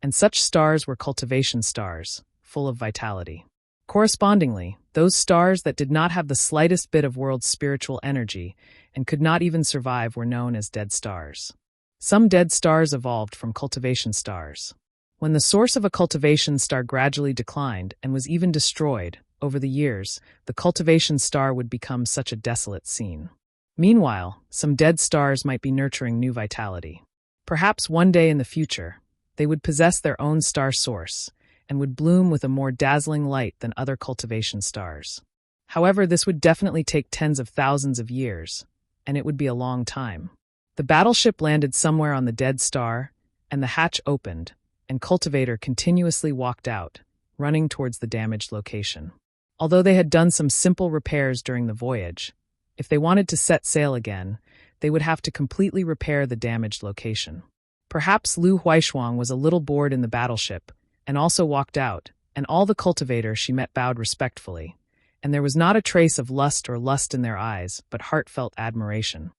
A: And such stars were cultivation stars, full of vitality. Correspondingly, those stars that did not have the slightest bit of world's spiritual energy and could not even survive were known as dead stars. Some dead stars evolved from cultivation stars. When the source of a cultivation star gradually declined and was even destroyed, over the years, the cultivation star would become such a desolate scene. Meanwhile, some dead stars might be nurturing new vitality. Perhaps one day in the future, they would possess their own star source and would bloom with a more dazzling light than other cultivation stars. However, this would definitely take tens of thousands of years, and it would be a long time. The battleship landed somewhere on the dead star, and the hatch opened, and Cultivator continuously walked out, running towards the damaged location. Although they had done some simple repairs during the voyage, if they wanted to set sail again, they would have to completely repair the damaged location. Perhaps Lu Huaishuang was a little bored in the battleship, and also walked out, and all the cultivators she met bowed respectfully, and there was not a trace of lust or lust in their eyes, but heartfelt admiration.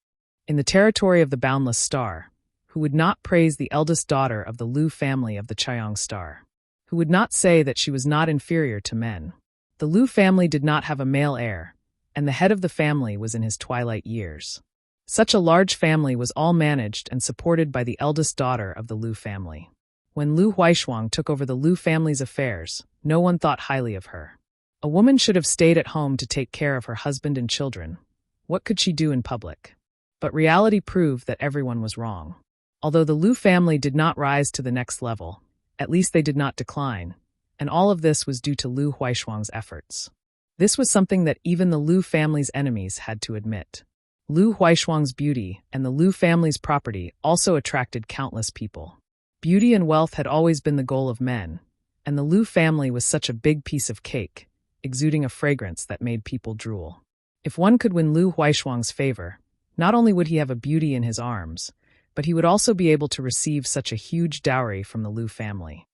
A: In the territory of the boundless star, who would not praise the eldest daughter of the Lu family of the Chaiyang star? Who would not say that she was not inferior to men? The Lu family did not have a male heir, and the head of the family was in his twilight years. Such a large family was all managed and supported by the eldest daughter of the Lu family. When Lu Huaishuang took over the Lu family's affairs, no one thought highly of her. A woman should have stayed at home to take care of her husband and children. What could she do in public? But reality proved that everyone was wrong. Although the Lu family did not rise to the next level, at least they did not decline, and all of this was due to Lu Huaishuang's efforts. This was something that even the Lu family's enemies had to admit. Lu Huaishuang's beauty and the Lu family's property also attracted countless people. Beauty and wealth had always been the goal of men, and the Lu family was such a big piece of cake, exuding a fragrance that made people drool. If one could win Lu Huaishuang's favor, not only would he have a beauty in his arms, but he would also be able to receive such a huge dowry from the Lu family.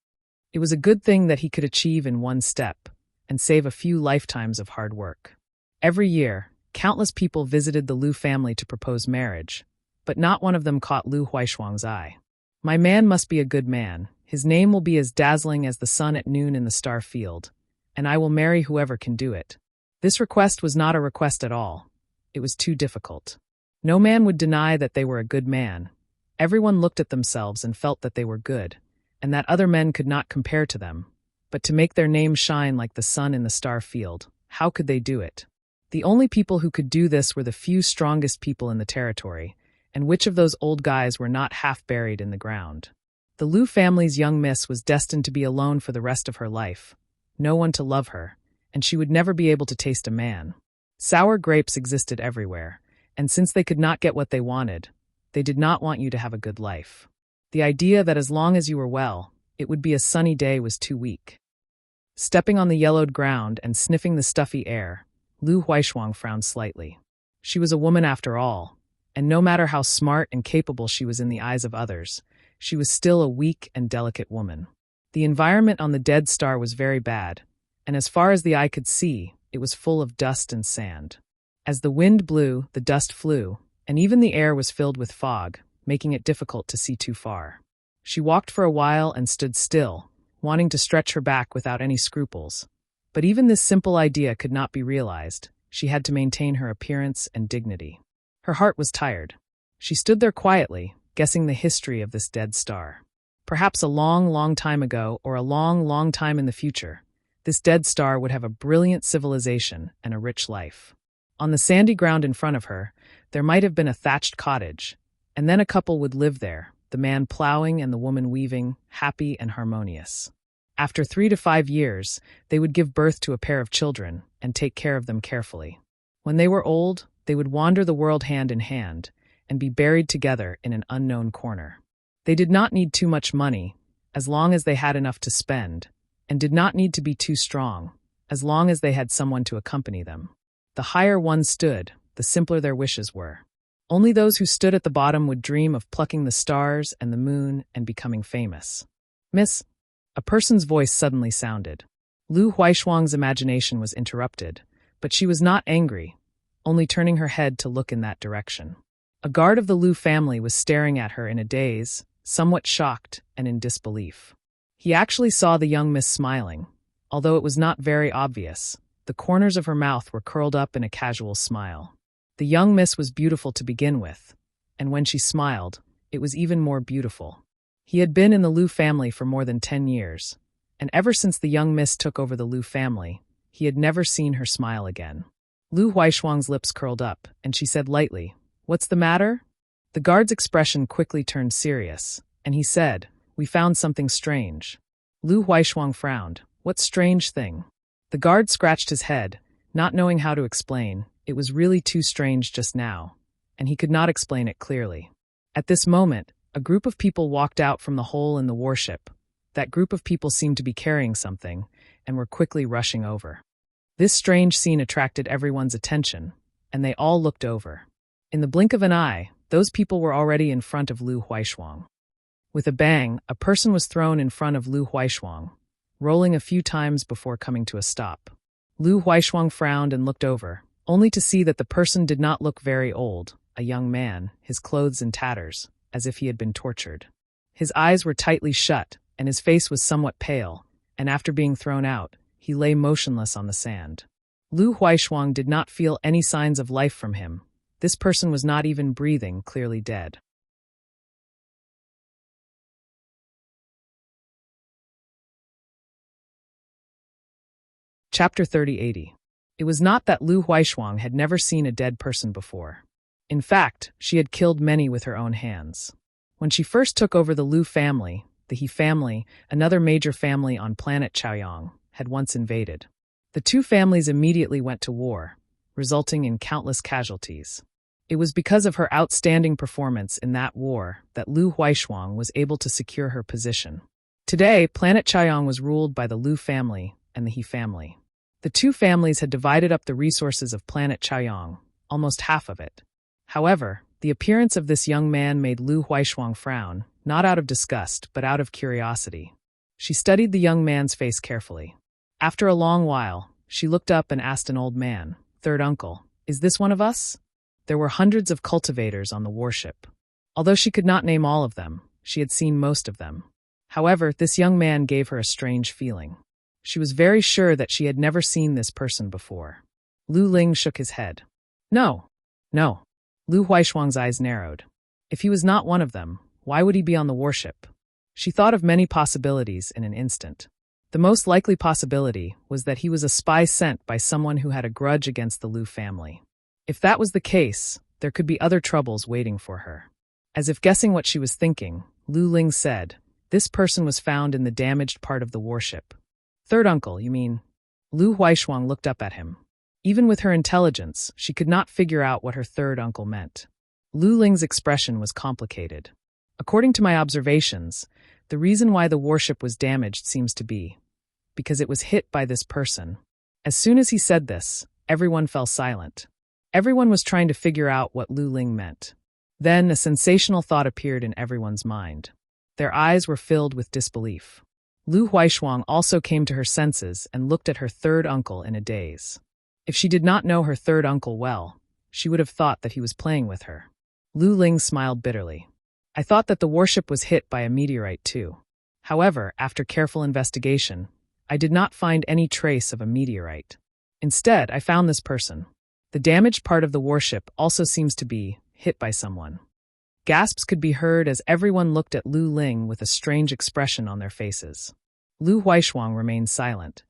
A: It was a good thing that he could achieve in one step, and save a few lifetimes of hard work. Every year, countless people visited the Lu family to propose marriage, but not one of them caught Lu Huaishuang's eye. My man must be a good man. His name will be as dazzling as the sun at noon in the star field, and I will marry whoever can do it. This request was not a request at all. It was too difficult. No man would deny that they were a good man. Everyone looked at themselves and felt that they were good, and that other men could not compare to them. But to make their name shine like the sun in the star field, how could they do it? The only people who could do this were the few strongest people in the territory, and which of those old guys were not half buried in the ground? The Lu family's young miss was destined to be alone for the rest of her life. No one to love her, and she would never be able to taste a man. Sour grapes existed everywhere, and since they could not get what they wanted, they did not want you to have a good life. The idea that as long as you were well, it would be a sunny day was too weak. Stepping on the yellowed ground and sniffing the stuffy air, Lu Huaishuang frowned slightly. She was a woman after all, and no matter how smart and capable she was in the eyes of others, she was still a weak and delicate woman. The environment on the dead star was very bad, and as far as the eye could see, it was full of dust and sand. As the wind blew, the dust flew, and even the air was filled with fog, making it difficult to see too far. She walked for a while and stood still, wanting to stretch her back without any scruples. But even this simple idea could not be realized. She had to maintain her appearance and dignity. Her heart was tired. She stood there quietly, guessing the history of this dead star. Perhaps a long, long time ago, or a long, long time in the future, this dead star would have a brilliant civilization and a rich life. On the sandy ground in front of her, there might have been a thatched cottage, and then a couple would live there, the man plowing and the woman weaving, happy and harmonious. After 3 to 5 years, they would give birth to a pair of children and take care of them carefully. When they were old, they would wander the world hand in hand and be buried together in an unknown corner. They did not need too much money, as long as they had enough to spend, and did not need to be too strong, as long as they had someone to accompany them. The higher one stood, the simpler their wishes were. Only those who stood at the bottom would dream of plucking the stars and the moon and becoming famous. Miss, a person's voice suddenly sounded. Lu Huaishuang's imagination was interrupted, but she was not angry, only turning her head to look in that direction. A guard of the Lu family was staring at her in a daze, somewhat shocked and in disbelief. He actually saw the young miss smiling, although it was not very obvious. The corners of her mouth were curled up in a casual smile. The young miss was beautiful to begin with, and when she smiled, it was even more beautiful. He had been in the Lu family for more than 10 years, and ever since the young miss took over the Lu family, he had never seen her smile again. Lu Huaishuang's lips curled up, and she said lightly, "What's the matter?" The guard's expression quickly turned serious, and he said, "We found something strange." Lu Huaishuang frowned. "What strange thing?" The guard scratched his head, not knowing how to explain. It was really too strange just now, and he could not explain it clearly. At this moment, a group of people walked out from the hole in the warship. That group of people seemed to be carrying something, and were quickly rushing over. This strange scene attracted everyone's attention, and they all looked over. In the blink of an eye, those people were already in front of Lu Huaishuang. With a bang, a person was thrown in front of Lu Huaishuang, rolling a few times before coming to a stop. Lu Huaishuang frowned and looked over, only to see that the person did not look very old, a young man, his clothes in tatters, as if he had been tortured. His eyes were tightly shut, and his face was somewhat pale, and after being thrown out, he lay motionless on the sand. Lu Huaishuang did not feel any signs of life from him. This person was not even breathing, clearly dead. Chapter 3080. It was not that Lu Huaishuang had never seen a dead person before. In fact, she had killed many with her own hands. When she first took over the Lu family, the He family, another major family on planet Chaoyang, had once invaded. The two families immediately went to war, resulting in countless casualties. It was because of her outstanding performance in that war that Lu Huaishuang was able to secure her position. Today, planet Chaiyang was ruled by the Lu family and the He family. The two families had divided up the resources of planet Chaiyang, almost half of it. However, the appearance of this young man made Lu Huaishuang frown, not out of disgust, but out of curiosity. She studied the young man's face carefully. After a long while, she looked up and asked an old man, "Third uncle, is this one of us?" There were hundreds of cultivators on the warship. Although she could not name all of them, she had seen most of them. However, this young man gave her a strange feeling. She was very sure that she had never seen this person before. Lu Ling shook his head. No. Lu Huaishuang's eyes narrowed. If he was not one of them, why would he be on the warship? She thought of many possibilities in an instant. The most likely possibility was that he was a spy sent by someone who had a grudge against the Lu family. If that was the case, there could be other troubles waiting for her. As if guessing what she was thinking, Lu Ling said, "This person was found in the damaged part of the warship." "Third uncle, you mean?" Lu Huaishuang looked up at him. Even with her intelligence, she could not figure out what her third uncle meant. Lu Ling's expression was complicated. "According to my observations, the reason why the warship was damaged seems to be because it was hit by this person." As soon as he said this, everyone fell silent. Everyone was trying to figure out what Lu Ling meant. Then a sensational thought appeared in everyone's mind. Their eyes were filled with disbelief. Lu Huaishuang also came to her senses and looked at her third uncle in a daze. If she did not know her third uncle well, she would have thought that he was playing with her. Lu Ling smiled bitterly. "I thought that the warship was hit by a meteorite too. However, after careful investigation, I did not find any trace of a meteorite. Instead, I found this person. The damaged part of the warship also seems to be hit by someone." Gasps could be heard as everyone looked at Lu Ling with a strange expression on their faces. Lu Huaishuang remained silent.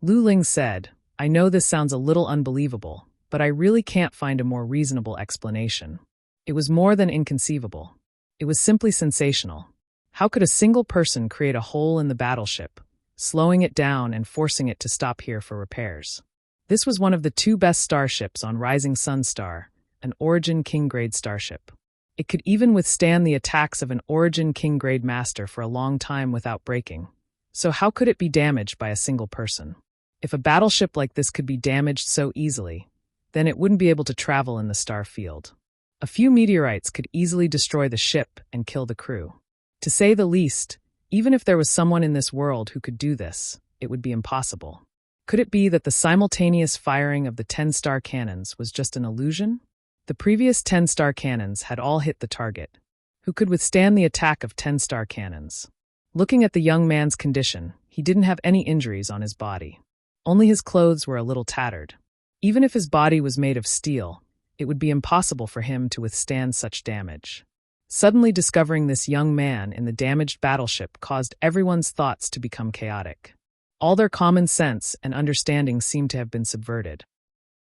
A: Lu Ling said, "I know this sounds a little unbelievable, but I really can't find a more reasonable explanation. It was more than inconceivable. It was simply sensational. How could a single person create a hole in the battleship, slowing it down and forcing it to stop here for repairs? This was one of the two best starships on Rising Sun Star, an Origin King-grade starship. It could even withstand the attacks of an Origin King-grade master for a long time without breaking. So how could it be damaged by a single person? If a battleship like this could be damaged so easily, then it wouldn't be able to travel in the star field. A few meteorites could easily destroy the ship and kill the crew. To say the least, even if there was someone in this world who could do this, it would be impossible. Could it be that the simultaneous firing of the 10-star cannons was just an illusion? The previous 10-star cannons had all hit the target. Who could withstand the attack of 10-star cannons? Looking at the young man's condition, he didn't have any injuries on his body. Only his clothes were a little tattered. Even if his body was made of steel, it would be impossible for him to withstand such damage. Suddenly discovering this young man in the damaged battleship caused everyone's thoughts to become chaotic. All their common sense and understanding seemed to have been subverted.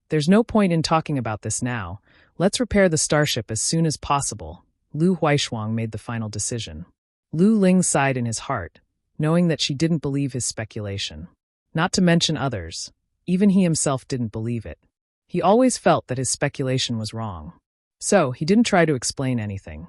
A: "There's no point in talking about this now. Let's repair the starship as soon as possible." Lu Huaishuang made the final decision. Lu Ling sighed in his heart, knowing that she didn't believe his speculation. Not to mention others. Even he himself didn't believe it. He always felt that his speculation was wrong. So he didn't try to explain anything.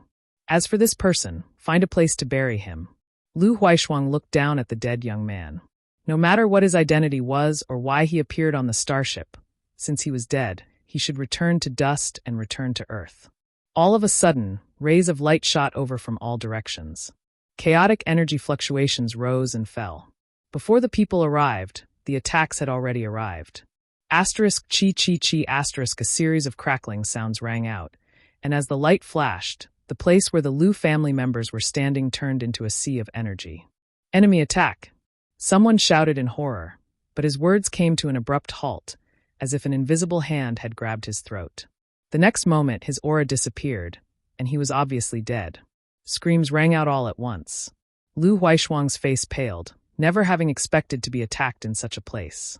A: As for this person, find a place to bury him. Lu Huaishuang looked down at the dead young man. No matter what his identity was or why he appeared on the starship, since he was dead, he should return to dust and return to Earth. All of a sudden, rays of light shot over from all directions. Chaotic energy fluctuations rose and fell. Before the people arrived, the attacks had already arrived. Asterisk chi chi chi asterisk a series of crackling sounds rang out, and as the light flashed, the place where the Lu family members were standing turned into a sea of energy. "Enemy attack!" Someone shouted in horror, but his words came to an abrupt halt, as if an invisible hand had grabbed his throat. The next moment his aura disappeared, and he was obviously dead. Screams rang out all at once. Lu Huaishuang's face paled, never having expected to be attacked in such a place.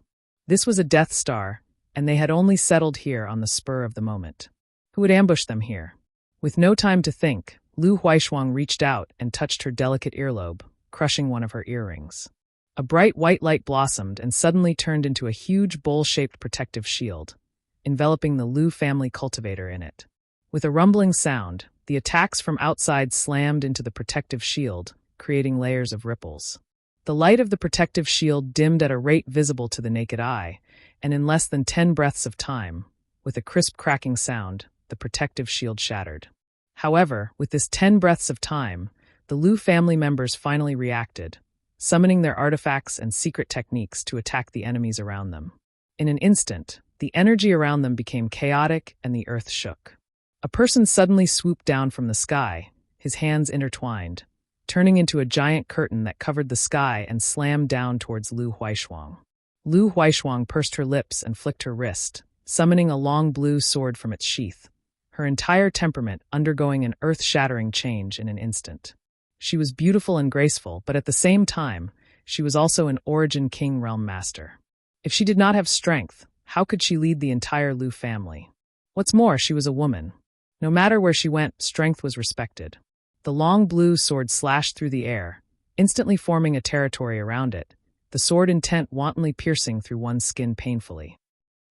A: This was a Death Star, and they had only settled here on the spur of the moment. Who had ambushed them here? With no time to think, Lu Huaishuang reached out and touched her delicate earlobe, crushing one of her earrings. A bright white light blossomed and suddenly turned into a huge bowl-shaped protective shield, enveloping the Lu family cultivator in it. With a rumbling sound, the attacks from outside slammed into the protective shield, creating layers of ripples. The light of the protective shield dimmed at a rate visible to the naked eye, and in less than 10 breaths of time, with a crisp cracking sound, the protective shield shattered. However, with this 10 breaths of time, the Lu family members finally reacted, summoning their artifacts and secret techniques to attack the enemies around them. In an instant, the energy around them became chaotic and the earth shook. A person suddenly swooped down from the sky, his hands intertwined, turning into a giant curtain that covered the sky and slammed down towards Lu Huaishuang. Lu Huaishuang pursed her lips and flicked her wrist, summoning a long blue sword from its sheath, her entire temperament undergoing an earth-shattering change in an instant. She was beautiful and graceful, but at the same time, she was also an Origin King Realm Master. If she did not have strength, how could she lead the entire Lu family? What's more, she was a woman. No matter where she went, strength was respected. The long blue sword slashed through the air, instantly forming a territory around it, the sword intent wantonly piercing through one's skin painfully.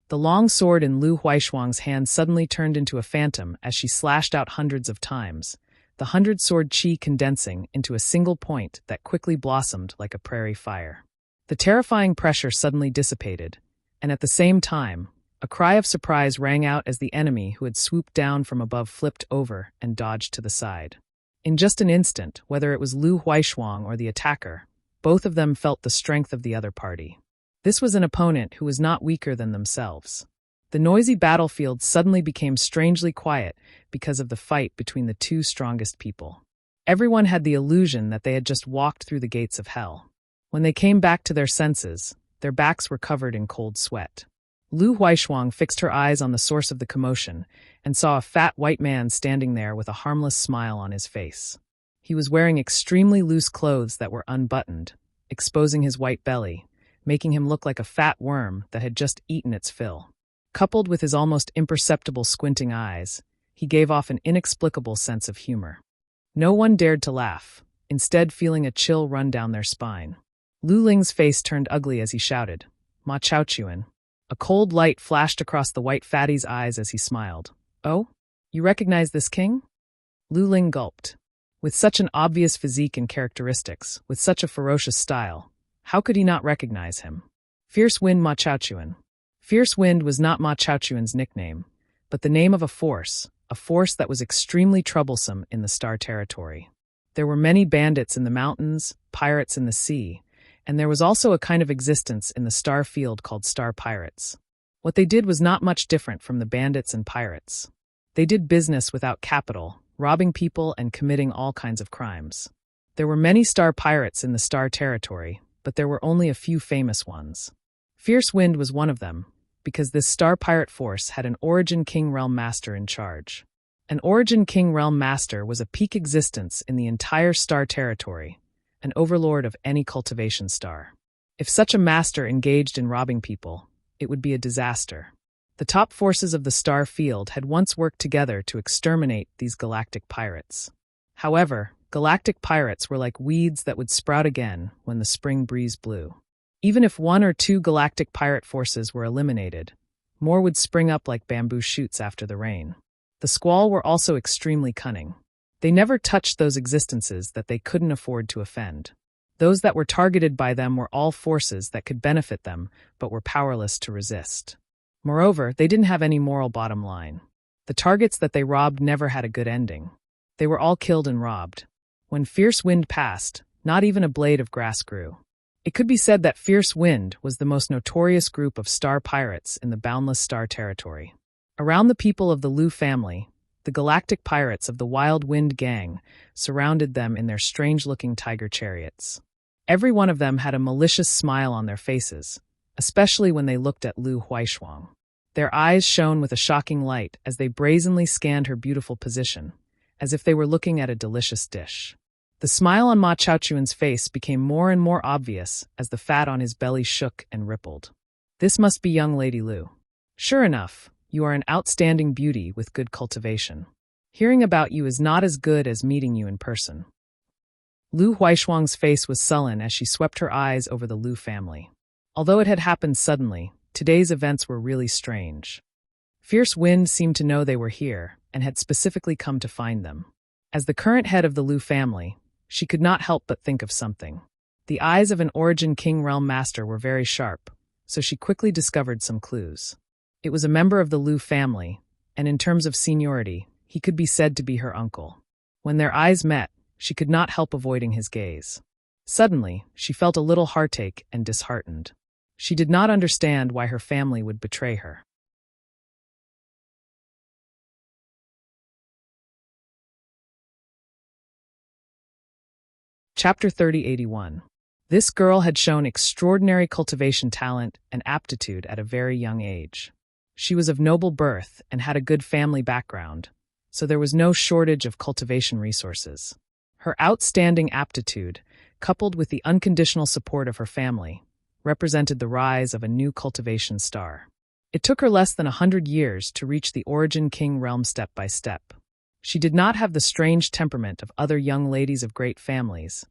A: The long sword in Lu Huaishuang's hand suddenly turned into a phantom as she slashed out hundreds of times, the 100-sword chi condensing into a single point that quickly blossomed like a prairie fire. The terrifying pressure suddenly dissipated, and at the same time, a cry of surprise rang out as the enemy who had swooped down from above flipped over and dodged to the side. In just an instant, whether it was Lu Huaishuang or the attacker, both of them felt the strength of the other party. This was an opponent who was not weaker than themselves. The noisy battlefield suddenly became strangely quiet because of the fight between the two strongest people. Everyone had the illusion that they had just walked through the gates of hell. When they came back to their senses, their backs were covered in cold sweat. Lu Huaishuang fixed her eyes on the source of the commotion and saw a fat white man standing there with a harmless smile on his face. He was wearing extremely loose clothes that were unbuttoned, exposing his white belly, making him look like a fat worm that had just eaten its fill. Coupled with his almost imperceptible squinting eyes, he gave off an inexplicable sense of humor. No one dared to laugh, instead feeling a chill run down their spine. Lu Ling's face turned ugly as he shouted, "Ma Chaochuan." A cold light flashed across the white fatty's eyes as he smiled. "Oh? You recognize this king?" Lu Ling gulped. With such an obvious physique and characteristics, with such a ferocious style, how could he not recognize him? Fierce Wind Ma Chaochuan. Fierce Wind was not Ma Chaochuan's nickname, but the name of a force that was extremely troublesome in the Star Territory. There were many bandits in the mountains, pirates in the sea, and there was also a kind of existence in the star field called star pirates. What they did was not much different from the bandits and pirates. They did business without capital, robbing people and committing all kinds of crimes. There were many star pirates in the Star Territory, but there were only a few famous ones. Fierce Wind was one of them, because this star pirate force had an Origin King Realm Master in charge. An Origin King Realm Master was a peak existence in the entire Star Territory, an overlord of any cultivation star. If such a master engaged in robbing people, it would be a disaster. The top forces of the star field had once worked together to exterminate these galactic pirates. However, galactic pirates were like weeds that would sprout again when the spring breeze blew. Even if 1 or 2 galactic pirate forces were eliminated, more would spring up like bamboo shoots after the rain. The Squall were also extremely cunning. They never touched those existences that they couldn't afford to offend. Those that were targeted by them were all forces that could benefit them, but were powerless to resist. Moreover, they didn't have any moral bottom line. The targets that they robbed never had a good ending. They were all killed and robbed. When Fierce Wind passed, not even a blade of grass grew. It could be said that Fierce Wind was the most notorious group of star pirates in the boundless Star Territory. Around the people of the Lu family, the galactic pirates of the Wild Wind Gang surrounded them in their strange-looking tiger chariots. Every one of them had a malicious smile on their faces, especially when they looked at Lu Huaishuang. Their eyes shone with a shocking light as they brazenly scanned her beautiful position, as if they were looking at a delicious dish. The smile on Ma Chaochuan's face became more and more obvious as the fat on his belly shook and rippled. This must be young Lady Lu. Sure enough, you are an outstanding beauty with good cultivation. Hearing about you is not as good as meeting you in person. Lu Huaishuang's face was sullen as she swept her eyes over the Lu family. Although it had happened suddenly, today's events were really strange. Fierce Wind seemed to know they were here, and had specifically come to find them. As the current head of the Lu family, she could not help but think of something. The eyes of an Origin King realm master were very sharp, so she quickly discovered some clues. It was a member of the Lu family, and in terms of seniority, he could be said to be her uncle. When their eyes met, she could not help avoiding his gaze. Suddenly, she felt a little heartache and disheartened. She did not understand why her family would betray her. Chapter 3081. This girl had shown extraordinary cultivation talent and aptitude at a very young age. She was of noble birth and had a good family background, so there was no shortage of cultivation resources. Her outstanding aptitude, coupled with the unconditional support of her family, represented the rise of a new cultivation star. It took her less than 100 years to reach the Origin King realm step by step. She did not have the strange temperament of other young ladies of great families,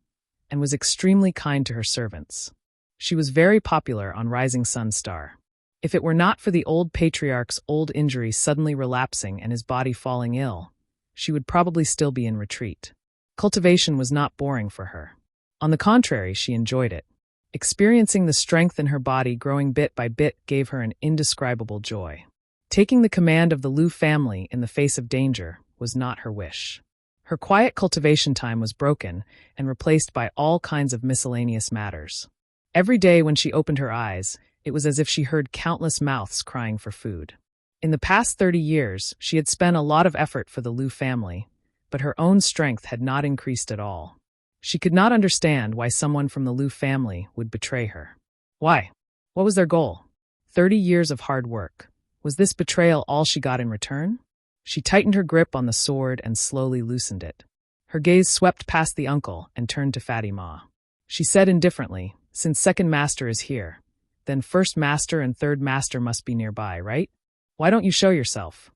A: and was extremely kind to her servants. She was very popular on Rising Sun Star. If it were not for the old patriarch's old injury suddenly relapsing and his body falling ill, she would probably still be in retreat. Cultivation was not boring for her. On the contrary, she enjoyed it. Experiencing the strength in her body growing bit by bit gave her an indescribable joy. Taking the command of the Lu family in the face of danger was not her wish. Her quiet cultivation time was broken and replaced by all kinds of miscellaneous matters. Every day when she opened her eyes, it was as if she heard countless mouths crying for food. In the past 30 years, she had spent a lot of effort for the Lu family, but her own strength had not increased at all. She could not understand why someone from the Lu family would betray her. Why? What was their goal? 30 years of hard work. Was this betrayal all she got in return? She tightened her grip on the sword and slowly loosened it. Her gaze swept past the uncle and turned to Fatima. She said indifferently, "Since second master is here, then first master and third master must be nearby, right? Why don't you show yourself?"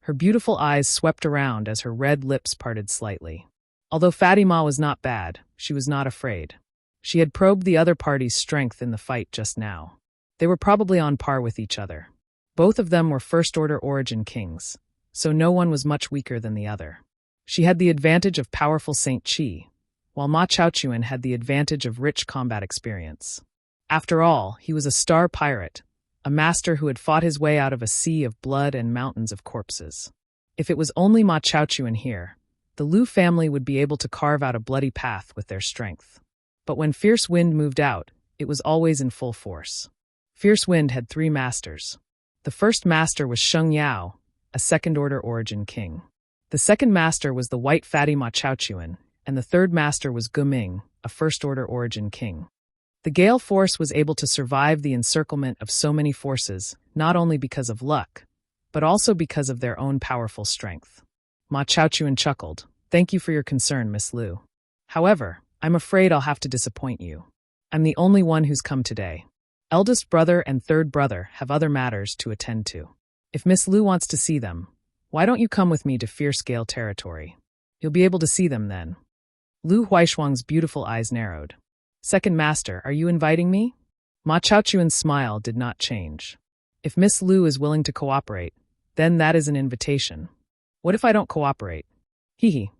A: Her beautiful eyes swept around as her red lips parted slightly. Although Fatima was not bad, she was not afraid. She had probed the other party's strength in the fight just now. They were probably on par with each other. Both of them were first-order Origin Kings, so no one was much weaker than the other. She had the advantage of powerful Saint Qi, while Ma Chaochuan had the advantage of rich combat experience. After all, he was a star pirate, a master who had fought his way out of a sea of blood and mountains of corpses. If it was only Ma Chaochuan here, the Lu family would be able to carve out a bloody path with their strength. But when Fierce Wind moved out, it was always in full force. Fierce Wind had 3 masters. The first master was Sheng Yao, a second-order Origin King. The second master was the white fatty Ma Chaochuan, and the third master was Guming, a first-order Origin King. The Gale Force was able to survive the encirclement of so many forces, not only because of luck, but also because of their own powerful strength. Ma Chaochuan chuckled. "Thank you for your concern, Miss Lu. However, I'm afraid I'll have to disappoint you. I'm the only one who's come today. Eldest brother and third brother have other matters to attend to. If Miss Lu wants to see them, why don't you come with me to Fierce Gale territory? You'll be able to see them then." Lu Huaishuang's beautiful eyes narrowed. "Second master, are you inviting me?" Ma Chaochuan's smile did not change. "If Miss Lu is willing to cooperate, then that is an invitation. What if I don't cooperate?" Hee.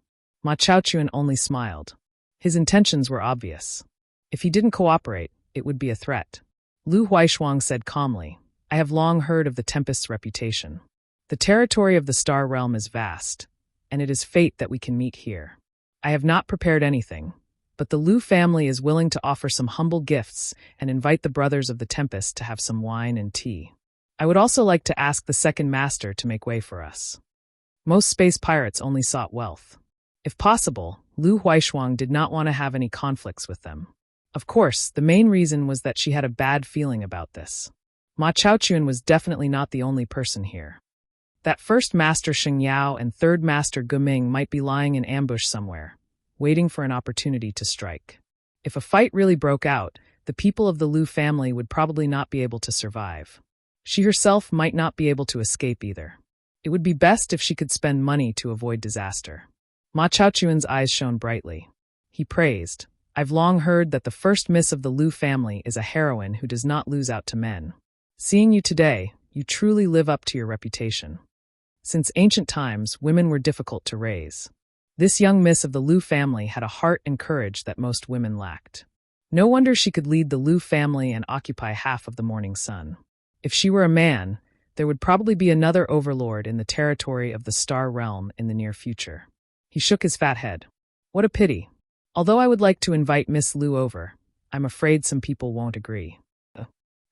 A: Ma Chaochuan only smiled. His intentions were obvious. If he didn't cooperate, it would be a threat. Lu Huaishuang said calmly, "I have long heard of the Tempest's reputation. The territory of the Star Realm is vast, and it is fate that we can meet here. I have not prepared anything, but the Lu family is willing to offer some humble gifts and invite the brothers of the Tempest to have some wine and tea. I would also like to ask the second master to make way for us." Most space pirates only sought wealth. If possible, Lu Huaishuang did not want to have any conflicts with them. Of course, the main reason was that she had a bad feeling about this. Ma Chaochuan was definitely not the only person here. That first master Sheng Yao and third master Guming might be lying in ambush somewhere, waiting for an opportunity to strike. If a fight really broke out, the people of the Lu family would probably not be able to survive. She herself might not be able to escape either. It would be best if she could spend money to avoid disaster. Ma Chaochuan's eyes shone brightly. He praised, "I've long heard that the first miss of the Lu family is a heroine who does not lose out to men. Seeing you today, you truly live up to your reputation." Since ancient times, women were difficult to raise. This young miss of the Liu family had a heart and courage that most women lacked. No wonder she could lead the Liu family and occupy half of the morning sun. If she were a man, there would probably be another overlord in the territory of the Star Realm in the near future. He shook his fat head. What a pity. Although I would like to invite Miss Liu over, I'm afraid some people won't agree.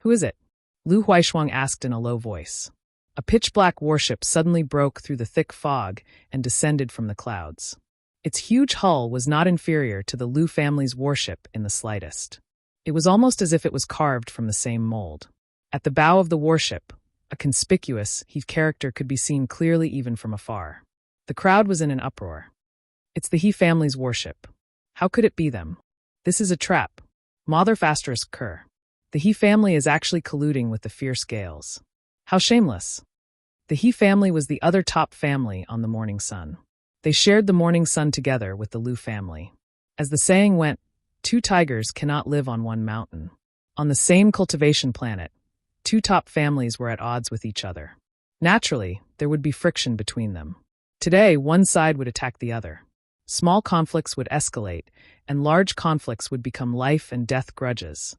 A: Who is it? Lu Huaishuang asked in a low voice. A pitch-black warship suddenly broke through the thick fog and descended from the clouds. Its huge hull was not inferior to the Liu family's warship in the slightest. It was almost as if it was carved from the same mold. At the bow of the warship, a conspicuous He character could be seen clearly even from afar. The crowd was in an uproar. It's the He family's warship. How could it be them? This is a trap. Mother ****. The He family is actually colluding with the fierce gales. How shameless. The He family was the other top family on the morning sun. They shared the morning sun together with the Liu family. As the saying went, 2 tigers cannot live on one mountain. On the same cultivation planet, 2 top families were at odds with each other. Naturally, there would be friction between them. Today, one side would attack the other. Small conflicts would escalate, and large conflicts would become life and death grudges.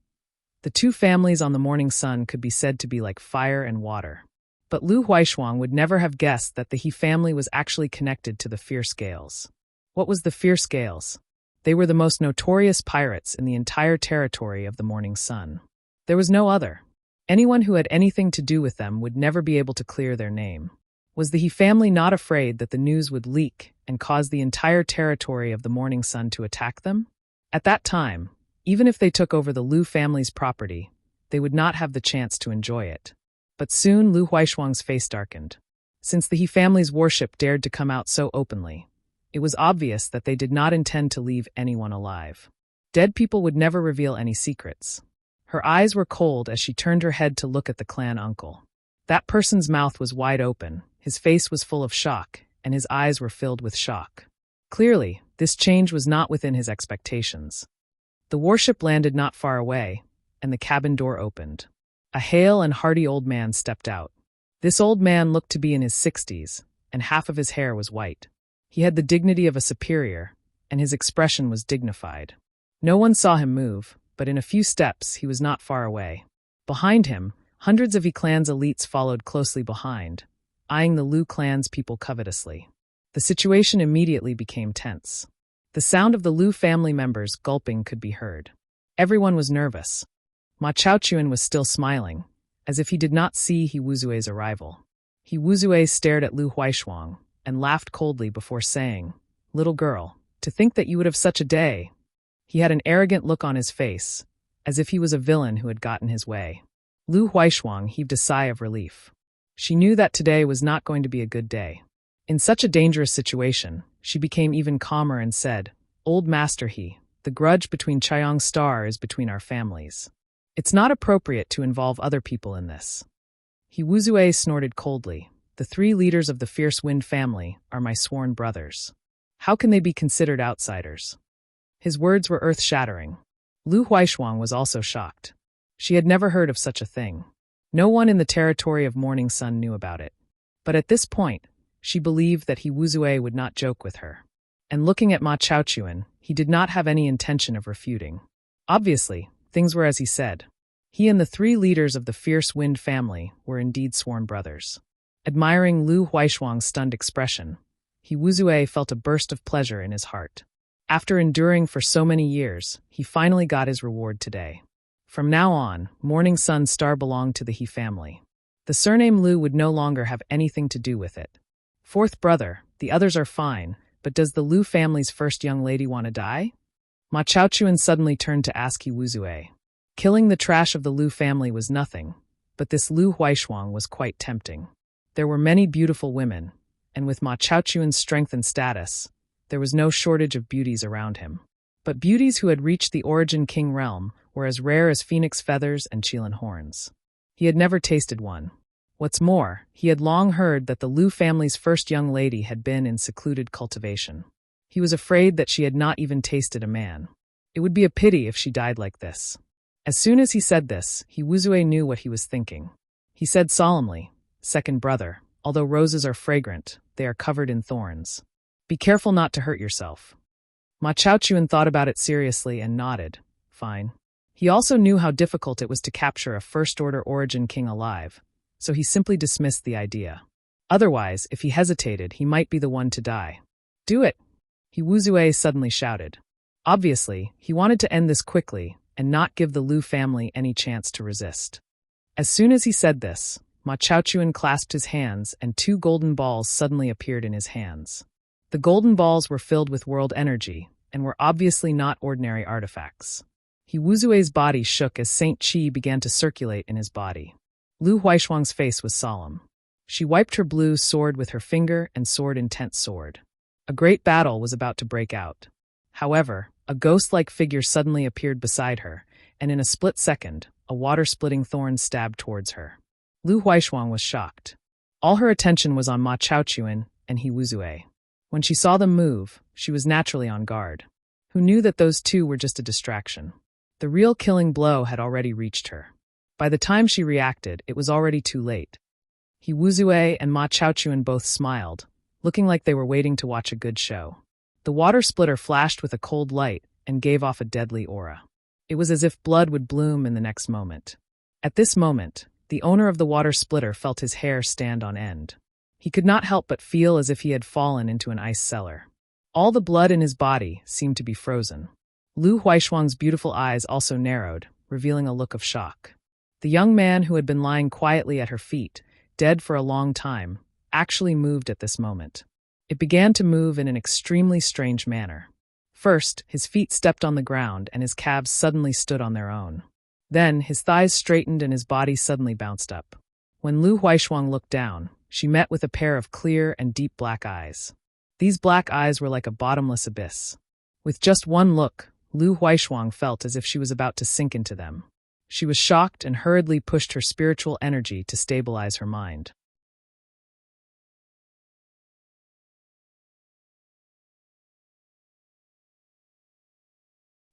A: The 2 families on the morning sun could be said to be like fire and water. But Lu Huaishuang would never have guessed that the He family was actually connected to the fierce gales. What was the fierce gales? They were the most notorious pirates in the entire territory of the morning sun. There was no other. Anyone who had anything to do with them would never be able to clear their name. Was the He family not afraid that the news would leak and cause the entire territory of the morning sun to attack them? At that time, even if they took over the Liu family's property, they would not have the chance to enjoy it. But soon Lu Huaishuang's face darkened. Since the He family's warship dared to come out so openly, it was obvious that they did not intend to leave anyone alive. Dead people would never reveal any secrets. Her eyes were cold as she turned her head to look at the clan uncle. That person's mouth was wide open, his face was full of shock, and his eyes were filled with shock. Clearly, this change was not within his expectations. The warship landed not far away, and the cabin door opened. A hale and hearty old man stepped out. This old man looked to be in his 60s, and half of his hair was white. He had the dignity of a superior, and his expression was dignified. No one saw him move, but in a few steps he was not far away. Behind him, hundreds of He clan's elites followed closely behind, eyeing the Liu clan's people covetously. The situation immediately became tense. The sound of the Liu family members gulping could be heard. Everyone was nervous. Ma Chaochuan was still smiling, as if he did not see He Wuzue's arrival. He Wuzue stared at Lu Huaishuang and laughed coldly before saying, "Little girl, to think that you would have such a day." He had an arrogant look on his face, as if he was a villain who had gotten his way. Lu Huaishuang heaved a sigh of relief. She knew that today was not going to be a good day. In such a dangerous situation, she became even calmer and said, "Old Master He, the grudge between Chaoyang Star is between our families. It's not appropriate to involve other people in this." He Wuzue snorted coldly. "The 3 leaders of the Fierce Wind family are my sworn brothers. How can they be considered outsiders?" His words were earth-shattering. Lu Huaishuang was also shocked. She had never heard of such a thing. No one in the territory of Morning Sun knew about it. But at this point, she believed that He Wuzue would not joke with her. And looking at Ma Chaochuan, he did not have any intention of refuting. Obviously, things were as he said. He and the 3 leaders of the Fierce Wind family were indeed sworn brothers. Admiring Lu Huaishuang's stunned expression, He Wuzue felt a burst of pleasure in his heart. After enduring for so many years, he finally got his reward today. From now on, Morning Sun's star belonged to the He family. The surname Lu would no longer have anything to do with it. 4th brother, the others are fine, but does the Liu family's first young lady want to die? Ma Chaochuan suddenly turned to ask He Wuzue. Killing the trash of the Liu family was nothing, but this Lu Huaishuang was quite tempting. There were many beautiful women, and with Ma Chaochuan's strength and status, there was no shortage of beauties around him. But beauties who had reached the Origin King realm were as rare as phoenix feathers and Qilin horns. He had never tasted one. What's more, he had long heard that the Liu family's first young lady had been in secluded cultivation. He was afraid that she had not even tasted a man. It would be a pity if she died like this. As soon as he said this, He Wuzue knew what he was thinking. He said solemnly, "Second brother, Although roses are fragrant, they are covered in thorns. Be careful not to hurt yourself. Ma Chaochuan thought about it seriously and nodded. Fine. He also knew how difficult it was to capture a first-order origin king alive, so he simply dismissed the idea. Otherwise, if he hesitated, he might be the one to die. Do it! He Wuzue suddenly shouted. Obviously, he wanted to end this quickly and not give the Lu family any chance to resist. As soon as he said this, Ma Chaochuan clasped his hands and 2 golden balls suddenly appeared in his hands. The golden balls were filled with world energy and were obviously not ordinary artifacts. He Wuzue's body shook as Saint Qi began to circulate in his body. Lu Huaishuang's face was solemn. She wiped her blue sword with her finger and soared intense sword. A great battle was about to break out. However, a ghost-like figure suddenly appeared beside her, and in a split second, a water-splitting thorn stabbed towards her. Lu Huaishuang was shocked. All her attention was on Ma Chaochuan and He Wuzue. When she saw them move, she was naturally on guard. Who knew that those two were just a distraction? The real killing blow had already reached her. By the time she reacted, it was already too late. He Wuzue and Ma Chaochuan both smiled, looking like they were waiting to watch a good show. The water splitter flashed with a cold light and gave off a deadly aura. It was as if blood would bloom in the next moment. At this moment, the owner of the water splitter felt his hair stand on end. He could not help but feel as if he had fallen into an ice cellar. All the blood in his body seemed to be frozen. Lu Huaishuang's beautiful eyes also narrowed, revealing a look of shock. The young man who had been lying quietly at her feet, dead for a long time, actually moved at this moment. It began to move in an extremely strange manner. First, his feet stepped on the ground and his calves suddenly stood on their own. Then, his thighs straightened and his body suddenly bounced up. When Lu Huaishuang looked down, she met with a pair of clear and deep black eyes. These black eyes were like a bottomless abyss. With just one look, Lu Huaishuang felt as if she was about to sink into them. She was shocked and hurriedly pushed her spiritual energy to stabilize her mind.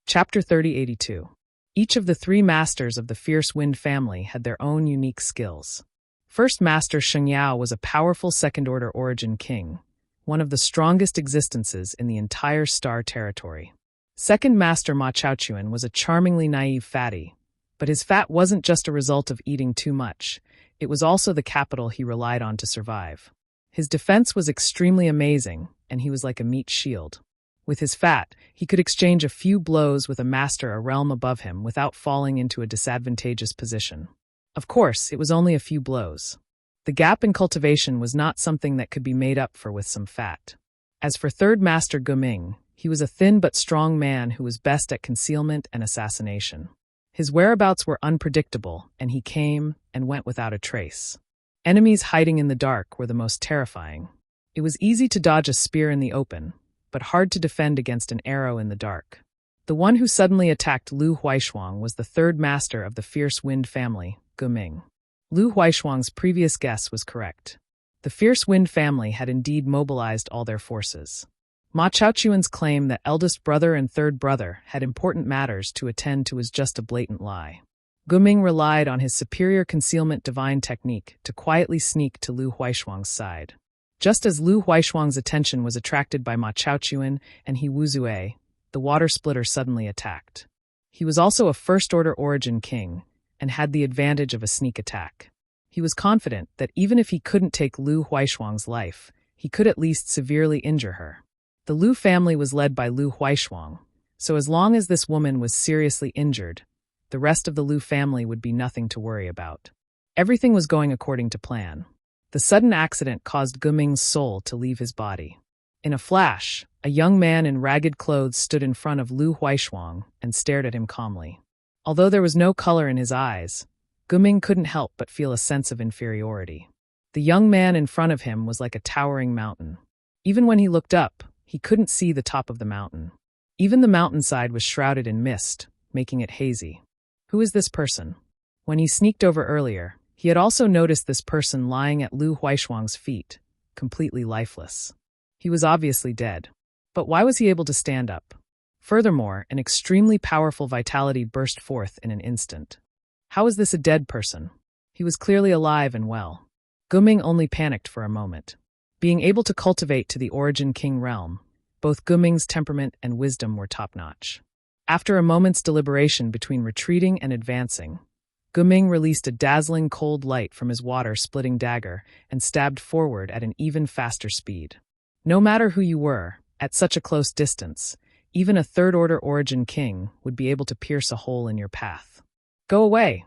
A: Chapter 3082. Each of the 3 masters of the Fierce Wind family had their own unique skills. First Master Shengyao was a powerful second-order origin king, one of the strongest existences in the entire star territory. Second Master Ma Chaochuan was a charmingly naive fatty, but his fat wasn't just a result of eating too much, it was also the capital he relied on to survive. His defense was extremely amazing, and he was like a meat shield. With his fat, he could exchange a few blows with a master a realm above him without falling into a disadvantageous position. Of course, it was only a few blows. The gap in cultivation was not something that could be made up for with some fat. As for Third Master Guming, he was a thin but strong man who was best at concealment and assassination. His whereabouts were unpredictable, and he came and went without a trace. Enemies hiding in the dark were the most terrifying. It was easy to dodge a spear in the open, but hard to defend against an arrow in the dark. The one who suddenly attacked Lu Huaishuang was the 3rd master of the Fierce Wind family, Guming. Lu Huaishuang's previous guess was correct. The Fierce Wind family had indeed mobilized all their forces. Ma Chaochuan's claim that eldest brother and third brother had important matters to attend to was just a blatant lie. Guming relied on his superior concealment divine technique to quietly sneak to Lu Huaishuang's side. Just as Lu Huaishuang's attention was attracted by Ma Chaochuan and He Wuzue, the water splitter suddenly attacked. He was also a first-order origin king, and had the advantage of a sneak attack. He was confident that even if he couldn't take Lu Huaishuang's life, he could at least severely injure her. The Lu family was led by Lu Huaishuang, so as long as this woman was seriously injured, the rest of the Lu family would be nothing to worry about. Everything was going according to plan. The sudden accident caused Guming's soul to leave his body. In a flash, a young man in ragged clothes stood in front of Lu Huaishuang and stared at him calmly. Although there was no color in his eyes, Guming couldn't help but feel a sense of inferiority. The young man in front of him was like a towering mountain. Even when he looked up, he couldn't see the top of the mountain. Even the mountainside was shrouded in mist, making it hazy. Who is this person? When he sneaked over earlier, he had also noticed this person lying at Lu Huaishuang's feet, completely lifeless. He was obviously dead. But why was he able to stand up? Furthermore, an extremely powerful vitality burst forth in an instant. How is this a dead person? He was clearly alive and well. Guming only panicked for a moment. Being able to cultivate to the Origin King realm, both Guming's temperament and wisdom were top-notch. After a moment's deliberation between retreating and advancing, Guming released a dazzling cold light from his water-splitting dagger and stabbed forward at an even faster speed. No matter who you were, at such a close distance, even a third-order Origin King would be able to pierce a hole in your path. Go away!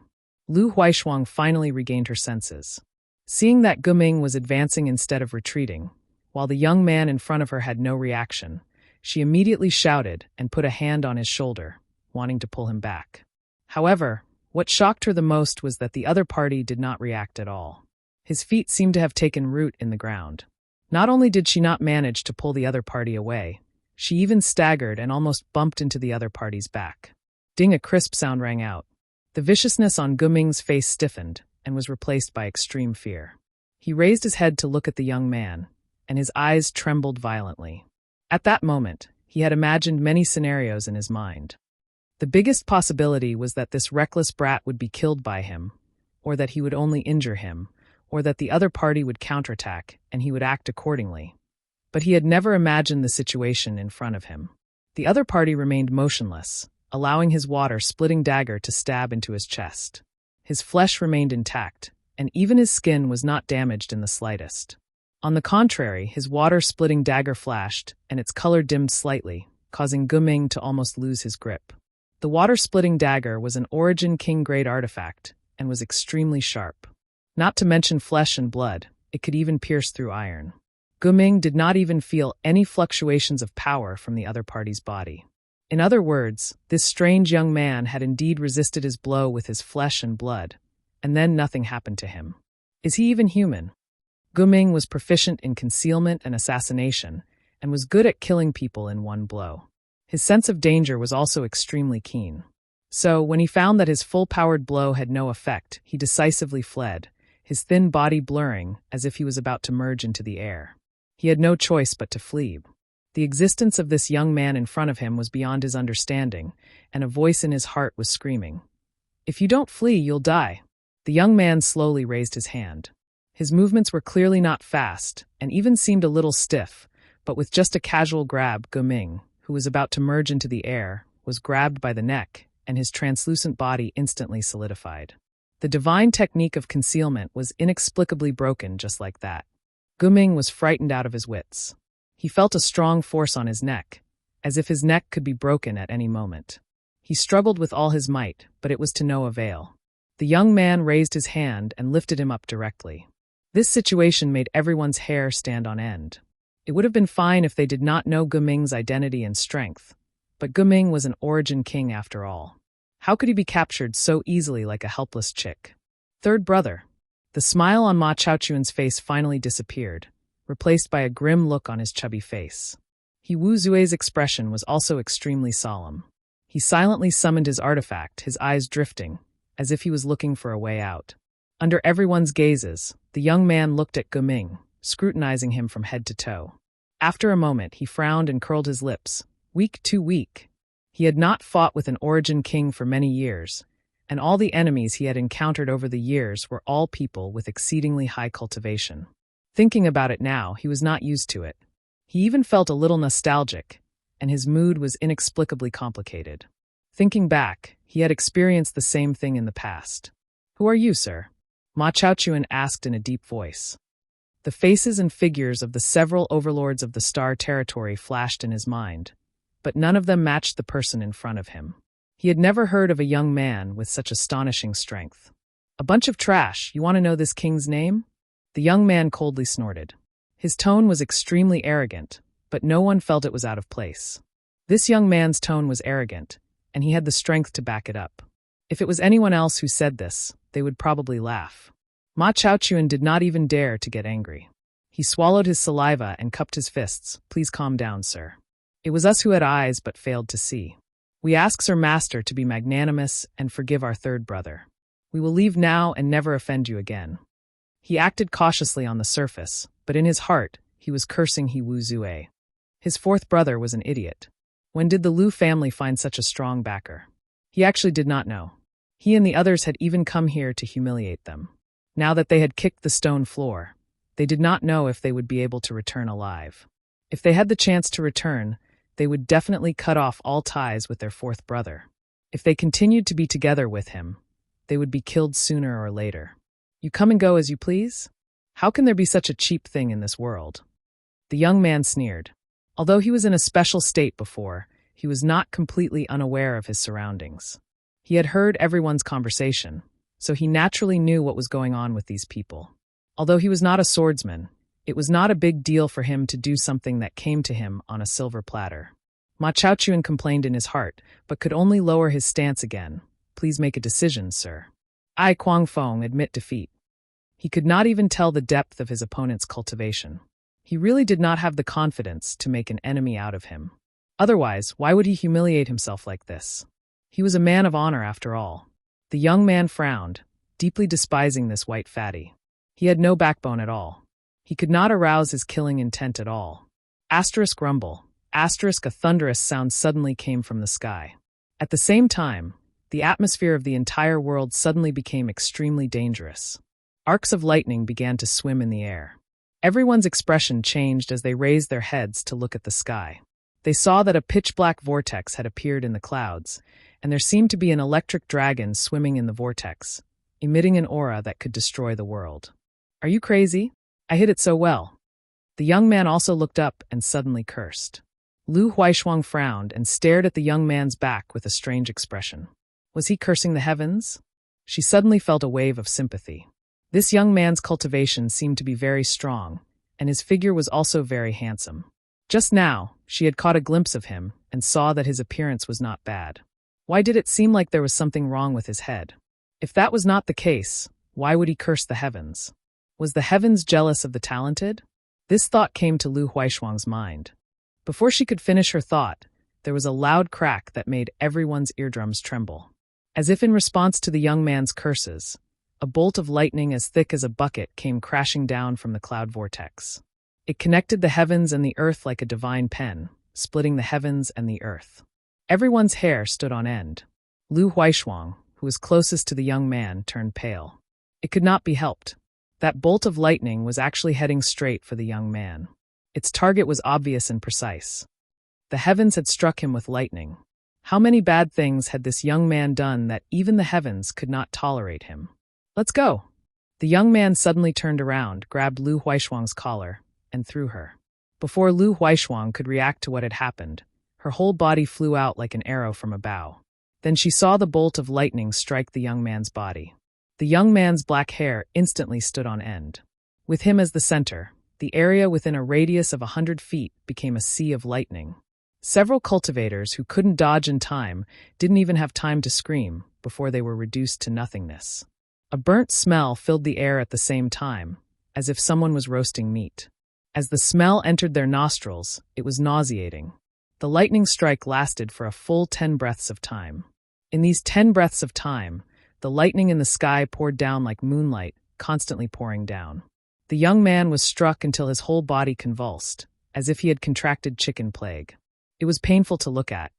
A: Lu Huaishuang finally regained her senses. Seeing that Guming was advancing instead of retreating, while the young man in front of her had no reaction, she immediately shouted and put a hand on his shoulder, wanting to pull him back. However, what shocked her the most was that the other party did not react at all. His feet seemed to have taken root in the ground. Not only did she not manage to pull the other party away, she even staggered and almost bumped into the other party's back. Ding! A crisp sound rang out. The viciousness on Guming's face stiffened and was replaced by extreme fear. He raised his head to look at the young man, and his eyes trembled violently. At that moment, he had imagined many scenarios in his mind. The biggest possibility was that this reckless brat would be killed by him, or that he would only injure him, or that the other party would counterattack and he would act accordingly. But he had never imagined the situation in front of him. The other party remained motionless, allowing his water-splitting dagger to stab into his chest. His flesh remained intact, and even his skin was not damaged in the slightest. On the contrary, his water-splitting dagger flashed, and its color dimmed slightly, causing Guming to almost lose his grip. The water-splitting dagger was an Origin King-grade artifact, and was extremely sharp. Not to mention flesh and blood, it could even pierce through iron. Guming did not even feel any fluctuations of power from the other party's body. In other words, this strange young man had indeed resisted his blow with his flesh and blood, and then nothing happened to him. Is he even human? Guming was proficient in concealment and assassination, and was good at killing people in one blow. His sense of danger was also extremely keen. So, when he found that his full-powered blow had no effect, he decisively fled, his thin body blurring as if he was about to merge into the air. He had no choice but to flee. The existence of this young man in front of him was beyond his understanding, and a voice in his heart was screaming, "If you don't flee, you'll die." The young man slowly raised his hand. His movements were clearly not fast, and even seemed a little stiff, but with just a casual grab, Guming, who was about to merge into the air, was grabbed by the neck, and his translucent body instantly solidified. The divine technique of concealment was inexplicably broken just like that. Guming was frightened out of his wits. He felt a strong force on his neck, as if his neck could be broken at any moment. He struggled with all his might, but it was to no avail. The young man raised his hand and lifted him up directly. This situation made everyone's hair stand on end. It would have been fine if they did not know Guming's identity and strength, but Guming was an Origin King after all. How could he be captured so easily like a helpless chick? Third brother. The smile on Ma Chaochuan's face finally disappeared, replaced by a grim look on his chubby face. He Wu Zue's expression was also extremely solemn. He silently summoned his artifact, his eyes drifting, as if he was looking for a way out. Under everyone's gazes, the young man looked at Guming, scrutinizing him from head to toe. After a moment, he frowned and curled his lips. Weak, too weak. He had not fought with an Origin King for many years, and all the enemies he had encountered over the years were all people with exceedingly high cultivation. Thinking about it now, he was not used to it. He even felt a little nostalgic, and his mood was inexplicably complicated. Thinking back, he had experienced the same thing in the past. "Who are you, sir?" Ma Chaochuan asked in a deep voice. The faces and figures of the several overlords of the Star Territory flashed in his mind, but none of them matched the person in front of him. He had never heard of a young man with such astonishing strength. "A bunch of trash. You want to know this king's name?" The young man coldly snorted. His tone was extremely arrogant, but no one felt it was out of place. This young man's tone was arrogant, and he had the strength to back it up. If it was anyone else who said this, they would probably laugh. Ma Chaochuan did not even dare to get angry. He swallowed his saliva and cupped his fists. "Please calm down, sir. It was us who had eyes but failed to see. We ask Sir Master to be magnanimous and forgive our third brother. We will leave now and never offend you again." He acted cautiously on the surface, but in his heart, he was cursing He Wu Zue. His fourth brother was an idiot. When did the Lu family find such a strong backer? He actually did not know. He and the others had even come here to humiliate them. Now that they had kicked the stone floor, they did not know if they would be able to return alive. If they had the chance to return, they would definitely cut off all ties with their fourth brother. If they continued to be together with him, they would be killed sooner or later. You come and go as you please? How can there be such a cheap thing in this world? The young man sneered. Although he was in a special state before, he was not completely unaware of his surroundings. He had heard everyone's conversation, so he naturally knew what was going on with these people. Although he was not a swordsman, it was not a big deal for him to do something that came to him on a silver platter. Ma Chaochuan complained in his heart, but could only lower his stance again. Please make a decision, sir. I, Kuang Feng, admit defeat. He could not even tell the depth of his opponent's cultivation. He really did not have the confidence to make an enemy out of him. Otherwise, why would he humiliate himself like this? He was a man of honor after all. The young man frowned, deeply despising this white fatty. He had no backbone at all. He could not arouse his killing intent at all. Asterisk rumble. Asterisk a thunderous sound suddenly came from the sky. At the same time, the atmosphere of the entire world suddenly became extremely dangerous. Arcs of lightning began to swim in the air. Everyone's expression changed as they raised their heads to look at the sky. They saw that a pitch-black vortex had appeared in the clouds, and there seemed to be an electric dragon swimming in the vortex, emitting an aura that could destroy the world. Are you crazy? I hit it so well. The young man also looked up and suddenly cursed. Lu Huaishuang frowned and stared at the young man's back with a strange expression. Was he cursing the heavens? She suddenly felt a wave of sympathy. This young man's cultivation seemed to be very strong, and his figure was also very handsome. Just now, she had caught a glimpse of him and saw that his appearance was not bad. Why did it seem like there was something wrong with his head? If that was not the case, why would he curse the heavens? Was the heavens jealous of the talented? This thought came to Lu Huaishuang's mind. Before she could finish her thought, there was a loud crack that made everyone's eardrums tremble. As if in response to the young man's curses, a bolt of lightning as thick as a bucket came crashing down from the cloud vortex. It connected the heavens and the earth like a divine pen, splitting the heavens and the earth. Everyone's hair stood on end. Lu Huaishuang, who was closest to the young man, turned pale. It could not be helped. That bolt of lightning was actually heading straight for the young man. Its target was obvious and precise. The heavens had struck him with lightning. How many bad things had this young man done that even the heavens could not tolerate him? Let's go. The young man suddenly turned around, grabbed Lu Huaishuang's collar, and threw her. Before Lu Huaishuang could react to what had happened, her whole body flew out like an arrow from a bow. Then she saw the bolt of lightning strike the young man's body. The young man's black hair instantly stood on end. With him as the center, the area within a radius of 100 feet became a sea of lightning. Several cultivators who couldn't dodge in time didn't even have time to scream before they were reduced to nothingness. A burnt smell filled the air at the same time, as if someone was roasting meat. As the smell entered their nostrils, it was nauseating. The lightning strike lasted for a full 10 breaths of time. In these 10 breaths of time, the lightning in the sky poured down like moonlight, constantly pouring down. The young man was struck until his whole body convulsed, as if he had contracted chicken plague. It was painful to look at.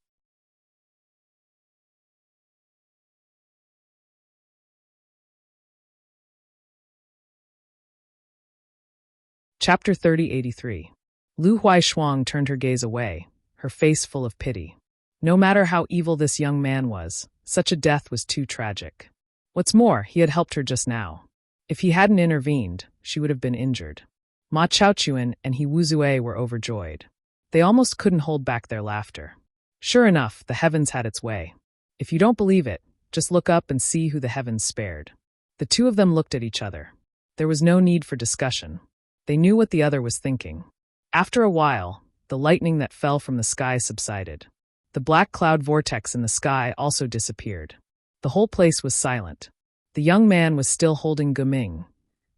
A: Chapter 3083. Lu Huaishuang turned her gaze away, her face full of pity. No matter how evil this young man was, such a death was too tragic. What's more, he had helped her just now. If he hadn't intervened, she would have been injured. Ma Chaochuan and He Wuzue were overjoyed. They almost couldn't hold back their laughter. Sure enough, the heavens had its way. If you don't believe it, just look up and see who the heavens spared. The two of them looked at each other. There was no need for discussion. They knew what the other was thinking. After a while, the lightning that fell from the sky subsided. The black cloud vortex in the sky also disappeared. The whole place was silent. The young man was still holding Guming,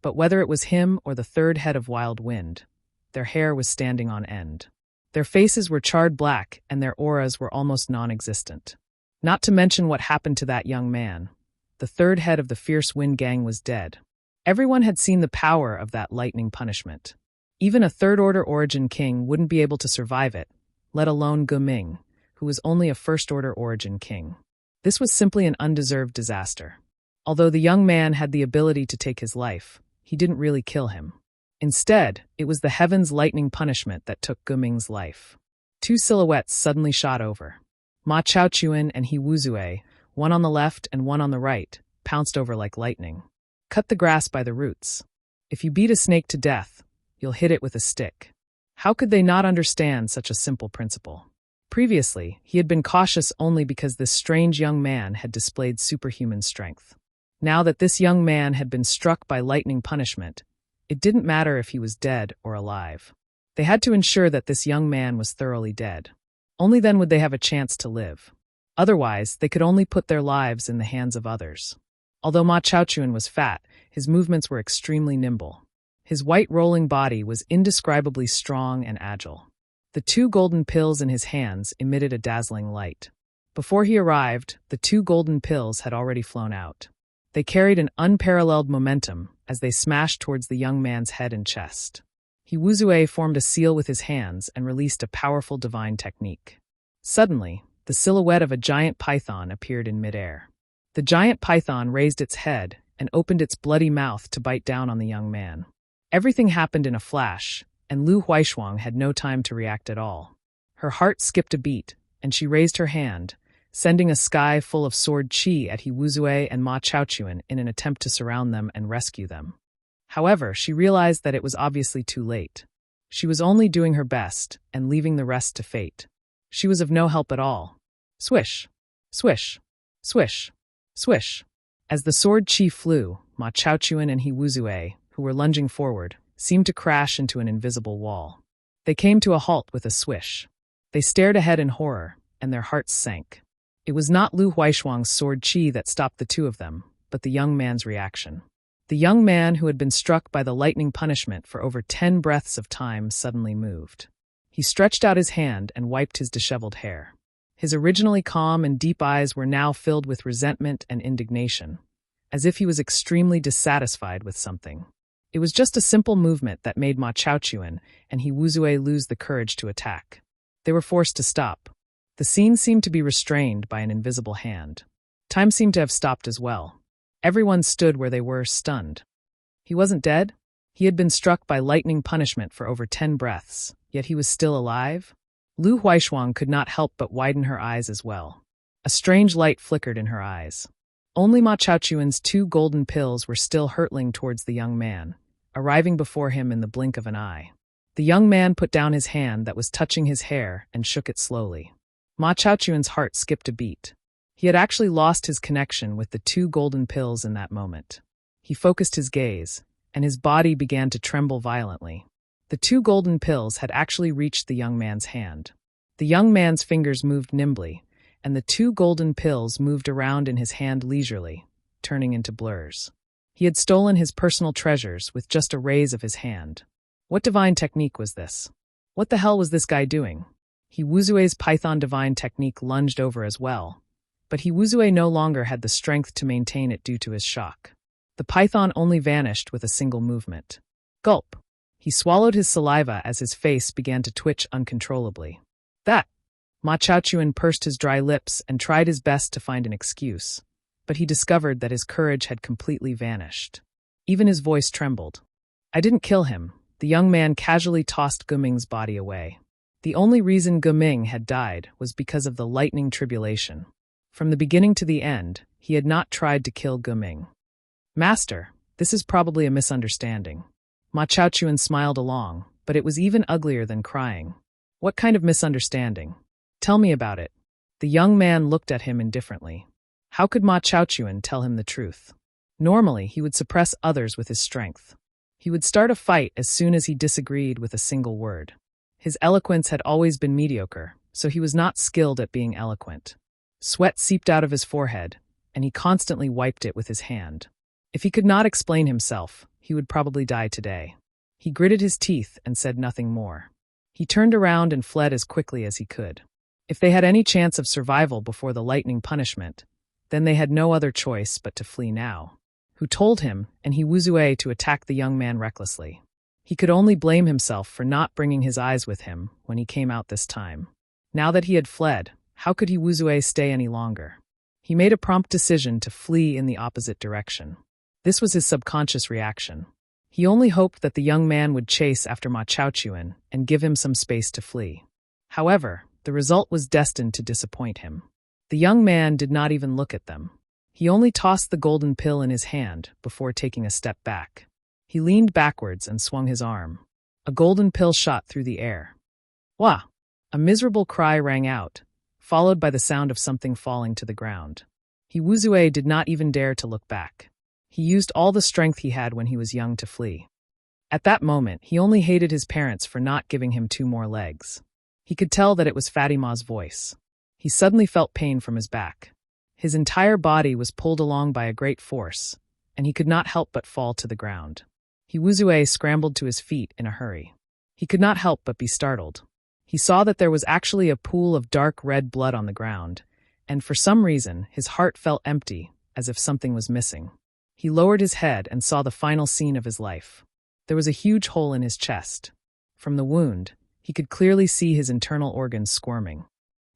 A: but whether it was him or the third head of Wild Wind, their hair was standing on end. Their faces were charred black and their auras were almost non-existent. Not to mention what happened to that young man. The third head of the Fierce Wind Gang was dead. Everyone had seen the power of that lightning punishment. Even a third-order origin king wouldn't be able to survive it, let alone Guming, who was only a first-order origin king. This was simply an undeserved disaster. Although the young man had the ability to take his life, he didn't really kill him. Instead, it was the heaven's lightning punishment that took Guming's life. Two silhouettes suddenly shot over. Ma Chaochuan and He Wuzue, one on the left and one on the right, pounced over like lightning. Cut the grass by the roots. If you beat a snake to death, you'll hit it with a stick. How could they not understand such a simple principle? Previously, he had been cautious only because this strange young man had displayed superhuman strength. Now that this young man had been struck by lightning punishment, it didn't matter if he was dead or alive. They had to ensure that this young man was thoroughly dead. Only then would they have a chance to live. Otherwise, they could only put their lives in the hands of others. Although Ma Chaochuan was fat, his movements were extremely nimble. His white rolling body was indescribably strong and agile. The two golden pills in his hands emitted a dazzling light. Before he arrived, the two golden pills had already flown out. They carried an unparalleled momentum as they smashed towards the young man's head and chest. He Wuzue formed a seal with his hands and released a powerful divine technique. Suddenly, the silhouette of a giant python appeared in midair. The giant python raised its head and opened its bloody mouth to bite down on the young man. Everything happened in a flash, and Lu Huaishuang had no time to react at all. Her heart skipped a beat, and she raised her hand, sending a sky full of sword qi at He Wuzue and Ma Chaochuan in an attempt to surround them and rescue them. However, she realized that it was obviously too late. She was only doing her best and leaving the rest to fate. She was of no help at all. Swish, swish, swish, swish. As the sword qi flew, Ma Chaochuan and He Wuzue, who were lunging forward, seemed to crash into an invisible wall. They came to a halt with a swish. They stared ahead in horror, and their hearts sank. It was not Lu Huaishuang's sword qi that stopped the two of them, but the young man's reaction. The young man who had been struck by the lightning punishment for over 10 breaths of time suddenly moved. He stretched out his hand and wiped his disheveled hair. His originally calm and deep eyes were now filled with resentment and indignation, as if he was extremely dissatisfied with something. It was just a simple movement that made Ma Chaochuan and He Wuzue lose the courage to attack. They were forced to stop. The scene seemed to be restrained by an invisible hand. Time seemed to have stopped as well. Everyone stood where they were, stunned. He wasn't dead? He had been struck by lightning punishment for over 10 breaths, yet he was still alive? Lu Huaishuang could not help but widen her eyes as well. A strange light flickered in her eyes. Only Ma Chaochuan's two golden pills were still hurtling towards the young man, arriving before him in the blink of an eye. The young man put down his hand that was touching his hair and shook it slowly. Ma Chaochuan's heart skipped a beat. He had actually lost his connection with the two golden pills in that moment. He focused his gaze, and his body began to tremble violently. The two golden pills had actually reached the young man's hand. The young man's fingers moved nimbly, and the two golden pills moved around in his hand leisurely, turning into blurs. He had stolen his personal treasures with just a raise of his hand. What divine technique was this? What the hell was this guy doing? He Wuzue's Python divine technique lunged over as well, but He Wuzue no longer had the strength to maintain it due to his shock. The python only vanished with a single movement. Gulp! He swallowed his saliva as his face began to twitch uncontrollably. That! Ma Chaochuan pursed his dry lips and tried his best to find an excuse, but he discovered that his courage had completely vanished. Even his voice trembled. I didn't kill him. The young man casually tossed Guming's body away. The only reason Guming had died was because of the lightning tribulation. From the beginning to the end, he had not tried to kill Guming. Master, this is probably a misunderstanding. Ma Chaochuan smiled along, but it was even uglier than crying. What kind of misunderstanding? Tell me about it. The young man looked at him indifferently. How could Ma Chaochuan tell him the truth? Normally, he would suppress others with his strength. He would start a fight as soon as he disagreed with a single word. His eloquence had always been mediocre, so he was not skilled at being eloquent. Sweat seeped out of his forehead, and he constantly wiped it with his hand. If he could not explain himself, he would probably die today. He gritted his teeth and said nothing more. He turned around and fled as quickly as he could. If they had any chance of survival before the lightning punishment, then they had no other choice but to flee now. Who told him and He Wuzue to attack the young man recklessly? He could only blame himself for not bringing his eyes with him when he came out this time. Now that he had fled, how could He Wuzue stay any longer? He made a prompt decision to flee in the opposite direction. This was his subconscious reaction. He only hoped that the young man would chase after Ma Chaochuan and give him some space to flee. However, the result was destined to disappoint him. The young man did not even look at them. He only tossed the golden pill in his hand before taking a step back. He leaned backwards and swung his arm. A golden pill shot through the air. Wah! A miserable cry rang out, followed by the sound of something falling to the ground. Wuzue did not even dare to look back. He used all the strength he had when he was young to flee. At that moment, he only hated his parents for not giving him 2 more legs. He could tell that it was Fatima's voice. He suddenly felt pain from his back. His entire body was pulled along by a great force, and he could not help but fall to the ground. Wuzue scrambled to his feet in a hurry. He could not help but be startled. He saw that there was actually a pool of dark red blood on the ground, and for some reason his heart felt empty, as if something was missing. He lowered his head and saw the final scene of his life. There was a huge hole in his chest. From the wound, he could clearly see his internal organs squirming.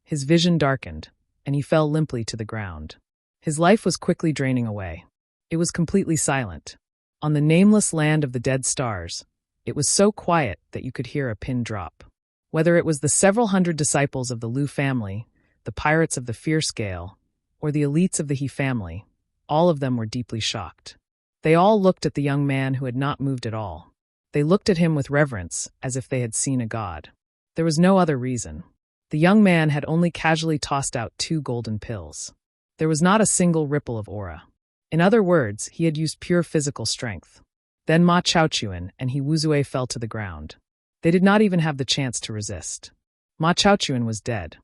A: His vision darkened, and he fell limply to the ground. His life was quickly draining away. It was completely silent. On the nameless land of the dead stars, it was so quiet that you could hear a pin drop. Whether it was the several hundred disciples of the Lu family, the pirates of the Fierce Gale, or the elites of the He family, all of them were deeply shocked. They all looked at the young man who had not moved at all. They looked at him with reverence, as if they had seen a god. There was no other reason. The young man had only casually tossed out 2 golden pills. There was not a single ripple of aura. In other words, he had used pure physical strength. Then Ma Chaochuan and Wuzue fell to the ground. They did not even have the chance to resist. Ma Chaochuan was dead.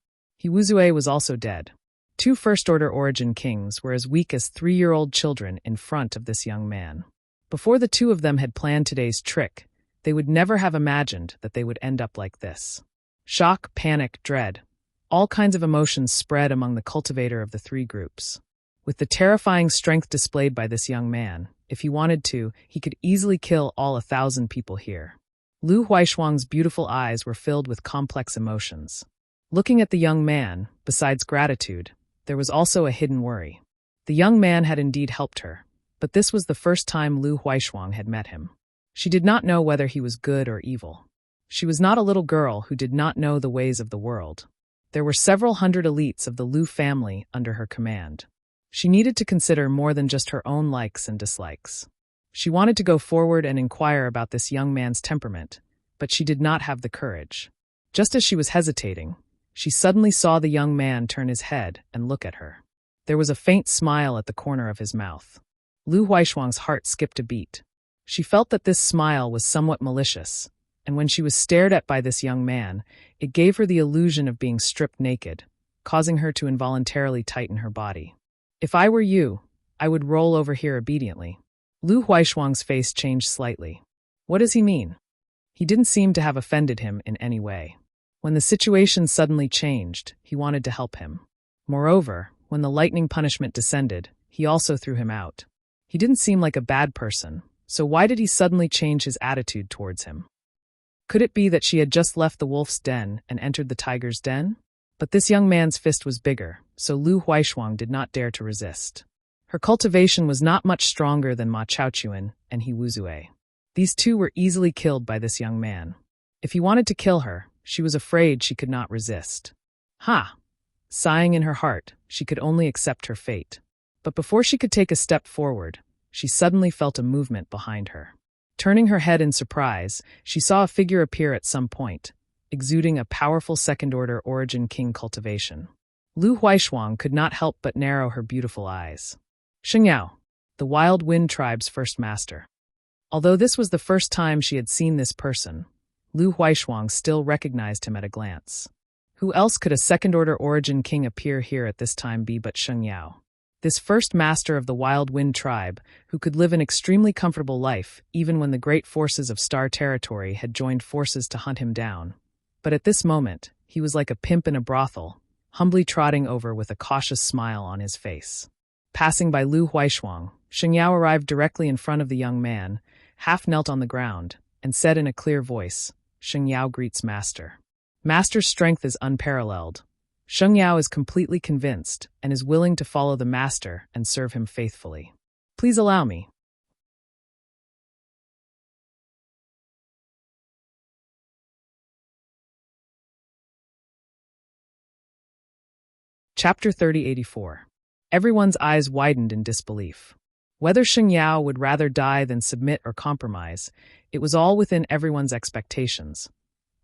A: Wuzue was also dead. 2 first-order origin kings were as weak as 3-year-old children in front of this young man. Before the 2 of them had planned today's trick, they would never have imagined that they would end up like this. Shock, panic, dread. All kinds of emotions spread among the cultivator of the 3 groups. With the terrifying strength displayed by this young man, if he wanted to, he could easily kill all 1,000 people here. Lu Huaishuang's beautiful eyes were filled with complex emotions. Looking at the young man, besides gratitude, there was also a hidden worry. The young man had indeed helped her, but this was the first time Lu Huaishuang had met him. She did not know whether he was good or evil. She was not a little girl who did not know the ways of the world. There were several hundred elites of the Lu family under her command. She needed to consider more than just her own likes and dislikes. She wanted to go forward and inquire about this young man's temperament, but she did not have the courage. Just as she was hesitating, she suddenly saw the young man turn his head and look at her. There was a faint smile at the corner of his mouth. Lu Huaishuang's heart skipped a beat. She felt that this smile was somewhat malicious, and when she was stared at by this young man, it gave her the illusion of being stripped naked, causing her to involuntarily tighten her body. If I were you, I would roll over here obediently. Lu Huaishuang's face changed slightly. What does he mean? He didn't seem to have offended him in any way. When the situation suddenly changed, he wanted to help him. Moreover, when the lightning punishment descended, he also threw him out. He didn't seem like a bad person, so why did he suddenly change his attitude towards him? Could it be that she had just left the wolf's den and entered the tiger's den? But this young man's fist was bigger, so Lu Huaishuang did not dare to resist. Her cultivation was not much stronger than Ma Chaochuan and Wuzue. These 2 were easily killed by this young man. If he wanted to kill her, she was afraid she could not resist. Ha! Sighing in her heart, she could only accept her fate. But before she could take a step forward, she suddenly felt a movement behind her. Turning her head in surprise, she saw a figure appear at some point, exuding a powerful second-order origin king cultivation. Lu Huaishuang could not help but narrow her beautiful eyes. Shengyao, the Wild Wind tribe's first master. Although this was the first time she had seen this person, Lu Huaishuang still recognized him at a glance. Who else could a second-order origin king appear here at this time be but Shengyao? This first master of the Wild Wind tribe, who could live an extremely comfortable life even when the great forces of Star Territory had joined forces to hunt him down. But at this moment, he was like a pimp in a brothel, humbly trotting over with a cautious smile on his face. Passing by Lu Huaishuang, Shengyao arrived directly in front of the young man, half knelt on the ground, and said in a clear voice, "Shengyao greets Master. Master's strength is unparalleled. Sheng Yao is completely convinced and is willing to follow the master and serve him faithfully. Please allow me. Chapter 3084. Everyone's eyes widened in disbelief. Whether Sheng Yao would rather die than submit or compromise, it was all within everyone's expectations.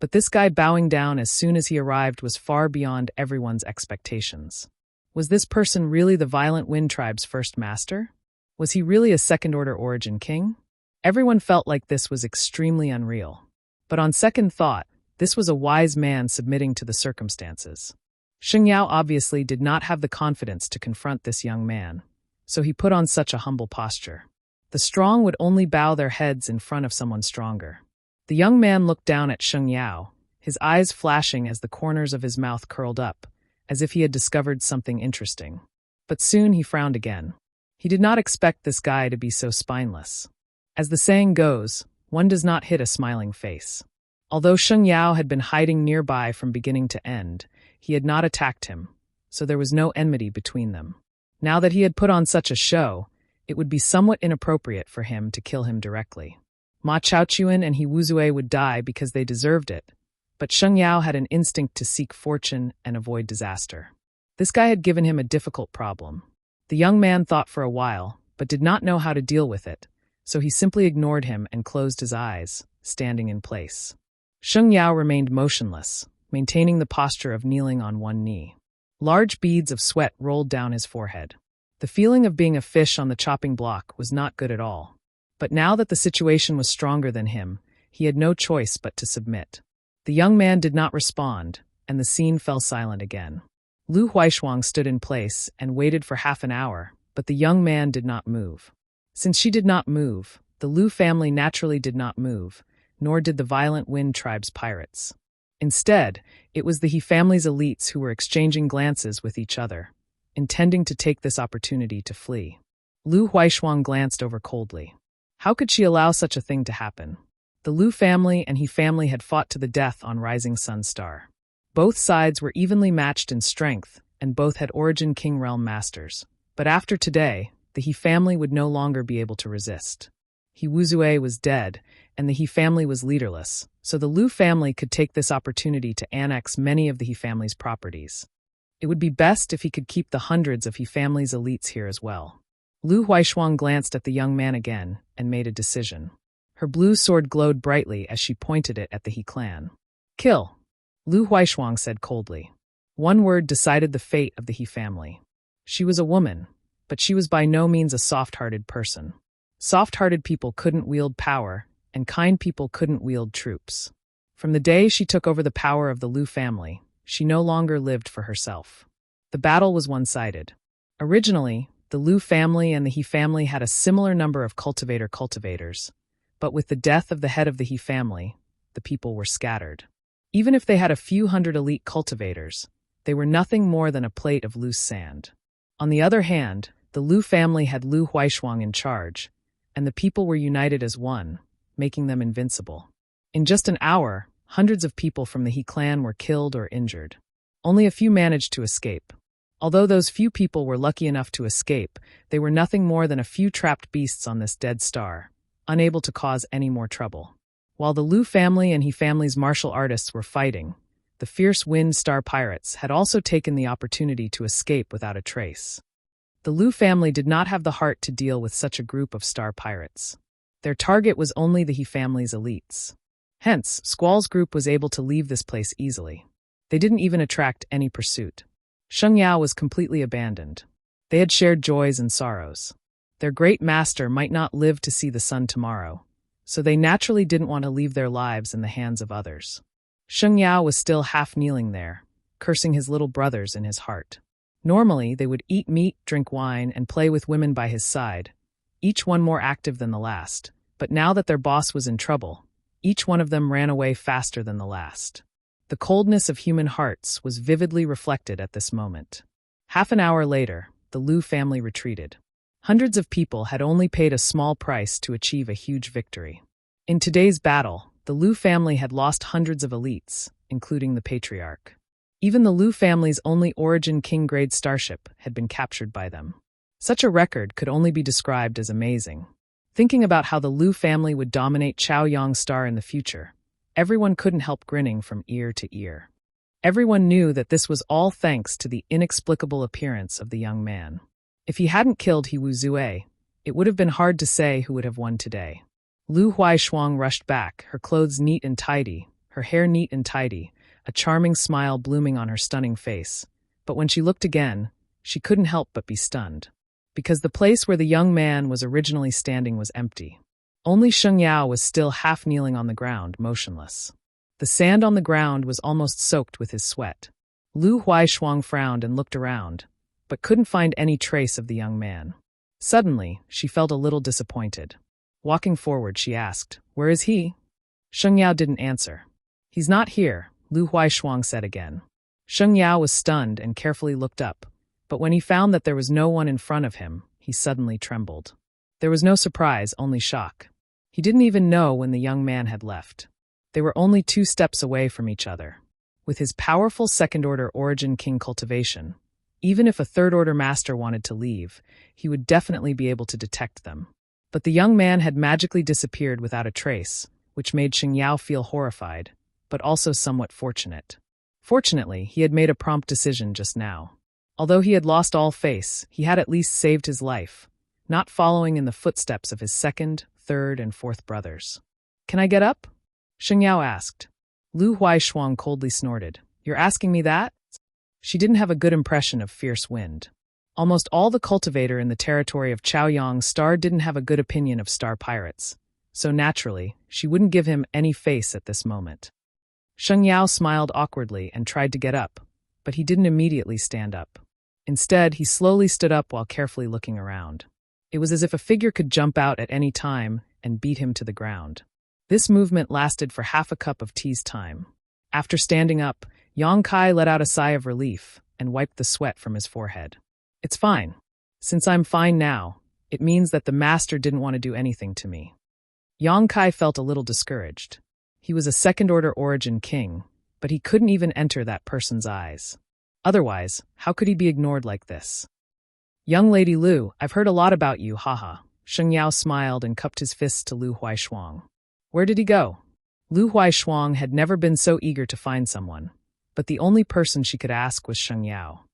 A: But this guy bowing down as soon as he arrived was far beyond everyone's expectations. Was this person really the Violent Wind Tribe's first master? Was he really a second-order origin king? Everyone felt like this was extremely unreal. But on second thought, this was a wise man submitting to the circumstances. Sheng Yao obviously did not have the confidence to confront this young man, so he put on such a humble posture. The strong would only bow their heads in front of someone stronger. The young man looked down at Sheng Yao, his eyes flashing as the corners of his mouth curled up, as if he had discovered something interesting. But soon he frowned again. He did not expect this guy to be so spineless. As the saying goes, one does not hit a smiling face. Although Sheng Yao had been hiding nearby from beginning to end, he had not attacked him, so there was no enmity between them. Now that he had put on such a show, it would be somewhat inappropriate for him to kill him directly. Ma Chaochuan and He Wuzue would die because they deserved it, but Sheng Yao had an instinct to seek fortune and avoid disaster. This guy had given him a difficult problem. The young man thought for a while, but did not know how to deal with it, so he simply ignored him and closed his eyes, standing in place. Sheng Yao remained motionless, maintaining the posture of kneeling on one knee. Large beads of sweat rolled down his forehead. The feeling of being a fish on the chopping block was not good at all. But now that the situation was stronger than him, he had no choice but to submit. The young man did not respond, and the scene fell silent again. Lu Huaishuang stood in place and waited for half an hour, but the young man did not move. Since she did not move, the Lu family naturally did not move, nor did the Violent Wind Tribe's pirates. Instead, it was the He family's elites who were exchanging glances with each other, intending to take this opportunity to flee. Lu Huaishuang glanced over coldly. How could she allow such a thing to happen? The Lu family and He family had fought to the death on Rising Sun Star. Both sides were evenly matched in strength, and both had Origin King Realm masters. But after today, the He family would no longer be able to resist. He Wuzue was dead, and the He family was leaderless, so the Lu family could take this opportunity to annex many of the He family's properties. It would be best if he could keep the hundreds of He family's elites here as well. Lu Huaishuang glanced at the young man again and made a decision. Her blue sword glowed brightly as she pointed it at the He clan. Kill, Lu Huaishuang said coldly. One word decided the fate of the He family. She was a woman, but she was by no means a soft-hearted person. Soft-hearted people couldn't wield power, and kind people couldn't wield troops. From the day she took over the power of the Lu family, she no longer lived for herself. The battle was one-sided. Originally, the Lu family and the He family had a similar number of cultivators, but with the death of the head of the He family, the people were scattered. Even if they had a few hundred elite cultivators, they were nothing more than a plate of loose sand. On the other hand, the Lu family had Lu Huaishuang in charge, and the people were united as one, making them invincible. In just an hour, hundreds of people from the He clan were killed or injured. Only a few managed to escape. Although those few people were lucky enough to escape, they were nothing more than a few trapped beasts on this dead star, unable to cause any more trouble. While the Lu family and He family's martial artists were fighting, the fierce Wind Star pirates had also taken the opportunity to escape without a trace. The Lu family did not have the heart to deal with such a group of star pirates. Their target was only the He family's elites. Hence, Squall's group was able to leave this place easily. They didn't even attract any pursuit. Sheng Yao was completely abandoned. They had shared joys and sorrows. Their great master might not live to see the sun tomorrow, so they naturally didn't want to leave their lives in the hands of others. Sheng Yao was still half kneeling there, cursing his little brothers in his heart. Normally, they would eat meat, drink wine, and play with women by his side, each one more active than the last. But now that their boss was in trouble, each one of them ran away faster than the last. The coldness of human hearts was vividly reflected at this moment. Half an hour later, the Lu family retreated. Hundreds of people had only paid a small price to achieve a huge victory. In today's battle, the Lu family had lost hundreds of elites, including the patriarch. Even the Lu family's only Origin King-grade starship had been captured by them. Such a record could only be described as amazing. Thinking about how the Lu family would dominate Chaoyang Star in the future, everyone couldn't help grinning from ear to ear. Everyone knew that this was all thanks to the inexplicable appearance of the young man. If he hadn't killed He Wu Zue, it would have been hard to say who would have won today. Lu Huaishuang rushed back, her clothes neat and tidy, her hair neat and tidy, a charming smile blooming on her stunning face. But when she looked again, she couldn't help but be stunned. Because the place where the young man was originally standing was empty. Only Sheng Yao was still half kneeling on the ground, motionless. The sand on the ground was almost soaked with his sweat. Lu Huaishuang frowned and looked around, but couldn't find any trace of the young man. Suddenly, she felt a little disappointed. Walking forward, she asked, "Where is he?" Sheng Yao didn't answer. "He's not here," Lu Huaishuang said again. Sheng Yao was stunned and carefully looked up, but when he found that there was no one in front of him, he suddenly trembled. There was no surprise, only shock. He didn't even know when the young man had left. They were only 2 steps away from each other. With his powerful second-order Origin King cultivation, even if a third-order master wanted to leave, he would definitely be able to detect them. But the young man had magically disappeared without a trace, which made Sheng Yao feel horrified, but also somewhat fortunate. Fortunately, he had made a prompt decision just now. Although he had lost all face, he had at least saved his life, not following in the footsteps of his second, third, and fourth brothers. "Can I get up?" Sheng Yao asked. Lu Huaishuang coldly snorted. "You're asking me that?" She didn't have a good impression of fierce wind. Almost all the cultivator in the territory of Chaoyang Star didn't have a good opinion of star pirates, so naturally, she wouldn't give him any face at this moment. Sheng Yao smiled awkwardly and tried to get up, but he didn't immediately stand up. Instead, he slowly stood up while carefully looking around. It was as if a figure could jump out at any time and beat him to the ground. This movement lasted for half a cup of tea's time. After standing up, Yang Kai let out a sigh of relief and wiped the sweat from his forehead. "It's fine. Since I'm fine now, it means that the master didn't want to do anything to me." Yang Kai felt a little discouraged. He was a second-order Origin King, but he couldn't even enter that person's eyes. Otherwise, how could he be ignored like this? "Young Lady Lu, I've heard a lot about you, haha." Sheng Yao smiled and cupped his fists to Lu Huaishuang. "Where did he go?" Lu Huaishuang had never been so eager to find someone, but the only person she could ask was Sheng Yao.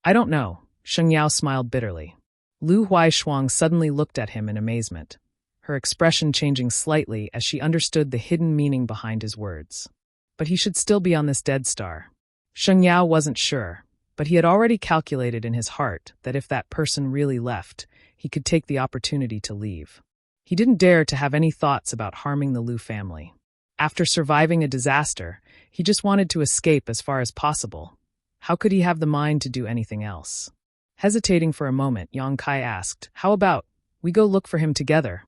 A: I don't know," Sheng Yao smiled bitterly. Lu Huaishuang suddenly looked at him in amazement, her expression changing slightly as she understood the hidden meaning behind his words. But he should still be on this dead star. Sheng Yao wasn't sure, but he had already calculated in his heart that if that person really left, he could take the opportunity to leave. He didn't dare to have any thoughts about harming the Lu family. After surviving a disaster, he just wanted to escape as far as possible. How could he have the mind to do anything else? Hesitating for a moment, Yang Kai asked, "How about we go look for him together?"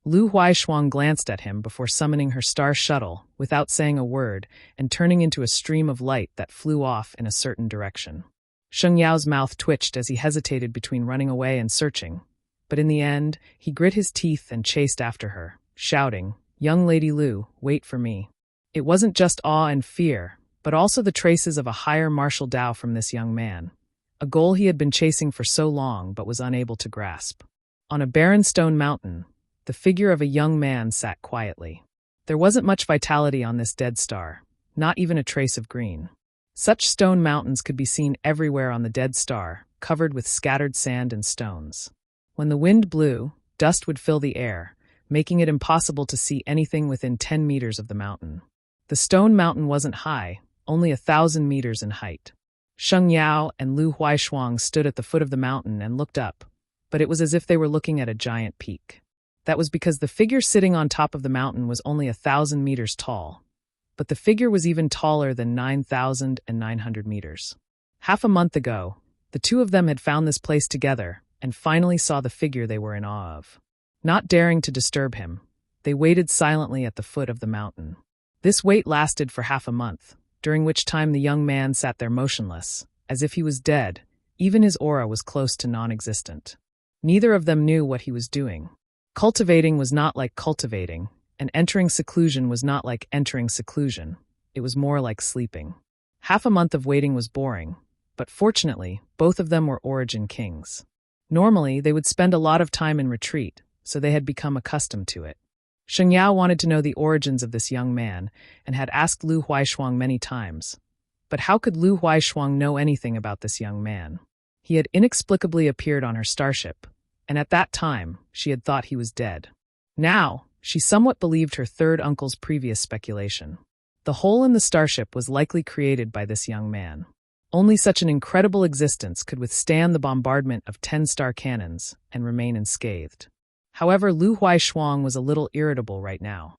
A: Lu Huaishuang glanced at him before summoning her star shuttle, without saying a word, and turning into a stream of light that flew off in a certain direction. Sheng Yao's mouth twitched as he hesitated between running away and searching, but in the end, he grit his teeth and chased after her, shouting, "Young Lady Lu, wait for me." It wasn't just awe and fear, but also the traces of a higher martial Tao from this young man, a goal he had been chasing for so long but was unable to grasp. On a barren stone mountain, the figure of a young man sat quietly. There wasn't much vitality on this dead star, not even a trace of green. Such stone mountains could be seen everywhere on the dead star, covered with scattered sand and stones. When the wind blew, dust would fill the air, making it impossible to see anything within 10 meters of the mountain. The stone mountain wasn't high, only 1,000 meters in height. Sheng Yao and Lu Huaishuang stood at the foot of the mountain and looked up, but it was as if they were looking at a giant peak. That was because the figure sitting on top of the mountain was only 1,000 meters tall, but the figure was even taller than 9,900 meters. Half a month ago, the 2 of them had found this place together and finally saw the figure they were in awe of. Not daring to disturb him, they waited silently at the foot of the mountain. This wait lasted for half a month, during which time the young man sat there motionless, as if he was dead. Even his aura was close to non-existent. Neither of them knew what he was doing. Cultivating was not like cultivating, and entering seclusion was not like entering seclusion. It was more like sleeping. Half a month of waiting was boring, but fortunately, both of them were origin kings. Normally, they would spend a lot of time in retreat, so they had become accustomed to it. Sheng Yao wanted to know the origins of this young man and had asked Lu Huaishuang many times. But how could Lu Huaishuang know anything about this young man? He had inexplicably appeared on her starship, and at that time, she had thought he was dead. Now, she somewhat believed her third uncle's previous speculation. The hole in the starship was likely created by this young man. Only such an incredible existence could withstand the bombardment of 10-star cannons and remain unscathed. However, Lu Huaishuang was a little irritable right now.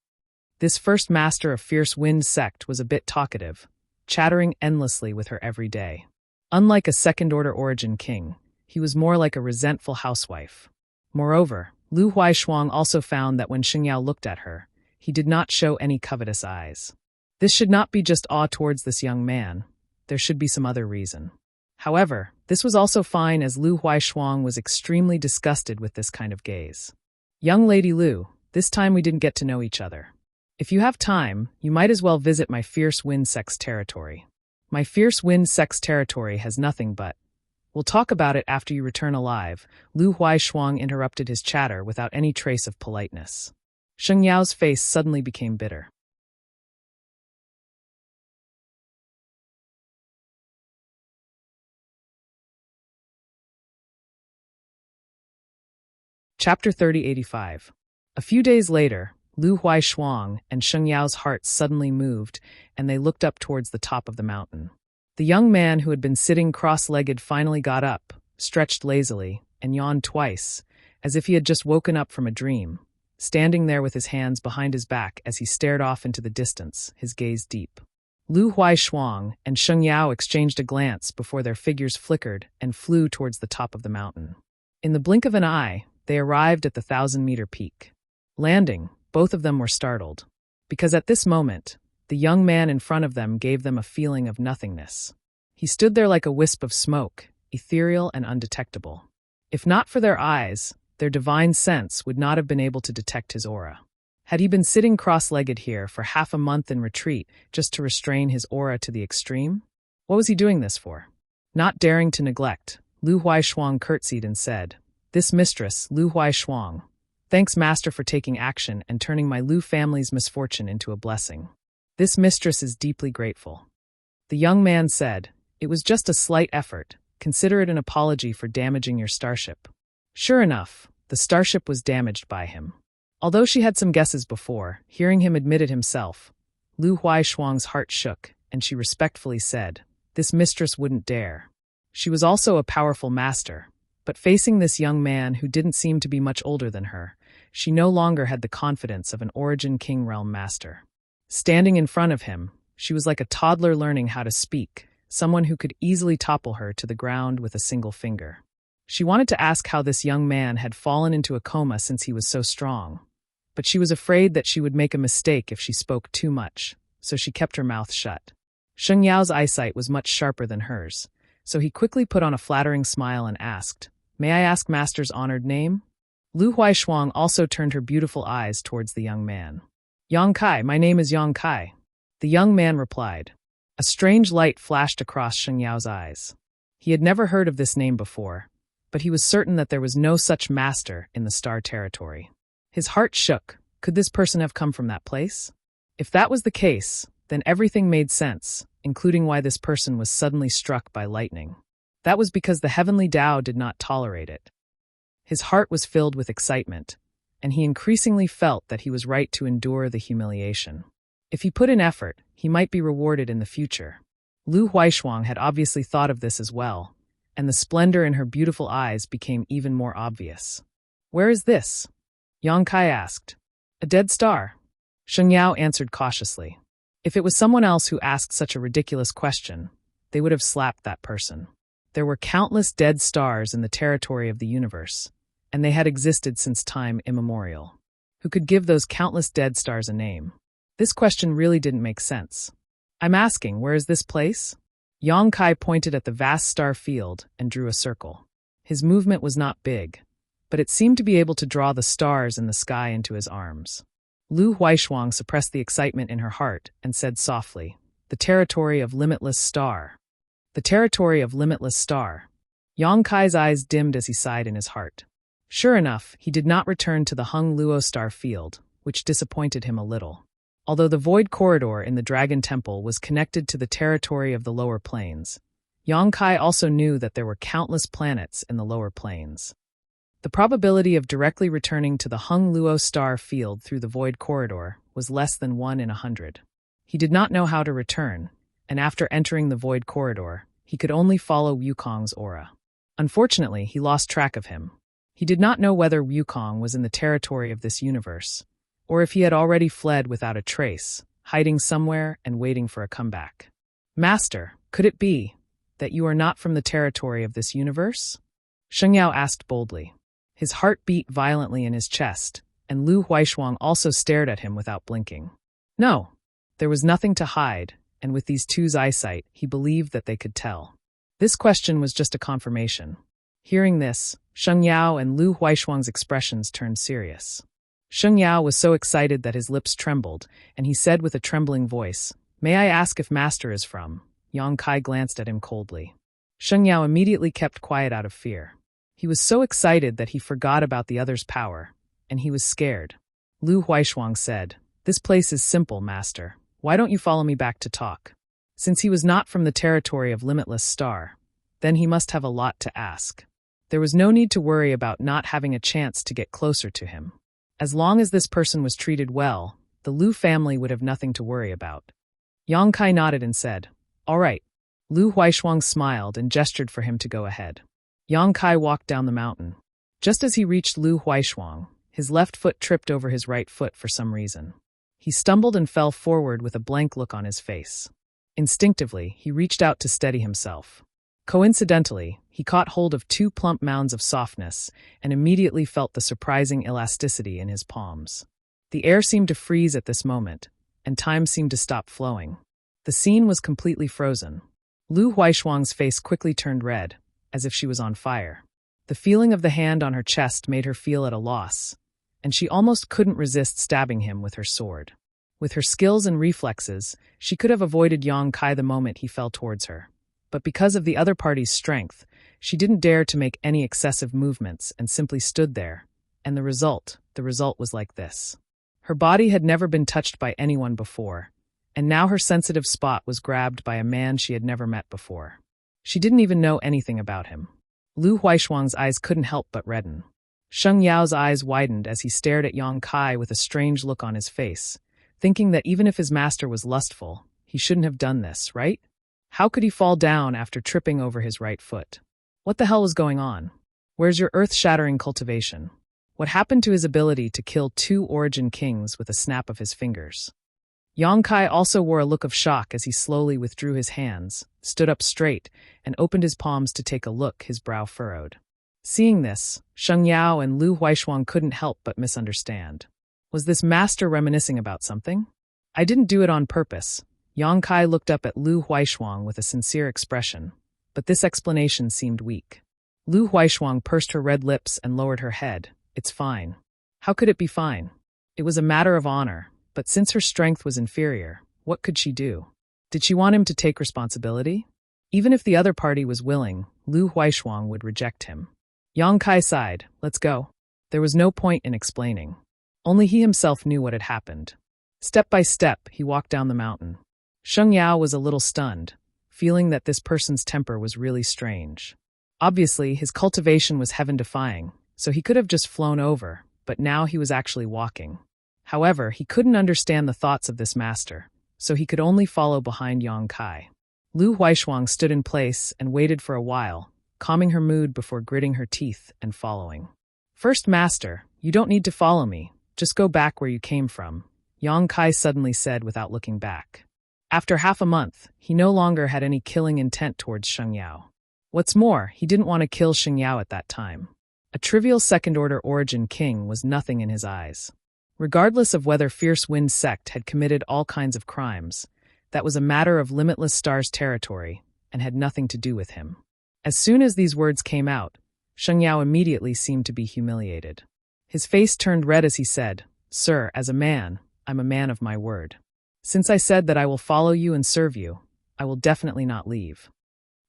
A: This first master of Fierce Wind sect was a bit talkative, chattering endlessly with her every day. Unlike a second-order origin king, he was more like a resentful housewife. Moreover, Lu Huaishuang also found that when Sheng Yao looked at her, he did not show any covetous eyes. This should not be just awe towards this young man. There should be some other reason. However, this was also fine as Lu Huaishuang was extremely disgusted with this kind of gaze. Young Lady Lu, this time we didn't get to know each other. If you have time, you might as well visit my Fierce Wind sect's territory. My Fierce Wind sect's territory has nothing but... We'll talk about it after you return alive. Lu Huaishuang interrupted his chatter without any trace of politeness. Sheng Yao's face suddenly became bitter. Chapter 3085. A few days later, Lu Huaishuang and Sheng Yao's hearts suddenly moved, and they looked up towards the top of the mountain. The young man who had been sitting cross-legged finally got up, stretched lazily, and yawned twice, as if he had just woken up from a dream, standing there with his hands behind his back as he stared off into the distance, his gaze deep. Lu Huaishuang and Sheng Yao exchanged a glance before their figures flickered and flew towards the top of the mountain. In the blink of an eye, they arrived at the 1,000-meter peak. Landing, both of them were startled, because at this moment, the young man in front of them gave them a feeling of nothingness. He stood there like a wisp of smoke, ethereal and undetectable. If not for their eyes, their divine sense would not have been able to detect his aura. Had he been sitting cross-legged here for half a month in retreat just to restrain his aura to the extreme? What was he doing this for? Not daring to neglect, Lu Huaishuang curtsied and said, "This mistress, Lu Huaishuang. Thanks, master, for taking action and turning my Lu family's misfortune into a blessing. This mistress is deeply grateful." The young man said, "It was just a slight effort. Consider it an apology for damaging your starship." Sure enough, the starship was damaged by him. Although she had some guesses before, hearing him admit it himself, Lu Huaishuang's heart shook, and she respectfully said, "This mistress wouldn't dare." She was also a powerful master, but facing this young man who didn't seem to be much older than her, she no longer had the confidence of an Origin King realm master. Standing in front of him, she was like a toddler learning how to speak, someone who could easily topple her to the ground with a single finger. She wanted to ask how this young man had fallen into a coma since he was so strong, but she was afraid that she would make a mistake if she spoke too much, so she kept her mouth shut. Sheng Yao's eyesight was much sharper than hers, so he quickly put on a flattering smile and asked, "May I ask master's honored name?" Lu Huaishuang also turned her beautiful eyes towards the young man. "Yang Kai, my name is Yang Kai." The young man replied. A strange light flashed across Sheng Yao's eyes. He had never heard of this name before, but he was certain that there was no such master in the star territory. His heart shook. Could this person have come from that place? If that was the case, then everything made sense, including why this person was suddenly struck by lightning. That was because the heavenly Tao did not tolerate it. His heart was filled with excitement, and he increasingly felt that he was right to endure the humiliation. If he put in effort, he might be rewarded in the future. Lu Huaishuang had obviously thought of this as well, and the splendor in her beautiful eyes became even more obvious. "Where is this?" Yang Kai asked. "A dead star," Sheng Yao answered cautiously. If it was someone else who asked such a ridiculous question, they would have slapped that person. There were countless dead stars in the territory of the universe, and they had existed since time immemorial. Who could give those countless dead stars a name? This question really didn't make sense. "I'm asking, where is this place?" Yang Kai pointed at the vast star field and drew a circle. His movement was not big, but it seemed to be able to draw the stars in the sky into his arms. Lu Huaishuang suppressed the excitement in her heart and said softly, the territory of limitless star. The territory of limitless star. Yang Kai's eyes dimmed as he sighed in his heart. Sure enough, he did not return to the Hung Luo star field, which disappointed him a little. Although the void corridor in the Dragon Temple was connected to the territory of the lower planes, Yang Kai also knew that there were countless planets in the lower planes. The probability of directly returning to the Hung Luo star field through the void corridor was less than 1 in 100. He did not know how to return, and after entering the void corridor, he could only follow Wukong's aura. Unfortunately, he lost track of him. He did not know whether Wukong was in the territory of this universe, or if he had already fled without a trace, hiding somewhere and waiting for a comeback. Master, could it be that you are not from the territory of this universe? Sheng Yao asked boldly. His heart beat violently in his chest, and Lu Huaishuang also stared at him without blinking. No, there was nothing to hide, and with these two's eyesight, he believed that they could tell. This question was just a confirmation. Hearing this, Sheng Yao and Lu Huaishuang's expressions turned serious. Sheng Yao was so excited that his lips trembled, and he said with a trembling voice, "May I ask if Master is from?" Yang Kai glanced at him coldly. Sheng Yao immediately kept quiet out of fear. He was so excited that he forgot about the other's power, and he was scared. Lu Huaishuang said, "This place is simple, Master. Why don't you follow me back to talk?" Since he was not from the territory of Limitless Star, then he must have a lot to ask. There was no need to worry about not having a chance to get closer to him. As long as this person was treated well, the Lu family would have nothing to worry about. Yang Kai nodded and said, "All right." Lu Huaishuang smiled and gestured for him to go ahead. Yang Kai walked down the mountain. Just as he reached Lu Huaishuang, his left foot tripped over his right foot for some reason. He stumbled and fell forward with a blank look on his face. Instinctively, he reached out to steady himself. Coincidentally, he caught hold of 2 plump mounds of softness and immediately felt the surprising elasticity in his palms. The air seemed to freeze at this moment, and time seemed to stop flowing. The scene was completely frozen. Lu Huaishuang's face quickly turned red, as if she was on fire. The feeling of the hand on her chest made her feel at a loss, and she almost couldn't resist stabbing him with her sword. With her skills and reflexes, she could have avoided Yang Kai the moment he fell towards her. But because of the other party's strength, she didn't dare to make any excessive movements and simply stood there. And the result was like this. Her body had never been touched by anyone before, and now her sensitive spot was grabbed by a man she had never met before. She didn't even know anything about him. Lu Huaishuang's eyes couldn't help but redden. Sheng Yao's eyes widened as he stared at Yang Kai with a strange look on his face, thinking that even if his master was lustful, he shouldn't have done this, right? How could he fall down after tripping over his right foot? What the hell was going on? Where's your earth-shattering cultivation? What happened to his ability to kill 2 origin kings with a snap of his fingers? Yang Kai also wore a look of shock as he slowly withdrew his hands, stood up straight, and opened his palms to take a look, his brow furrowed. Seeing this, Sheng Yao and Lu Huaishuang couldn't help but misunderstand. Was this master reminiscing about something? I didn't do it on purpose. Yang Kai looked up at Lu Huaishuang with a sincere expression, but this explanation seemed weak. Lu Huaishuang pursed her red lips and lowered her head. It's fine. How could it be fine? It was a matter of honor, but since her strength was inferior, what could she do? Did she want him to take responsibility? Even if the other party was willing, Lu Huaishuang would reject him. Yang Kai sighed. Let's go. There was no point in explaining. Only he himself knew what had happened. Step by step, he walked down the mountain. Sheng Yao was a little stunned, feeling that this person's temper was really strange. Obviously, his cultivation was heaven-defying, so he could have just flown over, but now he was actually walking. However, he couldn't understand the thoughts of this master, so he could only follow behind Yang Kai. Lu Huaishuang stood in place and waited for a while, calming her mood before gritting her teeth and following. "First master, you don't need to follow me, just go back where you came from," Yang Kai suddenly said without looking back. After half a month, he no longer had any killing intent towards Sheng Yao. What's more, he didn't want to kill Sheng Yao at that time. A trivial second-order origin king was nothing in his eyes. Regardless of whether Fierce Wind Sect had committed all kinds of crimes, that was a matter of Limitless Star's territory and had nothing to do with him. As soon as these words came out, Sheng Yao immediately seemed to be humiliated. His face turned red as he said, "Sir, as a man, I'm a man of my word." Since I said that I will follow you and serve you, I will definitely not leave.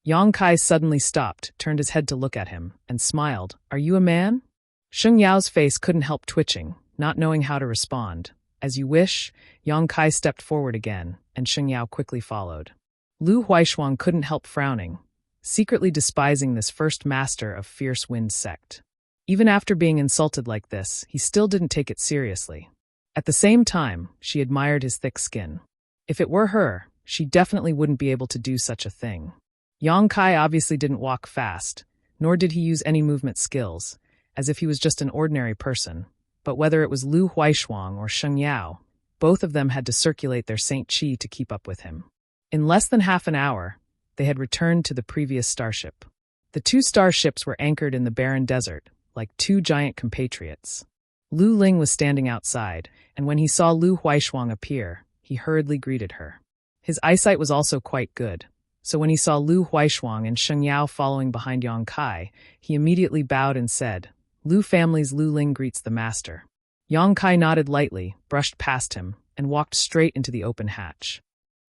A: Yang Kai suddenly stopped, turned his head to look at him, and smiled. Are you a man? Sheng Yao's face couldn't help twitching, not knowing how to respond. As you wish. Yang Kai stepped forward again, and Sheng Yao quickly followed. Lu Huaishuang couldn't help frowning, secretly despising this first master of Fierce Wind sect. Even after being insulted like this, he still didn't take it seriously. At the same time, she admired his thick skin. If it were her, she definitely wouldn't be able to do such a thing. Yang Kai obviously didn't walk fast, nor did he use any movement skills, as if he was just an ordinary person. But whether it was Lu Huaishuang or Sheng Yao, both of them had to circulate their Saint Qi to keep up with him. In less than half an hour, they had returned to the previous starship. The two starships were anchored in the barren desert, like two giant compatriots. Lu Ling was standing outside, and when he saw Lu Huaishuang appear, he hurriedly greeted her. His eyesight was also quite good, so when he saw Lu Huaishuang and Sheng Yao following behind Yang Kai, he immediately bowed and said, Lu family's Lu Ling greets the master. Yang Kai nodded lightly, brushed past him, and walked straight into the open hatch.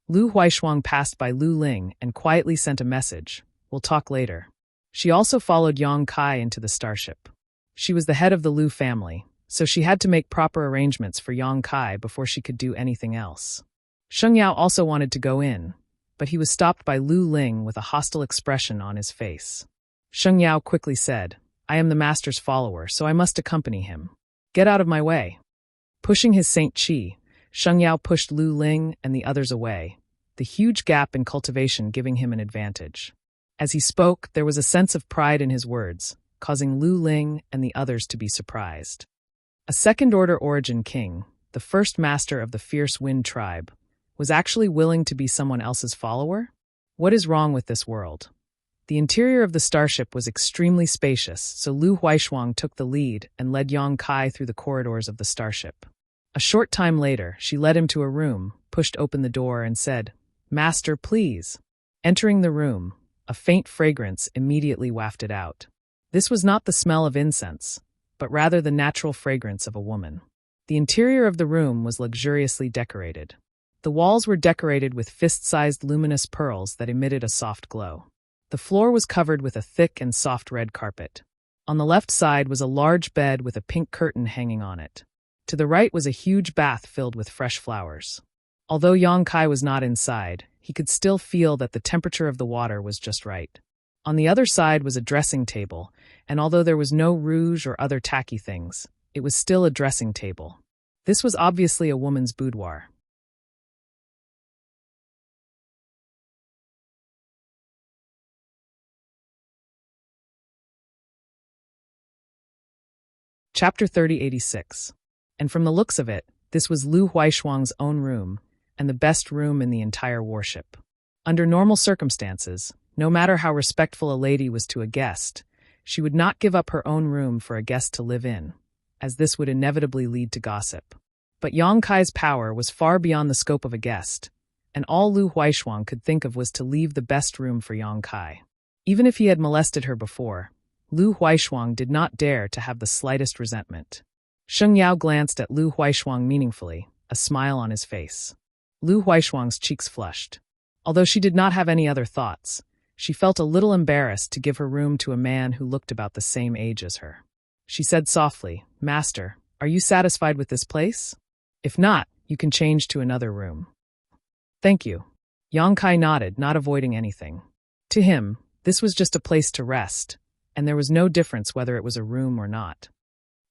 A: Lu Huaishuang passed by Lu Ling and quietly sent a message, we'll talk later. She also followed Yang Kai into the starship. She was the head of the Lu family, so she had to make proper arrangements for Yang Kai before she could do anything else. Sheng Yao also wanted to go in, but he was stopped by Lu Ling with a hostile expression on his face. Sheng Yao quickly said, I am the master's follower, so I must accompany him. Get out of my way. Pushing his Saint Qi, Sheng Yao pushed Lu Ling and the others away, the huge gap in cultivation giving him an advantage. As he spoke, there was a sense of pride in his words, causing Lu Ling and the others to be surprised. A second-order origin king, the first master of the Fierce Wind tribe, was actually willing to be someone else's follower? What is wrong with this world? The interior of the starship was extremely spacious, so Lu Huaishuang took the lead and led Yang Kai through the corridors of the starship. A short time later, she led him to a room, pushed open the door, and said, Master, please. Entering the room, a faint fragrance immediately wafted out. This was not the smell of incense, but rather the natural fragrance of a woman. The interior of the room was luxuriously decorated. The walls were decorated with fist-sized luminous pearls that emitted a soft glow. The floor was covered with a thick and soft red carpet. On the left side was a large bed with a pink curtain hanging on it. To the right was a huge bath filled with fresh flowers. Although Yang Kai was not inside, he could still feel that the temperature of the water was just right. On the other side was a dressing table, and although there was no rouge or other tacky things, it was still a dressing table. This was obviously a woman's boudoir. Chapter 3086. And from the looks of it, this was Lu Huaishuang's own room, and the best room in the entire warship. Under normal circumstances, no matter how respectful a lady was to a guest, she would not give up her own room for a guest to live in, as this would inevitably lead to gossip. But Yang Kai's power was far beyond the scope of a guest, and all Lu Huaishuang could think of was to leave the best room for Yang Kai. Even if he had molested her before, Lu Huaishuang did not dare to have the slightest resentment. Sheng Yao glanced at Lu Huaishuang meaningfully, a smile on his face. Lu Huaishuang's cheeks flushed. Although she did not have any other thoughts, she felt a little embarrassed to give her room to a man who looked about the same age as her. She said softly, Master, are you satisfied with this place? If not, you can change to another room. Thank you. Yang Kai nodded, not avoiding anything. To him, this was just a place to rest, and there was no difference whether it was a room or not.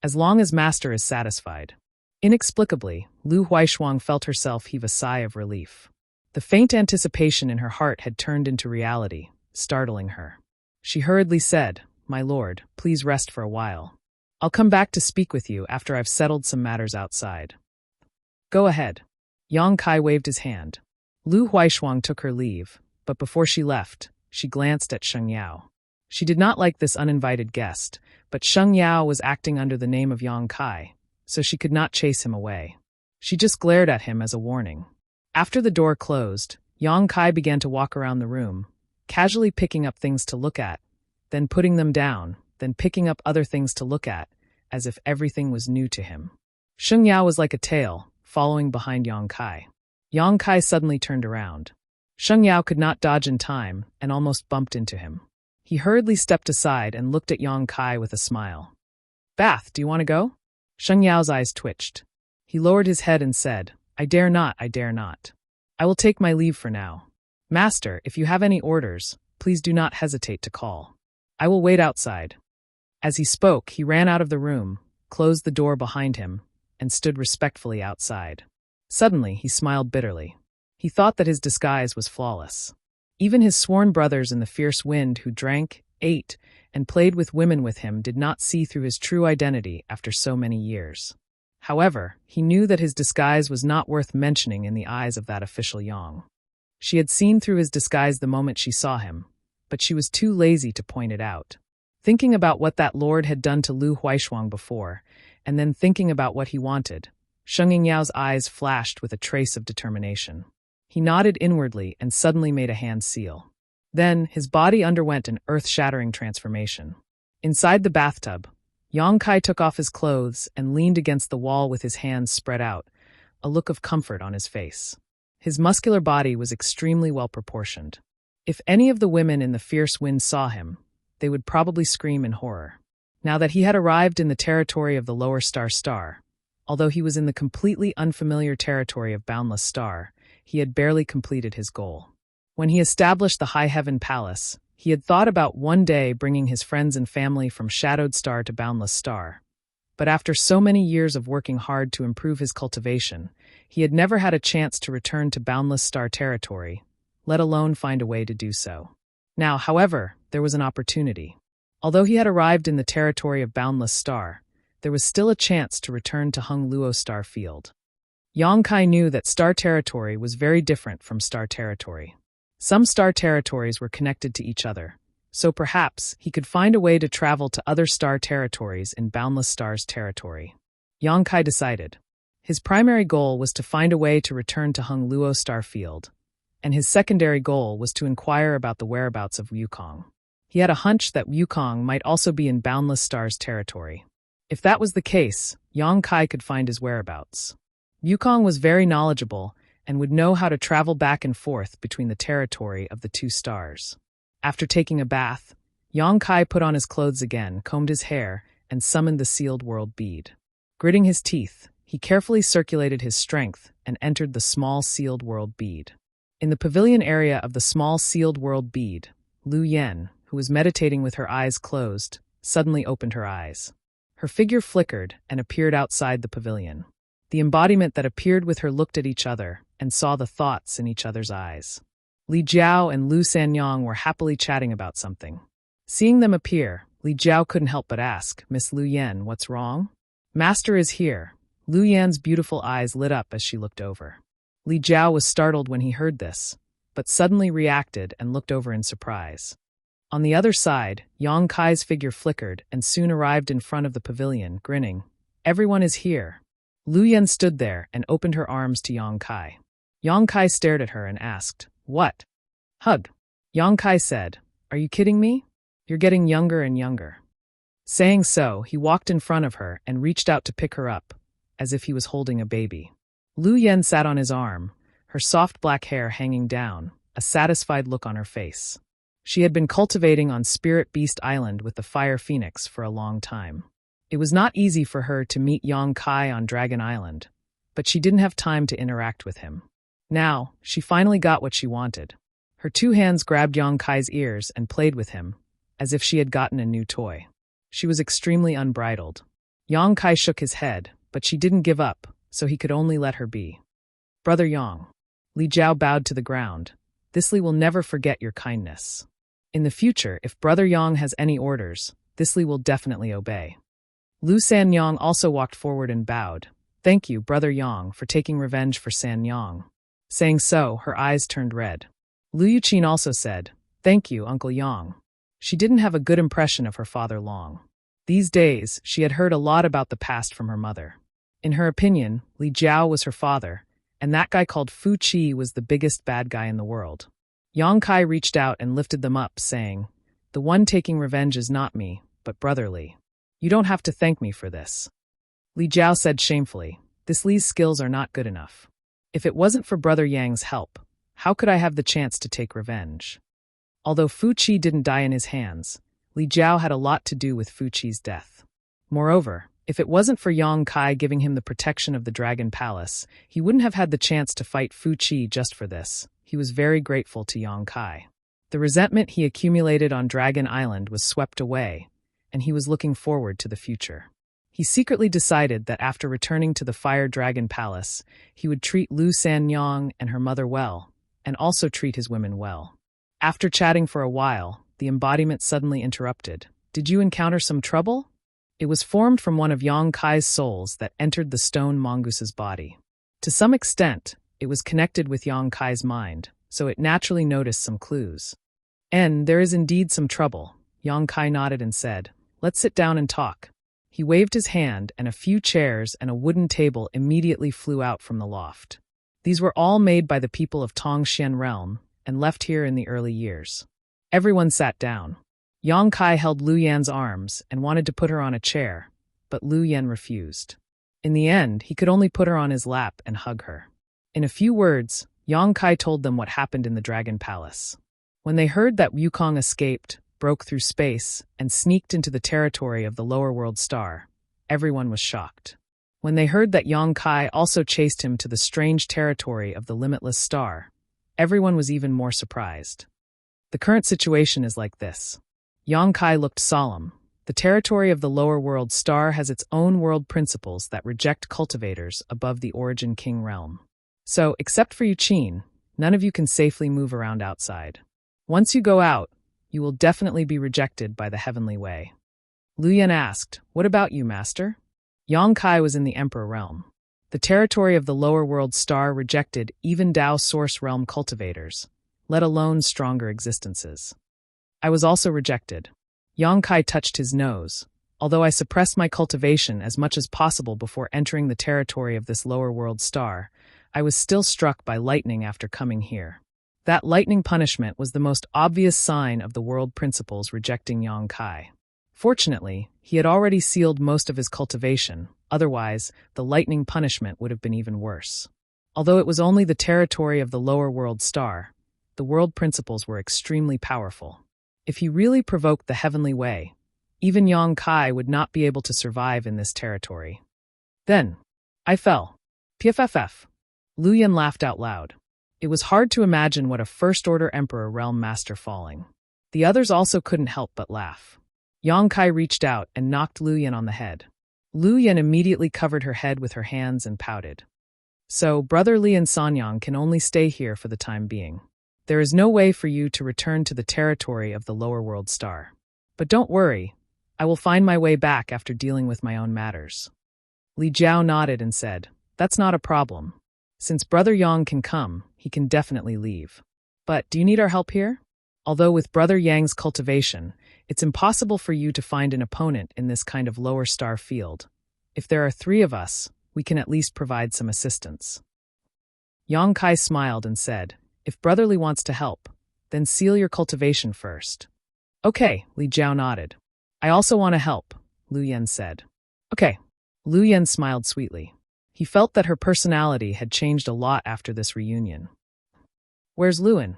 A: As long as Master is satisfied. Inexplicably, Lu Huaishuang felt herself heave a sigh of relief. The faint anticipation in her heart had turned into reality, startling her. She hurriedly said, My lord, please rest for a while. I'll come back to speak with you after I've settled some matters outside. Go ahead. Yang Kai waved his hand. Lu Huaishuang took her leave, but before she left, she glanced at Sheng Yao. She did not like this uninvited guest, but Sheng Yao was acting under the name of Yang Kai, so she could not chase him away. She just glared at him as a warning. After the door closed, Yang Kai began to walk around the room, casually picking up things to look at, then putting them down, then picking up other things to look at, as if everything was new to him. Sheng Yao was like a tail, following behind Yang Kai. Yang Kai suddenly turned around. Sheng Yao could not dodge in time and almost bumped into him. He hurriedly stepped aside and looked at Yang Kai with a smile. "Bath, do you want to go?" Sheng Yao's eyes twitched. He lowered his head and said, I dare not. I will take my leave for now. Master, if you have any orders, please do not hesitate to call. I will wait outside." As he spoke, he ran out of the room, closed the door behind him, and stood respectfully outside. Suddenly, he smiled bitterly. He thought that his disguise was flawless. Even his sworn brothers in the fierce wind who drank, ate, and played with women with him did not see through his true identity after so many years. However, he knew that his disguise was not worth mentioning in the eyes of that official Yang. She had seen through his disguise the moment she saw him, but she was too lazy to point it out. Thinking about what that lord had done to Lu Huaishuang before, and then thinking about what he wanted, Sheng Yingyao's eyes flashed with a trace of determination. He nodded inwardly and suddenly made a hand seal. Then, his body underwent an earth-shattering transformation. Inside the bathtub, Yang Kai took off his clothes and leaned against the wall with his hands spread out, a look of comfort on his face. His muscular body was extremely well-proportioned. If any of the women in the fierce wind saw him, they would probably scream in horror. Now that he had arrived in the territory of the Lower Star, although he was in the completely unfamiliar territory of Boundless Star, he had barely completed his goal. When he established the High Heaven Palace, he had thought about one day bringing his friends and family from Shadowed Star to Boundless Star. But after so many years of working hard to improve his cultivation, he had never had a chance to return to Boundless Star territory, let alone find a way to do so. Now, however, there was an opportunity. Although he had arrived in the territory of Boundless Star, there was still a chance to return to Hung Luo Star Field. Yang Kai knew that Star Territory was very different from Star Territory. Some star territories were connected to each other, so perhaps he could find a way to travel to other star territories in Boundless Star's territory. Yang Kai decided. His primary goal was to find a way to return to Hung Luo Star Field, and his secondary goal was to inquire about the whereabouts of Wukong. He had a hunch that Wukong might also be in Boundless Star's territory. If that was the case, Yang Kai could find his whereabouts. Wukong was very knowledgeable and would know how to travel back and forth between the territory of the two stars. After taking a bath, Yang Kai put on his clothes again, combed his hair, and summoned the sealed world bead. Gritting his teeth, he carefully circulated his strength and entered the small sealed world bead. In the pavilion area of the small sealed world bead, Lu Yen, who was meditating with her eyes closed, suddenly opened her eyes. Her figure flickered and appeared outside the pavilion. The embodiment that appeared with her looked at each other and saw the thoughts in each other's eyes. Li Jiao and Lu Sanyang were happily chatting about something. Seeing them appear, Li Jiao couldn't help but ask, "Miss Lu Yen, what's wrong?" "Master is here." Lu Yan's beautiful eyes lit up as she looked over. Li Jiao was startled when he heard this, but suddenly reacted and looked over in surprise. On the other side, Yang Kai's figure flickered and soon arrived in front of the pavilion, grinning. "Everyone is here." Lu Yen stood there and opened her arms to Yang Kai. Yang Kai stared at her and asked, "What?" "Hug." Yang Kai said, "Are you kidding me? You're getting younger and younger." Saying so, he walked in front of her and reached out to pick her up, as if he was holding a baby. Lu Yen sat on his arm, her soft black hair hanging down, a satisfied look on her face. She had been cultivating on Spirit Beast Island with the Fire Phoenix for a long time. It was not easy for her to meet Yang Kai on Dragon Island, but she didn't have time to interact with him. Now, she finally got what she wanted. Her two hands grabbed Yang Kai's ears and played with him, as if she had gotten a new toy. She was extremely unbridled. Yang Kai shook his head, but she didn't give up, so he could only let her be. "Brother Yang." Li Jiao bowed to the ground. "Thisly will never forget your kindness. In the future, if Brother Yang has any orders, Thisly will definitely obey." Lu Sanyang also walked forward and bowed. "Thank you, Brother Yang, for taking revenge for Sanyang." Saying so, her eyes turned red. Lu Yuqin also said, "Thank you, Uncle Yang." She didn't have a good impression of her father long. These days, she had heard a lot about the past from her mother. In her opinion, Li Jiao was her father, and that guy called Fu Qi was the biggest bad guy in the world. Yang Kai reached out and lifted them up, saying, "The one taking revenge is not me, but Brother Li. You don't have to thank me for this." Li Jiao said shamefully, "This Li's skills are not good enough." If it wasn't for Brother Yang's help, how could I have the chance to take revenge? Although Fu Qi didn't die in his hands, Li Jiao had a lot to do with Fu Qi's death. Moreover, if it wasn't for Yang Kai giving him the protection of the Dragon Palace, he wouldn't have had the chance to fight Fu Qi just for this. He was very grateful to Yang Kai. The resentment he accumulated on Dragon Island was swept away, and he was looking forward to the future. He secretly decided that after returning to the Fire Dragon Palace, he would treat Lu Sanyang and her mother well, and also treat his women well. After chatting for a while, the embodiment suddenly interrupted. Did you encounter some trouble? It was formed from one of Yang Kai's souls that entered the stone mongoose's body. To some extent, it was connected with Yang Kai's mind, so it naturally noticed some clues. And there is indeed some trouble. Yang Kai nodded and said, let's sit down and talk. He waved his hand, and a few chairs and a wooden table immediately flew out from the loft. These were all made by the people of Tongxian Realm, and left here in the early years. Everyone sat down. Yang Kai held Lu Yan's arms and wanted to put her on a chair, but Lu Yan refused. In the end, he could only put her on his lap and hug her. In a few words, Yang Kai told them what happened in the Dragon Palace. When they heard that Wukong escaped, broke through space, and sneaked into the territory of the Lower World Star, everyone was shocked. When they heard that Yang Kai also chased him to the strange territory of the Limitless Star, everyone was even more surprised. The current situation is like this. Yang Kai looked solemn. The territory of the Lower World Star has its own world principles that reject cultivators above the Origin King realm. So, except for Yuqin, none of you can safely move around outside. Once you go out, you will definitely be rejected by the Heavenly Way. Lu Yan asked, what about you, Master? Yang Kai was in the Emperor realm. The territory of the Lower World Star rejected even Dao Source realm cultivators, let alone stronger existences. I was also rejected. Yang Kai touched his nose. Although I suppressed my cultivation as much as possible before entering the territory of this Lower World Star, I was still struck by lightning after coming here. That lightning punishment was the most obvious sign of the world principles rejecting Yang Kai. Fortunately, he had already sealed most of his cultivation, otherwise, the lightning punishment would have been even worse. Although it was only the territory of the Lower World Star, the world principles were extremely powerful. If he really provoked the Heavenly Way, even Yang Kai would not be able to survive in this territory. Then, I fell. PFFF. Lu Yan laughed out loud. It was hard to imagine what a First-Order Emperor Realm Master falling. The others also couldn't help but laugh. Yang Kai reached out and knocked Lu Yan on the head. Lu Yan immediately covered her head with her hands and pouted. So, Brother Li and Sanyang can only stay here for the time being. There is no way for you to return to the territory of the Lower World Star. But don't worry, I will find my way back after dealing with my own matters. Li Jiao nodded and said, that's not a problem. Since Brother Yang can come, he can definitely leave. But do you need our help here? Although with Brother Yang's cultivation, it's impossible for you to find an opponent in this kind of lower star field. If there are 3 of us, we can at least provide some assistance. Yang Kai smiled and said, if Brother Li wants to help, then seal your cultivation first. Okay, Li Jiao nodded. I also want to help, Lu Yan said. Okay. Lu Yan smiled sweetly. He felt that her personality had changed a lot after this reunion. Where's Luan?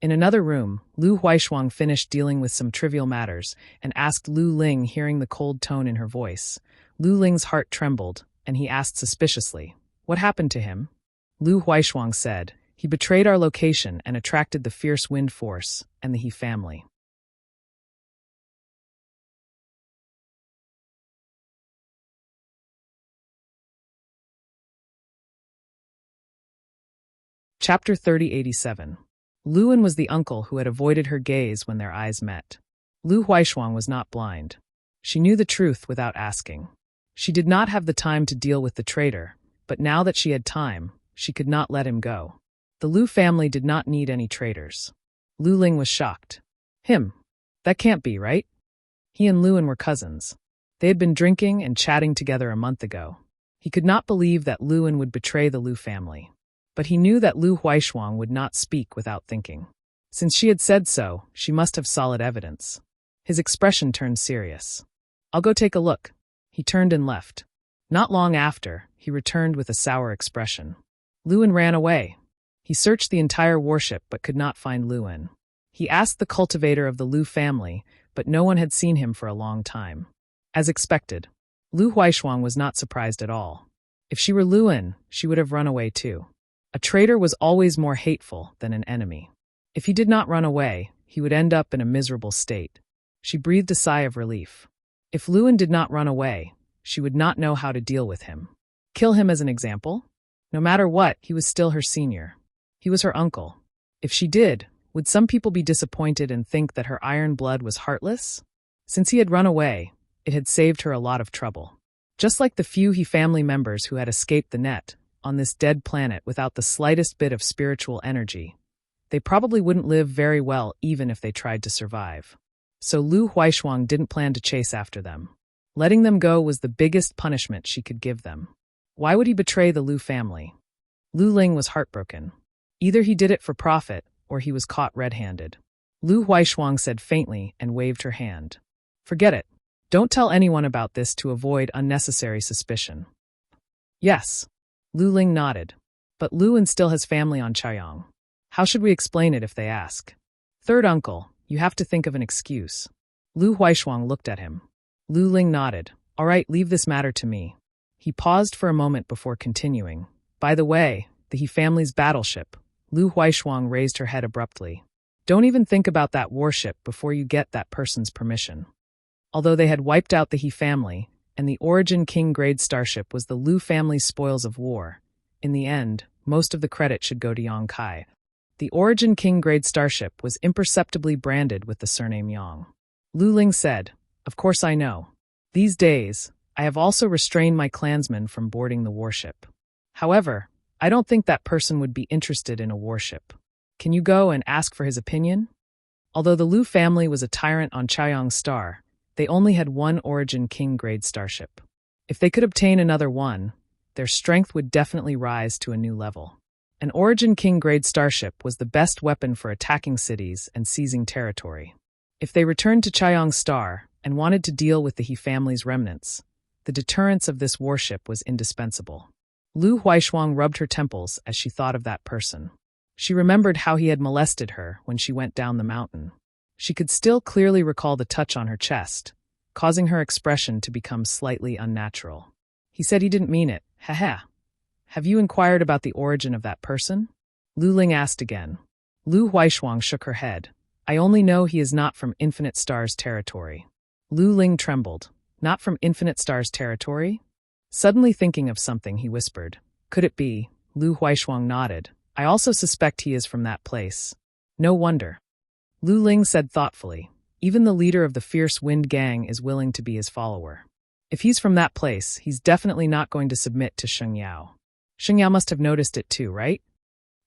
A: In another room, Lu Huaishuang finished dealing with some trivial matters and asked Lu Ling, hearing the cold tone in her voice. Lu Ling's heart trembled, and he asked suspiciously, what happened to him? Lu Huaishuang said, he betrayed our location and attracted the fierce wind force and the He family. Chapter 3087. Luan was the uncle who had avoided her gaze when their eyes met. Lu Huaishuang was not blind. She knew the truth without asking. She did not have the time to deal with the traitor, but now that she had time, she could not let him go. The Lu family did not need any traitors. Lu Ling was shocked. Him? That can't be, right? He and Luan were cousins. They had been drinking and chatting together a month ago. He could not believe that Luan would betray the Lu family. But he knew that Lu Huaishuang would not speak without thinking. Since she had said so, she must have solid evidence. His expression turned serious. I'll go take a look. He turned and left. Not long after, he returned with a sour expression. Luan ran away. He searched the entire warship but could not find Luan. He asked the cultivator of the Lu family, but no one had seen him for a long time. As expected, Lu Huaishuang was not surprised at all. If she were Luan, she would have run away too. A traitor was always more hateful than an enemy. If he did not run away, he would end up in a miserable state. She breathed a sigh of relief. If Luan did not run away, she would not know how to deal with him. Kill him as an example? No matter what, he was still her senior. He was her uncle. If she did, would some people be disappointed and think that her iron blood was heartless? Since he had run away, it had saved her a lot of trouble. Just like the few He family members who had escaped the net, on this dead planet without the slightest bit of spiritual energy, they probably wouldn't live very well even if they tried to survive. So Lu Huaishuang didn't plan to chase after them. Letting them go was the biggest punishment she could give them. Why would he betray the Lu family? Lu Ling was heartbroken. Either he did it for profit, or he was caught red-handed. Lu Huaishuang said faintly and waved her hand. Forget it. Don't tell anyone about this to avoid unnecessary suspicion. Yes. Lu Ling nodded. But Luan still has family on Chaoyang. How should we explain it if they ask? Third uncle, you have to think of an excuse. Lu Huaishuang looked at him. Lu Ling nodded. All right, leave this matter to me. He paused for a moment before continuing. By the way, the He family's battleship. Lu Huaishuang raised her head abruptly. Don't even think about that warship before you get that person's permission. Although they had wiped out the He family, and the Origin King grade starship was the Lu family's spoils of war, in the end, most of the credit should go to Yang Kai. The Origin King grade starship was imperceptibly branded with the surname Yang. Lu Ling said, Of course I know. These days, I have also restrained my clansmen from boarding the warship. However, I don't think that person would be interested in a warship. Can you go and ask for his opinion? Although the Lu family was a tyrant on Chaoyang Star, they only had one Origin King grade starship. If they could obtain another one, their strength would definitely rise to a new level. An Origin King grade starship was the best weapon for attacking cities and seizing territory. If they returned to Chaoyang Star and wanted to deal with the He family's remnants, the deterrence of this warship was indispensable. Lu Huaishuang rubbed her temples as she thought of that person. She remembered how he had molested her when she went down the mountain. She could still clearly recall the touch on her chest, causing her expression to become slightly unnatural. He said he didn't mean it. Ha. Have you inquired about the origin of that person? Lu Ling asked again. Lu Huaishuang shook her head. I only know he is not from Infinite Star's territory. Lu Ling trembled. Not from Infinite Star's territory? Suddenly thinking of something, he whispered. Could it be? Lu Huaishuang nodded. I also suspect he is from that place. No wonder. Lu Ling said thoughtfully. Even the leader of the Fierce Wind Gang is willing to be his follower. If he's from that place, he's definitely not going to submit to Sheng Yao. Sheng Yao must have noticed it too, right?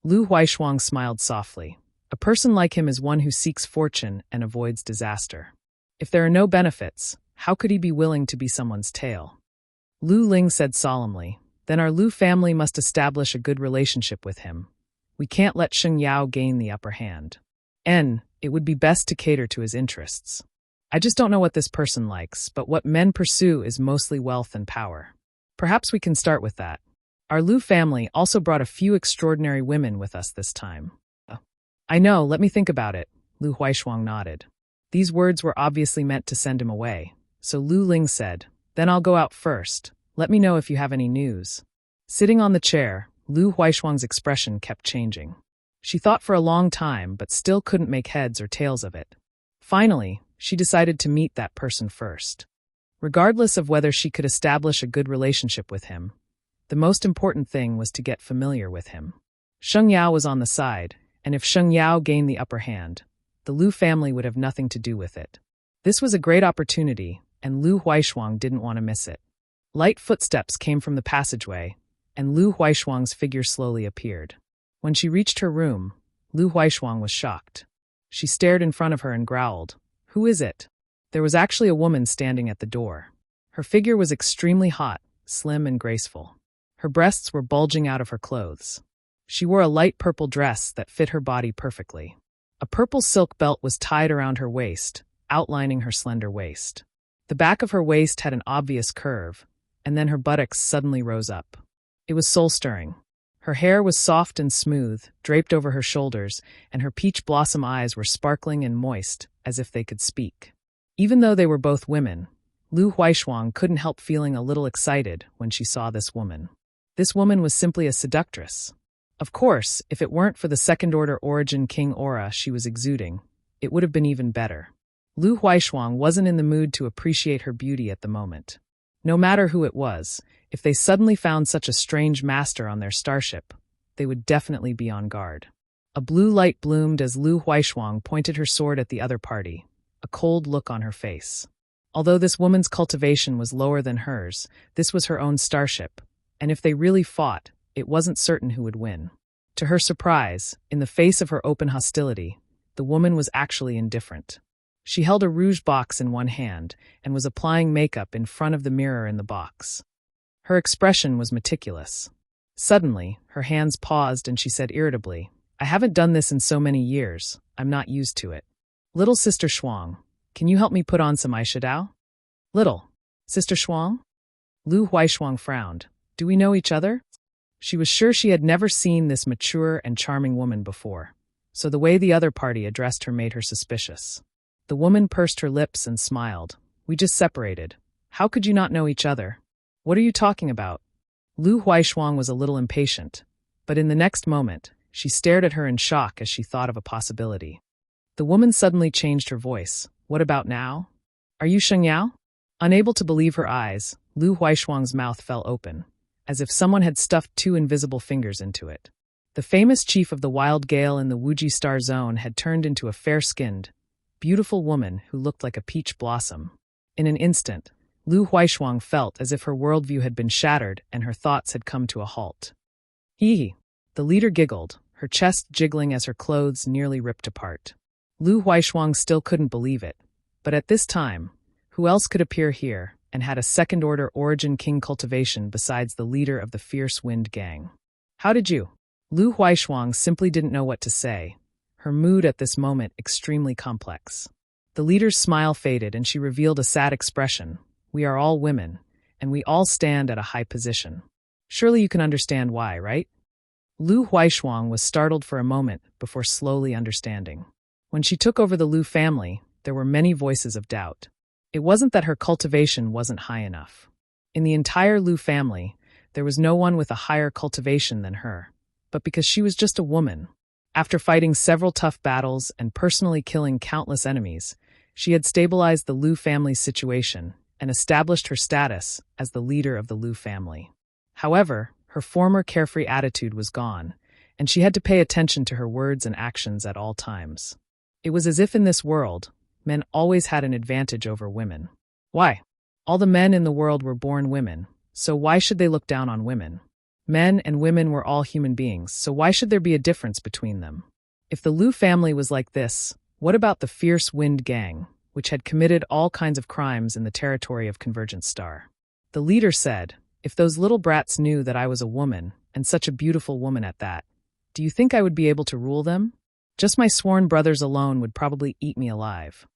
A: Lu Huaishuang smiled softly. A person like him is one who seeks fortune and avoids disaster. If there are no benefits, how could he be willing to be someone's tail? Lu Ling said solemnly, then our Lu family must establish a good relationship with him. We can't let Sheng Yao gain the upper hand. It would be best to cater to his interests. I just don't know what this person likes, but what men pursue is mostly wealth and power. Perhaps we can start with that. Our Lu family also brought a few extraordinary women with us this time. I know, let me think about it, Lu Huaishuang nodded. These words were obviously meant to send him away, so Lu Ling said, Then I'll go out first. Let me know if you have any news. Sitting on the chair, Lu Huaishuang's expression kept changing. She thought for a long time, but still couldn't make heads or tails of it. Finally, she decided to meet that person first. Regardless of whether she could establish a good relationship with him, the most important thing was to get familiar with him. Sheng Yao was on the side, and if Sheng Yao gained the upper hand, the Lu family would have nothing to do with it. This was a great opportunity, and Lu Huaishuang didn't want to miss it. Light footsteps came from the passageway, and Lu Huaishuang's figure slowly appeared. When she reached her room, Lu Huaishuang was shocked. She stared in front of her and growled, Who is it? There was actually a woman standing at the door. Her figure was extremely hot, slim and graceful. Her breasts were bulging out of her clothes. She wore a light purple dress that fit her body perfectly. A purple silk belt was tied around her waist, outlining her slender waist. The back of her waist had an obvious curve, and then her buttocks suddenly rose up. It was soul-stirring. Her hair was soft and smooth, draped over her shoulders, and her peach blossom eyes were sparkling and moist, as if they could speak. Even though they were both women, Lu Huaishuang couldn't help feeling a little excited when she saw this woman. This woman was simply a seductress. Of course, if it weren't for the second-order origin king aura she was exuding, it would have been even better. Lu Huaishuang wasn't in the mood to appreciate her beauty at the moment. No matter who it was, if they suddenly found such a strange master on their starship, they would definitely be on guard. A blue light bloomed as Lu Huaishuang pointed her sword at the other party, a cold look on her face. Although this woman's cultivation was lower than hers, this was her own starship, and if they really fought, it wasn't certain who would win. To her surprise, in the face of her open hostility, the woman was actually indifferent. She held a rouge box in one hand and was applying makeup in front of the mirror in the box. Her expression was meticulous. Suddenly, her hands paused and she said irritably, "I haven't done this in so many years. I'm not used to it. Little Sister Shuang, can you help me put on some eyeshadow?" "Little Sister Shuang?" Lu Huaishuang frowned. "Do we know each other?" She was sure she had never seen this mature and charming woman before, so the way the other party addressed her made her suspicious. The woman pursed her lips and smiled. "We just separated. How could you not know each other? What are you talking about?" Lu Huaishuang was a little impatient, but in the next moment, she stared at her in shock as she thought of a possibility. The woman suddenly changed her voice. "What about now? Are you Sheng Yao?" Unable to believe her eyes, Lu Huaishuang's mouth fell open, as if someone had stuffed two invisible fingers into it. The famous chief of the wild gale in the Wuji Star Zone had turned into a fair-skinned, beautiful woman who looked like a peach blossom. In an instant, Lu Huaishuang felt as if her worldview had been shattered and her thoughts had come to a halt. Hee! The leader giggled, her chest jiggling as her clothes nearly ripped apart. Lu Huaishuang still couldn't believe it, but at this time, who else could appear here and had a second-order origin king cultivation besides the leader of the Fierce Wind Gang? "How did you?" Lu Huaishuang simply didn't know what to say, her mood at this moment extremely complex. The leader's smile faded and she revealed a sad expression. "We are all women, and we all stand at a high position. Surely you can understand why, right?" Lu Huaishuang was startled for a moment before slowly understanding. When she took over the Lu family, there were many voices of doubt. It wasn't that her cultivation wasn't high enough. In the entire Lu family, there was no one with a higher cultivation than her, but because she was just a woman. After fighting several tough battles and personally killing countless enemies, she had stabilized the Lu family's situation and established her status as the leader of the Lu family. However, her former carefree attitude was gone, and she had to pay attention to her words and actions at all times. It was as if in this world, men always had an advantage over women. Why? All the men in the world were born women, so why should they look down on women? Men and women were all human beings, so why should there be a difference between them? If the Lu family was like this, what about the Fierce Wind Gang, which had committed all kinds of crimes in the territory of Convergence Star? The leader said, "If those little brats knew that I was a woman, and such a beautiful woman at that, do you think I would be able to rule them? Just my sworn brothers alone would probably eat me alive."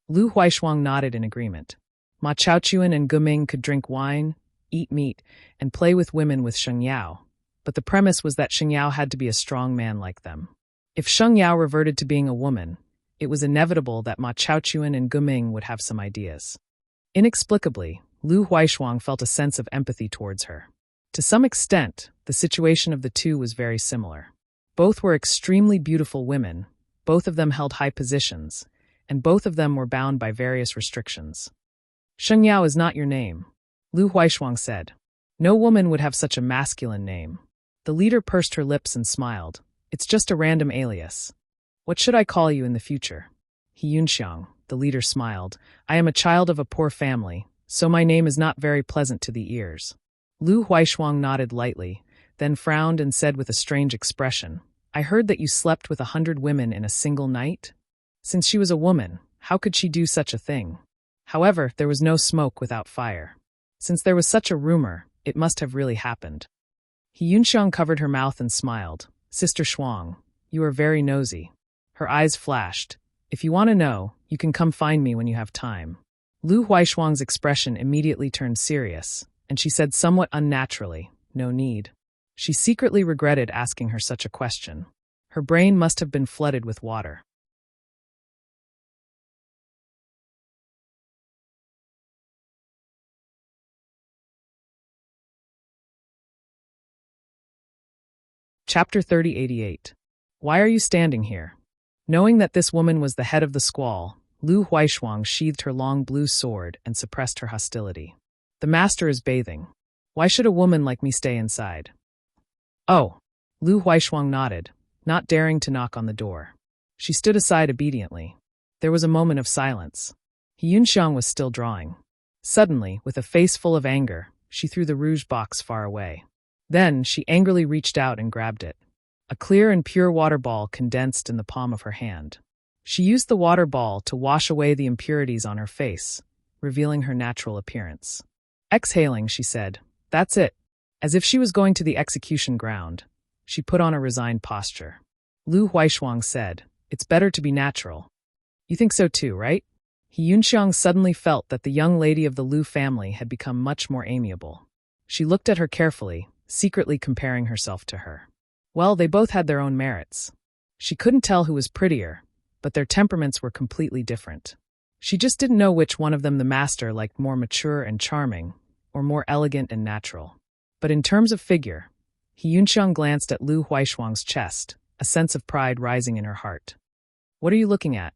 A: Lu Huaishuang nodded in agreement. Ma Chaochuan and Guming could drink wine, eat meat, and play with women with Sheng Yao, but the premise was that Sheng Yao had to be a strong man like them. If Sheng Yao reverted to being a woman, it was inevitable that Ma Chaochuan and Guming would have some ideas. Inexplicably, Lu Huaishuang felt a sense of empathy towards her. To some extent, the situation of the two was very similar. Both were extremely beautiful women, both of them held high positions, and both of them were bound by various restrictions. "Sheng Yao is not your name," Lu Huaishuang said. "No woman would have such a masculine name." The leader pursed her lips and smiled. "It's just a random alias. What should I call you in the future?" "He Yunxiang," the leader smiled. "I am a child of a poor family, so my name is not very pleasant to the ears." Lu Huaishuang nodded lightly, then frowned and said with a strange expression, "I heard that you slept with 100 women in a single night?" Since she was a woman, how could she do such a thing? However, there was no smoke without fire. Since there was such a rumor, it must have really happened. He Yunxiang covered her mouth and smiled. "Sister Shuang, you are very nosy." Her eyes flashed. "If you want to know, you can come find me when you have time." Lu Huaishuang's expression immediately turned serious, and she said somewhat unnaturally, "No need." She secretly regretted asking her such a question. Her brain must have been flooded with water. Chapter 3088. Why are you standing here? Knowing that this woman was the head of the squall, Lu Huaishuang sheathed her long blue sword and suppressed her hostility. The master is bathing. Why should a woman like me stay inside? Oh. Lu Huaishuang nodded, not daring to knock on the door. She stood aside obediently. There was a moment of silence. He Yunxiang was still drawing. Suddenly, with a face full of anger, she threw the rouge box far away. Then, she angrily reached out and grabbed it. A clear and pure water ball condensed in the palm of her hand. She used the water ball to wash away the impurities on her face, revealing her natural appearance. Exhaling, she said, "That's it." As if she was going to the execution ground, she put on a resigned posture. Lu Huaishuang said, "It's better to be natural." You think so too, right? He Yunxiang suddenly felt that the young lady of the Lu family had become much more amiable. She looked at her carefully, secretly comparing herself to her. Well, they both had their own merits. She couldn't tell who was prettier, but their temperaments were completely different. She just didn't know which one of them the master liked more mature and charming, or more elegant and natural. But in terms of figure, He Yunxiang glanced at Lu Huaishuang's chest, a sense of pride rising in her heart. What are you looking at?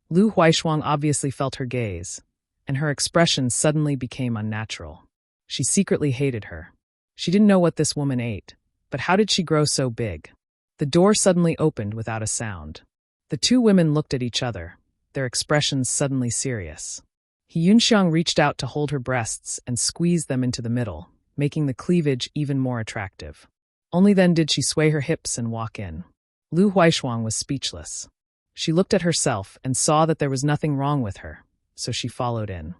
A: Lu Huaishuang obviously felt her gaze, and her expression suddenly became unnatural. She secretly hated her. She didn't know what this woman ate, but how did she grow so big? The door suddenly opened without a sound. The two women looked at each other, their expressions suddenly serious. He Yunxiang reached out to hold her breasts and squeezed them into the middle, making the cleavage even more attractive. Only then did she sway her hips and walk in. Lu Huaishuang was speechless. She looked at herself and saw that there was nothing wrong with her, so she followed in.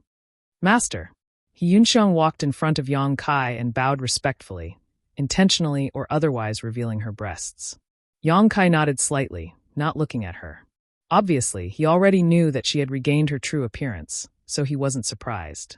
A: Master. He Yunxiang walked in front of Yang Kai and bowed respectfully, intentionally or otherwise revealing her breasts. Yang Kai nodded slightly, not looking at her. Obviously, he already knew that she had regained her true appearance, so he wasn't surprised.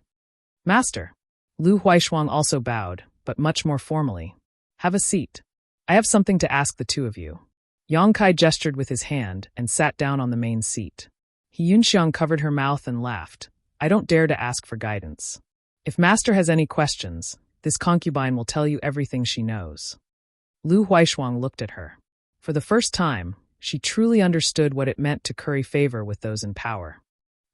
A: Master. Lu Huaishuang also bowed, but much more formally. Have a seat. I have something to ask the two of you. Yang Kai gestured with his hand and sat down on the main seat. He Yunxiang covered her mouth and laughed. I don't dare to ask for guidance. If Master has any questions, this concubine will tell you everything she knows. Lu Huaishuang looked at her. For the first time, she truly understood what it meant to curry favor with those in power.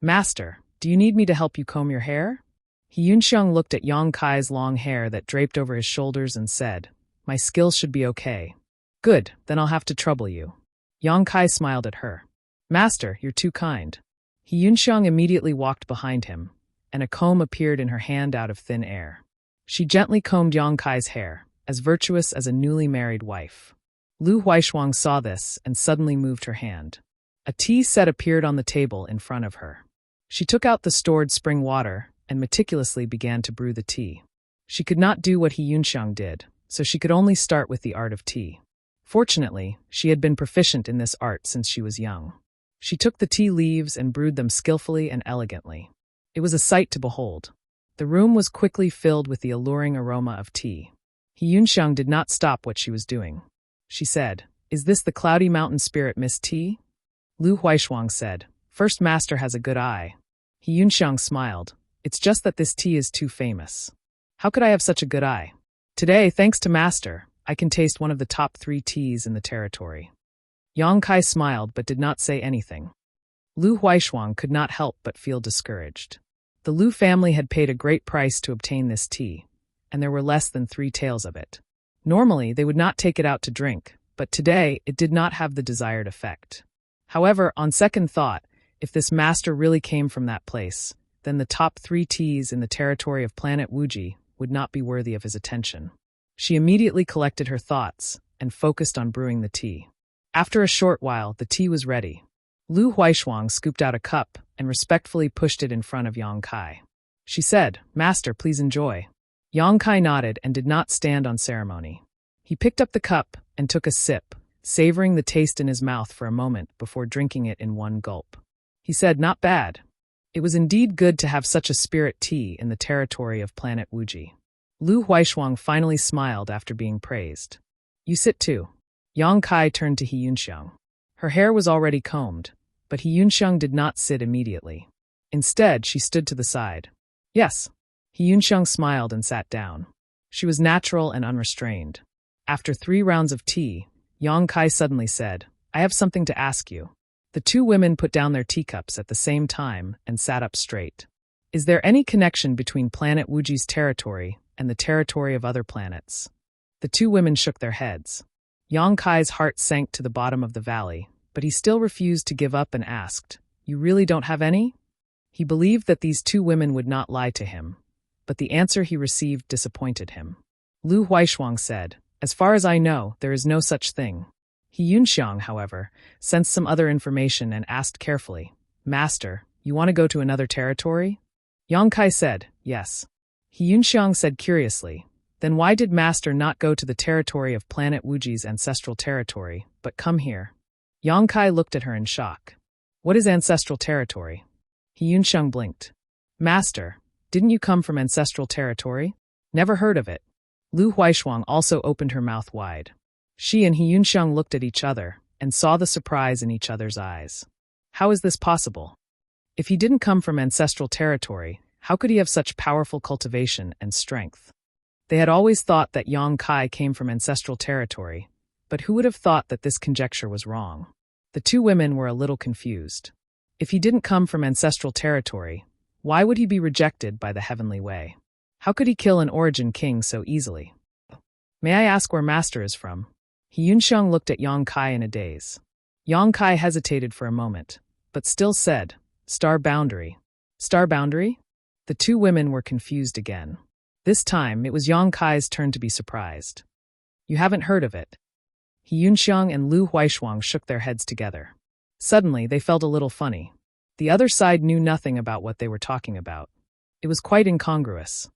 A: Master, do you need me to help you comb your hair? He Yunxiang looked at Yang Kai's long hair that draped over his shoulders and said, My skills should be okay. Good, then I'll have to trouble you. Yang Kai smiled at her. Master, you're too kind. He Yunxiang immediately walked behind him, and a comb appeared in her hand out of thin air. She gently combed Yang Kai's hair, as virtuous as a newly married wife. Lu Huaishuang saw this and suddenly moved her hand. A tea set appeared on the table in front of her. She took out the stored spring water and meticulously began to brew the tea. She could not do what He Yunxiang did, so she could only start with the art of tea. Fortunately, she had been proficient in this art since she was young. She took the tea leaves and brewed them skillfully and elegantly. It was a sight to behold. The room was quickly filled with the alluring aroma of tea. He Yunxiang did not stop what she was doing. She said, Is this the cloudy mountain spirit Miss Tea? Lu Huaishuang said, First Master has a good eye. He Yunxiang smiled. It's just that this tea is too famous. How could I have such a good eye? Today, thanks to Master, I can taste one of the top 3 teas in the territory. Yang Kai smiled but did not say anything. Lu Huaishuang could not help but feel discouraged. The Lu family had paid a great price to obtain this tea, and there were less than 3 taels of it. Normally, they would not take it out to drink, but today it did not have the desired effect. However, on second thought, if this master really came from that place, then the top 3 teas in the territory of planet Wuji would not be worthy of his attention. She immediately collected her thoughts and focused on brewing the tea. After a short while, the tea was ready. Lu Huaishuang scooped out a cup and respectfully pushed it in front of Yang Kai. She said, Master, please enjoy. Yang Kai nodded and did not stand on ceremony. He picked up the cup and took a sip, savoring the taste in his mouth for a moment before drinking it in one gulp. He said, Not bad. It was indeed good to have such a spirit tea in the territory of planet Wuji. Lu Huaishuang finally smiled after being praised. You sit too. Yang Kai turned to He Yunxiang. Her hair was already combed, but He Yunxiang did not sit immediately. Instead, she stood to the side. Yes. He Yunxiang smiled and sat down. She was natural and unrestrained. After 3 rounds of tea, Yang Kai suddenly said, I have something to ask you. The 2 women put down their teacups at the same time and sat up straight. Is there any connection between planet Wuji's territory and the territory of other planets? The 2 women shook their heads. Yang Kai's heart sank to the bottom of the valley, but he still refused to give up and asked, You really don't have any? He believed that these 2 women would not lie to him, but the answer he received disappointed him. Lu Huaishuang said, As far as I know, there is no such thing. He Yunxiang, however, sensed some other information and asked carefully, Master, you want to go to another territory? Yang Kai said, Yes. He Yunxiang said curiously, Then why did Master not go to the territory of planet Wuji's ancestral territory, but come here? Yang Kai looked at her in shock. What is ancestral territory? He Yunxiang blinked. Master, didn't you come from ancestral territory? Never heard of it. Lu Huaishuang also opened her mouth wide. She and He Yunxiang looked at each other and saw the surprise in each other's eyes. How is this possible? If he didn't come from ancestral territory, how could he have such powerful cultivation and strength? They had always thought that Yang Kai came from ancestral territory, but who would have thought that this conjecture was wrong? The 2 women were a little confused. If he didn't come from ancestral territory, why would he be rejected by the heavenly way? How could he kill an origin king so easily? May I ask where Master is from? He Yunxiang looked at Yang Kai in a daze. Yang Kai hesitated for a moment, but still said, Star boundary. Star boundary? The 2 women were confused again. This time, it was Yang Kai's turn to be surprised. You haven't heard of it. He Yunxiang and Lu Huaishuang shook their heads together. Suddenly, they felt a little funny. The other side knew nothing about what they were talking about. It was quite incongruous.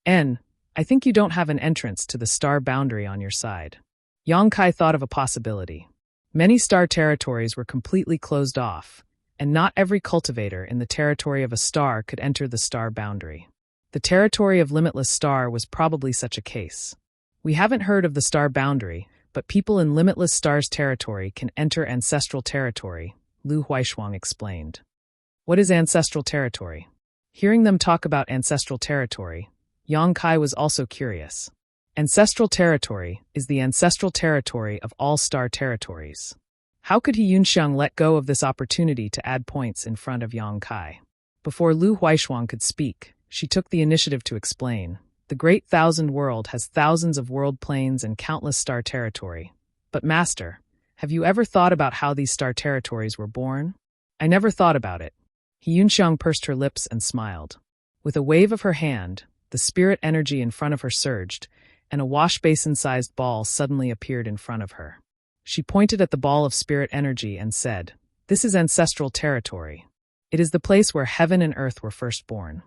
A: I think you don't have an entrance to the star boundary on your side. Yang Kai thought of a possibility. Many star territories were completely closed off, and not every cultivator in the territory of a star could enter the star boundary. The territory of Limitless Star was probably such a case. We haven't heard of the star boundary, but people in Limitless Star's territory can enter ancestral territory, Lu Huaishuang explained. What is ancestral territory? Hearing them talk about ancestral territory, Yang Kai was also curious. Ancestral territory is the ancestral territory of all star territories. How could He Yunxiang let go of this opportunity to add points in front of Yang Kai? Before Lu Huaishuang could speak, she took the initiative to explain. The Great Thousand World has thousands of world planes and countless star territory. But Master, have you ever thought about how these star territories were born? I never thought about it. He Yunxiang pursed her lips and smiled. With a wave of her hand, the spirit energy in front of her surged, and a wash basin-sized ball suddenly appeared in front of her. She pointed at the ball of spirit energy and said, This is ancestral territory. It is the place where heaven and earth were first born.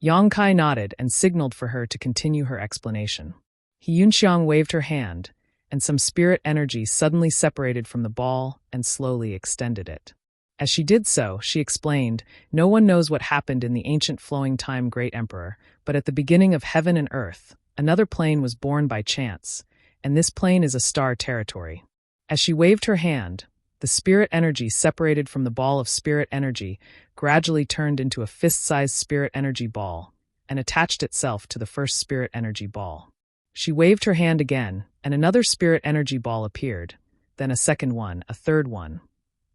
A: Yang Kai nodded and signaled for her to continue her explanation. He Yunxiang waved her hand, and some spirit energy suddenly separated from the ball and slowly extended it. As she did so, she explained, No one knows what happened in the ancient flowing time Great Emperor, but at the beginning of heaven and earth, another plane was born by chance, and this plane is a star territory. As she waved her hand, the spirit energy separated from the ball of spirit energy gradually turned into a fist-sized spirit energy ball and attached itself to the first spirit energy ball. She waved her hand again, and another spirit energy ball appeared, then a second one, a third one.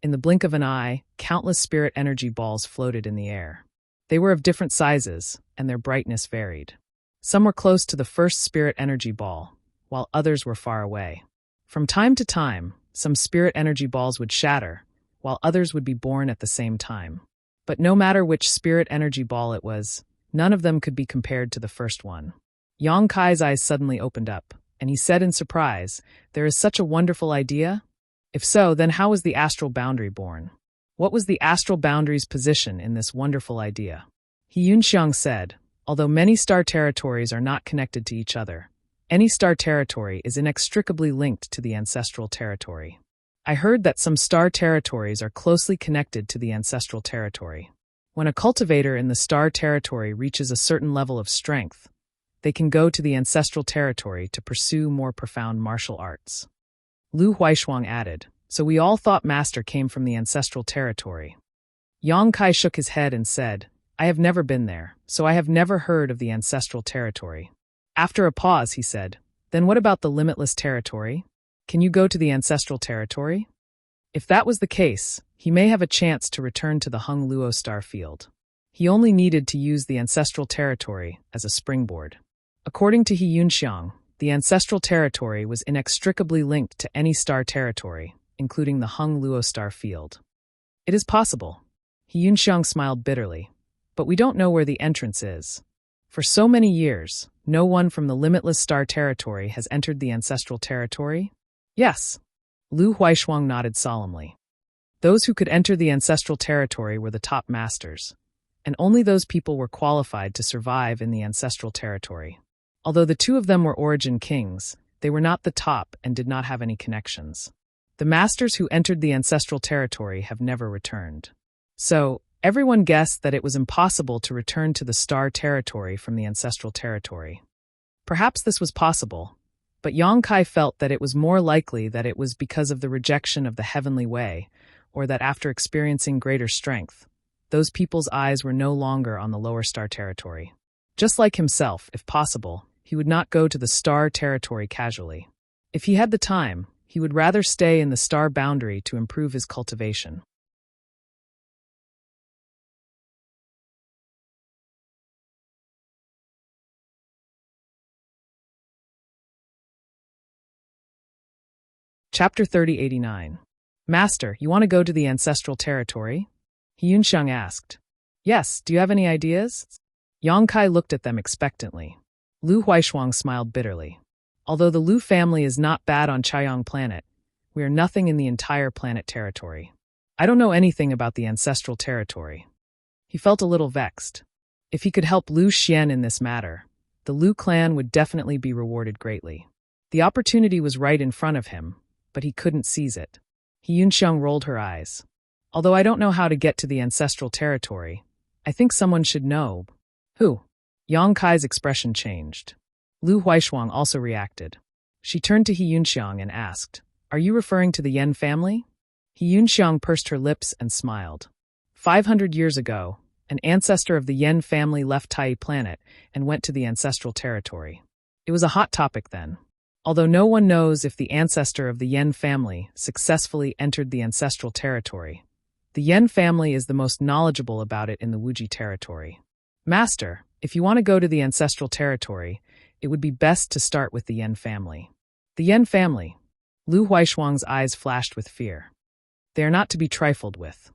A: In the blink of an eye, countless spirit energy balls floated in the air. They were of different sizes, and their brightness varied. Some were close to the first spirit energy ball, while others were far away. From time to time, some spirit energy balls would shatter, while others would be born at the same time. But no matter which spirit energy ball it was, none of them could be compared to the first one. Yang Kai's eyes suddenly opened up, and he said in surprise, There is such a wonderful idea? If so, then how was the astral boundary born? What was the astral boundary's position in this wonderful idea? He Yunxiang said, Although many star territories are not connected to each other, any star territory is inextricably linked to the ancestral territory. I heard that some star territories are closely connected to the ancestral territory. When a cultivator in the star territory reaches a certain level of strength, They can go to the ancestral territory to pursue more profound martial arts. Lu Huaishuang added, so we all thought Master came from the ancestral territory. Yang Kai shook his head and said, I have never been there, so I have never heard of the ancestral territory. After a pause, he said, then what about the limitless territory? Can you go to the ancestral territory? If that was the case, he may have a chance to return to the Hung Luo star field. He only needed to use the ancestral territory as a springboard. According to He Yunxiang, the ancestral territory was inextricably linked to any star territory, including the Hung Luo star field. It is possible. He Yunxiang smiled bitterly. But we don't know where the entrance is. For so many years, no one from the limitless star territory has entered the ancestral territory? Yes. Lu Huaishuang nodded solemnly. Those who could enter the ancestral territory were the top masters, and only those people were qualified to survive in the ancestral territory. Although the two of them were origin kings, they were not the top and did not have any connections. The masters who entered the ancestral territory have never returned. So, everyone guessed that it was impossible to return to the star territory from the ancestral territory. Perhaps this was possible, but Yang Kai felt that it was more likely that it was because of the rejection of the heavenly way, or that after experiencing greater strength, those people's eyes were no longer on the lower star territory. Just like himself, if possible, he would not go to the star territory casually. If he had the time, he would rather stay in the star boundary to improve his cultivation. Chapter 3089. Master, you want to go to the ancestral territory? He Yunxiang asked. Yes, do you have any ideas? Yang Kai looked at them expectantly. Lu Huaishuang smiled bitterly. Although the Lu family is not bad on Chaiyang planet, we are nothing in the entire planet territory. I don't know anything about the ancestral territory. He felt a little vexed. If he could help Lu Xian in this matter, the Lu clan would definitely be rewarded greatly. The opportunity was right in front of him, but he couldn't seize it. He Yunxiang rolled her eyes. Although I don't know how to get to the ancestral territory, I think someone should know. Who? Yang Kai's expression changed. Lu Huaishuang also reacted. She turned to He Yunxiang and asked, Are you referring to the Yen family? He Yunxiang pursed her lips and smiled. 500 years ago, an ancestor of the Yen family left Tai planet and went to the ancestral territory. It was a hot topic then. Although no one knows if the ancestor of the Yen family successfully entered the ancestral territory, the Yen family is the most knowledgeable about it in the Wuji territory. Master, if you want to go to the ancestral territory, it would be best to start with the Yen family. The Yen family. Lu Huaishuang's eyes flashed with fear. They are not to be trifled with.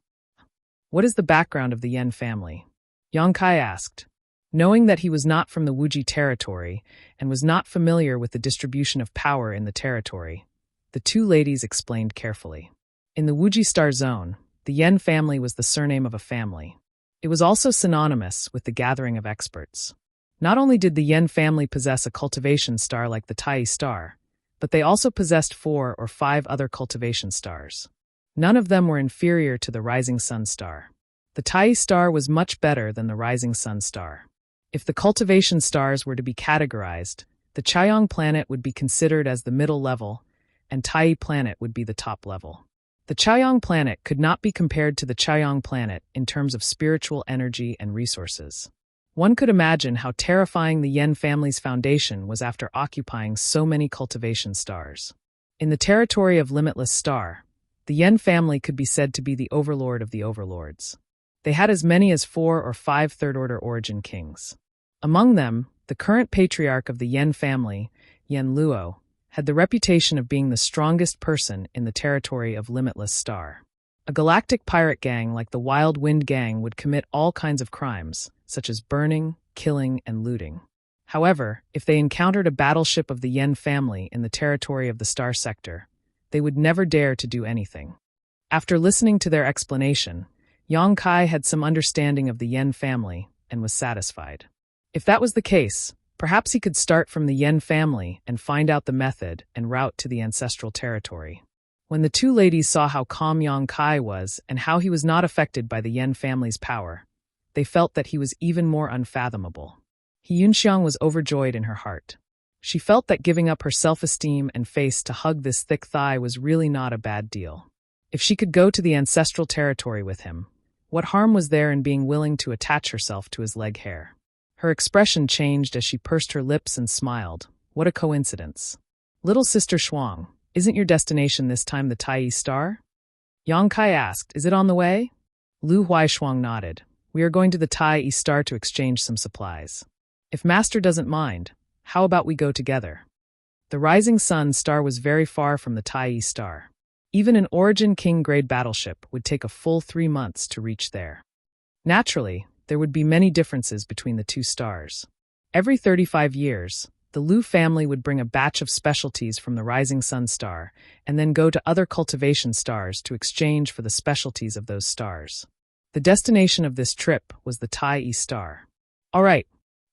A: What is the background of the Yen family? Yang Kai asked. Knowing that he was not from the Wuji territory and was not familiar with the distribution of power in the territory, the two ladies explained carefully. In the Wuji star zone, the Yen family was the surname of a family. It was also synonymous with the gathering of experts. Not only did the Yen family possess a cultivation star like the Tai star, but they also possessed 4 or 5 other cultivation stars. None of them were inferior to the rising sun star. The Tai star was much better than the rising sun star. If the cultivation stars were to be categorized, the Chaiyang planet would be considered as the middle level, and Tai planet would be the top level. The Chaiyang planet could not be compared to the Chaiyang planet in terms of spiritual energy and resources. One could imagine how terrifying the Yen family's foundation was after occupying so many cultivation stars. In the territory of Limitless Star, the Yen family could be said to be the overlord of the overlords. They had as many as 4 or 5 third-order origin kings. Among them, the current patriarch of the Yen family, Yen Luo, had the reputation of being the strongest person in the territory of Limitless Star. A galactic pirate gang like the Wild Wind Gang would commit all kinds of crimes, such as burning, killing, and looting. However, if they encountered a battleship of the Yen family in the territory of the Star Sector, they would never dare to do anything. After listening to their explanation, Yang Kai had some understanding of the Yen family and was satisfied. If that was the case, perhaps he could start from the Yen family and find out the method and route to the ancestral territory. When the two ladies saw how calm Yang Kai was and how he was not affected by the Yen family's power, they felt that he was even more unfathomable. He Yunxiang was overjoyed in her heart. She felt that giving up her self-esteem and face to hug this thick thigh was really not a bad deal. If she could go to the ancestral territory with him, what harm was there in being willing to attach herself to his leg hair? Her expression changed as she pursed her lips and smiled. What a coincidence. Little sister Shuang, isn't your destination this time the Tai Star? Yang Kai asked, is it on the way? Lu Huaishuang nodded. We are going to the Tai Star to exchange some supplies. If Master doesn't mind, how about we go together? The rising sun star was very far from the Tai Star. Even an Origin King-grade battleship would take a full 3 months to reach there. Naturally, there would be many differences between the two stars. Every 35 years, the Lu family would bring a batch of specialties from the rising sun star and then go to other cultivation stars to exchange for the specialties of those stars. The destination of this trip was the Tai Star. All right,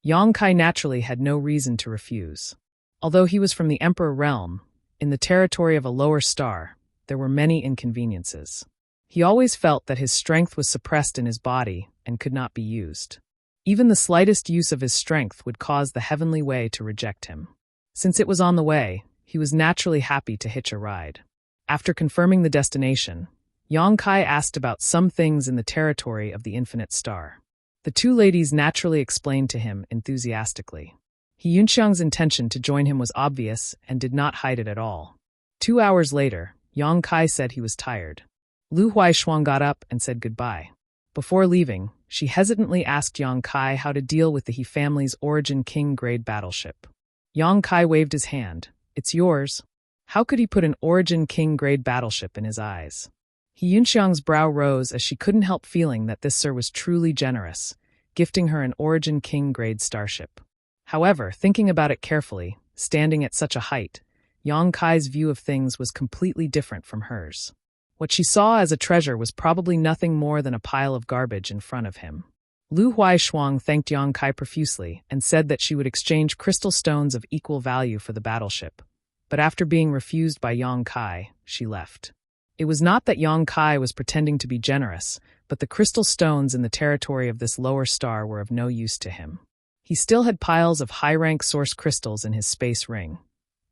A: Yang Kai naturally had no reason to refuse. Although he was from the Emperor realm, in the territory of a lower star, there were many inconveniences. He always felt that his strength was suppressed in his body and could not be used. Even the slightest use of his strength would cause the heavenly way to reject him. Since it was on the way, he was naturally happy to hitch a ride. After confirming the destination, Yang Kai asked about some things in the territory of the infinite star. The two ladies naturally explained to him enthusiastically. He Yunxiang's intention to join him was obvious and did not hide it at all. 2 hours later, Yang Kai said he was tired. Lu Huaishuang got up and said goodbye. Before leaving, she hesitantly asked Yang Kai how to deal with the He family's Origin King-grade battleship. Yang Kai waved his hand. It's yours. How could he put an Origin King-grade battleship in his eyes? He Yunxiang's brow rose as she couldn't help feeling that this sir was truly generous, gifting her an Origin King-grade starship. However, thinking about it carefully, standing at such a height, Yang Kai's view of things was completely different from hers. What she saw as a treasure was probably nothing more than a pile of garbage in front of him. Lu Huaishuang thanked Yang Kai profusely and said that she would exchange crystal stones of equal value for the battleship. But after being refused by Yang Kai, she left. It was not that Yang Kai was pretending to be generous, but the crystal stones in the territory of this lower star were of no use to him. He still had piles of high-rank source crystals in his space ring,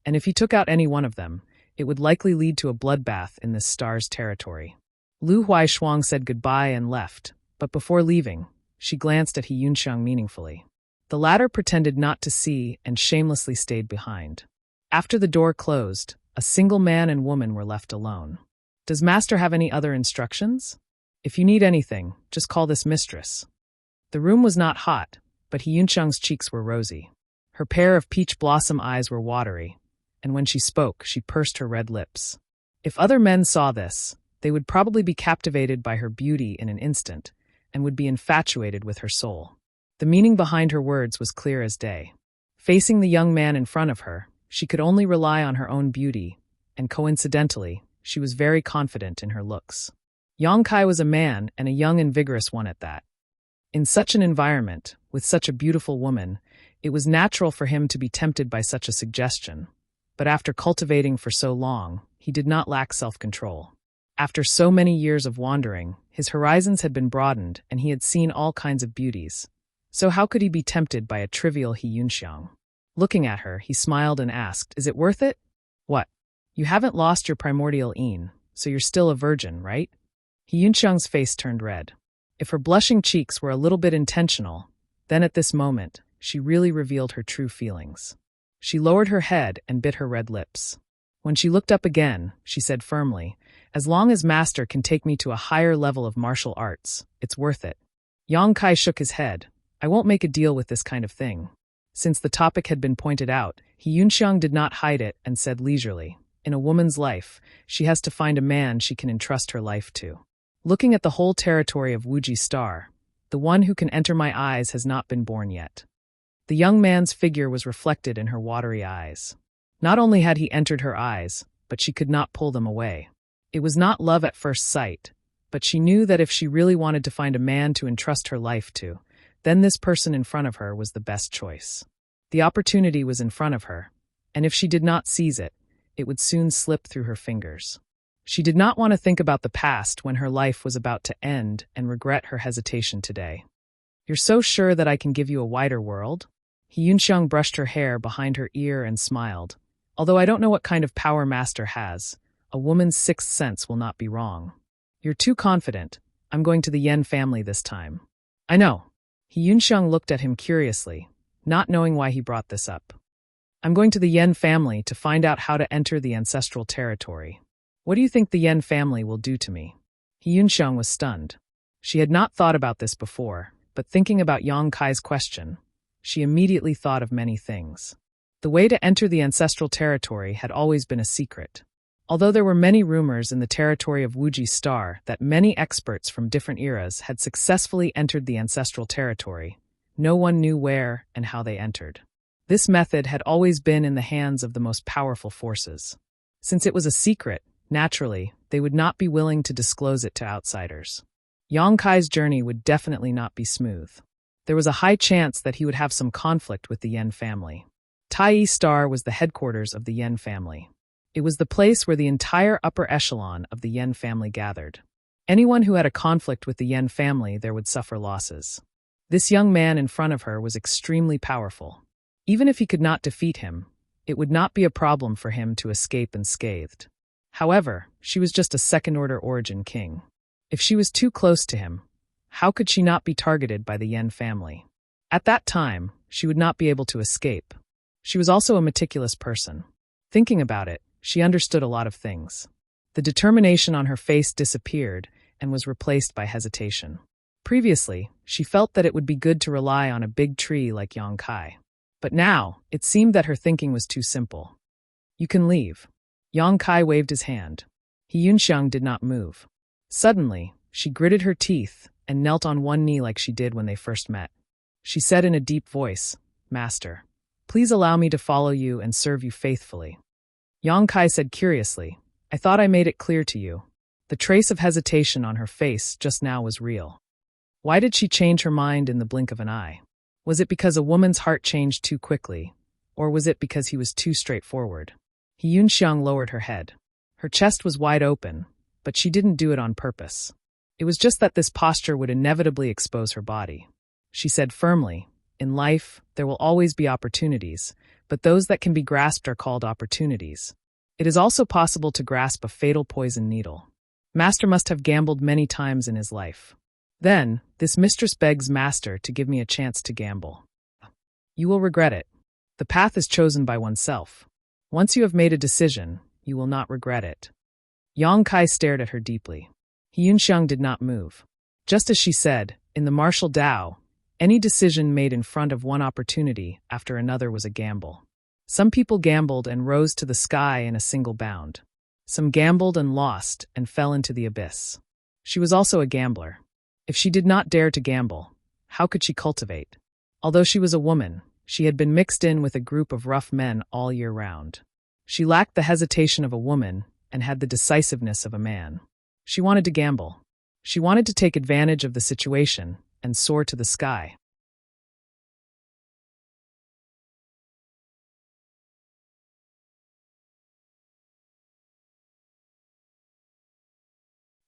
A: and if he took out any one of them, it would likely lead to a bloodbath in this star's territory. Lu Huaishuang said goodbye and left, but before leaving, she glanced at He Yunxiang meaningfully. The latter pretended not to see and shamelessly stayed behind. After the door closed, a single man and woman were left alone. Does Master have any other instructions? If you need anything, just call this mistress. The room was not hot, but He Yunxiang's cheeks were rosy. Her pair of peach blossom eyes were watery, and when she spoke, she pursed her red lips. If other men saw this, they would probably be captivated by her beauty in an instant, and would be infatuated with her soul. The meaning behind her words was clear as day. Facing the young man in front of her, she could only rely on her own beauty, and coincidentally, she was very confident in her looks. Yang Kai was a man, and a young and vigorous one at that. In such an environment, with such a beautiful woman, it was natural for him to be tempted by such a suggestion. But after cultivating for so long, he did not lack self-control. After so many years of wandering, his horizons had been broadened and he had seen all kinds of beauties. So how could he be tempted by a trivial He Yunxiang? Looking at her, he smiled and asked, is it worth it? What? You haven't lost your primordial een, so you're still a virgin, right? He Yunxiang's face turned red. If her blushing cheeks were a little bit intentional, then at this moment, she really revealed her true feelings. She lowered her head and bit her red lips. When she looked up again, she said firmly, as long as Master can take me to a higher level of martial arts, it's worth it. Yang Kai shook his head. I won't make a deal with this kind of thing. Since the topic had been pointed out, He Yunxiang did not hide it and said leisurely, in a woman's life, she has to find a man she can entrust her life to. Looking at the whole territory of Wuji Star, the one who can enter my eyes has not been born yet. The young man's figure was reflected in her watery eyes. Not only had he entered her eyes, but she could not pull them away. It was not love at first sight, but she knew that if she really wanted to find a man to entrust her life to, then this person in front of her was the best choice. The opportunity was in front of her, and if she did not seize it, it would soon slip through her fingers. She did not want to think about the past when her life was about to end and regret her hesitation today. You're so sure that I can give you a wider world? He Yunxiang brushed her hair behind her ear and smiled. Although I don't know what kind of power Master has, a woman's sixth sense will not be wrong. You're too confident. I'm going to the Yen family this time. I know. He Yunxiang looked at him curiously, not knowing why he brought this up. I'm going to the Yen family to find out how to enter the ancestral territory. What do you think the Yen family will do to me? He Yunxiang was stunned. She had not thought about this before, but thinking about Yang Kai's question, she immediately thought of many things. The way to enter the ancestral territory had always been a secret. Although there were many rumors in the territory of Wuji's star that many experts from different eras had successfully entered the ancestral territory, no one knew where and how they entered. This method had always been in the hands of the most powerful forces. Since it was a secret, naturally, they would not be willing to disclose it to outsiders. Yang Kai's journey would definitely not be smooth. There was a high chance that he would have some conflict with the Yen family. Tai Star was the headquarters of the Yen family. It was the place where the entire upper echelon of the Yen family gathered. Anyone who had a conflict with the Yen family there would suffer losses. This young man in front of her was extremely powerful. Even if he could not defeat him, it would not be a problem for him to escape unscathed. However, she was just a second-order origin king. If she was too close to him, how could she not be targeted by the Yen family? At that time, she would not be able to escape. She was also a meticulous person. Thinking about it, she understood a lot of things. The determination on her face disappeared and was replaced by hesitation. Previously, she felt that it would be good to rely on a big tree like Yang Kai. But now, it seemed that her thinking was too simple. You can leave. Yang Kai waved his hand. He Yunxiang did not move. Suddenly, she gritted her teeth and knelt on one knee like she did when they first met. She said in a deep voice, "Master, please allow me to follow you and serve you faithfully." Yang Kai said curiously, "I thought I made it clear to you." The trace of hesitation on her face just now was real. Why did she change her mind in the blink of an eye? Was it because a woman's heart changed too quickly, or was it because he was too straightforward? He Yunxiang lowered her head. Her chest was wide open, but she didn't do it on purpose. It was just that this posture would inevitably expose her body. She said firmly, "In life, there will always be opportunities, but those that can be grasped are called opportunities. It is also possible to grasp a fatal poison needle. Master must have gambled many times in his life. Then, this mistress begs Master to give me a chance to gamble. You will regret it. The path is chosen by oneself. Once you have made a decision, you will not regret it." Yang Kai stared at her deeply. He Yunxiang did not move. Just as she said, in the martial Tao, any decision made in front of one opportunity after another was a gamble. Some people gambled and rose to the sky in a single bound. Some gambled and lost and fell into the abyss. She was also a gambler. If she did not dare to gamble, how could she cultivate? Although she was a woman, she had been mixed in with a group of rough men all year round. She lacked the hesitation of a woman and had the decisiveness of a man. She wanted to gamble. She wanted to take advantage of the situation and soar to the sky.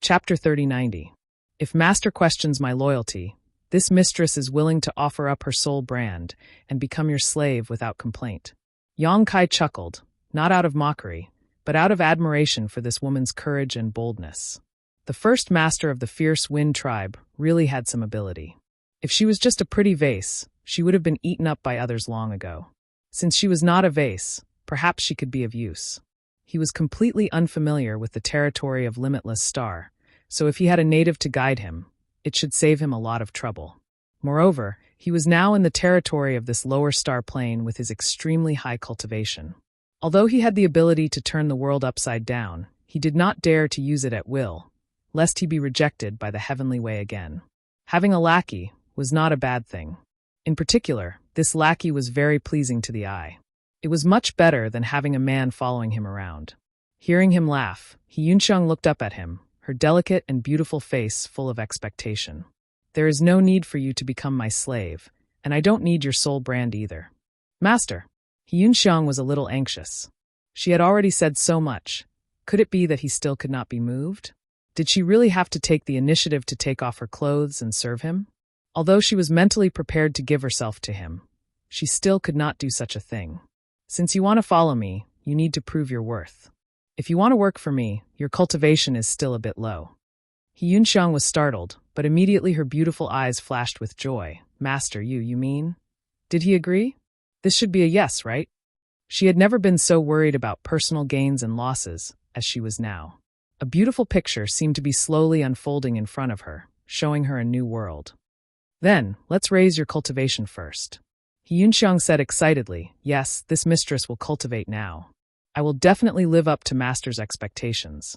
A: Chapter 3090. If Master questions my loyalty, this mistress is willing to offer up her soul brand and become your slave without complaint. Yang Kai chuckled, not out of mockery, but out of admiration for this woman's courage and boldness. The first master of the fierce Wind tribe really had some ability. If she was just a pretty vase, she would have been eaten up by others long ago. Since she was not a vase, perhaps she could be of use. He was completely unfamiliar with the territory of Limitless Star, so if he had a native to guide him, it should save him a lot of trouble. Moreover, he was now in the territory of this lower star plane with his extremely high cultivation. Although he had the ability to turn the world upside down, he did not dare to use it at will, lest he be rejected by the heavenly way again. Having a lackey was not a bad thing. In particular, this lackey was very pleasing to the eye. It was much better than having a man following him around. Hearing him laugh, He Yunxiang looked up at him, her delicate and beautiful face full of expectation. "There is no need for you to become my slave, and I don't need your soul brand either." "Master." He Yunxiang was a little anxious. She had already said so much. Could it be that he still could not be moved? Did she really have to take the initiative to take off her clothes and serve him? Although she was mentally prepared to give herself to him, she still could not do such a thing. Since you want to follow me, you need to prove your worth. If you want to work for me, your cultivation is still a bit low. Yunxiang was startled, but immediately her beautiful eyes flashed with joy. Master, you mean? Did he agree? This should be a yes, right? She had never been so worried about personal gains and losses as she was now. A beautiful picture seemed to be slowly unfolding in front of her, showing her a new world. Then, let's raise your cultivation first. Yunxiang said excitedly, yes, this mistress will cultivate now. I will definitely live up to Master's expectations.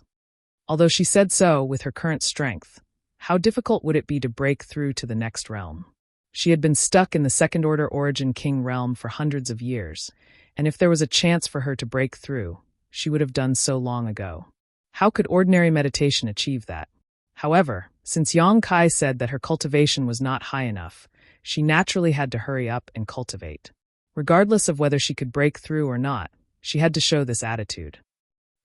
A: Although she said so with her current strength, how difficult would it be to break through to the next realm? She had been stuck in the second-order origin king realm for hundreds of years, and if there was a chance for her to break through, she would have done so long ago. How could ordinary meditation achieve that? However, since Yang Kai said that her cultivation was not high enough, she naturally had to hurry up and cultivate. Regardless of whether she could break through or not, she had to show this attitude.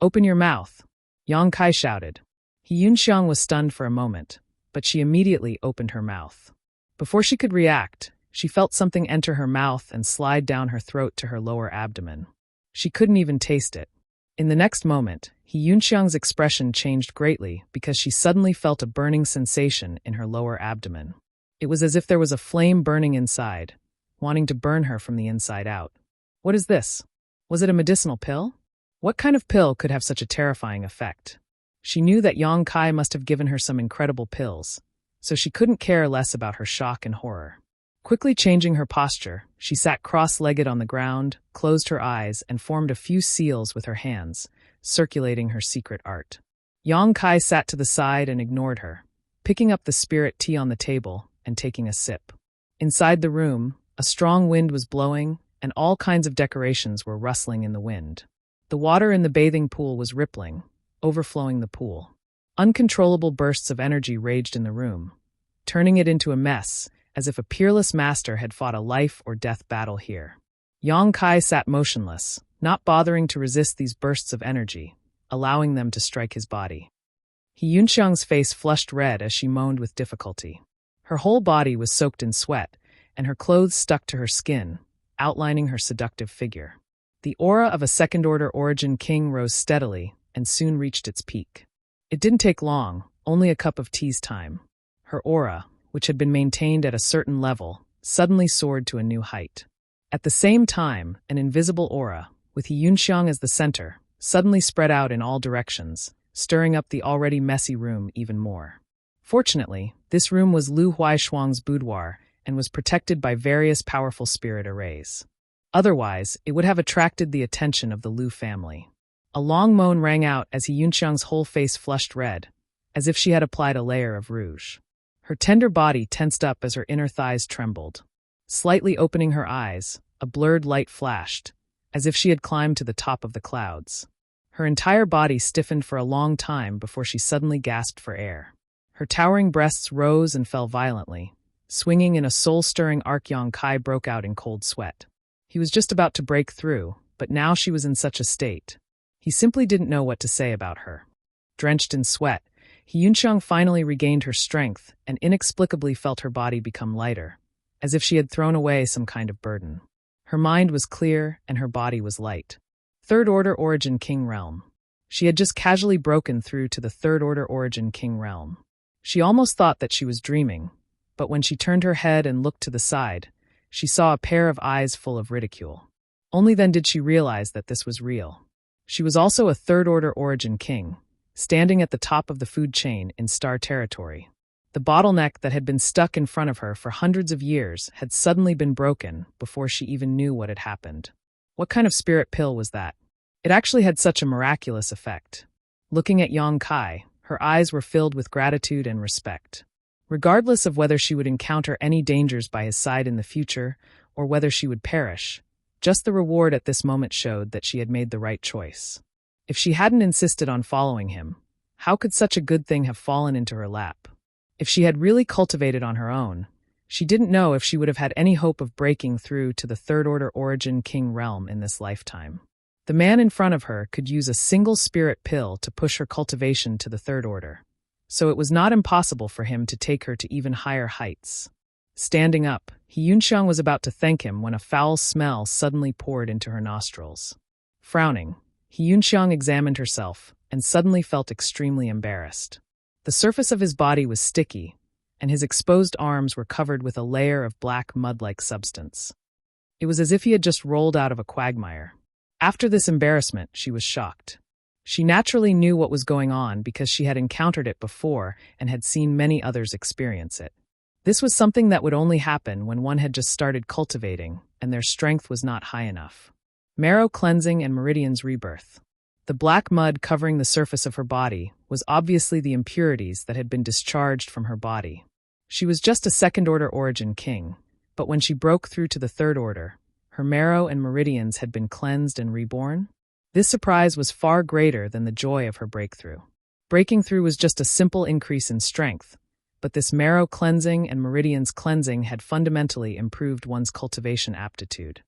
A: Open your mouth, Yang Kai shouted. Yunxiang was stunned for a moment, but she immediately opened her mouth. Before she could react, she felt something enter her mouth and slide down her throat to her lower abdomen. She couldn't even taste it. In the next moment, Yunxiang's expression changed greatly because she suddenly felt a burning sensation in her lower abdomen. It was as if there was a flame burning inside, wanting to burn her from the inside out. What is this? Was it a medicinal pill? What kind of pill could have such a terrifying effect? She knew that Yang Kai must have given her some incredible pills, so she couldn't care less about her shock and horror. Quickly changing her posture, she sat cross-legged on the ground, closed her eyes, and formed a few seals with her hands, circulating her secret art. Yang Kai sat to the side and ignored her, picking up the spirit tea on the table and taking a sip. Inside the room, a strong wind was blowing, and all kinds of decorations were rustling in the wind. The water in the bathing pool was rippling, overflowing the pool. Uncontrollable bursts of energy raged in the room, turning it into a mess, as if a peerless master had fought a life-or-death battle here. Yang Kai sat motionless, not bothering to resist these bursts of energy, allowing them to strike his body. Yunxiang's face flushed red as she moaned with difficulty. Her whole body was soaked in sweat, and her clothes stuck to her skin, outlining her seductive figure. The aura of a second-order origin king rose steadily and soon reached its peak. It didn't take long, only a cup of tea's time. Her aura, which had been maintained at a certain level, suddenly soared to a new height. At the same time, an invisible aura, with Yunxiang as the center, suddenly spread out in all directions, stirring up the already messy room even more. Fortunately, this room was Lu Huaishuang's boudoir and was protected by various powerful spirit arrays. Otherwise, it would have attracted the attention of the Lu family. A long moan rang out as Yunxiang's whole face flushed red, as if she had applied a layer of rouge. Her tender body tensed up as her inner thighs trembled. Slightly opening her eyes, a blurred light flashed, as if she had climbed to the top of the clouds. Her entire body stiffened for a long time before she suddenly gasped for air. Her towering breasts rose and fell violently. Swinging in a soul-stirring arc, Yang Kai broke out in cold sweat. He was just about to break through, but now she was in such a state. He simply didn't know what to say about her. Drenched in sweat, Yunxiang finally regained her strength and inexplicably felt her body become lighter, as if she had thrown away some kind of burden. Her mind was clear and her body was light. Third-order origin king realm. She had just casually broken through to the third-order origin king realm. She almost thought that she was dreaming, but when she turned her head and looked to the side, she saw a pair of eyes full of ridicule. Only then did she realize that this was real. She was also a third-order origin king, standing at the top of the food chain in star territory. The bottleneck that had been stuck in front of her for hundreds of years had suddenly been broken before she even knew what had happened. What kind of spirit pill was that? It actually had such a miraculous effect. Looking at Yang Kai, her eyes were filled with gratitude and respect. Regardless of whether she would encounter any dangers by his side in the future or whether she would perish, just the reward at this moment showed that she had made the right choice. If she hadn't insisted on following him, how could such a good thing have fallen into her lap? If she had really cultivated on her own, she didn't know if she would have had any hope of breaking through to the third-order origin king realm in this lifetime. The man in front of her could use a single spirit pill to push her cultivation to the third order, so it was not impossible for him to take her to even higher heights. Standing up, He Yunxiang was about to thank him when a foul smell suddenly poured into her nostrils. Frowning, He Yunxiang examined herself and suddenly felt extremely embarrassed. The surface of his body was sticky, and his exposed arms were covered with a layer of black mud-like substance. It was as if he had just rolled out of a quagmire. After this embarrassment, she was shocked. She naturally knew what was going on because she had encountered it before and had seen many others experience it. This was something that would only happen when one had just started cultivating and their strength was not high enough. Marrow cleansing and meridians rebirth. The black mud covering the surface of her body was obviously the impurities that had been discharged from her body. She was just a second-order origin king, but when she broke through to the third order, her marrow and meridians had been cleansed and reborn. This surprise was far greater than the joy of her breakthrough. Breaking through was just a simple increase in strength, but this marrow cleansing and meridians cleansing had fundamentally improved one's cultivation aptitude.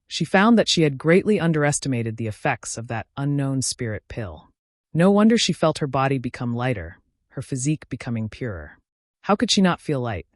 A: She found that she had greatly underestimated the effects of that unknown spirit pill. No wonder she felt her body become lighter, her physique becoming purer. How could she not feel light?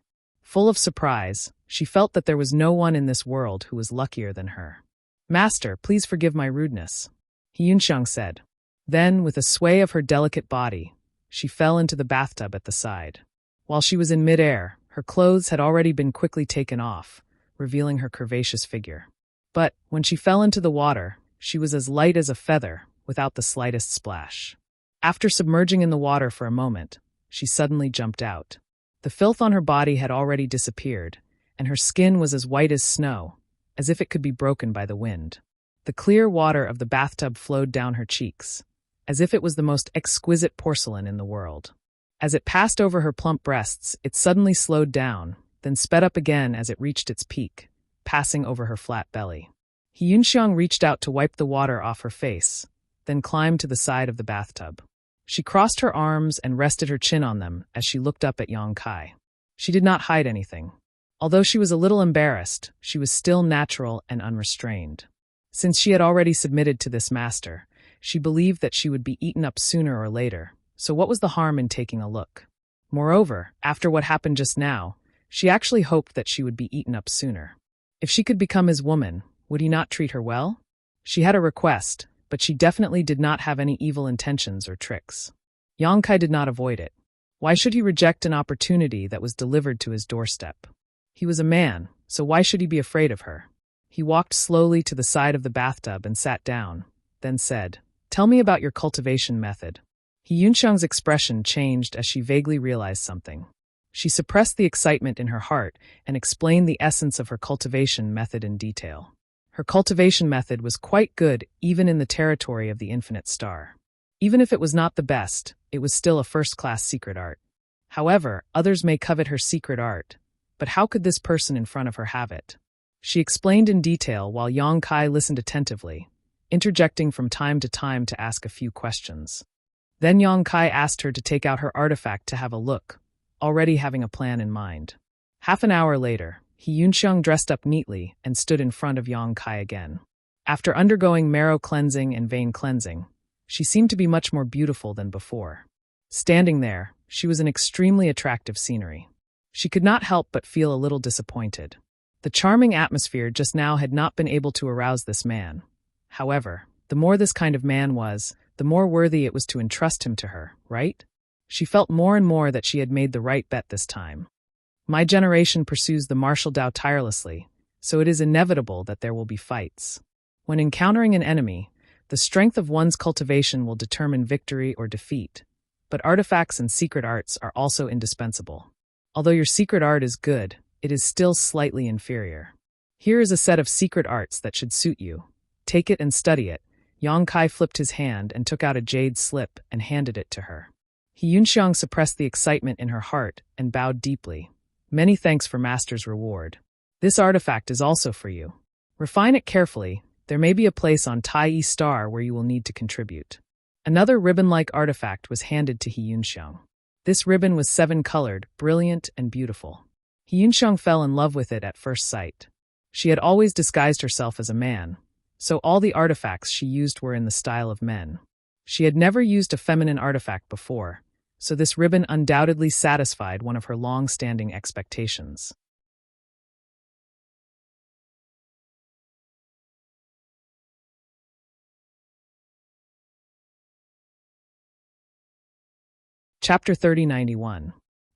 A: Full of surprise, she felt that there was no one in this world who was luckier than her. "Master, please forgive my rudeness," He Yunxiang said. Then, with a sway of her delicate body, she fell into the bathtub at the side. While she was in midair, her clothes had already been quickly taken off, revealing her curvaceous figure. But, when she fell into the water, she was as light as a feather, without the slightest splash. After submerging in the water for a moment, she suddenly jumped out. The filth on her body had already disappeared, and her skin was as white as snow, as if it could be broken by the wind. The clear water of the bathtub flowed down her cheeks, as if it was the most exquisite porcelain in the world. As it passed over her plump breasts, it suddenly slowed down, then sped up again as it reached its peak, passing over her flat belly. He Yunxiang reached out to wipe the water off her face, then climbed to the side of the bathtub. She crossed her arms and rested her chin on them as she looked up at Yang Kai. She did not hide anything. Although she was a little embarrassed, she was still natural and unrestrained. Since she had already submitted to this master, she believed that she would be eaten up sooner or later, so what was the harm in taking a look? Moreover, after what happened just now, she actually hoped that she would be eaten up sooner. If she could become his woman, would he not treat her well? She had a request, but she definitely did not have any evil intentions or tricks. Yang Kai did not avoid it. Why should he reject an opportunity that was delivered to his doorstep? He was a man, so why should he be afraid of her? He walked slowly to the side of the bathtub and sat down, then said, "Tell me about your cultivation method." He Yunxiang's expression changed as she vaguely realized something. She suppressed the excitement in her heart and explained the essence of her cultivation method in detail. Her cultivation method was quite good even in the territory of the infinite star. Even if it was not the best, it was still a first-class secret art. However, others may covet her secret art, but how could this person in front of her have it? She explained in detail while Yang Kai listened attentively, interjecting from time to ask a few questions. Then Yang Kai asked her to take out her artifact to have a look, already having a plan in mind. Half an hour later, He Yunxiang dressed up neatly and stood in front of Yang Kai again. After undergoing marrow cleansing and vein cleansing, she seemed to be much more beautiful than before. Standing there, she was an extremely attractive scenery. She could not help but feel a little disappointed. The charming atmosphere just now had not been able to arouse this man. However, the more this kind of man was, the more worthy it was to entrust him to her, right? She felt more and more that she had made the right bet this time. My generation pursues the martial Tao tirelessly, so it is inevitable that there will be fights. When encountering an enemy, the strength of one's cultivation will determine victory or defeat, but artifacts and secret arts are also indispensable. Although your secret art is good, it is still slightly inferior. Here is a set of secret arts that should suit you. Take it and study it. Yang Kai flipped his hand and took out a jade slip and handed it to her. He Yunxiang suppressed the excitement in her heart and bowed deeply. "Many thanks for Master's reward. This artifact is also for you. Refine it carefully. There may be a place on Tai Star where you will need to contribute." Another ribbon-like artifact was handed to He Yunxiang. This ribbon was 7-colored, brilliant, and beautiful. He Yunxiang fell in love with it at first sight. She had always disguised herself as a man, so all the artifacts she used were in the style of men. She had never used a feminine artifact before, so this ribbon undoubtedly satisfied one of her long-standing expectations. Chapter 3091.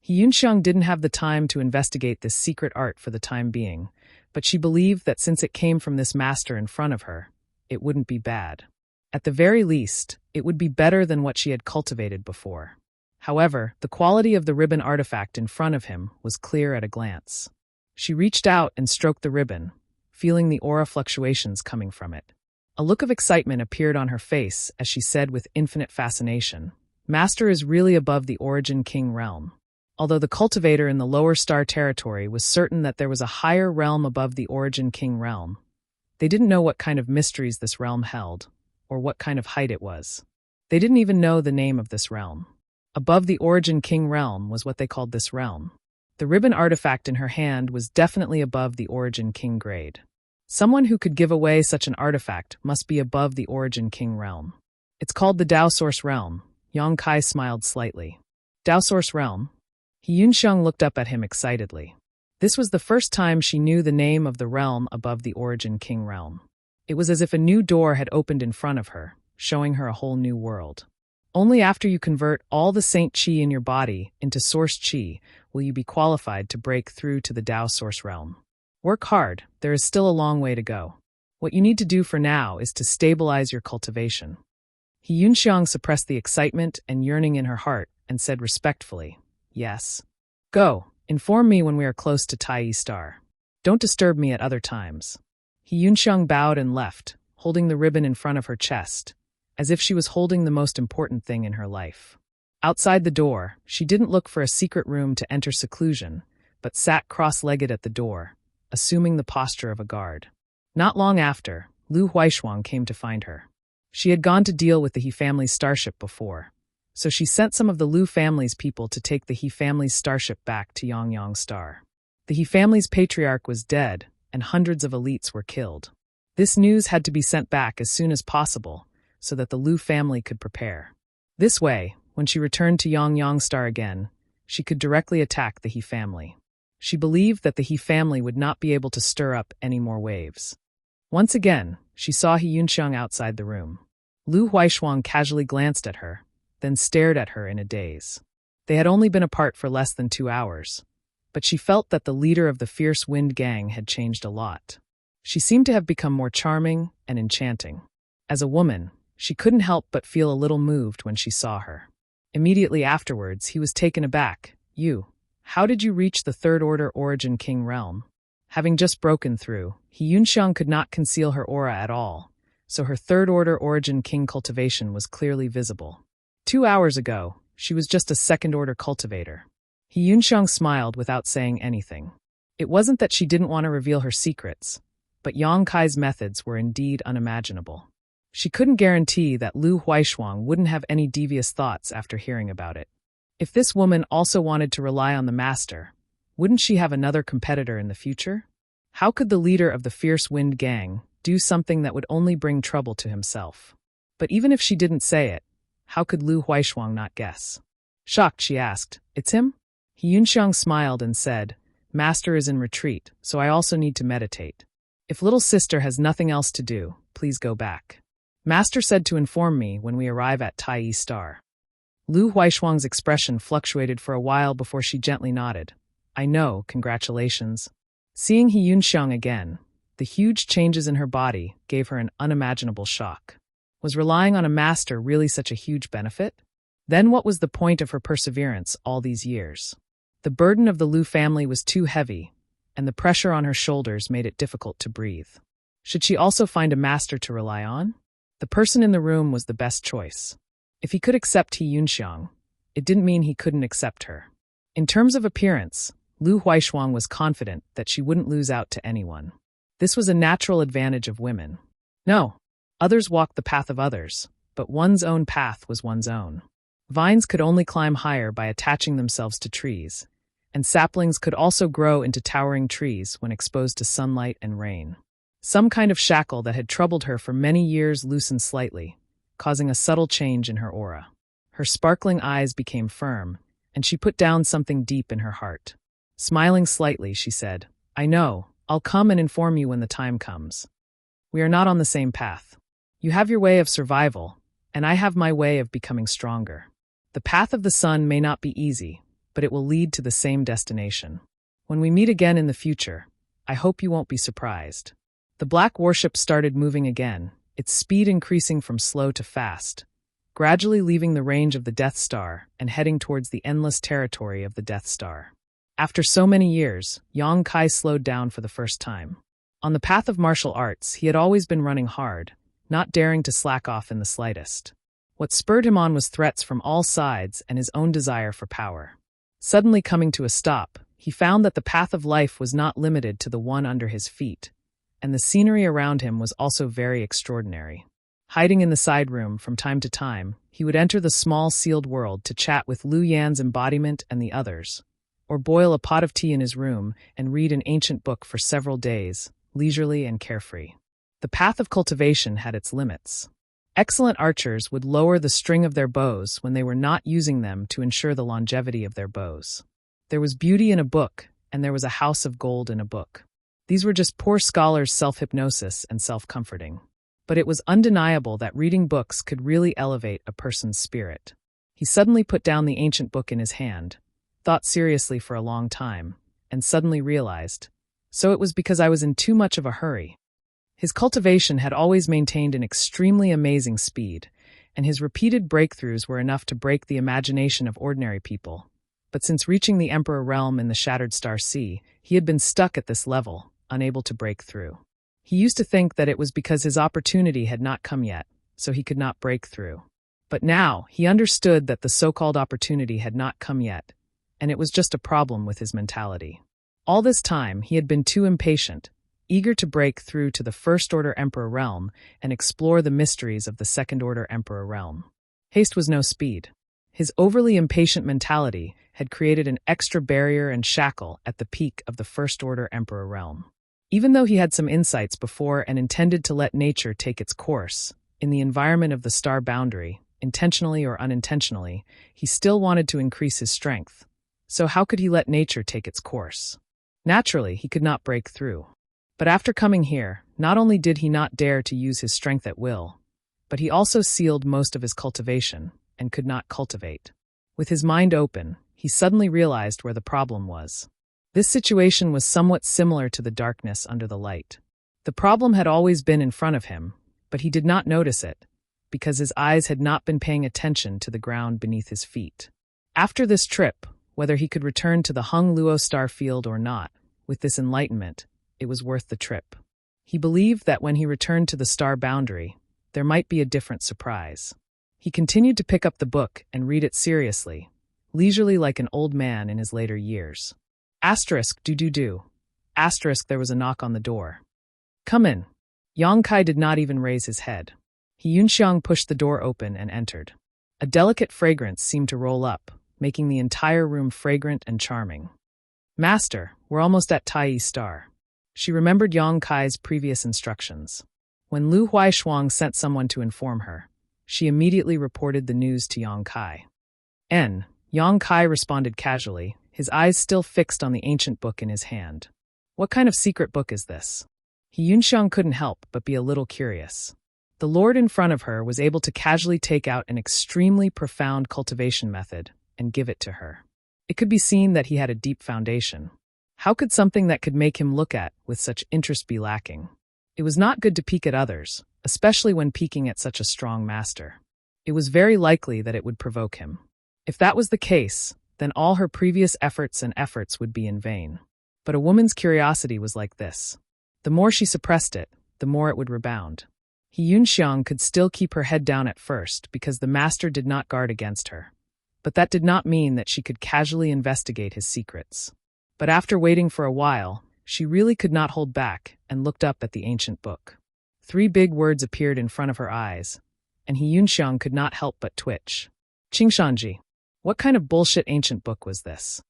A: Yunxiang didn't have the time to investigate this secret art for the time being, but she believed that since it came from this master in front of her, it wouldn't be bad. At the very least, it would be better than what she had cultivated before. However, the quality of the ribbon artifact in front of him was clear at a glance. She reached out and stroked the ribbon, feeling the aura fluctuations coming from it. A look of excitement appeared on her face as she said with infinite fascination, "Master is really above the Origin King realm." Although the cultivator in the lower star territory was certain that there was a higher realm above the Origin King realm, they didn't know what kind of mysteries this realm held, or what kind of height it was. They didn't even know the name of this realm. Above the Origin King realm was what they called this realm. The ribbon artifact in her hand was definitely above the Origin King grade. Someone who could give away such an artifact must be above the Origin King realm. It's called the Dao Source realm. Yang Kai smiled slightly. Dao Source realm? Yunxiang looked up at him excitedly. This was the first time she knew the name of the realm above the Origin King realm. It was as if a new door had opened in front of her, showing her a whole new world. Only after you convert all the Saint Qi in your body into Source Qi will you be qualified to break through to the Dao Source realm. Work hard, there is still a long way to go. What you need to do for now is to stabilize your cultivation. Yunxiang suppressed the excitement and yearning in her heart and said respectfully, "Yes. Go, inform me when we are close to Tai Star. Don't disturb me at other times." Yunxiang bowed and left, holding the ribbon in front of her chest, as if she was holding the most important thing in her life. Outside the door, she didn't look for a secret room to enter seclusion, but sat cross-legged at the door, assuming the posture of a guard. Not long after, Lu Huaishuang came to find her. She had gone to deal with the He family's starship before, so she sent some of the Lu family's people to take the He family's starship back to Yangyang Star. The He family's patriarch was dead, and hundreds of elites were killed. This news had to be sent back as soon as possible, so that the Lu family could prepare. This way, when she returned to Yangyang Star again, she could directly attack the He family. She believed that the He family would not be able to stir up any more waves. Once again, she saw Yunxiang outside the room. Lu Huaishuang casually glanced at her, then stared at her in a daze. They had only been apart for less than 2 hours, but she felt that the leader of the fierce wind gang had changed a lot. She seemed to have become more charming and enchanting. As a woman, she couldn't help but feel a little moved when she saw her. Immediately afterwards, he was taken aback. How did you reach the Third Order Origin King realm?" Having just broken through, Yunxiang could not conceal her aura at all, so her Third Order Origin King cultivation was clearly visible. 2 hours ago, she was just a Second Order cultivator. Yunxiang smiled without saying anything. It wasn't that she didn't want to reveal her secrets, but Yang Kai's methods were indeed unimaginable. She couldn't guarantee that Lu Huaishuang wouldn't have any devious thoughts after hearing about it. If this woman also wanted to rely on the master, wouldn't she have another competitor in the future? How could the leader of the fierce wind gang do something that would only bring trouble to himself? But even if she didn't say it, how could Lu Huaishuang not guess? Shocked, she asked, "It's him?" Yunxiang smiled and said, "Master is in retreat, so I also need to meditate. If little sister has nothing else to do, please go back. Master said to inform me when we arrive at Tai Star." Lu Huaishuang's expression fluctuated for a while before she gently nodded. "I know, congratulations." Seeing Yunxiang again, the huge changes in her body gave her an unimaginable shock. Was relying on a master really such a huge benefit? Then what was the point of her perseverance all these years? The burden of the Lu family was too heavy, and the pressure on her shoulders made it difficult to breathe. Should she also find a master to rely on? The person in the room was the best choice. If he could accept Yunxiang, it didn't mean he couldn't accept her. In terms of appearance, Lu Huaishuang was confident that she wouldn't lose out to anyone. This was a natural advantage of women. No, others walked the path of others, but one's own path was one's own. Vines could only climb higher by attaching themselves to trees, and saplings could also grow into towering trees when exposed to sunlight and rain. Some kind of shackle that had troubled her for many years loosened slightly, causing a subtle change in her aura. Her sparkling eyes became firm, and she put down something deep in her heart. Smiling slightly, she said, "I know, I'll come and inform you when the time comes. We are not on the same path. You have your way of survival, and I have my way of becoming stronger. The path of the sun may not be easy, but it will lead to the same destination. When we meet again in the future, I hope you won't be surprised. The black warship started moving again, its speed increasing from slow to fast, gradually leaving the range of the Death Star and heading towards the endless territory of the Death Star. After so many years, Yang Kai slowed down for the first time. On the path of martial arts, he had always been running hard, not daring to slack off in the slightest. What spurred him on was threats from all sides and his own desire for power. Suddenly coming to a stop, he found that the path of life was not limited to the one under his feet, and the scenery around him was also very extraordinary. Hiding in the side room from time to time, he would enter the small sealed world to chat with Lu Yan's embodiment and the others, or boil a pot of tea in his room and read an ancient book for several days, leisurely and carefree. The path of cultivation had its limits. Excellent archers would lower the string of their bows when they were not using them to ensure the longevity of their bows. There was beauty in a book, and there was a house of gold in a book. These were just poor scholars' self-hypnosis and self-comforting. But it was undeniable that reading books could really elevate a person's spirit. He suddenly put down the ancient book in his hand, thought seriously for a long time, and suddenly realized, so it was because I was in too much of a hurry. His cultivation had always maintained an extremely amazing speed, and his repeated breakthroughs were enough to break the imagination of ordinary people. But since reaching the Emperor realm in the Shattered Star Sea, he had been stuck at this level, unable to break through. He used to think that it was because his opportunity had not come yet, so he could not break through. But now, he understood that the so-called opportunity had not come yet, and it was just a problem with his mentality. All this time, he had been too impatient, eager to break through to the First-Order Emperor realm and explore the mysteries of the Second-Order Emperor realm. Haste was no speed. His overly impatient mentality had created an extra barrier and shackle at the peak of the First-Order Emperor realm. Even though he had some insights before and intended to let nature take its course, in the environment of the star boundary, intentionally or unintentionally, he still wanted to increase his strength. So how could he let nature take its course? Naturally, he could not break through. But after coming here, not only did he not dare to use his strength at will, but he also sealed most of his cultivation and could not cultivate. With his mind open, he suddenly realized where the problem was. This situation was somewhat similar to the darkness under the light. The problem had always been in front of him, but he did not notice it, because his eyes had not been paying attention to the ground beneath his feet. After this trip, whether he could return to the Hung Luo star field or not, with this enlightenment, it was worth the trip. He believed that when he returned to the star boundary, there might be a different surprise. He continued to pick up the book and read it seriously, leisurely like an old man in his later years. Asterisk do. Asterisk there was a knock on the door. Come in. Yang Kai did not even raise his head. He Yunxiang pushed the door open and entered. A delicate fragrance seemed to roll up, making the entire room fragrant and charming. Master, we're almost at Tai Star. She remembered Yang Kai's previous instructions. When Lu Huaishuang sent someone to inform her, she immediately reported the news to Yang Kai. Yang Kai responded casually, his eyes still fixed on the ancient book in his hand. What kind of secret book is this? He Yunxiang couldn't help but be a little curious. The lord in front of her was able to casually take out an extremely profound cultivation method and give it to her. It could be seen that he had a deep foundation. How could something that could make him look at with such interest be lacking? It was not good to peek at others, especially when peeking at such a strong master. It was very likely that it would provoke him. If that was the case, then all her previous efforts would be in vain. But a woman's curiosity was like this. The more she suppressed it, the more it would rebound. He Yunxiang could still keep her head down at first because the master did not guard against her. But that did not mean that she could casually investigate his secrets. But after waiting for a while, she really could not hold back and looked up at the ancient book. 3 big words appeared in front of her eyes, and He Yunxiang could not help but twitch. Qingshanji. What kind of bullshit ancient book was this?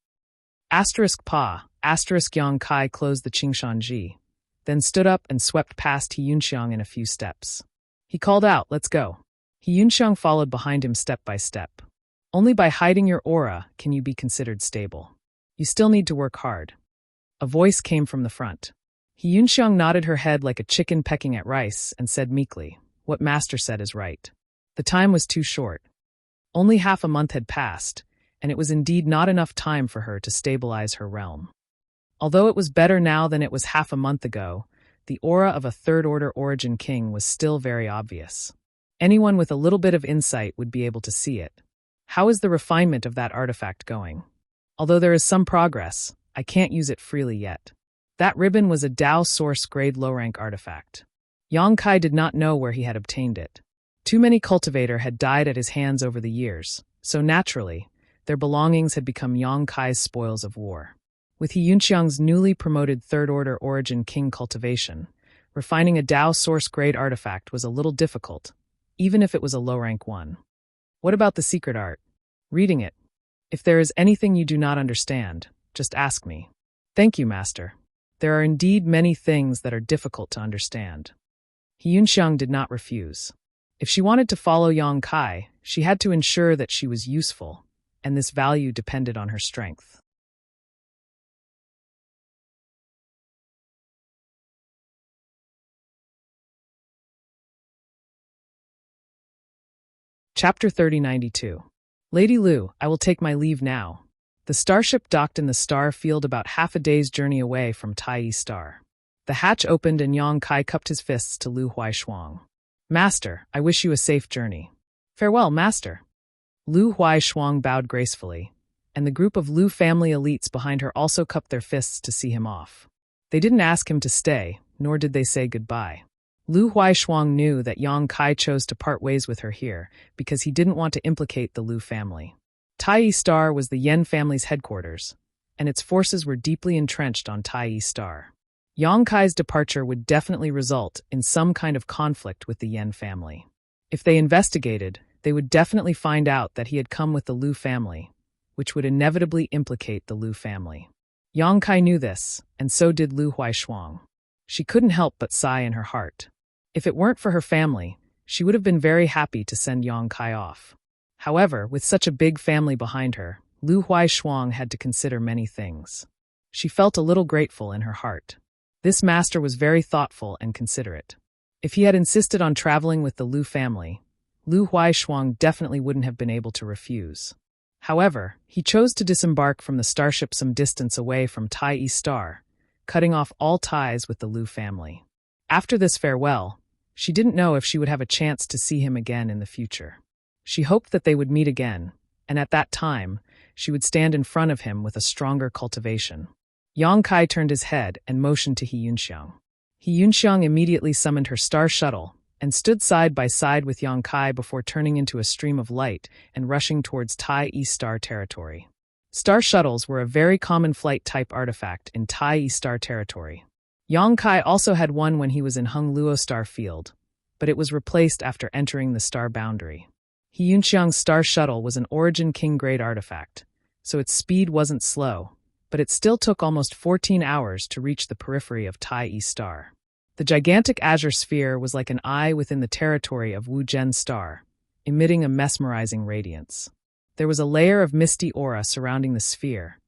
A: Asterisk pa, asterisk Yang Kai closed the Qingshanji, then stood up and swept past He Yunxiang in a few steps. He called out, "Let's go." He Yunxiang followed behind him step by step. Only by hiding your aura can you be considered stable. You still need to work hard. A voice came from the front. He Yunxiang nodded her head like a chicken pecking at rice and said meekly, "What master said is right. The time was too short." Only half a month had passed, and it was indeed not enough time for her to stabilize her realm. Although it was better now than it was half a month ago, the aura of a third-order origin king was still very obvious. Anyone with a little bit of insight would be able to see it. How is the refinement of that artifact going? Although there is some progress, I can't use it freely yet. That ribbon was a Dao Source grade low-rank artifact. Yang Kai did not know where he had obtained it. Too many cultivator had died at his hands over the years, so naturally, their belongings had become Yang Kai's spoils of war. With He Yunxiang's newly promoted third-order origin king cultivation, refining a Dao Source grade artifact was a little difficult, even if it was a low-rank one. What about the secret art? Reading it. If there is anything you do not understand, just ask me. Thank you, Master. There are indeed many things that are difficult to understand. He Yunxiang did not refuse. If she wanted to follow Yang Kai, she had to ensure that she was useful, and this value depended on her strength. Chapter 3092. Lady Lu, I will take my leave now. The starship docked in the star field about half a day's journey away from Tai Star. The hatch opened and Yang Kai cupped his fists to Lu Huaishuang. Master, I wish you a safe journey. Farewell, Master. Lu Huaishuang bowed gracefully, and the group of Lu family elites behind her also cupped their fists to see him off. They didn't ask him to stay, nor did they say goodbye. Lu Huaishuang knew that Yang Kai chose to part ways with her here because he didn't want to implicate the Lu family. Tai Star was the Yen family's headquarters, and its forces were deeply entrenched on Tai Star. Yang Kai's departure would definitely result in some kind of conflict with the Yen family. If they investigated, they would definitely find out that he had come with the Lu family, which would inevitably implicate the Lu family. Yang Kai knew this, and so did Lu Huaishuang. She couldn't help but sigh in her heart. If it weren't for her family, she would have been very happy to send Yang Kai off. However, with such a big family behind her, Lu Huaishuang had to consider many things. She felt a little grateful in her heart. This master was very thoughtful and considerate. If he had insisted on traveling with the Lu family, Lu Huaishuang definitely wouldn't have been able to refuse. However, he chose to disembark from the starship some distance away from Tai Star, cutting off all ties with the Lu family. After this farewell, she didn't know if she would have a chance to see him again in the future. She hoped that they would meet again, and at that time, she would stand in front of him with a stronger cultivation. Yang Kai turned his head and motioned to He Yunxiang. He Yunxiang immediately summoned her star shuttle and stood side by side with Yang Kai before turning into a stream of light and rushing towards Tai Star territory. Star shuttles were a very common flight-type artifact in Tai Star territory. Yang Kai also had one when he was in Hung Luo Star Field, but it was replaced after entering the star boundary. He Yunxiang's star shuttle was an Origin King-grade artifact, so its speed wasn't slow, but it still took almost 14 hours to reach the periphery of Tai Star. The gigantic azure sphere was like an eye within the territory of Wu Zhen Star, emitting a mesmerizing radiance. There was a layer of misty aura surrounding the sphere,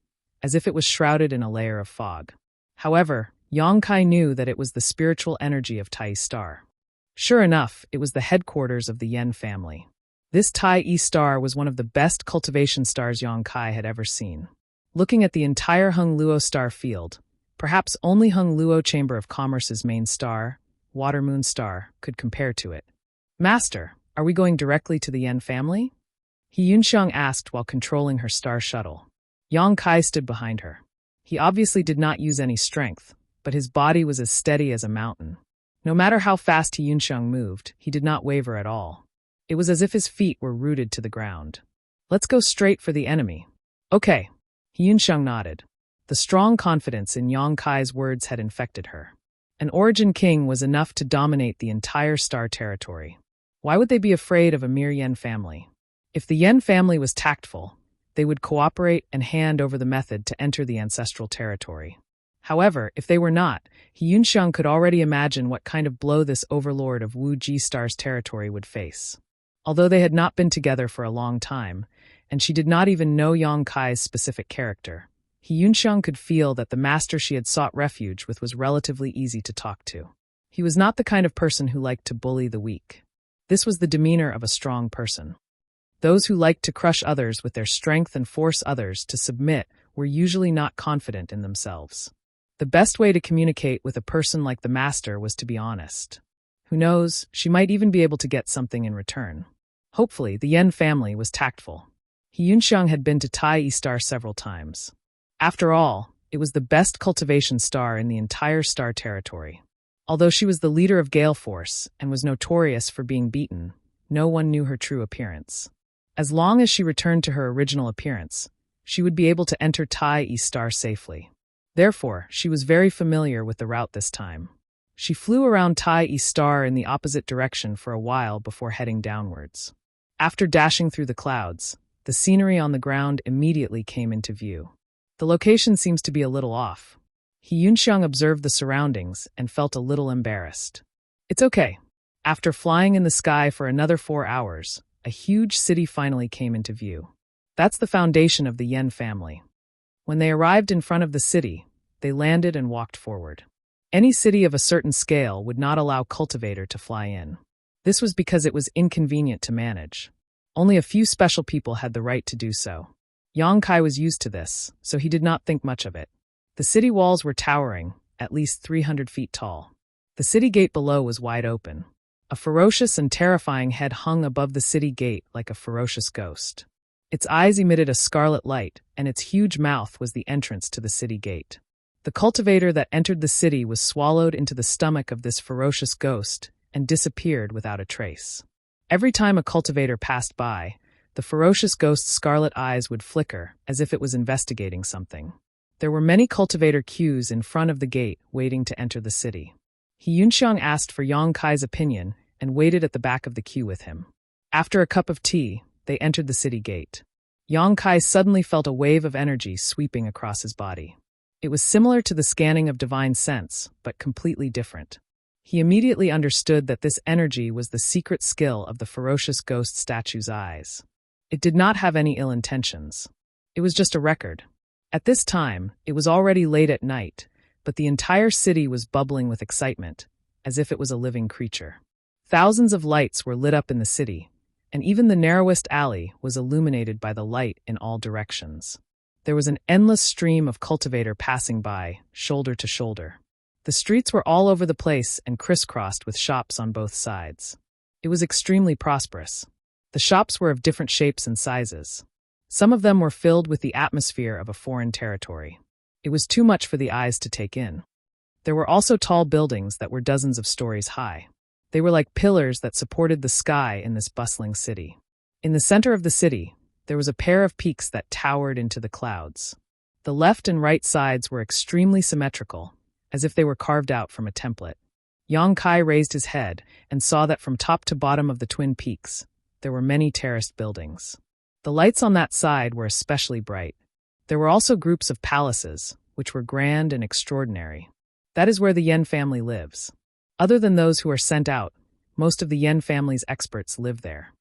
A: as if it was shrouded in a layer of fog. However, Yang Kai knew that it was the spiritual energy of Tai Star. Sure enough, it was the headquarters of the Yen family. This Tai Star was one of the best cultivation stars Yang Kai had ever seen. Looking at the entire Hung Luo Star Field, perhaps only Hung Luo Chamber of Commerce's main star, Water Moon Star, could compare to it. Master, are we going directly to the Yen family? He Yunxiang asked while controlling her star shuttle. Yang Kai stood behind her. He obviously did not use any strength, but his body was as steady as a mountain. No matter how fast He Yunxiang moved, he did not waver at all. It was as if his feet were rooted to the ground. Let's go straight for the enemy. Okay. He Yunxiang nodded. The strong confidence in Yang Kai's words had infected her. An Origin King was enough to dominate the entire star territory. Why would they be afraid of a mere Yen family? If the Yen family was tactful, they would cooperate and hand over the method to enter the ancestral territory. However, if they were not, He Yunxiang could already imagine what kind of blow this overlord of Wu Ji Star's territory would face. Although they had not been together for a long time, and she did not even know Yang Kai's specific character, He Yunxiang could feel that the master she had sought refuge with was relatively easy to talk to. He was not the kind of person who liked to bully the weak. This was the demeanor of a strong person. Those who liked to crush others with their strength and force others to submit were usually not confident in themselves. The best way to communicate with a person like the master was to be honest. Who knows, she might even be able to get something in return. Hopefully, the Yen family was tactful. He Yunxiang had been to Tai Star several times. After all, it was the best cultivation star in the entire star territory. Although she was the leader of Gale Force and was notorious for being beaten, no one knew her true appearance. As long as she returned to her original appearance, she would be able to enter Tai Star safely. Therefore, she was very familiar with the route this time. She flew around Tai Star in the opposite direction for a while before heading downwards. After dashing through the clouds, the scenery on the ground immediately came into view. The location seems to be a little off. He Yunxiang observed the surroundings and felt a little embarrassed. It's okay. After flying in the sky for another 4 hours, a huge city finally came into view. That's the foundation of the Yen family. When they arrived in front of the city, they landed and walked forward. Any city of a certain scale would not allow cultivator to fly in. This was because it was inconvenient to manage. Only a few special people had the right to do so. Yang Kai was used to this, so he did not think much of it. The city walls were towering, at least 300 feet tall. The city gate below was wide open. A ferocious and terrifying head hung above the city gate like a ferocious ghost. Its eyes emitted a scarlet light, and its huge mouth was the entrance to the city gate. The cultivator that entered the city was swallowed into the stomach of this ferocious ghost and disappeared without a trace. Every time a cultivator passed by, the ferocious ghost's scarlet eyes would flicker as if it was investigating something. There were many cultivator queues in front of the gate waiting to enter the city. He Yunxiang asked for Yang Kai's opinion and waited at the back of the queue with him. After a cup of tea, they entered the city gate. Yang Kai suddenly felt a wave of energy sweeping across his body. It was similar to the scanning of divine sense, but completely different. He immediately understood that this energy was the secret skill of the ferocious ghost statue's eyes. It did not have any ill intentions. It was just a record. At this time, it was already late at night, but the entire city was bubbling with excitement, as if it was a living creature. Thousands of lights were lit up in the city, and even the narrowest alley was illuminated by the light in all directions. There was an endless stream of cultivator passing by, shoulder to shoulder. The streets were all over the place and crisscrossed with shops on both sides. It was extremely prosperous. The shops were of different shapes and sizes. Some of them were filled with the atmosphere of a foreign territory. It was too much for the eyes to take in. There were also tall buildings that were dozens of stories high. They were like pillars that supported the sky in this bustling city. In the center of the city, there was a pair of peaks that towered into the clouds. The left and right sides were extremely symmetrical, as if they were carved out from a template. Yang Kai raised his head and saw that from top to bottom of the twin peaks, there were many terraced buildings. The lights on that side were especially bright. There were also groups of palaces, which were grand and extraordinary. That is where the Yen family lives. Other than those who are sent out, most of the Yen family's experts live there.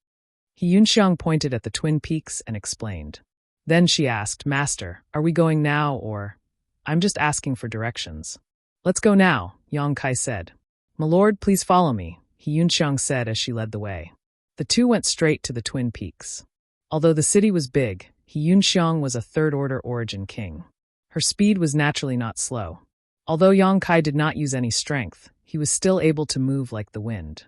A: He Yunxiang pointed at the twin peaks and explained. Then she asked, "Master, are we going now or—" "I'm just asking for directions." "Let's go now," Yang Kai said. "My lord, please follow me," He Yunxiang said as she led the way. The two went straight to the twin peaks. Although the city was big, He Yunxiang was a third-order origin king. Her speed was naturally not slow. Although Yang Kai did not use any strength, he was still able to move like the wind.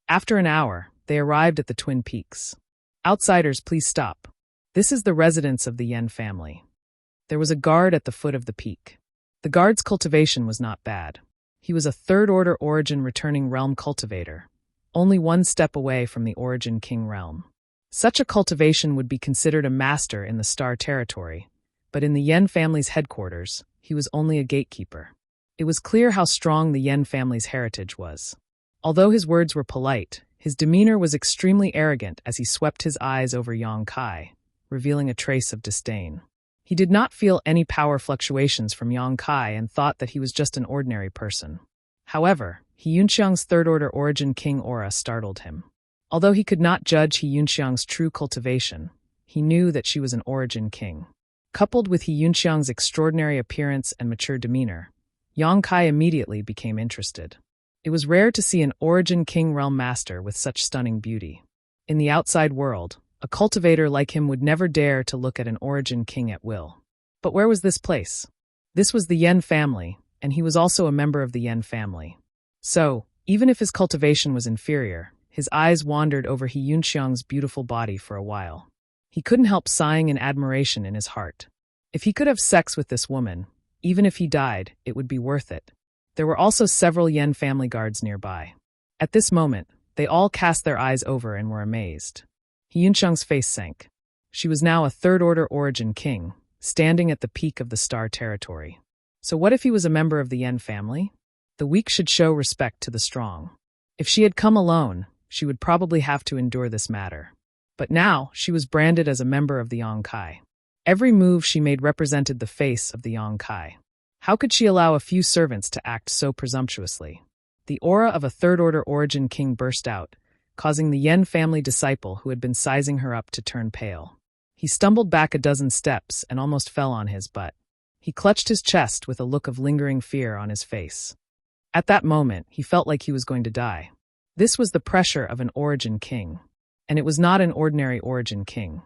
A: After an hour, they arrived at the twin peaks. "Outsiders, please stop. This is the residence of the Yen family." There was a guard at the foot of the peak. The guard's cultivation was not bad. He was a third-order origin returning realm cultivator, only one step away from the origin king realm. Such a cultivation would be considered a master in the star territory, but in the Yen family's headquarters, he was only a gatekeeper. It was clear how strong the Yen family's heritage was. Although his words were polite, his demeanor was extremely arrogant as he swept his eyes over Yang Kai, revealing a trace of disdain. He did not feel any power fluctuations from Yang Kai and thought that he was just an ordinary person. However, He Yunxiang's third-order origin king aura startled him. Although he could not judge He Yunxiang's true cultivation, he knew that she was an origin king. Coupled with He Yunxiang's extraordinary appearance and mature demeanor, Yang Kai immediately became interested. It was rare to see an origin king realm master with such stunning beauty. In the outside world, A cultivator like him would never dare to look at an origin king at will. But where was this place? This was the Yen family, and he was also a member of the Yen family. So, even if his cultivation was inferior, his eyes wandered over He Yunxiang's beautiful body for a while. He couldn't help sighing in admiration in his heart. If he could have sex with this woman, even if he died, it would be worth it. There were also several Yen family guards nearby. At this moment, they all cast their eyes over and were amazed. He Yunxiang's face sank. She was now a third-order origin king, standing at the peak of the star territory. So what if he was a member of the Yen family? The weak should show respect to the strong. If she had come alone, she would probably have to endure this matter. But now, she was branded as a member of the Yongkai. Every move she made represented the face of the Yongkai. How could she allow a few servants to act so presumptuously? The aura of a third-order origin king burst out, causing the Yen family disciple who had been sizing her up to turn pale. He stumbled back a dozen steps and almost fell on his butt. He clutched his chest with a look of lingering fear on his face. At that moment, he felt like he was going to die. This was the pressure of an origin king. And it was not an ordinary origin king.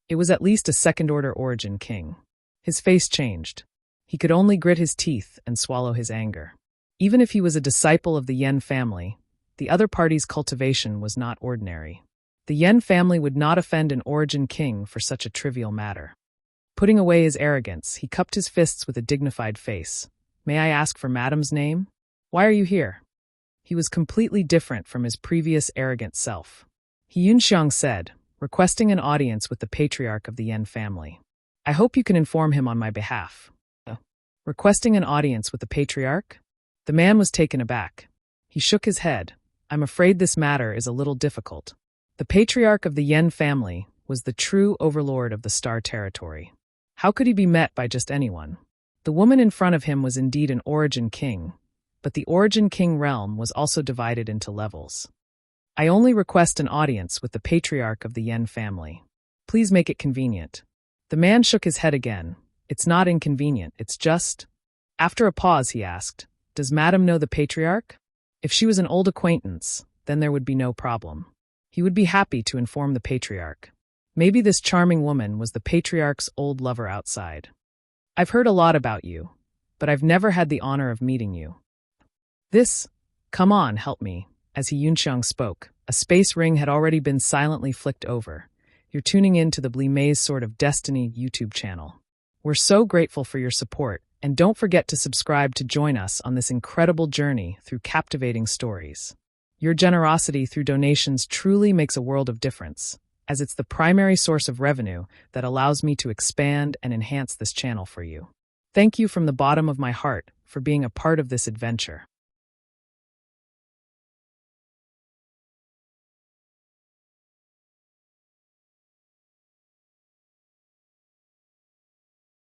A: It was at least a second-order origin king. His face changed. He could only grit his teeth and swallow his anger. Even if he was a disciple of the Yen family, the other party's cultivation was not ordinary. The Yen family would not offend an origin king for such a trivial matter. Putting away his arrogance, he cupped his fists with a dignified face. "May I ask for Madam's name? Why are you here?" He was completely different from his previous arrogant self. He Yunxiang said, requesting an audience with the patriarch of the Yen family. "I hope you can inform him on my behalf." Requesting an audience with the patriarch? The man was taken aback. He shook his head. "I'm afraid this matter is a little difficult." The patriarch of the Yen family was the true overlord of the Star Territory. How could he be met by just anyone? The woman in front of him was indeed an origin king, but the origin king realm was also divided into levels. "I only request an audience with the patriarch of the Yen family. Please make it convenient." The man shook his head again. "It's not inconvenient, it's just—" After a pause, he asked, "Does Madam know the patriarch?" If she was an old acquaintance, then there would be no problem. He would be happy to inform the patriarch. Maybe this charming woman was the patriarch's old lover outside. "I've heard a lot about you, but I've never had the honor of meeting you." Come on, help me." As He Yunxiang spoke, a space ring had already been silently flicked over. "You're tuning in to the Maze Sword of Destiny YouTube channel. We're so grateful for your support, and don't forget to subscribe to join us on this incredible journey through captivating stories. Your generosity through donations truly makes a world of difference, as it's the primary source of revenue that allows me to expand and enhance this channel for you. Thank you from the bottom of my heart for being a part of this adventure.